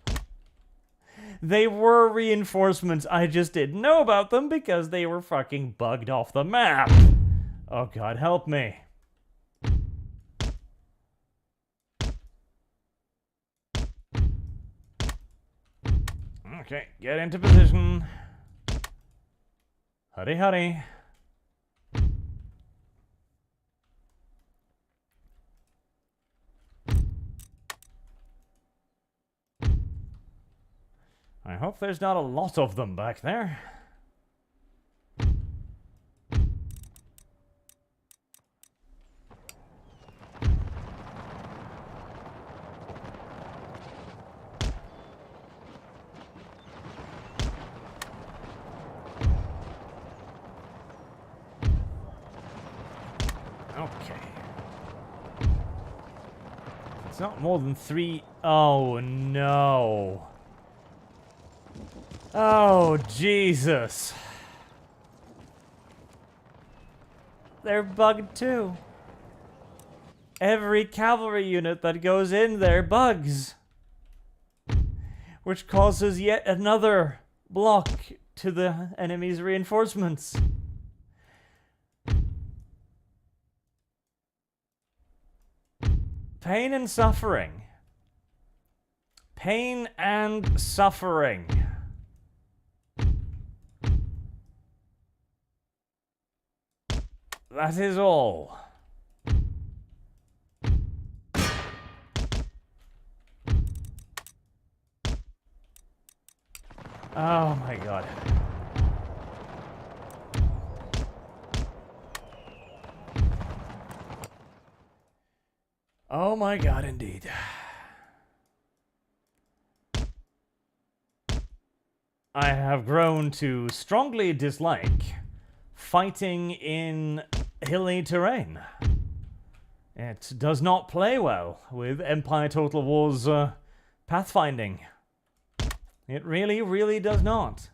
They were reinforcements, I just didn't know about them because they were fucking bugged off the map. Oh God, help me. Okay, get into position. Hurry, hurry. I hope there's not a lot of them back there. Okay. It's not more than 3. Oh no. Oh, Jesus. They're bugged too. Every cavalry unit that goes in there bugs. Which causes yet another block to the enemy's reinforcements. Pain and suffering. Pain and suffering. That is all. Oh my God. Oh my God, indeed. I have grown to strongly dislike fighting in hilly terrain. It does not play well with Empire Total War's pathfinding. It really, really does not.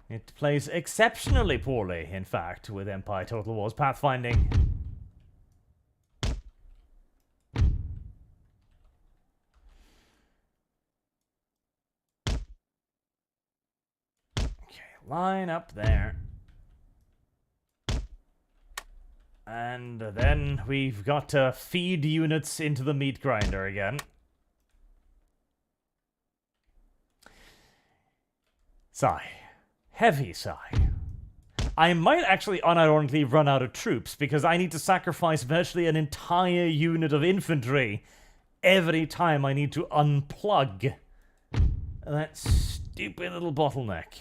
It plays exceptionally poorly, in fact, with Empire Total War's pathfinding. Line up there. And then we've got to feed units into the meat grinder again. Sigh. Heavy sigh. I might actually unironically run out of troops because I need to sacrifice virtually an entire unit of infantry every time I need to unplug that stupid little bottleneck.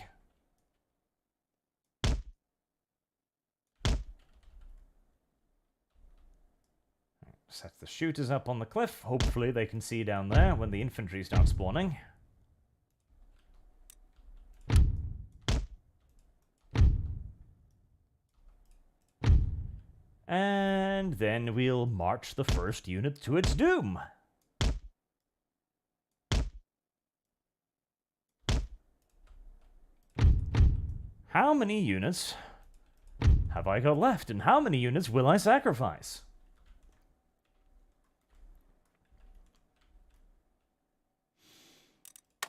Set the shooters up on the cliff. Hopefully they can see down there when the infantry starts spawning. And then we'll march the first unit to its doom. How many units have I got left, and how many units will I sacrifice?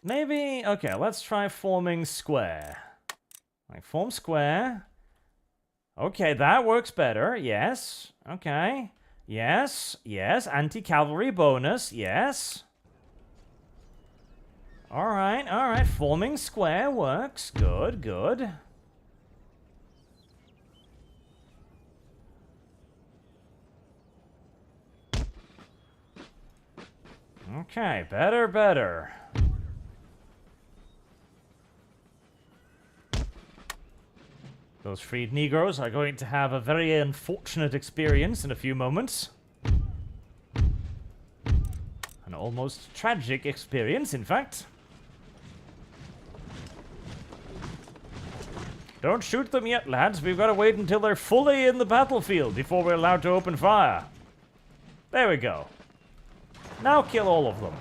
Maybe, okay, let's try forming square. Like, form square. Okay, that works better, yes. Okay, yes, yes, anti-cavalry bonus, yes. Alright, forming square works, good, good. Okay, better, better. Those freed Negroes are going to have a very unfortunate experience in a few moments. An almost tragic experience, in fact. Don't shoot them yet, lads. We've got to wait until they're fully in the battlefield before we're allowed to open fire. There we go. Now kill all of them.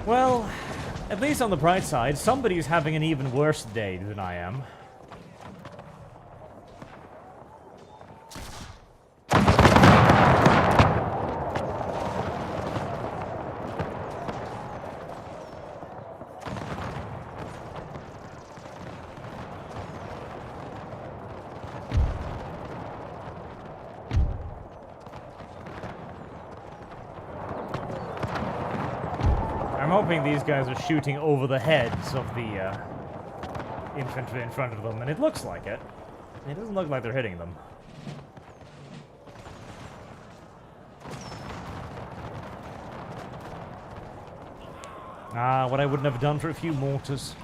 Well, at least on the bright side, somebody's having an even worse day than I am. I'm hoping these guys are shooting over the heads of the infantry in front of them, and it looks like it. It doesn't look like they're hitting them. Ah, what I wouldn't have done for a few mortars.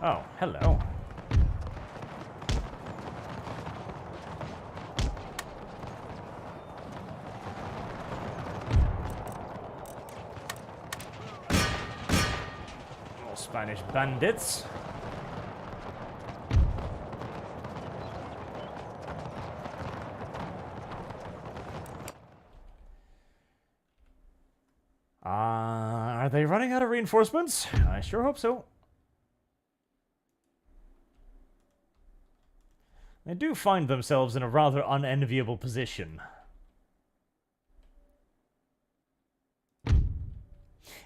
Oh, hello. More Spanish bandits. Are they running out of reinforcements? I sure hope so. They do find themselves in a rather unenviable position.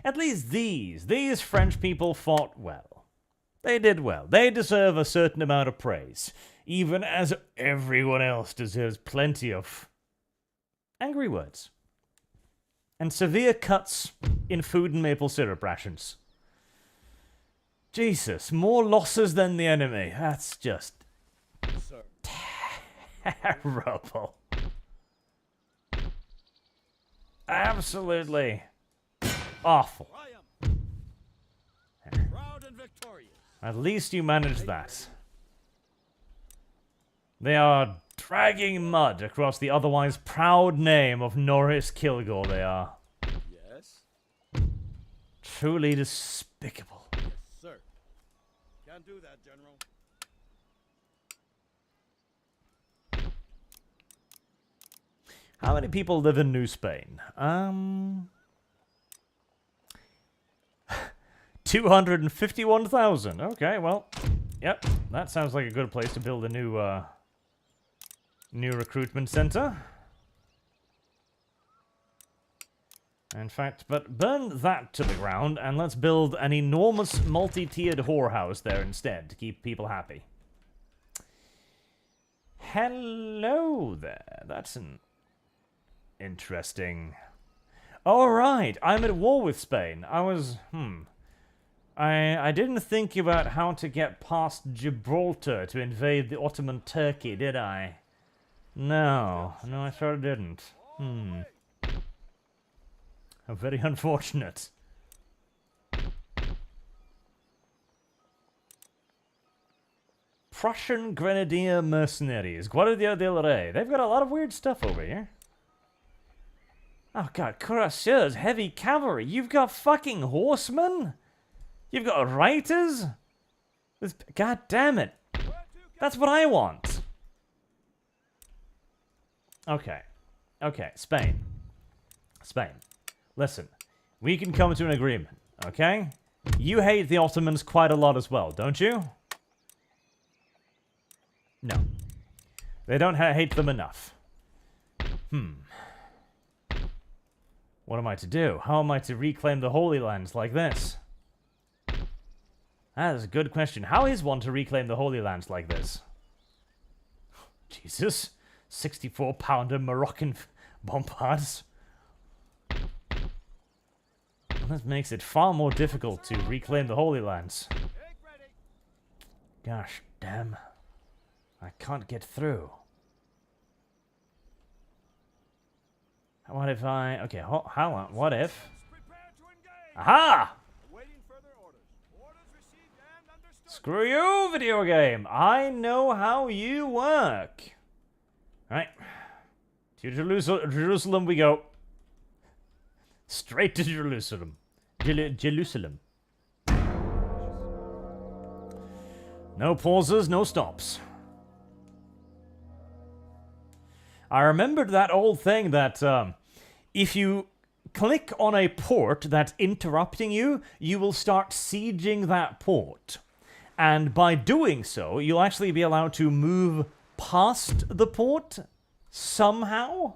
At least these French people fought well. They did well. They deserve a certain amount of praise, even as everyone else deserves plenty of angry words and severe cuts in food and maple syrup rations. Jesus, more losses than the enemy. That's just terrible. Absolutely awful. Proud and victorious. At least you managed that. They are dragging mud across the otherwise proud name of Norris Kilgore, they are. Yes. Truly despicable. Yes, sir. Can't do that, General. How many people live in New Spain? 251,000. Okay, well, yep, that sounds like a good place to build a new recruitment center. In fact, but burn that to the ground and let's build an enormous multi-tiered whorehouse there instead to keep people happy. Hello there. That's an interesting... All right, I'm at war with Spain. I didn't think about how to get past Gibraltar to invade the Ottoman Turkey, did I? No, I sure didn't. How very unfortunate. Prussian Grenadier Mercenaries, Guardia del Rey. They've got a lot of weird stuff over here. Oh god, cuirassiers, heavy cavalry. You've got fucking horsemen? You've got reiters? God damn it. That's what I want. Okay, Spain. Listen, we can come to an agreement, okay? You hate the Ottomans quite a lot as well, don't you? No. They don't hate them enough. What am I to do? How am I to reclaim the Holy Lands like this? That is a good question. How is one to reclaim the Holy Lands like this? Jesus. 64-pounder Moroccan bombards. That makes it far more difficult to reclaim the Holy Lands. Gosh damn. I can't get through. What if I... Okay, how on? What if... Aha! Screw you, video game! I know how you work! Right. To Jerusalem we go. Straight to Jerusalem. Jerusalem. No pauses, no stops. I remembered that old thing that if you click on a port that's interrupting you, you will start sieging that port. And by doing so, you'll actually be allowed to move past the port somehow.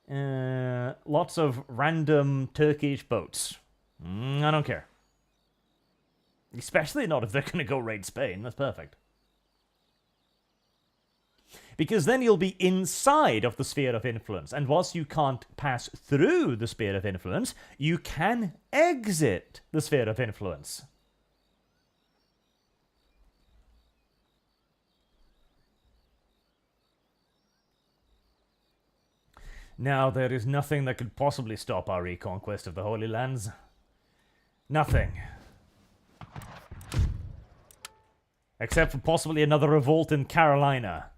Lots of random Turkish boats. I don't care. Especially not if they're going to go raid Spain. That's perfect. Because then you'll be inside of the sphere of influence. And whilst you can't pass through the sphere of influence, you can exit the sphere of influence. Now, there is nothing that could possibly stop our reconquest of the Holy Lands. Nothing. Except for possibly another revolt in Carolina.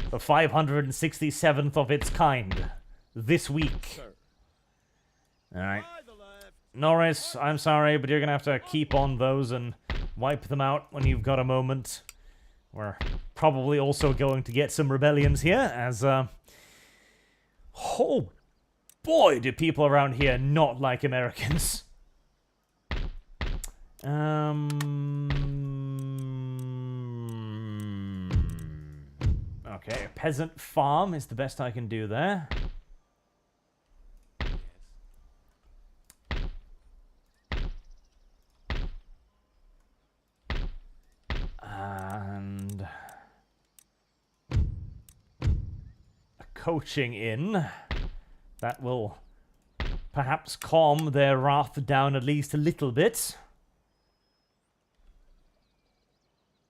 The 567th of its kind. This week. Alright. Norris, I'm sorry, but you're gonna have to keep on those and wipe them out when you've got a moment. We're probably also going to get some rebellions here, as, oh boy, do people around here not like Americans. Okay, a peasant farm is the best I can do there. And a coaching inn that will perhaps calm their wrath down at least a little bit.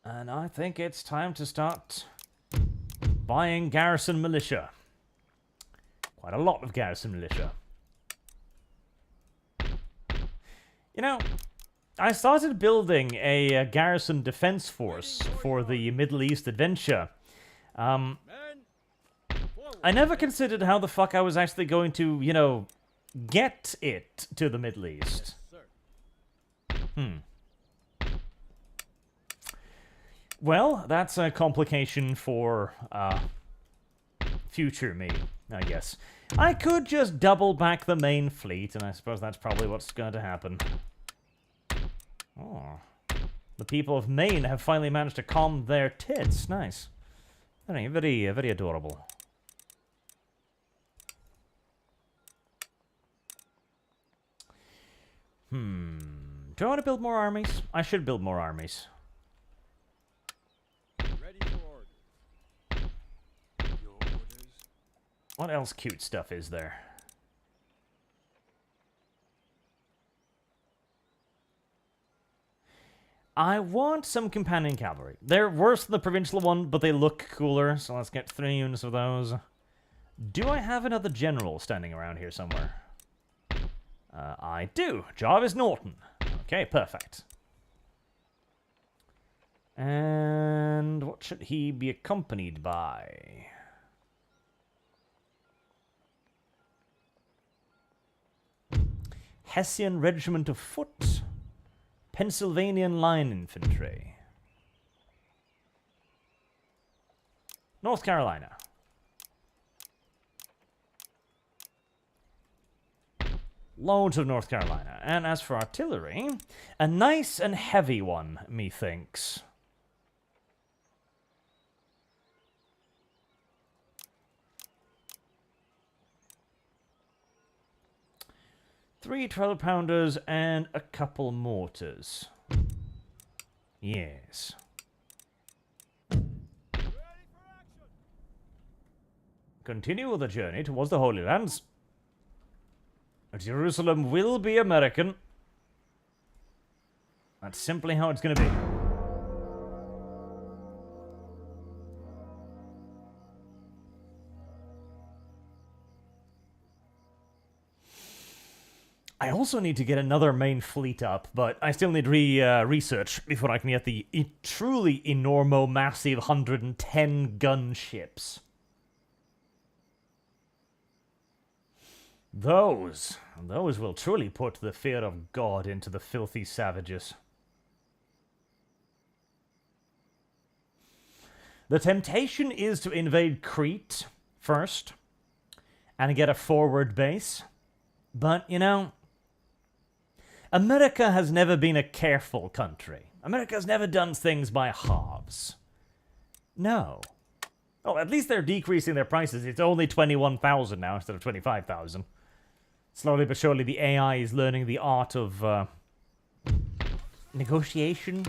And I think it's time to start buying garrison militia. Quite a lot of garrison militia. You know, I started building a garrison defense force for the Middle East adventure. I never considered how the fuck I was actually going to, you know, get it to the Middle East. Well, that's a complication for future me, I guess. I could just double back the main fleet, and I suppose that's probably what's going to happen. Oh. The people of Maine have finally managed to calm their tits. Nice. Very, very adorable. Do I want to build more armies? I should build more armies. What else cute stuff is there? I want some companion cavalry. They're worse than the provincial one, but they look cooler, so let's get 3 units of those. Do I have another general standing around here somewhere? I do. Jarvis Norton. Okay, perfect. And what should he be accompanied by? Hessian Regiment of Foot. Pennsylvanian Line Infantry. North Carolina. Loads of North Carolina. And as for artillery, a nice and heavy one, methinks. Three 12-pounders and a couple mortars. Yes. Continue the journey towards the Holy Lands. Jerusalem will be American. That's simply how it's going to be. I also need to get another main fleet up, but I still need research before I can get the truly enormo massive 110 gun ships. Those will truly put the fear of God into the filthy savages. The temptation is to invade Crete first and get a forward base, but you know, America has never been a careful country. America has never done things by halves. No. Oh, at least they're decreasing their prices. It's only 21,000 now instead of 25,000. Slowly but surely, the AI is learning the art of negotiation.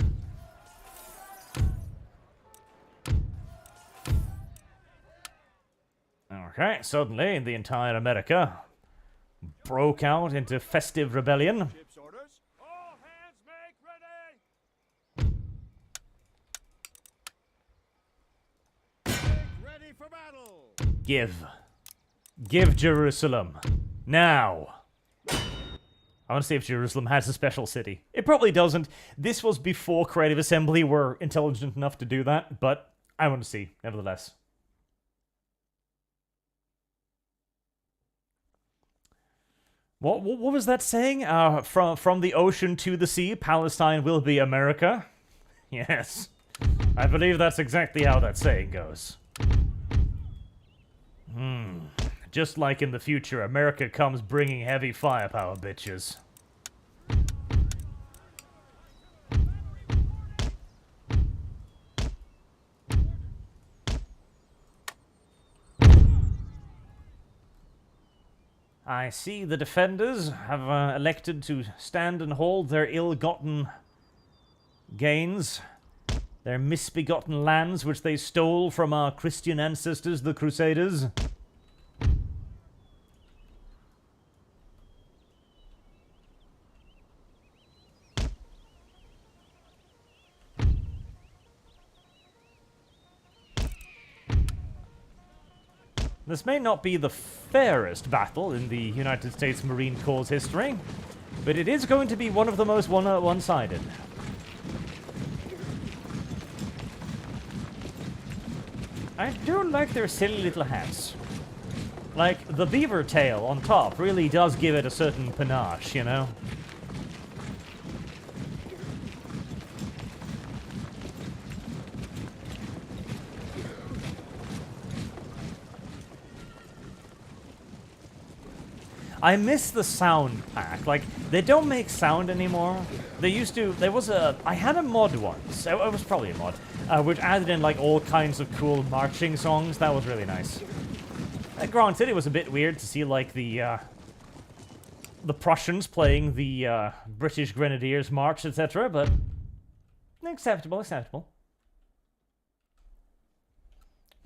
Okay, suddenly the entire America broke out into festive rebellion. Ship's orders. All hands make ready. Make ready for battle. Give Jerusalem. Now. I want to see if Jerusalem has a special city. It probably doesn't. This was before Creative Assembly were intelligent enough to do that, but I want to see, nevertheless. What was that saying? From the ocean to the sea, Palestine will be America? Yes. I believe that's exactly how that saying goes. Just like in the future, America comes bringing heavy firepower, bitches. I see the defenders have elected to stand and hold their ill-gotten gains, their misbegotten lands which they stole from our Christian ancestors, the Crusaders. This may not be the fairest battle in the United States Marine Corps' history, but it is going to be one of the most one-sided. I do like their silly little hats. Like, the beaver tail on top really does give it a certain panache, you know? I miss the sound pack. Like, they don't make sound anymore. They used to... I had a mod once. It was probably a mod. Which added in, like, all kinds of cool marching songs. That was really nice. Granted, it was a bit weird to see, like, the Prussians playing the British Grenadiers March, etc., but... acceptable.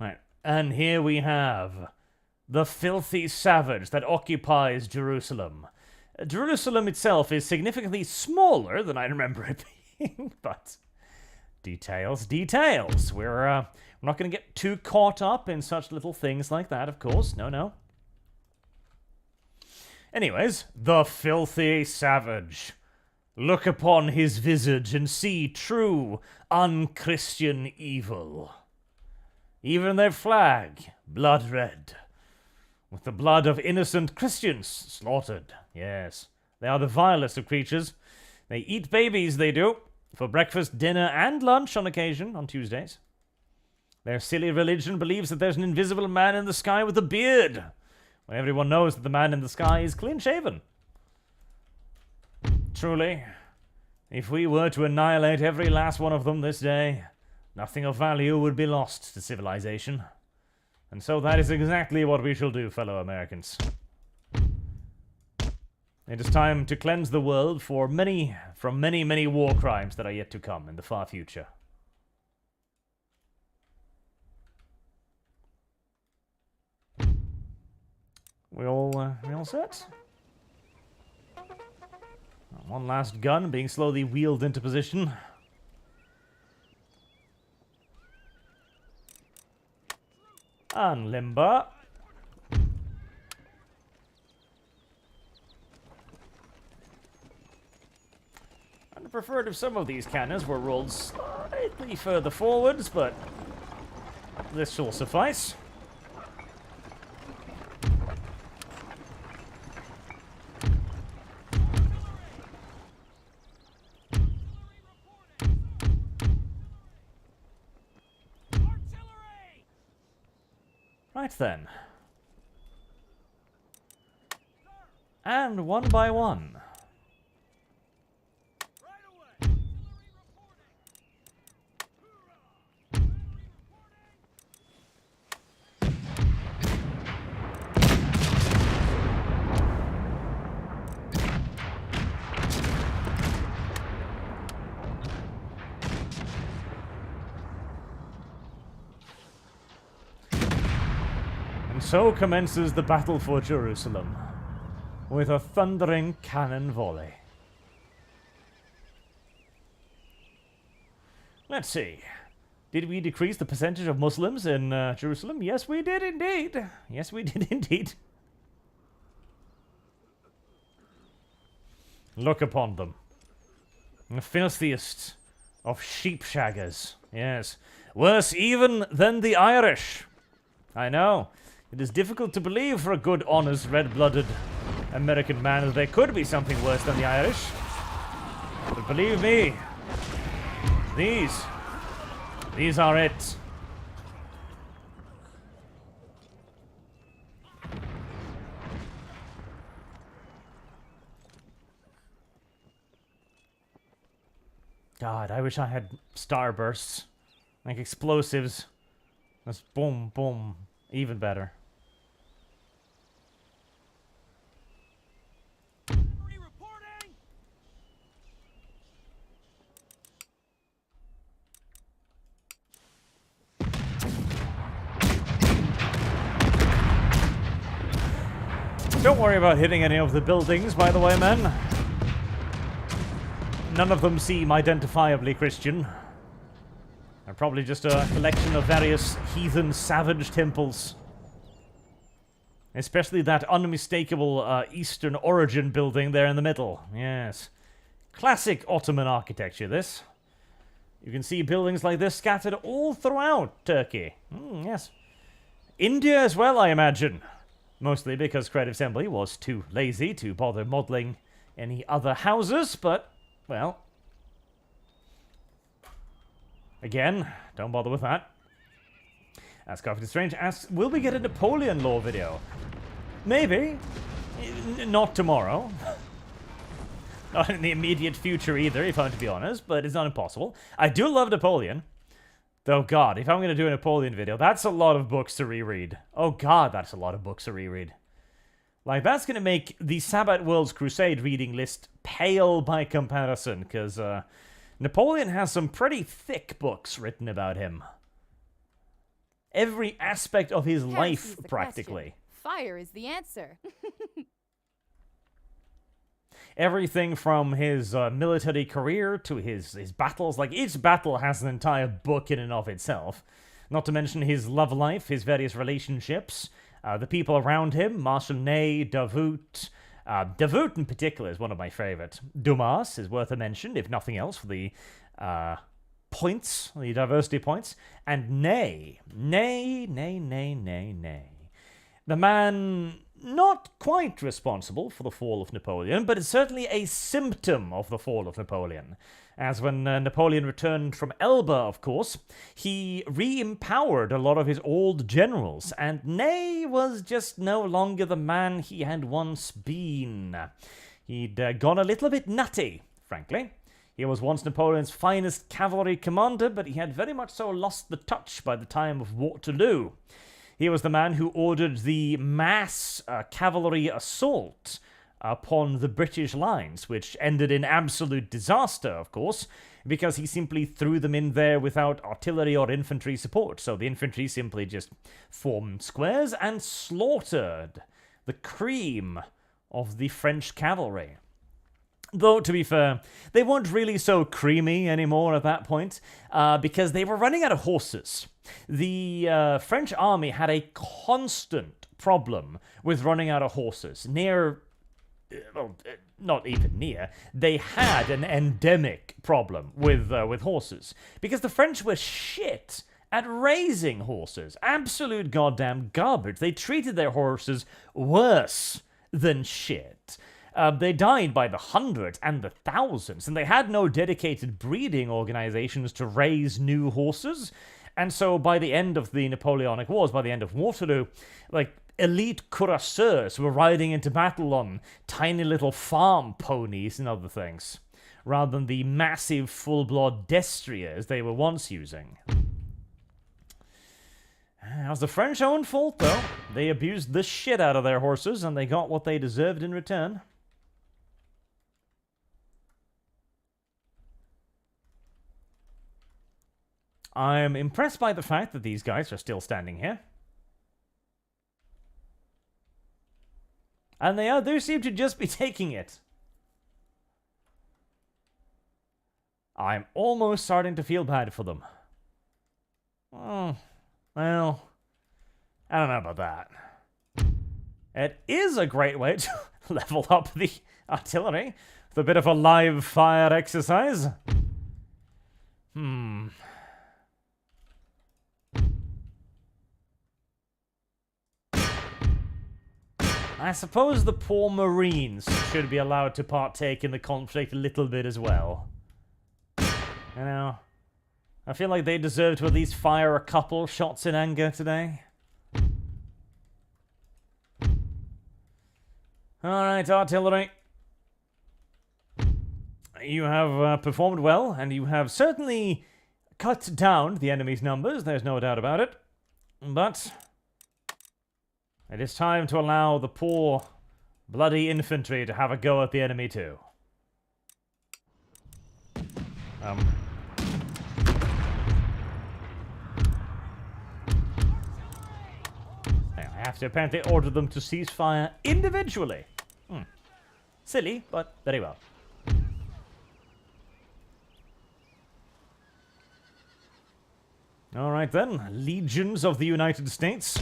Right. And here we have... the filthy savage that occupies Jerusalem. Jerusalem itself is significantly smaller than I remember it being, but details. We're not going to get too caught up in such little things like that, of course. No. Anyways, the filthy savage. Look upon his visage and see true unchristian evil. Even their flag, blood red, with the blood of innocent Christians slaughtered. Yes, they are the vilest of creatures. They eat babies, they do, for breakfast, dinner, and lunch on occasion on Tuesdays. Their silly religion believes that there's an invisible man in the sky with a beard, when everyone knows that the man in the sky is clean-shaven. Truly, if we were to annihilate every last one of them this day, nothing of value would be lost to civilization. And so that is exactly what we shall do, fellow Americans. It is time to cleanse the world from many war crimes that are yet to come in the far future. We all set? One last gun being slowly wheeled into position. Unlimber. I'd have preferred if some of these cannons were rolled slightly further forwards, but this shall suffice. Right then. And one by one. So commences the battle for Jerusalem, with a thundering cannon volley. Let's see. Did we decrease the percentage of Muslims in Jerusalem? Yes, we did indeed. Yes, we did indeed. Look upon them. The filthiest of sheepshaggers. Yes. Worse even than the Irish. I know. It is difficult to believe for a good, honest, red-blooded American man that there could be something worse than the Irish. But believe me, these are it. God, I wish I had starbursts, like explosives. Just boom, boom, even better. Don't worry about hitting any of the buildings, by the way, men. None of them seem identifiably Christian. They're probably just a collection of various heathen savage temples. Especially that unmistakable Eastern origin building there in the middle. Yes. Classic Ottoman architecture, this. You can see buildings like this scattered all throughout Turkey. Yes. India as well, I imagine. Mostly because Creative Assembly was too lazy to bother modeling any other houses, but, well... Again, don't bother with that. Ask Carpenter Strange asks, will we get a Napoleon lore video? Maybe. Not tomorrow. Not in the immediate future either, if I'm to be honest, but it's not impossible. I do love Napoleon. Though, God, if I'm going to do a Napoleon video, that's a lot of books to reread. Oh, God, that's a lot of books to reread. Like, that's going to make the Sabbath Worlds Crusade reading list pale by comparison, because Napoleon has some pretty thick books written about him. Every aspect of his life, practically. Fire is the answer. Everything from his military career to his battles, like each battle has an entire book in and of itself. Not to mention his love life, his various relationships, the people around him, Marshal Ney, Davout. Davout in particular is one of my favorite. Dumas is worth a mention, if nothing else, for the points, the diversity points. And Ney. The man not quite responsible for the fall of Napoleon, but it's certainly a symptom of the fall of Napoleon. As when Napoleon returned from Elba, of course, he re-empowered a lot of his old generals, and Ney was just no longer the man he had once been. He'd gone a little bit nutty, frankly. He was once Napoleon's finest cavalry commander, but he had very much so lost the touch by the time of Waterloo. He was the man who ordered the mass cavalry assault upon the British lines, which ended in absolute disaster, of course, because he simply threw them in there without artillery or infantry support. So the infantry simply just formed squares and slaughtered the cream of the French cavalry. Though, to be fair, they weren't really so creamy anymore at that point, because they were running out of horses. The French army had a constant problem with running out of horses. Not even near. They had an endemic problem with horses, because the French were shit at raising horses. Absolute goddamn garbage. They treated their horses worse than shit. They died by the hundreds and the thousands, and they had no dedicated breeding organizations to raise new horses. And so by the end of the Napoleonic Wars, by the end of Waterloo, like, elite cuirassiers were riding into battle on tiny little farm ponies and other things, rather than the massive full-blood destriers they were once using. It was the French own fault, though. They abused the shit out of their horses, and they got what they deserved in return. I'm impressed by the fact that these guys are still standing here. And they do seem to just be taking it. I'm almost starting to feel bad for them. Oh, well, I don't know about that. It is a great way to level up the artillery with a bit of a live fire exercise. I suppose the poor Marines should be allowed to partake in the conflict a little bit as well. You know, I feel like they deserve to at least fire a couple shots in anger today. Alright, artillery. You have performed well, and you have certainly cut down the enemy's numbers, there's no doubt about it. But it is time to allow the poor, bloody infantry to have a go at the enemy too. I have to apparently order them to cease fire individually. Silly, but very well. Alright then, legions of the United States.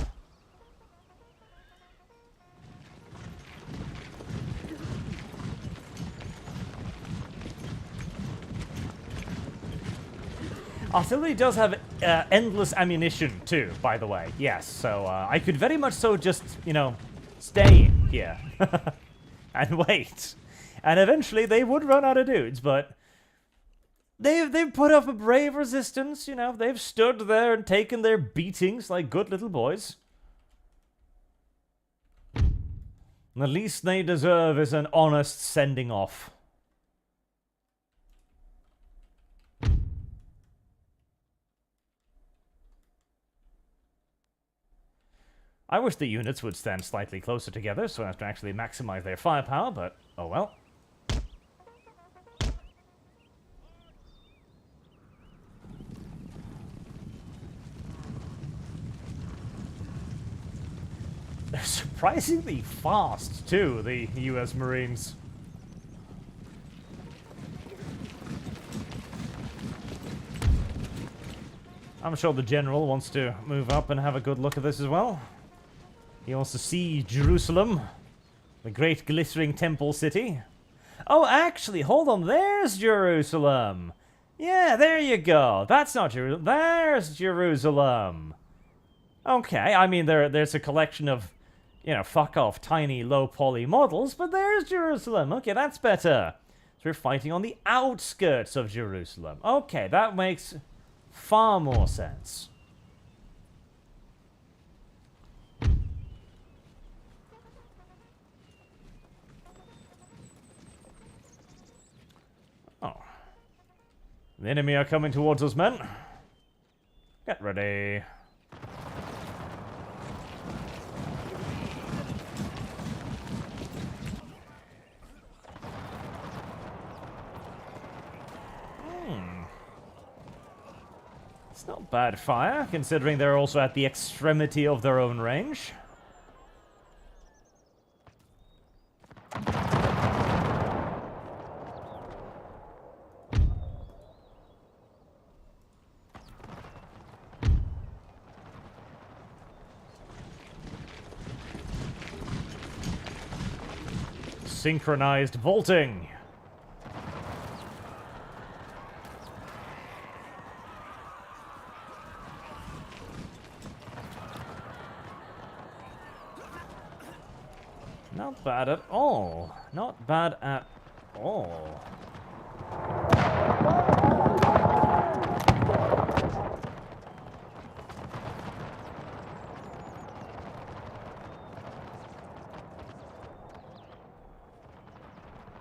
Artillery does have endless ammunition too, by the way. Yes, so I could very much so just, you know, stay here and wait. And eventually they would run out of dudes, but they've put up a brave resistance, you know. They've stood there and taken their beatings like good little boys. And the least they deserve is an honest sending off. I wish the units would stand slightly closer together so as to actually maximize their firepower, but oh well. surprisingly fast, too, the US Marines. I'm sure the general wants to move up and have a good look at this as well. He wants to see Jerusalem, the great glittering temple city. Oh, actually, hold on, there's Jerusalem. Yeah, there you go. That's not Jerusalem. There's Jerusalem. Okay, I mean, there's a collection of, you know, fuck off tiny low poly models, but there's Jerusalem. Okay, that's better. So we're fighting on the outskirts of Jerusalem. Okay, that makes far more sense. Oh. The enemy are coming towards us, men. Get ready. It's not bad fire, considering they're also at the extremity of their own range. Synchronized vaulting. Not bad at all. Not bad at all.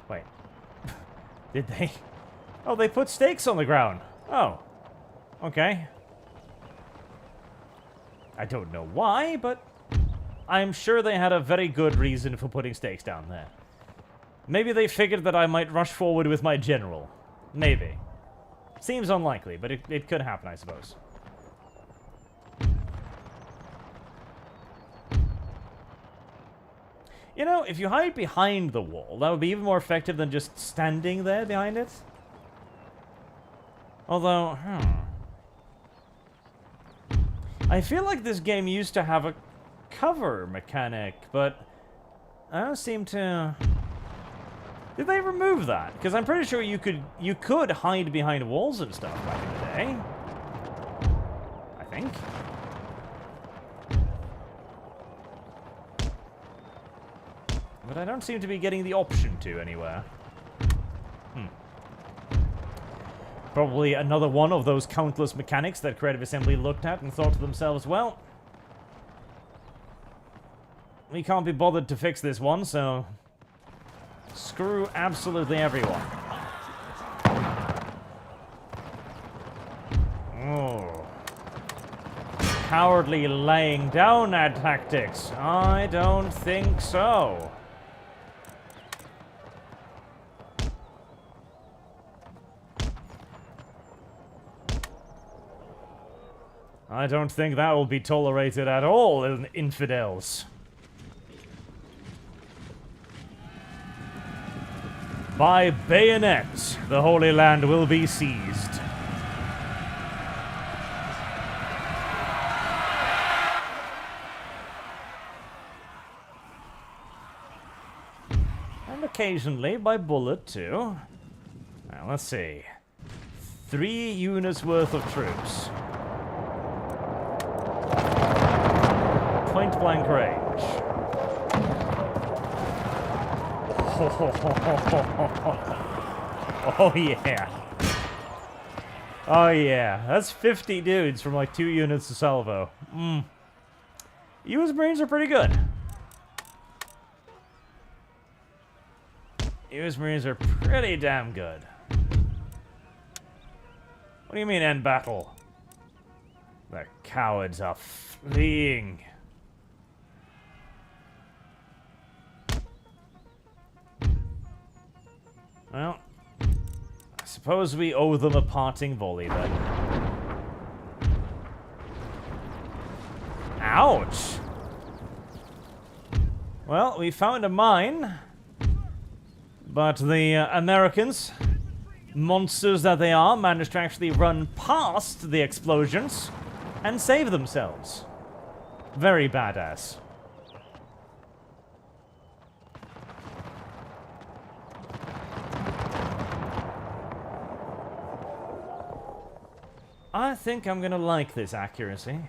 Wait. Did they? Oh, they put stakes on the ground. Oh. Okay. I don't know why, but I'm sure they had a very good reason for putting stakes down there. Maybe they figured that I might rush forward with my general. Maybe. Seems unlikely, but it could happen, I suppose. You know, if you hide behind the wall, that would be even more effective than just standing there behind it. Although, I feel like this game used to have a cover mechanic, but I don't seem to... Did they remove that? Because I'm pretty sure you could hide behind walls and stuff back in the day. I think. But I don't seem to be getting the option to anywhere. Probably another one of those countless mechanics that Creative Assembly looked at and thought to themselves, well, we can't be bothered to fix this one, so screw absolutely everyone. Oh. Cowardly laying down ad tactics. I don't think so. I don't think that will be tolerated at all in infidels. By bayonet, the Holy Land will be seized. And occasionally by bullet, too. Now, let's see. 3 units worth of troops. Point blank range. Oh yeah. Oh yeah. That's 50 dudes from like 2 units of salvo. US Marines are pretty good. US Marines are pretty damn good. What do you mean end battle? The cowards are fleeing. Well, I suppose we owe them a parting volley then. Ouch! Well, we found a mine. But the Americans, monsters that they are, managed to actually run past the explosions and save themselves. Very badass. I think I'm gonna like this accuracy.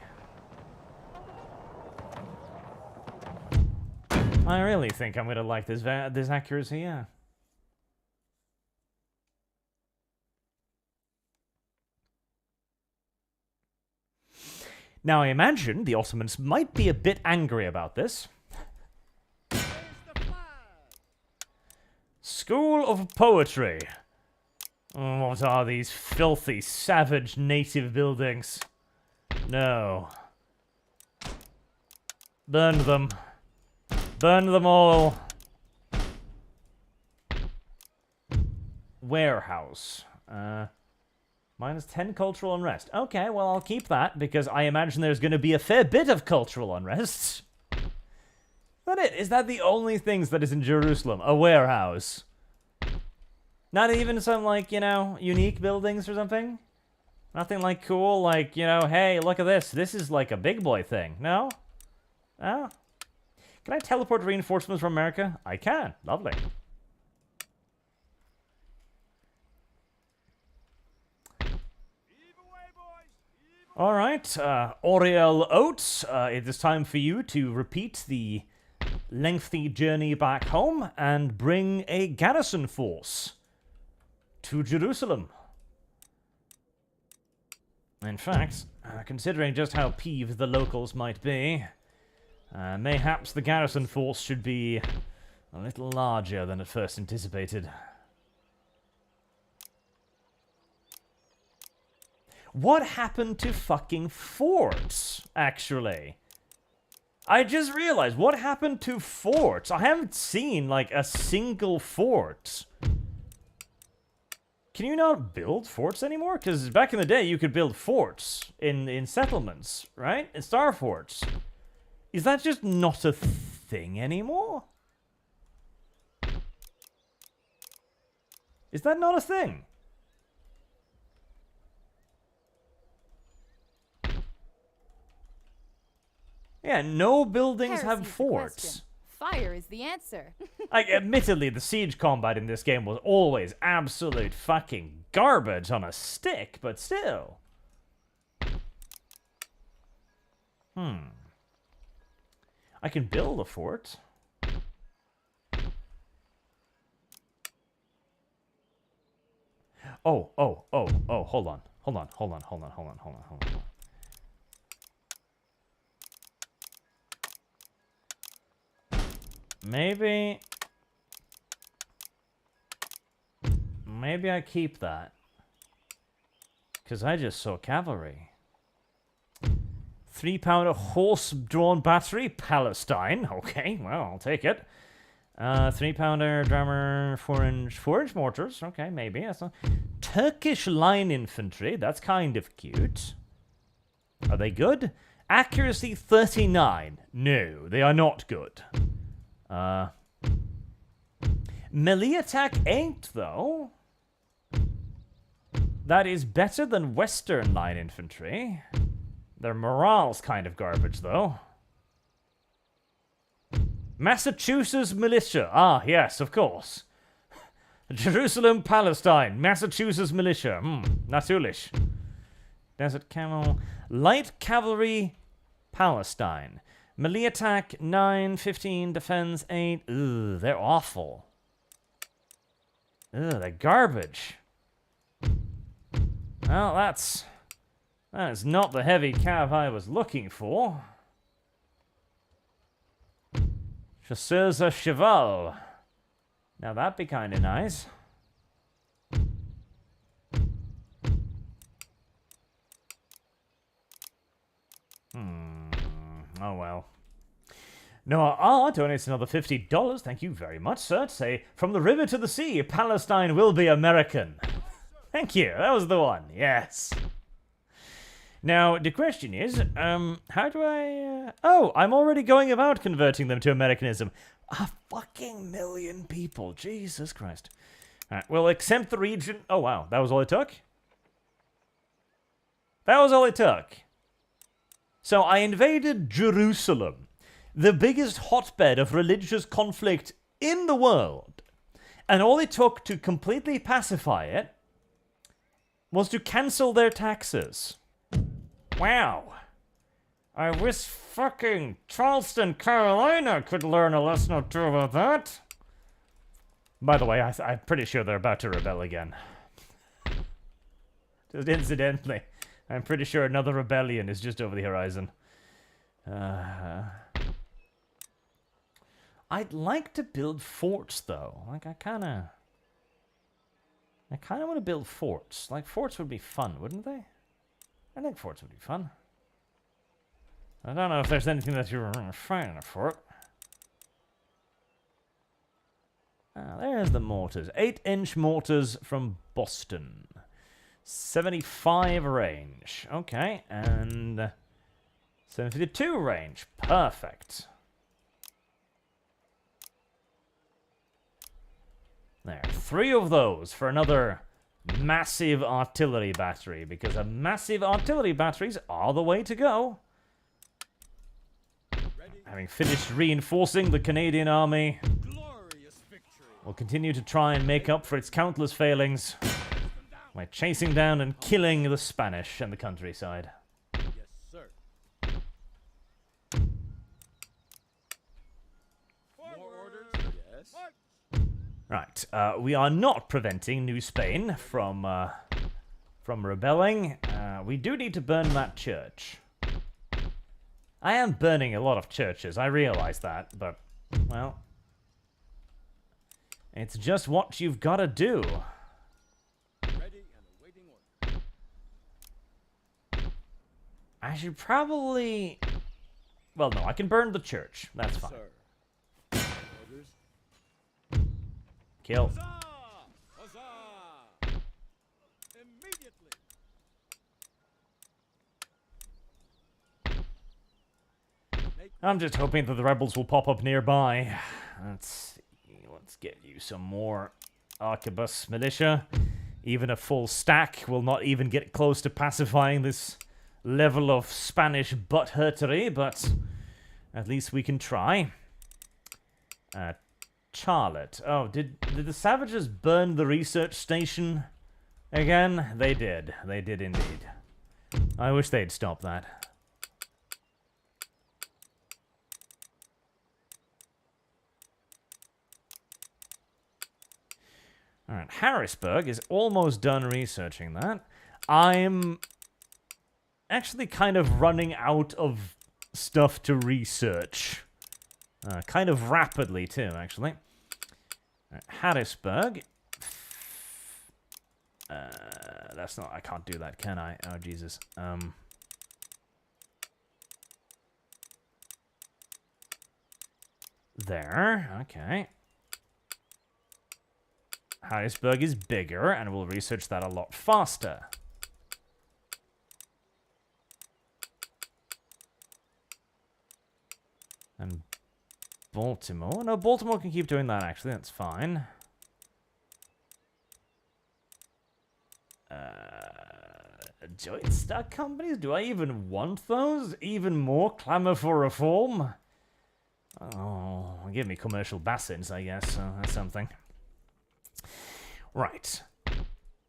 I really think I'm gonna like this accuracy, yeah. Now, I imagine the Ottomans might be a bit angry about this. School of Poetry. Oh, what are these filthy, savage native buildings? No. Burn them. Burn them all. Warehouse. Minus 10 cultural unrest. Okay, well, I'll keep that, because I imagine there's going to be a fair bit of cultural unrest. Is that it? Is that the only things that is in Jerusalem? A warehouse? Not even some, like, you know, unique buildings or something? Nothing, like, cool, like, you know, hey, look at this. This is, like, a big boy thing. No? Oh? Can I teleport reinforcements from America? I can. Lovely. Alright, Oriel Oates, it is time for you to repeat the lengthy journey back home and bring a garrison force to Jerusalem. In fact, considering just how peeved the locals might be, mayhaps the garrison force should be a little larger than at first anticipated. What happened to fucking forts, actually? I just realized, what happened to forts? I haven't seen, like, a single fort. Can you not build forts anymore? Because back in the day, you could build forts in settlements, right? In star forts. Is that just not a thing anymore? Is that not a thing? Yeah, no buildings have forts. Fire is the answer. Like, admittedly, the siege combat in this game was always absolute fucking garbage on a stick, but still. I can build a fort. Oh, hold on. Maybe I keep that. Because I just saw cavalry. 3-pounder horse-drawn battery, Palestine. Okay, well, I'll take it. 3-pounder drummer, 4-inch mortars. Okay, maybe. That's a Turkish line infantry. That's kind of cute. Are they good? Accuracy 39. No, they are not good. Melee attack 8, though. That is better than Western line infantry. Their morale's kind of garbage, though. Massachusetts militia. Ah, yes, of course. Jerusalem, Palestine. Massachusetts militia. Natürlich. Desert camel. Light cavalry, Palestine. Melee attack 9, 15, defense 8. Ugh, they're awful. Ugh, they're garbage. Well, that is not the heavy cav I was looking for. Chasseurs à cheval. Now that'd be kind of nice. Oh well. Noah R donates another $50. Thank you very much, sir. To say, from the river to the sea, Palestine will be American. Thank you. That was the one. Yes. Now, the question is, how do I... Oh, I'm already going about converting them to Americanism. A fucking million people. Jesus Christ. Alright, we'll exempt the region... Oh, wow. That was all it took? That was all it took. So I invaded Jerusalem, the biggest hotbed of religious conflict in the world. And all it took to completely pacify it was to cancel their taxes. Wow. I wish fucking Charleston, Carolina could learn a lesson or two about that. By the way, I'm pretty sure they're about to rebel again. Just incidentally, I'm pretty sure another rebellion is just over the horizon. I'd like to build forts, though. Like, I kind of want to build forts. Like, forts would be fun, wouldn't they? I think forts would be fun. I don't know if there's anything that you're find in a fort. Ah, there's the mortars. 8-inch mortars from Boston. 75 range. Okay, and 752 range. Perfect. There, 3 of those for another massive artillery battery, because a massive artillery batteries are the way to go. Having finished reinforcing the Canadian army, we'll continue to try and make up for its countless failings by chasing down and killing the Spanish and the countryside. Yes, sir. More orders? Yes. Right, we are not preventing New Spain from rebelling. We do need to burn that church. I am burning a lot of churches, I realize that, but, well, it's just what you've got to do. Ready and awaiting order. I should probably... Well, no, I can burn the church. That's fine. Sir. Orders. Kill. Huzzah! Huzzah! Immediately. I'm just hoping that the rebels will pop up nearby. Let's get you some more arquebus militia. Even a full stack will not even get close to pacifying this level of Spanish butthurtery, but at least we can try. Charlotte. Oh, did the savages burn the research station again? They did. They did indeed. I wish they'd stop that. Alright, Harrisburg is almost done researching that. I'm actually kind of running out of stuff to research. Kind of rapidly, too, actually. Harrisburg. That's not... I can't do that, can I? Oh, Jesus. There. Okay. Harrisburg is bigger, and we'll research that a lot faster. And Baltimore? No, Baltimore can keep doing that, actually. That's fine. Joint stock companies? Do I even want those? Even more clamor for reform? Oh, give me commercial basins, I guess. So that's something. Right.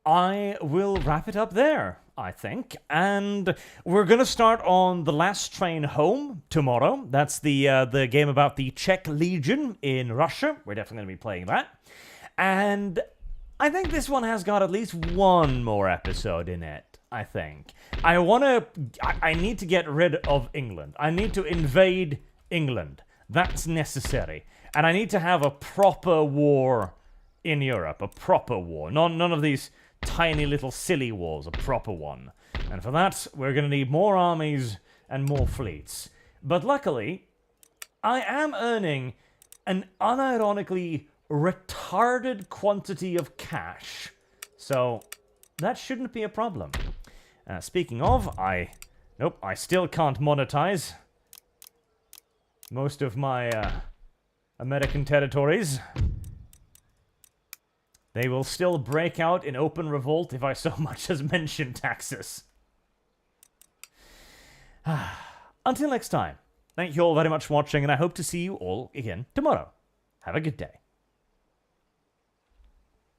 I will wrap it up there, I think. And we're going to start on The Last Train Home tomorrow. That's the game about the Czech Legion in Russia. We're definitely going to be playing that. And I think this one has got at least one more episode in it, I think. I need to get rid of England. I need to invade England. That's necessary. And I need to have a proper war in Europe, a proper war. None of these tiny little silly wars, a proper one. And for that, we're going to need more armies and more fleets. But luckily, I am earning an unironically retarded quantity of cash. So that shouldn't be a problem. Speaking of, I Nope, I still can't monetize most of my American territories. They will still break out in open revolt if I so much as mention taxes. Until next time, thank you all very much for watching, and I hope to see you all again tomorrow. Have a good day.